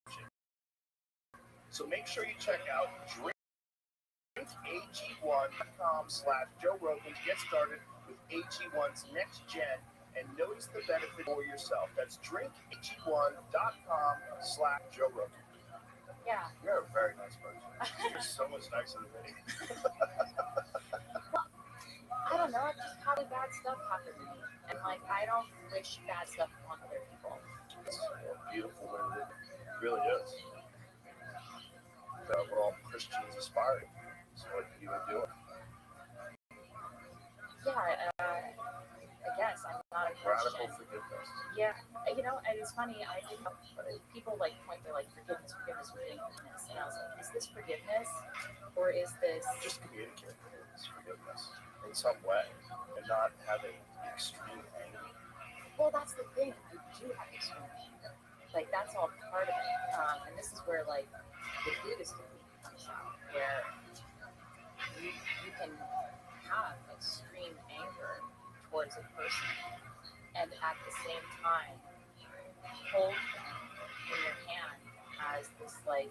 So make sure you check out drinkag1.com/Joe Rogan to get started with AG1's Next Gen and notice the benefit for yourself. That's drinkag1.com/Joe Rogan. Yeah. You're a very nice person. You're so much nicer than me. I don't know. I've just had really bad stuff happened to me, and like I don't wish bad stuff on other people. It's a beautiful way to live. It really is. What all Christians aspire to. It's what you would do. Yeah, I guess I'm not a Radical Christian. forgiveness. Yeah, you know, and it's funny. I didn't know people like point to like forgiveness, forgiveness, and I was like, is this forgiveness, or is this Just communicate this forgiveness in some way and not having extreme anger. Well, that's the thing. I do have extreme anger. Like that's all part of it. And this is where like the Buddhist in me comes out, where you can have extreme anger towards a person, and at the same time hold them in your hand as this like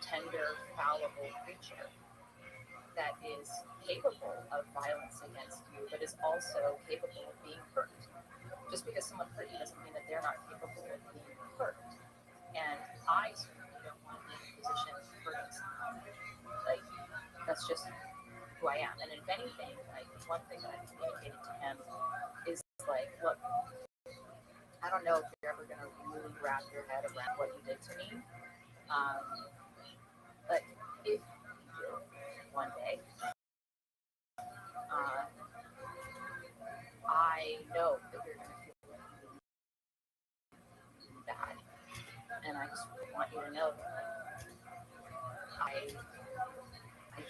tender, fallible creature that is capable of violence against you, but is also capable of being hurt. Just because someone hurt you doesn't mean that they're not capable of being hurt. And I certainly don't want to be in a position of hurting someone. Like, that's just who I am. And if anything, like, one thing that I've communicated to him is like, look, I don't know if you're ever going to really wrap your head around what you did to me. But if you do one day, I know that you're going to feel really bad. And I just want you to know that I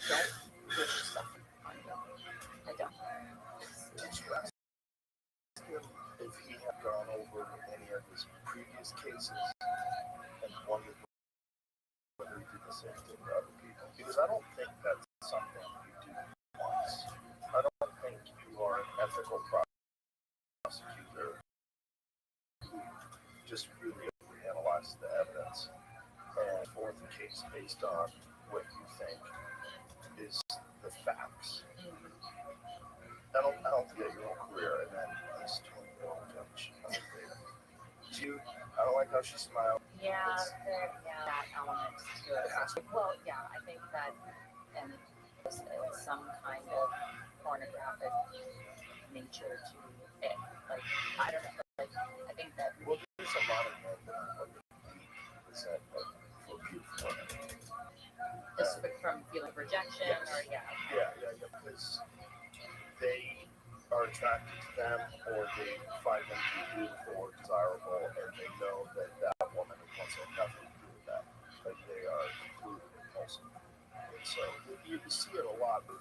don't wish stuff on you. I don't. If he had gone over any of his previous cases and wondered whether he did the same thing to other people, because I don't think that's something you do once. I don't think you are an ethical prosecutor who just really analyzes the evidence and forth the case based on what you think is the facts. I don't think your whole career, and then he's 20-year-old judge. I don't like how she smiled. Yeah, that element to it. Well, yeah, I think that, and there's some kind of pornographic nature to it. Like, I don't know. Like, I think that. Well, there's a lot of men that are present for beautiful women. Just from feeling rejection, yes. or yeah. Yeah, because they are attracted to them, or they find them to be beautiful or desirable, and they know that that woman wants nothing to do with that. Like they are completely repulsive. And so you see it a lot with,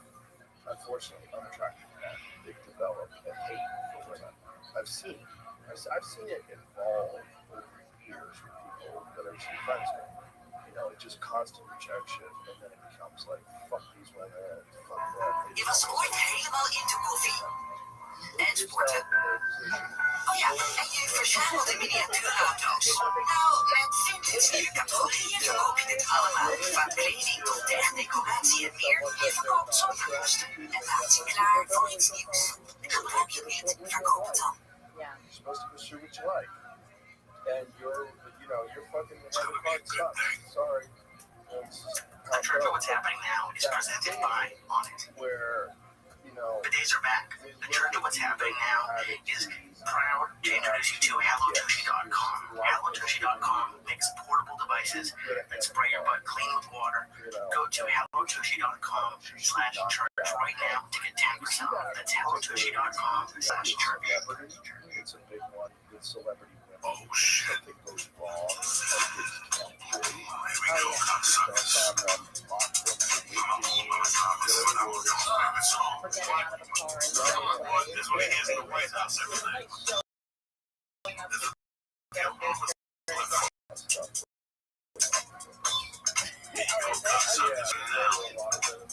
unfortunately, unattractive men. They develop a hate for women. I've seen it evolve over years with people that I see friends with. You know, it's just constant rejection, and then it becomes like, fuck these women, fuck that. Je was ooit helemaal into koffie. En sporten. Oh ja, en je verzamelde miniatuurauto's. Nou, met vintage categorieën verkoop je dit allemaal. Van kleding tot decoratie en meer. Je verkoopt zonder kosten en laat je klaar voor iets nieuws. Gebruik je niet, verkoop het dan. Yeah. You're supposed to pursue what you like. And you're fucking having fun stuff. Sorry. A trip of what's happening now is presented by On It. Where, The days are back. The Journey to What's Happening Now is proud to introduce you to HelloTushy.com. HelloTushy.com makes portable devices that spray your butt clean with water. Go to HelloTushy.com/church right now to get 10% off. That's HelloTushy.com/church. It's a big one. Good celebrity women. Oh, shit. Something goes wrong. For getting out of the car and going away. This way he is in the White House every night.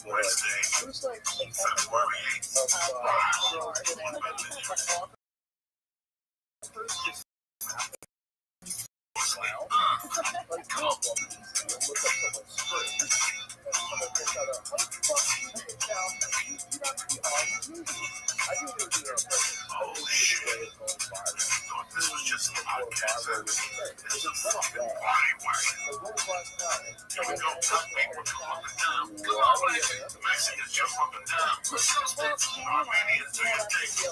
Wednesday, February 8th. Oh shit. This was just a podcast. This is a fucking party. Here we go, top people come up and down. Come on, Mexicans jump up and down. Armenians do your thing.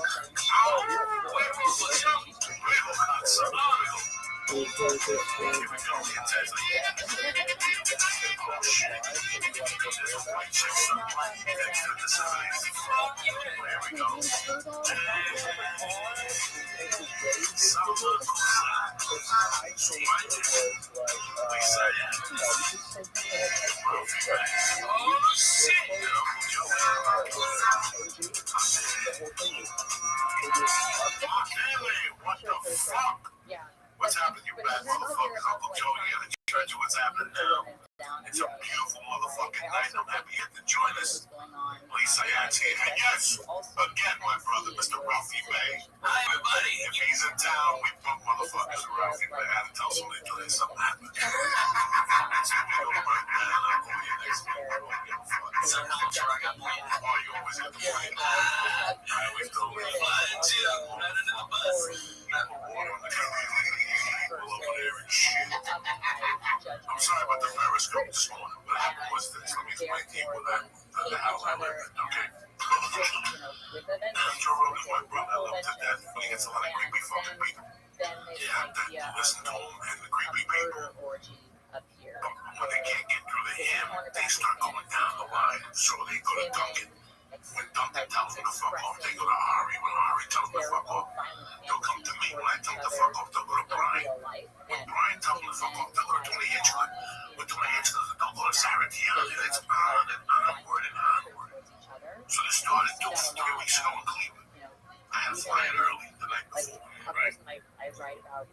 What the fuck? What's happening, you bad motherfuckers? Uncle Joe here to tell you what's happening now. It's a beautiful motherfucking night. I'm happy you to join us. Lisa Yats here. And yes, again, my brother, Mr. Ralphie May. Hi, everybody. If he's in town, we put motherfuckers Ralphie May. I had to tell somebody to something happened. So we go right now. I'll call you next week. I don't give a fuck. It's a culture I got playing. Oh, you always have to play. I always go with it. Flying too. Running in the bus. Water on the I'm sorry about the periscope this morning. What happened was this. Let me explain to you what happened. The house I live in, okay? Joe Rogan's my brother. I love to death. He gets a lot of creepy fucking people. Yeah, listen to him and the creepy people. But when they can't get through to him, they start going down the line. So they go to Duncan. When Duncan tells them to fuck off, they go to Ari. When Ari tells them to fuck off, they'll come to me. When I tell them to fuck off, they'll go to Brian. When Brian tells them to fuck off, they'll go to 20 Hitchler. When 20 Hitchler, they'll go to Sarah Tiana. And it's on and onward and onward. So this started 2 or 3 weeks ago in Cleveland. I had to fly in early the night before. Right?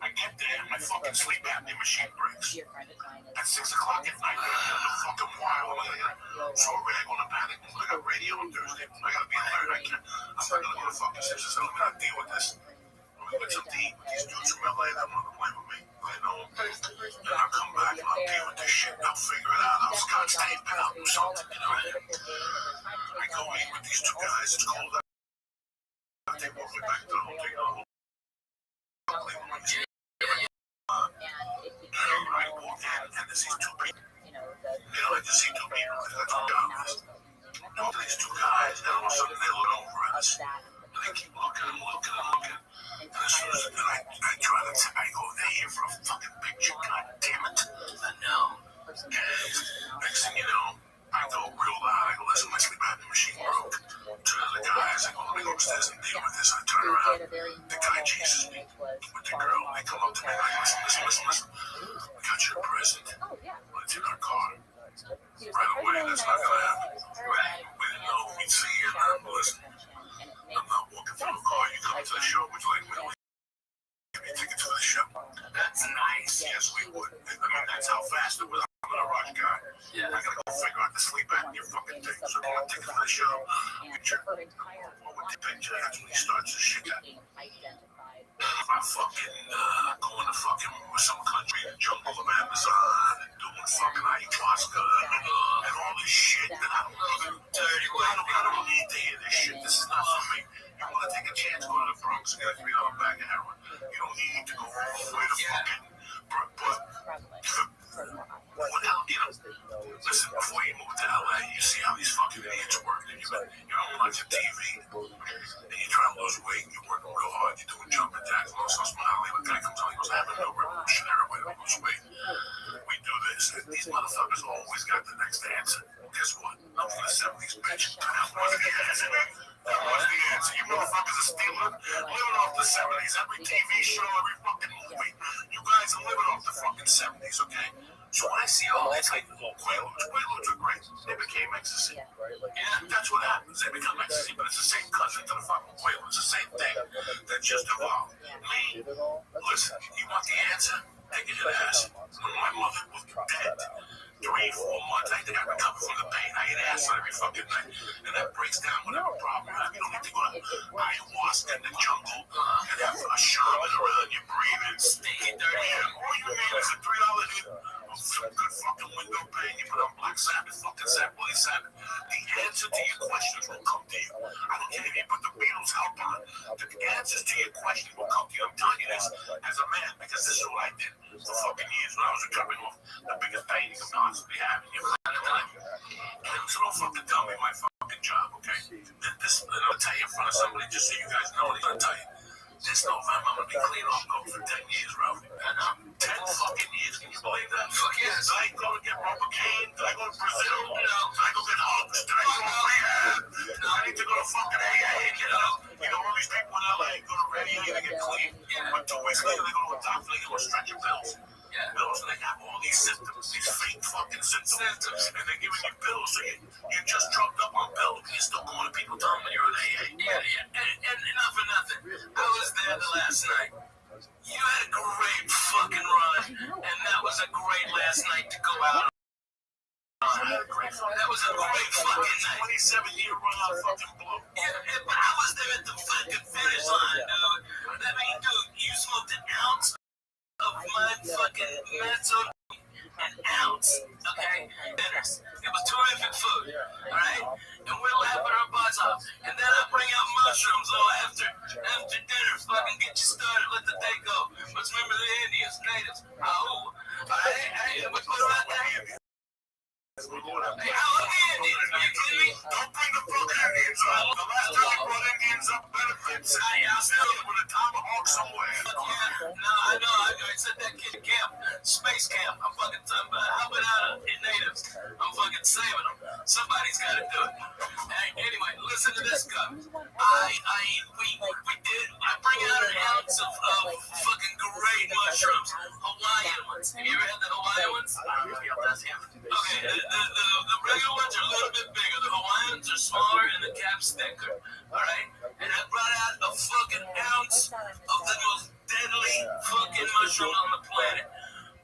I get there, my fucking sleep apnea machine breaks. At 6 o'clock at night, I'm the fucking wild. So already I go to panic. I got radio on Thursday. I gotta be alert. I'm not gonna go to fucking Simpsons. I don't gotta deal with this. I'm gonna get some deep with these dudes from LA that want to play with me. I know them. Then I'll come back and I'll deal with this shit. I'll figure it out. I'll scotch tape it. I'll do something. You know? I go meet with these 2 guys. It's cold out. They walk me back to the hotel. I walk in and there's these 2 people. They don't like to see 2 people. They like to down. No, these 2 guys, and all of a sudden they look over at us. And they keep looking and looking and looking. And as soon as I try to I go, they're here for a fucking picture. God damn it. I know. And next thing you know, I go real loud. I go, listen, my sleep apnea machine broke. Turn to the guys. I go, let me go upstairs and deal with this. I turn around. The guy chases me with the girl. They come up to me like, listen. We got you a present. But it's in our car. Right away, that's not going to happen. Right? We didn't know we'd see you. Listen, I'm not walking through the car. You come to the show. Would you like me to give me tickets for the show? That's nice. Yes, we would. I mean, that's how fast it was. I'm a rock guy. Yeah. I gotta go figure out the sleep apnea fucking thing. So I take it for the show. We check what with the picture. That's when he starts to shit at me. I'm fucking going to fucking some country in the jungle of Amazon and doing fucking ayahuasca and all this shit that I don't really dirty. I don't need to hear this shit. This is not for me. You want to take a chance, go to the Bronx and get a $3 bag of heroin. You don't need to go all the way to fucking listen, before you move to LA, you see how these fucking idiots work. You're on watching TV, and you're trying to lose weight, you're working real hard, you're doing jumping jacks, and all sorts of smiling. The guy comes on, he goes, I have no revolutionary way to lose weight. We do this, and these motherfuckers always got the next answer. Well, guess what? I'm from the 70s, bitch. That was the answer. That was the answer. You motherfuckers are stealing, living off the 70s. Every TV show, every fucking movie. You guys are living off the fucking 70s, okay? So when I see all these like Quaaludes are great. They became ecstasy. And that's what happens. They become ecstasy, but it's the same cousin to the fucking Quaaludes. It's the same thing that just evolved. Me, listen, you want the answer? Take it to the acid. When my mother was dead, 3-4 months, I think I recovered from the pain. I eat acid every fucking night. And that breaks down whatever problem you have. You don't need to go to ayahuasca in the jungle and have a shaman around you breathing, stinky, dirty. All you need is a $3 $50 some good fucking window pane, you put on Black Sabbath, fucking Willie Sabbath. The answer to your questions will come to you. I don't care if you put the Beatles help on. The answers to your questions will come to you. I'm telling you this as a man, because this is what I did for fucking years when I was recovering off the biggest pain you can possibly have in your life. So don't fucking tell me my fucking job, okay? This, and I'll tell you in front of somebody, just so you guys know, I'm gonna tell you. This November, I'm gonna be clean off coke for 10 years, Ralphie. 10 fucking years, can you believe that? Fuck yes. Did I go to get rubber cane? Did I go to Brazil? No. Did I go get hugs? Did I go to rehab? Did I need to go to fucking AA? You know, all these people in LA go to rehab and get clean. But 2 weeks later, they go to a doctor, they go to stretch your pills. Pills, and they have all these symptoms, these fake fucking symptoms, and they're giving you pills, so you're just drugged up on pills, and you're still going to people telling them you're an AA. And not for nothing, I was there the last night. You had a great fucking run, and that was a great last night to go out on. That was a great fucking night. 27-year run on fucking blow. But I was there at the fucking finish line, dude. I mean, dude, you smoked an ounce of my fucking mental, an ounce, okay? Dinners. It was terrific food, alright? And we're laughing our butts off. And then I bring out mushrooms, after dinner, fucking get you started, let the day go. But remember the Indians, natives, alright? What about that? Hey, how are the Indians? Are you kidding me? Don't bring the fucking Indians on. The last time I brought Indians up benefits, I still with a tomahawk somewhere. No, I know. I said that kid camp, space camp. I'm fucking talking about helping out natives. I'm fucking saving them. Somebody's got to do it. Hey, anyway, listen to this guy. I bring out an ounce of fucking great mushrooms, Hawaiian ones. Have you ever had the Hawaiian ones? That's him. Okay, the regular ones are a little bit bigger. The Hawaiians are smaller and the cap's thicker. All right, and I brought out a fucking ounce of the most deadly fucking mushroom on the planet.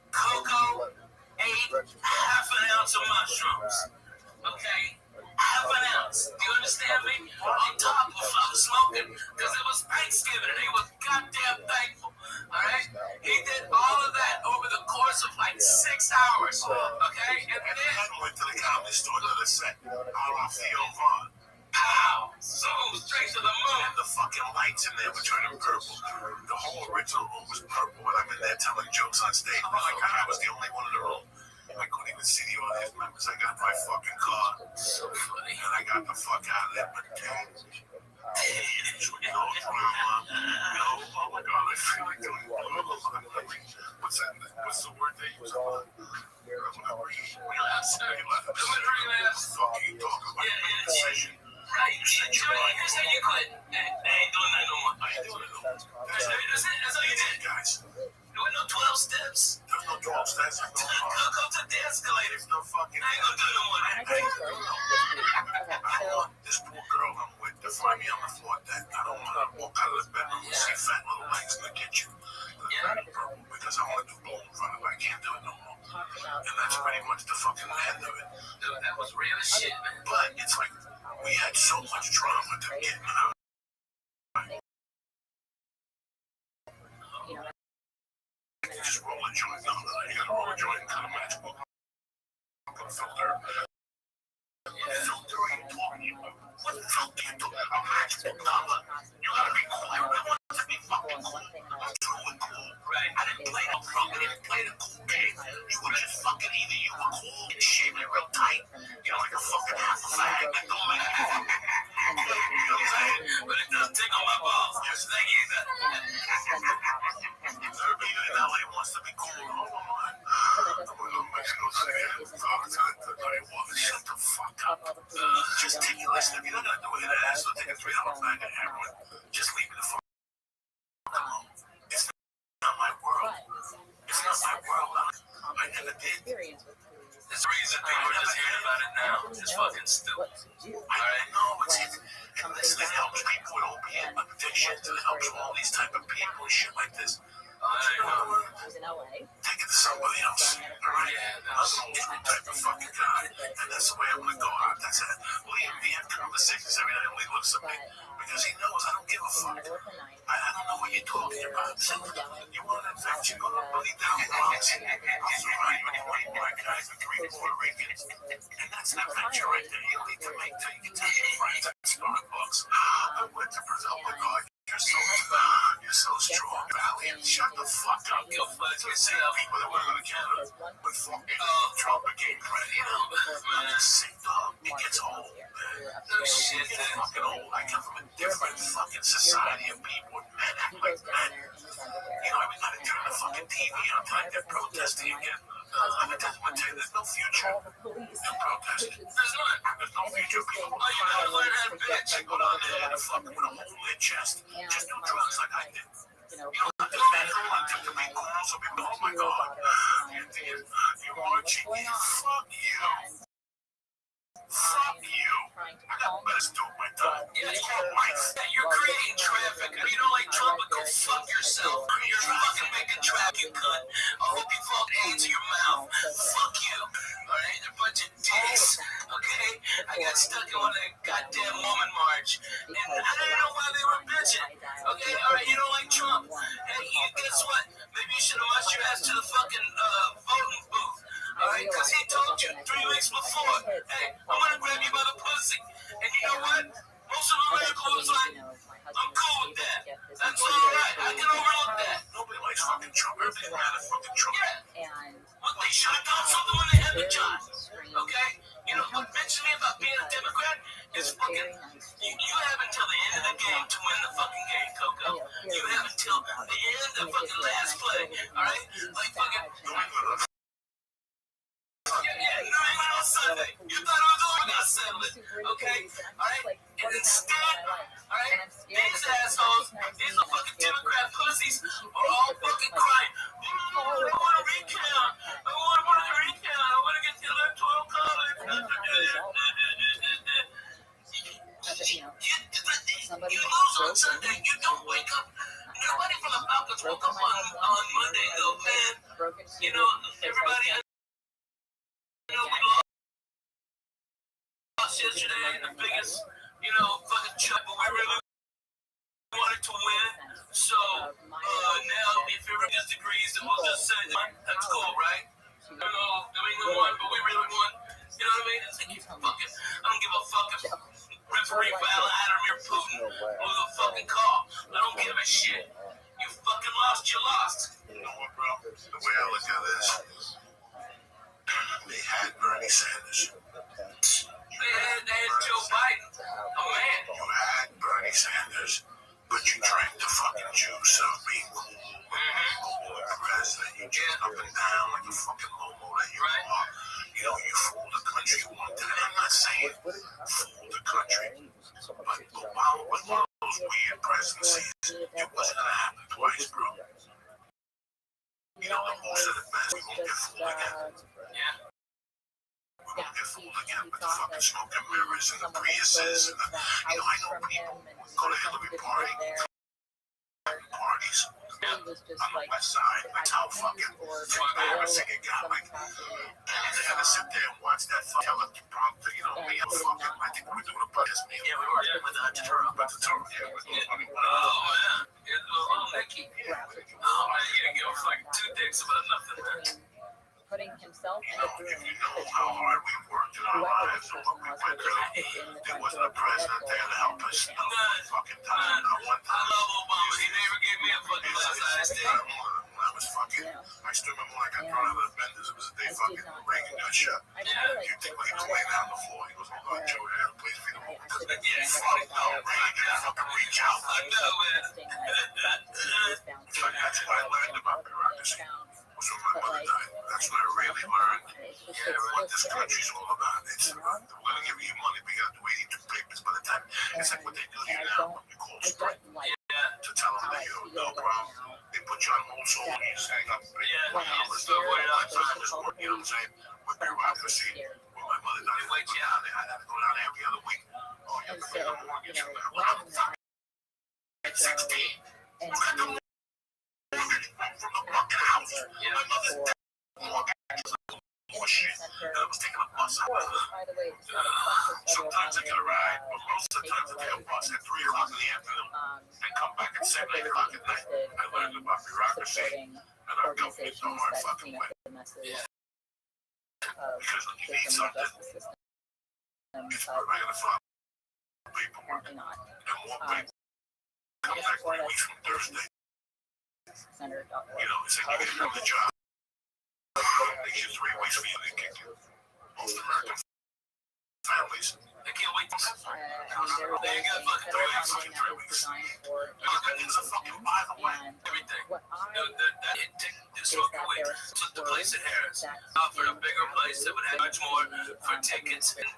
Coco ate half an ounce of mushrooms. Okay? Half an ounce. Do you understand me? On top of smoking, because it was Thanksgiving and he was goddamn thankful. Alright? He did all of that over the course of like 6 hours. Okay? And then I went to the comedy store to the set. Theo Vaughn. pow! Zoom straight to the moon. And the fucking lights in there were turning purple. The whole original room was purple, and I'm in there telling jokes on stage. Like I was the only one in the room. I couldn't even see the audience members. I got my fucking car. So funny. And I got the fuck out of there. But no drama. No, oh my God, I feel like doing what's that? What's the word they use? Relapse. Fuck you talking about decision. Right. Here's how you quit. I ain't doing that no more. I ain't doing it no more. That's all you did. Guys. There were no 12 steps. There's no 12 steps. Go to the escalator. There's no fucking. I ain't gonna do no more. I want this poor girl I'm with to find me on the floor dead. I don't want to walk out of the bedroom and see fat little legs in the kitchen. Because I want to do blow in front of her. I can't do it no more. And that's pretty much the fucking end of it. Dude, that was real as shit, man. But it's like we had so much drama to get out. Just roll a joint. No, you gotta roll a joint and cut a matchbook. Filter. Filter, are you talking about? What filter are you talking about? A matchbook color. You gotta be cool. I want to be fucking cool. I'm true and cool. Right. I didn't play no drunk. I didn't play the cool game. You were just fucking either you were cool and shaving it real tight. You know, like a fucking half a fag. That don't make it. You know what I'm saying? But it does tickle my balls. Just thank you. Everybody in LA wants to be cool. Oh, my. Shut the fuck up. Just take your listen. If you're not gonna do it, so take a $3 bag of heroin. Just leave me the fuck alone. It's not my world. It's not my world. I never did. There's a reason people are just hearing about it now. It's fucking stupid. I know it's it. And listen, it helps people with opiate addictions. It helps all these type of people and shit like this. Take it to somebody else. Alright? I'm an old type of fucking guy. And that's the way I'm gonna go out. That's it. We have conversations every night and Lee looks at me. Because he knows I don't give a fuck. I don't know what you're talking about. You want to infect, you're gonna believe down the box. I'll surround you anywhere you want. Puerto Rican. And that's an adventure right there. You need to make you can tell your friends at Starbucks. I went to Brazil. Oh my God, you're so strong, Valley. Shut the fuck up. Go fuck yourself. People that went to Canada with fucking Trump became president. Man, it's sick, dog. It gets old. No shit, it's fucking old. I come from a different fucking society of people. Men act like men. You know, we gotta turn the fucking TV on time. They're protesting again. I'm gonna tell you, there's no future. No protesting. There's no future. People, you gotta learn how to bitch. Go down there and fucking with a hole in their chest. Just do drugs like I did. You don't have to be cool. So people, oh my God. You're marching. Fuck you. Fuck you. I got best do my time. Yeah, you're creating traffic. If you don't like Trump, go fuck yourself. You're fucking making traffic, you cunt. I hope you fuck AIDS in your mouth. Fuck you. Alright, they're a bunch of dicks. Okay? I got stuck in one of that goddamn woman march. And I don't know why they were bitching. Okay? Alright, you don't like Trump. Hey, guess what? Maybe you should have marched your ass to the fucking voting booth. Alright, because he told you 3 weeks before, hey, I'm gonna grab you by the pussy. And you know what? Most of America was like, I'm cool with that. That's alright. I can overlook that. Nobody likes fucking Trump. Everything matters fucking Trump. Yeah. Look, they should have done something when they had the job. Okay? You know, what mentioned me about being a Democrat is fucking, you have until the end of the game to win the fucking game, Coco. You have until the end of fucking last play. Alright? Like fucking, on Sunday. You thought it was over now, settle it. Okay? Alright? And instead, alright, these assholes, these little fucking Democrat pussies are all fucking crying. I want a recount. I want a recount. I want to get the electoral college. You lose on Sunday. You don't wake up. Nobody from the Falcons woke up on Monday, though, man. You know, everybody. We lost yesterday, the biggest, fucking chip, but we really wanted to win. So, now, if it gets degrees, then we'll just say that's cool, right? We won, but we really won. You know what I mean? It's like, I don't give a fuck if referee Vladimir Putin blew the fucking call. I don't give a shit. You fucking lost, you lost. You know what, bro? The way I look at this, they had Bernie Sanders. They had Joe Biden. Oh, man. You had Bernie Sanders, but you drank the fucking juice of being cool. President, you just up and down like a fucking Lomo that you are. You know, you fooled the country one time. I'm not saying fool the country, but Obama was one of those weird presidencies. It wasn't going to happen twice, bro. You know, most of the best, we won't get fooled again. Yeah. We won't get fooled again with the fucking smoking mirrors and the Priuses and the, I know people go to Hillary parties. I'm on the west side. That's how fucking embarrassing it got. Like, they had to sit there and watch that teleprompter, me. I'm fucking, I think we were doing a protest meeting. Yeah, we were with the Torah. With the Torah, yeah. Oh, yeah. Nicky. Oh, man, you give a fucking 2 dicks about nothing, man. Putting himself in the room. You know how hard we worked in our lives and what we went through. There wasn't a president there to help us. Fucking time. I love Obama. He never gave me a fucking last I was fucking, I still remember when I got thrown out of the benders. It was the day fucking Reagan got shot. You think when he was laying down on the floor, he goes, oh, God, Joe, please feed him. Yeah, funny. Oh, Reagan, fucking reach out. I know, man. That's what I learned about bureaucracy. Was when my mother died. That's what I really learned. What this country's all about. It's, we're going to give you money, but you got to do 82 papers by the time. It's like what they do here now when you call Sprint to tell them that you're no problem. They put you on hold so long, you hang up. Stuff like that. Time is work, you know what I'm saying? With bureaucracy. When my mother died, they had to go down every other week. Oh, you have to pay the mortgage. Well, I'm fucking 16. You got to from the fucking house. My mother's more shit. I was taking a bus. Sometimes I get a ride, but most of the time I take a bus at 3 o'clock in the afternoon and come back at 7, 8 o'clock at night. I learned about bureaucracy and our government the hard fucking way. of the criminal justice system, but apparently not. Support us center.org. How did you get the job? They give 3 weeks for you to kick you. Most American families, they can't wait to There is a federal funding that is designed for education, and what I This is that there are took the place at Harris. that Offered a bigger place that would have much more for tickets, and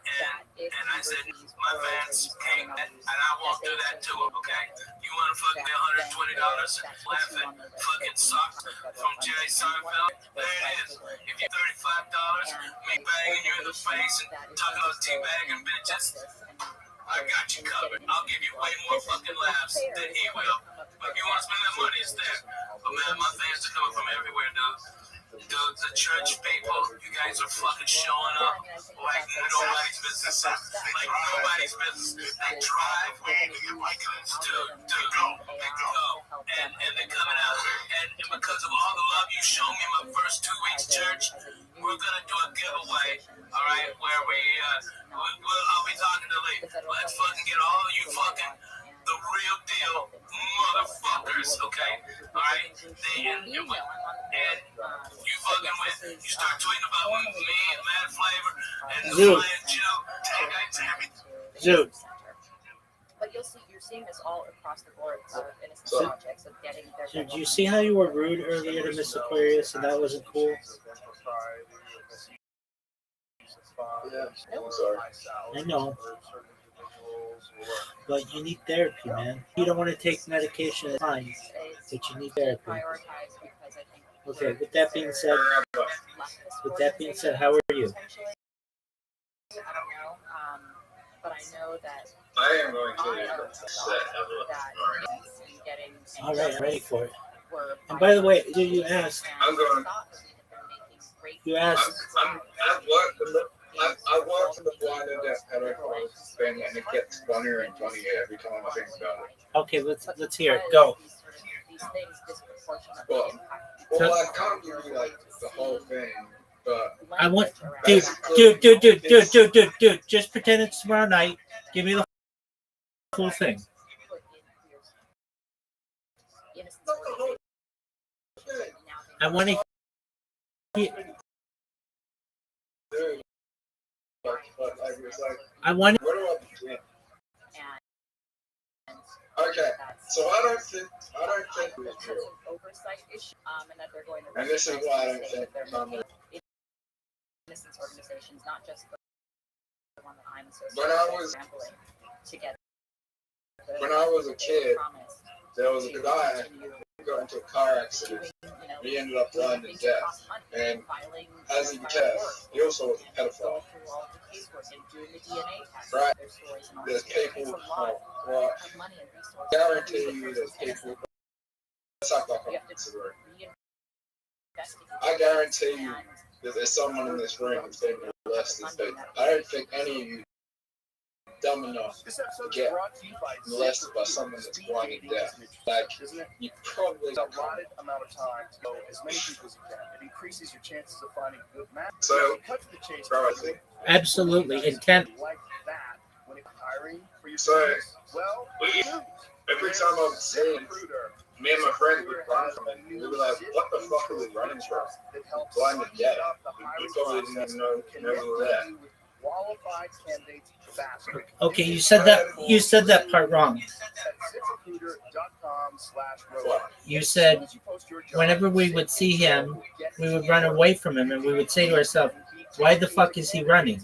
I said, my fans came, and I walked through that to them, okay? You want to fucking pay $120 and laugh at fucking socks from Jerry Seinfeld? There it is. If you're $35, me banging you in the face and talking about teabagging bitches, I got you covered. I'll give you way more fucking laughs than he will. But if you want to spend that money, it's there. But man, my fans are coming from everywhere, dude. The church people, you guys are fucking showing up like nobody's business. Like nobody's business. They drive, dude, they go. And they're coming out. And because of all the love you showed me my first 2 weeks church, we're gonna do a giveaway, all right, where I'll be talking to Lee. Let's fucking get all of you fucking the real deal motherfuckers, okay? All right? And you fucking win. You start tweeting about me and Mad Flavor and the Flying Jew. Dude. But you're seeing this all across the board of innocent projects of getting their. Did you see how you were rude earlier to Miss Aquarius and that wasn't cool? Yeah, I'm sorry. I know. But you need therapy, man. You don't want to take medication, it's fine. But you need therapy. Okay, with that being said, how are you? I don't know, but I know that I am going to set All right, I'm ready for it. And by the way, you asked. I'm going. You asked. I worked in the blind and deaf pedagogue thing, and it gets funnier and funnier every time I think about it. Okay, let's hear it. Go. Well, I can't give you like the whole thing, but I want, dude. Just pretend it's tomorrow night. Give me the whole thing. I want to. I want. Okay, so I don't think it's real. Oversight issue, and that they're going to. And this is why I don't think innocence organizations, not just the one that I'm associated When I was a kid, there was a guy who got into a car accident. He ended up blind and deaf, and as you can tell, he also was a pedophile. Right? There's people who guarantee you there's people. I guarantee you that there's someone in this room who's been molested. But I don't think any of you dumb enough to get molested by someone that's blind and deaf. Like, you probably a allotted amount of time to go as many people as you can. It increases your chances of finding good match. So, cut to the chase. Absolutely intent. Like that when it's hiring for your So, well, every time I'm seeing me and my friends would run from it, we were like, what the fuck are we running from? Blind and deaf. We probably didn't even know we were there. Qualified candidates faster. Okay, you said that part wrong. You said whenever we would see him, we would run away from him, and we would say to ourselves, "Why the fuck is he running?"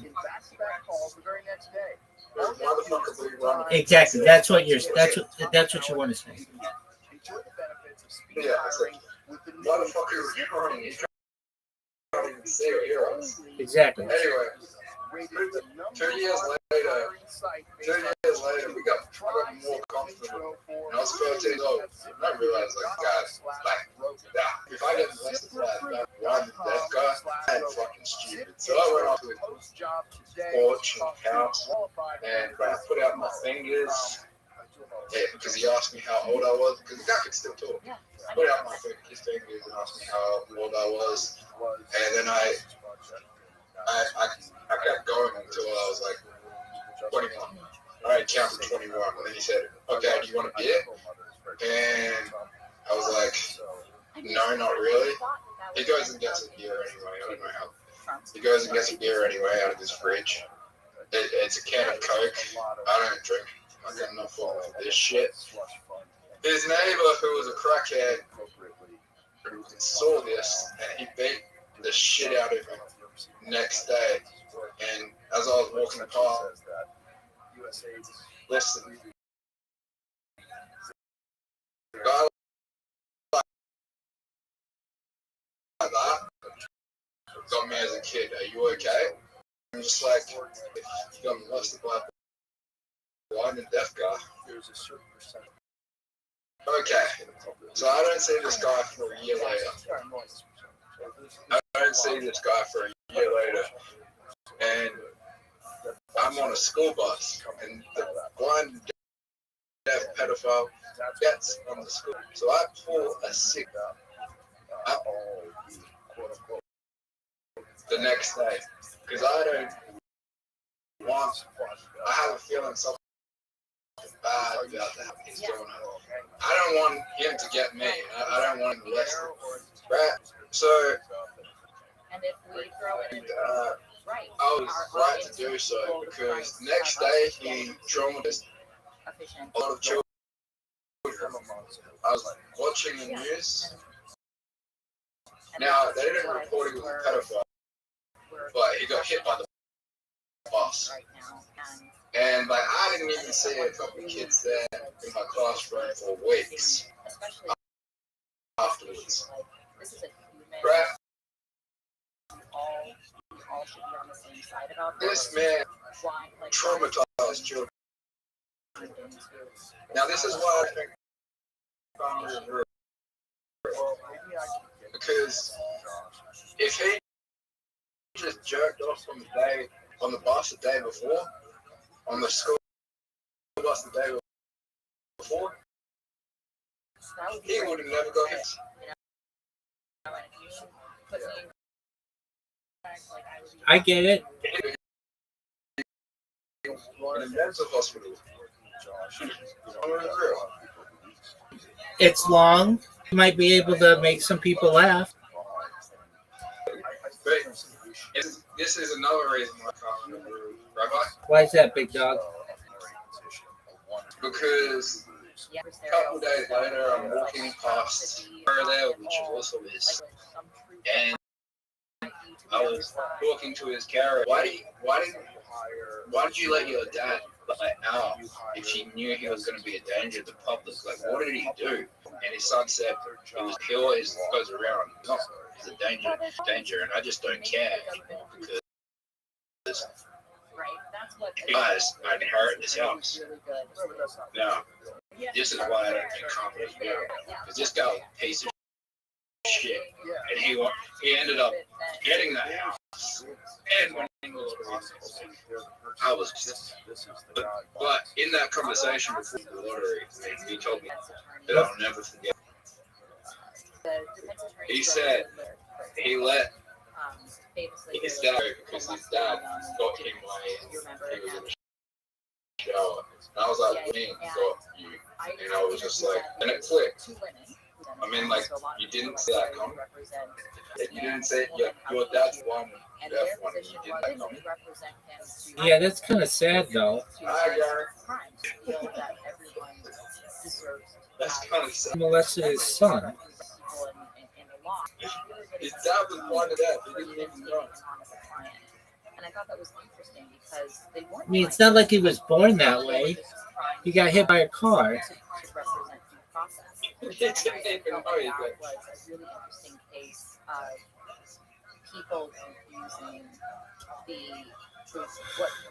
Exactly. That's what you want to say. Yeah, it's like, motherfucker was running. He's trying to even say heroes. Exactly. Anyway, 2 years later, we got more comfortable. And I was 13 years old. And I realized, like, God, if I get molested by that guy, that's fucking stupid. So I went off to his porch and house, and I put out my fingers. Yeah, because he asked me how old I was, because the guy could still talk. I put out his fingers and asked me how old I was, and then I I kept going until I was like 21. I had counted 21, and then he said, "Okay, do you want a beer?" And I was like, "No, not really." He goes and gets a beer anyway. I don't know how. He goes and gets a beer anyway out of his fridge. It's a can of Coke. I don't drink. I got enough for this shit. His neighbor, who was a crackhead, saw this, and he beat the shit out of him next day. And as I was walking past, listen, a guy like that got me as a kid. Are you okay? I'm just like, you got molested by a blind and deaf guy. Okay, so I don't see this guy for a year later. I don't see this guy for a year later. And I'm on a school bus, and the blind and deaf pedophile gets on the school. So I pull a sick up the next day, because I don't want, I have a feeling something bad about that is going on. I don't want him to get me. I don't want him to listen. Right? So, I was right to do so, because the next day he traumatized a lot of children. I was watching the news. Now, they didn't report he was a pedophile, but he got hit by the bus. And like, I didn't even see a couple of kids there in my classroom for weeks afterwards. Right? This man traumatized children. Now, this is why I think families are rude. Because if he just jerked off on the bus the day before, on the school bus the day before, he would have never got hit. I get it. In a mental hospital. It's long. You might be able to make some people laugh. But this is another reason why I can't remember Rabbi. Why is that, big dog? Because a couple of days later, I'm walking past her there, which also is, and I was talking to his carer. Why did you let your dad let out if he knew he was going to be a danger to the public? Like, what did he do? And his son said it was he always goes around. He's a danger, and I just don't care because guys, I inherit this house. Now, this is why I don't think comedy is real. Because this guy was a piece of shit, and he ended up getting that house and winning the lottery. I was just, but in that conversation before the lottery, he told me that I'll never forget. He said he let his dad go because his dad got him away and he was in the shower. And I was like, what do you mean got you? And I was just like, and it clicked. I mean, like, you didn't see that coming. You didn't say your dad's one, deaf one, and you did that coming. Yeah, that's kind of sad, though. Hi, Gary. That's kind of sad. Molested his son. His dad was blind to deaf. He didn't even know. I mean, it's not like he was born that way. He got hit by a car. He didn't even know he did. People confusing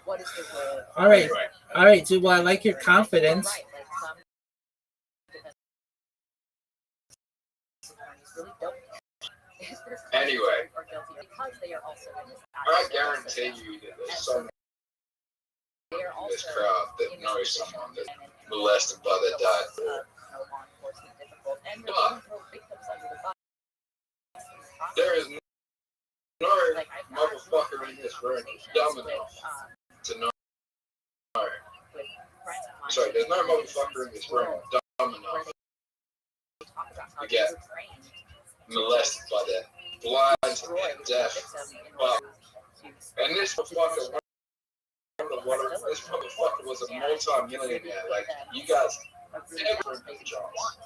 what is the word? All right, dude. Well, I like your confidence. Right, like some really don't care. Anyway, or guilty because they are also in this I guarantee you that there's some in this crowd that knows someone that's molested by their dad. But there is motherfucker in this room dumb enough to know. Sorry, there's no motherfucker in this room dumb enough to get molested by the blind and deaf. And this motherfucker, this motherfucker was a multi-millionaire. Like, you guys never have a chance.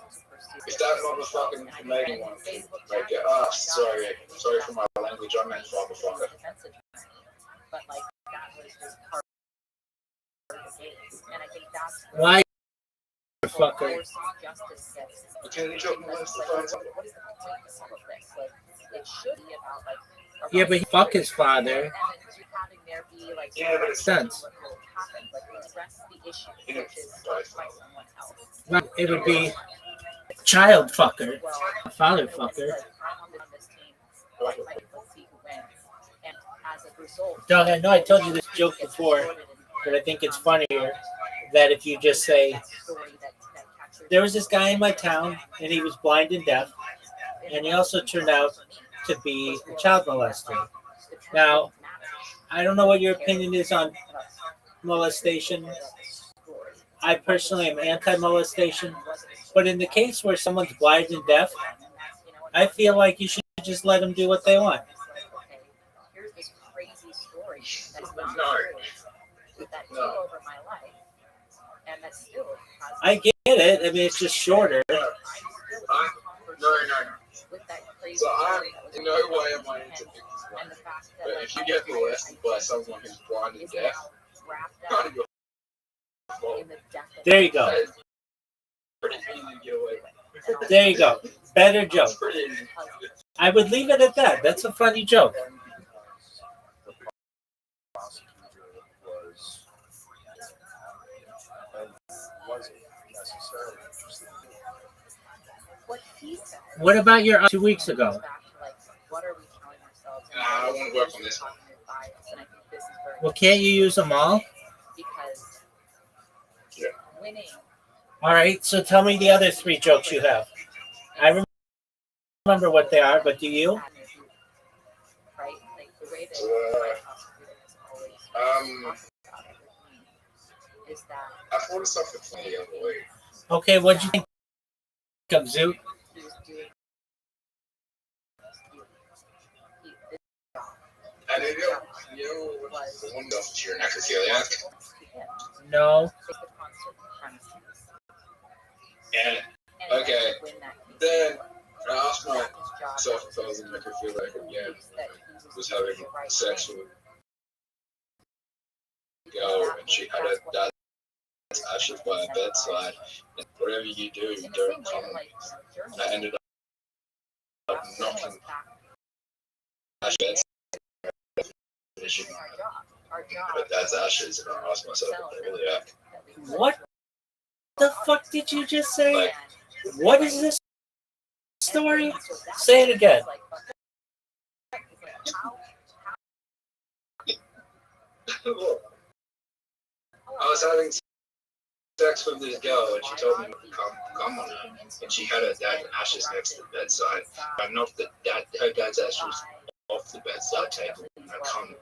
If that motherfucking Canadian one can make it, sorry for my language, I meant motherfucker. Why, fucker? Yeah, but he fuck his father. Yeah, but it's Sense. Well, it would be child fucker, father fucker. Doug, I know I told you this joke before, but I think it's funnier that if you just say, there was this guy in my town, and he was blind and deaf, and he also turned out to be a child molester. Now, I don't know what your opinion is on molestation. I personally am anti-molestation, but in the case where someone's blind and deaf, I feel like you should just let them do what they want. No. I get it. I mean, it's just shorter. No. So I'm in no way am I into things like that. But if you get molested by someone who's blind and deaf, kind of your fault. There you go. It's pretty easy to get away with. There you go. Better joke. It's pretty easy. I would leave it at that. That's a funny joke. The prosecutor wasn't necessarily interested in What about your 2 weeks ago? I want to work on this one. Well, can't you use them all? Yeah. All right. So tell me the other 3 jokes you have. I remember what they are, but do you? I thought of something funny the other way. Okay. What'd you think of Zoot? And you know the one that's your necrophiliac. No. And okay, then I asked myself if I was a necrophiliac again, was having sex with a girl, and she had her dad's ashes by her bedside. And whatever you do, you don't come. And I ended up knocking ashes. But that's ashes, and I asked myself if I really act. What the fuck did you just say? Like, What is this story? Say it again. I was having sex with this girl, and she told me to come on her, and she had her dad's ashes next to the bedside. I knocked her dad's ashes off the bedside table, and I come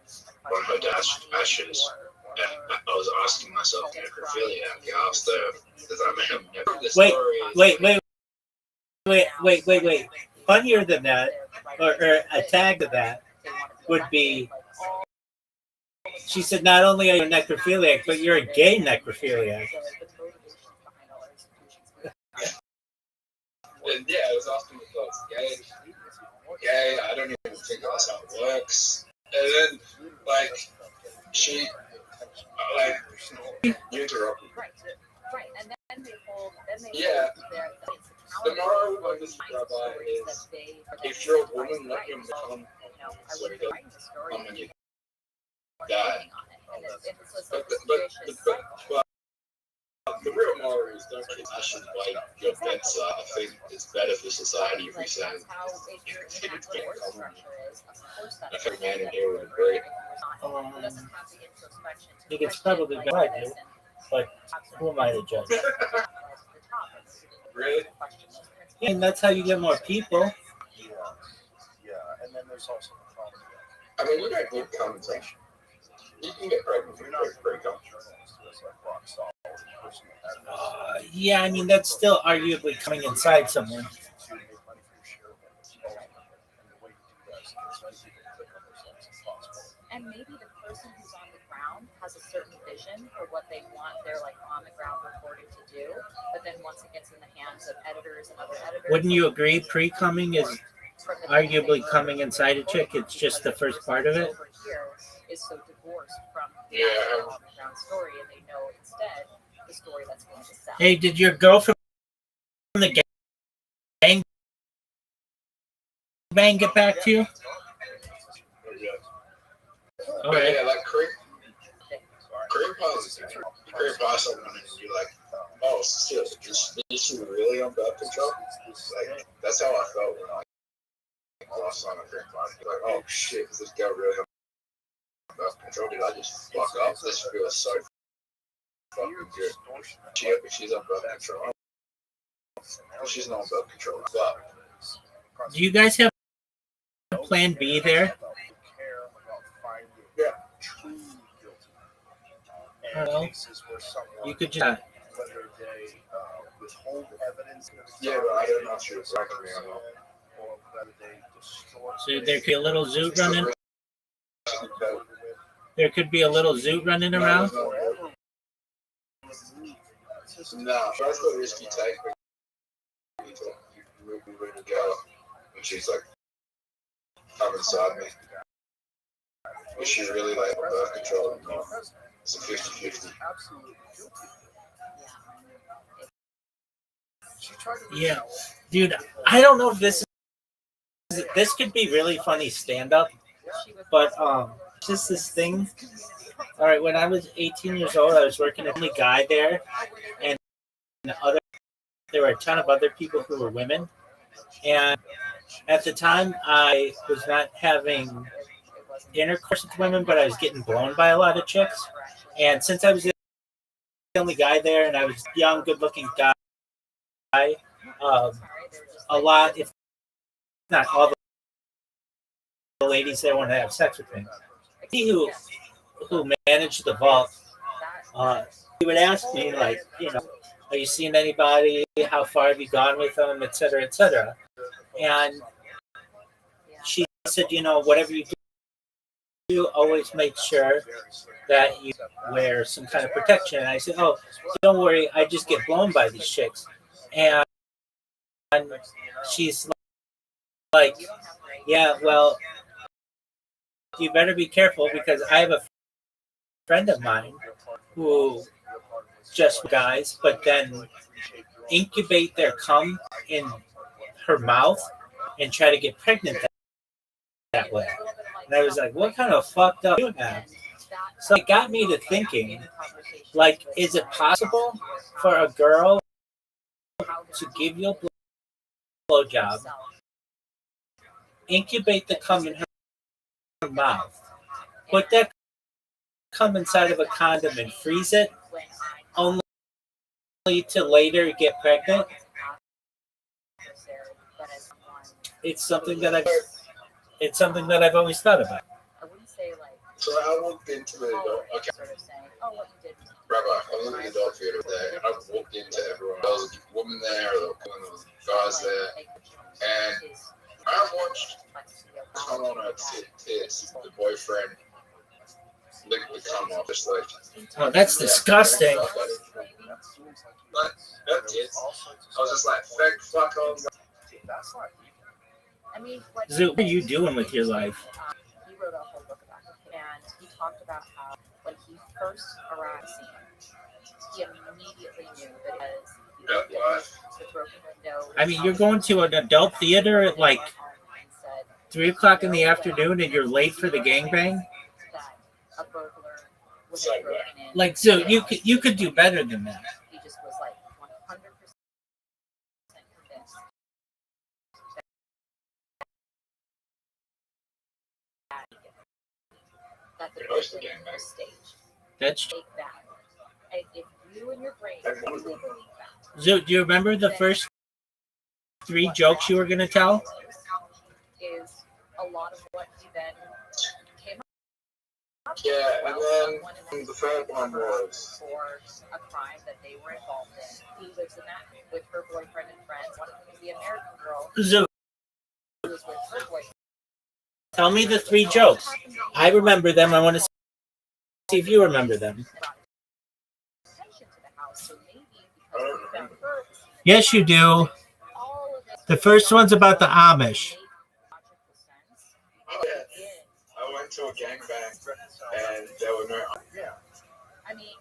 on her dad's ashes. And I was asking myself, necrophiliac. I asked her, because I mean, the story Wait. Funnier than that, or a tag to that, would be, she said, not only are you a necrophiliac, but you're a gay necrophiliac. And yeah, I was asking if I was gay. I don't even think that's how it works. And then, like, she, like, you interrupted. Yeah. The moral of this, Rabbi, is if you're a woman, let your mom so it doesn't come on your dad. But the real moral is don't keep ashes by your bedside. I think it's better for society if we say it's been common. I think man in here would agree. I think it's probably right, but who am I to judge? Really? And that's how you get more people. Yeah, and then there's also the problem I mean, you got good conversation. You can get pregnant from pretty comfortable. Yeah, I mean that's still arguably coming inside someone. And maybe the person who's on the ground has a certain vision for what they want their like on the ground reporter to do, but then once it gets in the hands of editors and other editors, Wouldn't you agree? Pre-coming is arguably coming inside a chick. It's just the first part of it. Over here is so divorced from the Yeah. actual on the ground story, and they know instead the story that's going to sell. Hey, did your girl from the gang bang get back to you? All But right. yeah, like creep something and you're like, oh shit, is she really on birth control? Like that's how I felt when I lost on a creep pause. Like, oh shit, is this girl really on birth control? Did I just fuck up? This feels so fucking good. She's on birth control. She's not on birth control. But Do you guys have Plan B there? yeah. Well, you could just. Whether they withhold evidence. Yeah, but I'm not sure exactly. Or whether they distort. So there could be a little zoot running. There could be a little zoot running around. No, that's the risk you take when you move with a girl and she's like, come inside me. Is she really like on birth control? No. It's a 50-50. Yeah, dude, I don't know if this could be really funny stand-up, but just this thing. All right, when I was 18 years old, I was working as the only guy there, and there were a ton of other people who were women, and at the time I was not having intercourse with women, but I was getting blown by a lot of chicks, and since I was the only guy there, and I was a young, good-looking guy. A lot, if not all the ladies there want to have sex with me. He who managed the vault, he would ask me, like, you know, are you seeing anybody? How far have you gone with them, et cetera, et cetera. And she said, you know, whatever you do, always make sure that you wear some kind of protection. And I said, oh, don't worry, I just get blown by these chicks. And she's like, yeah, well, you better be careful because I have a friend of mine who just guys, but then incubate their cum in her mouth and try to get pregnant that way. And I was like, what kind of fucked up do you have? So it got me to thinking, like, is it possible for a girl to give you a blowjob, incubate the cum in her mouth, put that cum inside of a condom and freeze it, only to later get pregnant? It's something that I've always thought about. So I walked into the okay. Rabbi, I was in the dog theater there, and I walked into everyone. There was a woman there, there was guys there, and I watched come on her tits, the boyfriend lick the cum off his leg. Oh, that's disgusting. But that tits, I was just like, fuck off. Zoo, what are you doing with your life? He wrote a whole book about it, and he talked about how when he first arrived, he immediately knew that it was the broken window. I mean, you're going to an adult theater at like 3 o'clock in the afternoon and you're late for the gangbang? Like, so you could do better than that. He just was like 100% convinced that the person was staged. That's Take that. And if you and your brain really believe that. Zoo, do you remember the first 3 jokes you were going to tell? Is a lot of what he then Yeah, and then the third one was for a crime that they were involved in. He lives in that with her boyfriend and friends. One of them is the American girl So, who was with her boyfriend. tell me the three jokes. I remember them. I want to see if you remember them. Yes, you do. The first one's about the Amish. oh yeah, I went to a gangbang and there were no. I mean,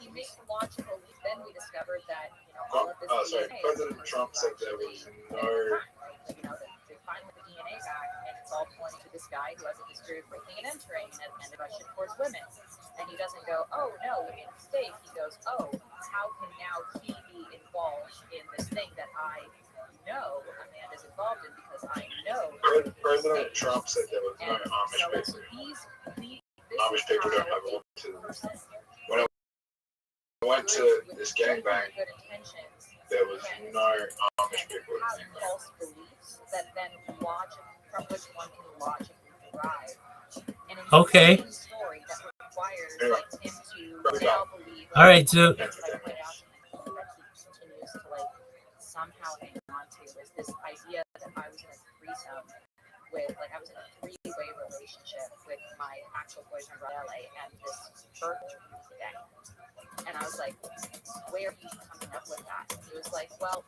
he makes the logical leap. Then we discovered that, all of this DNA. President Trump said there was no. They finally the DNA back, and it's all pointing to this guy who has a history of breaking and entering and aggression towards women. And he doesn't go, oh no, we made a mistake. He goes, oh, how can now he be involved in this thing that I know Amanda's involved in because I know. President Trump said there was no Amish people. Amish people don't have autism. When I went to this gangbang, there was no Amish people. False beliefs that then logic from which one can logically derive. Okay. Story that requires him to now believe. All right, so that he continues to somehow hang on to is this idea that I was in a threesome with I was in a three-way relationship with my actual boyfriend Rabbi and this burger today. And I was like, where are you coming up with that? And he was like, well,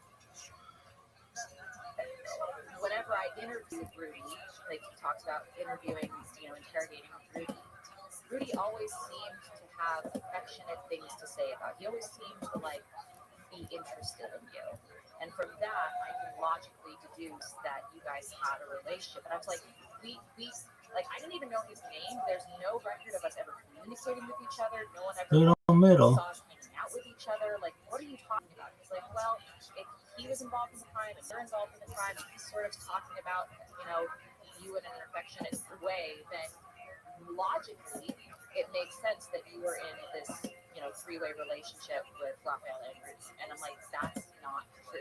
whenever I interviewed Rudy, he talks about interviewing, interrogating Rudy always seemed to have affectionate things to say about you. He always seemed to be interested in you. And from that, I can logically deduce that you guys had a relationship. And I was like, we I didn't even know his name. There's no record of us ever communicating with each other. No one ever saw us hanging out with each other. What are you talking about? He's like, well, if he was involved in the crime and you're involved in the crime, and he's sort of talking about, you in an affectionate way, then logically, it makes sense that you were in this, three-way relationship with Raphael and Rudy. And I'm like, that's not true.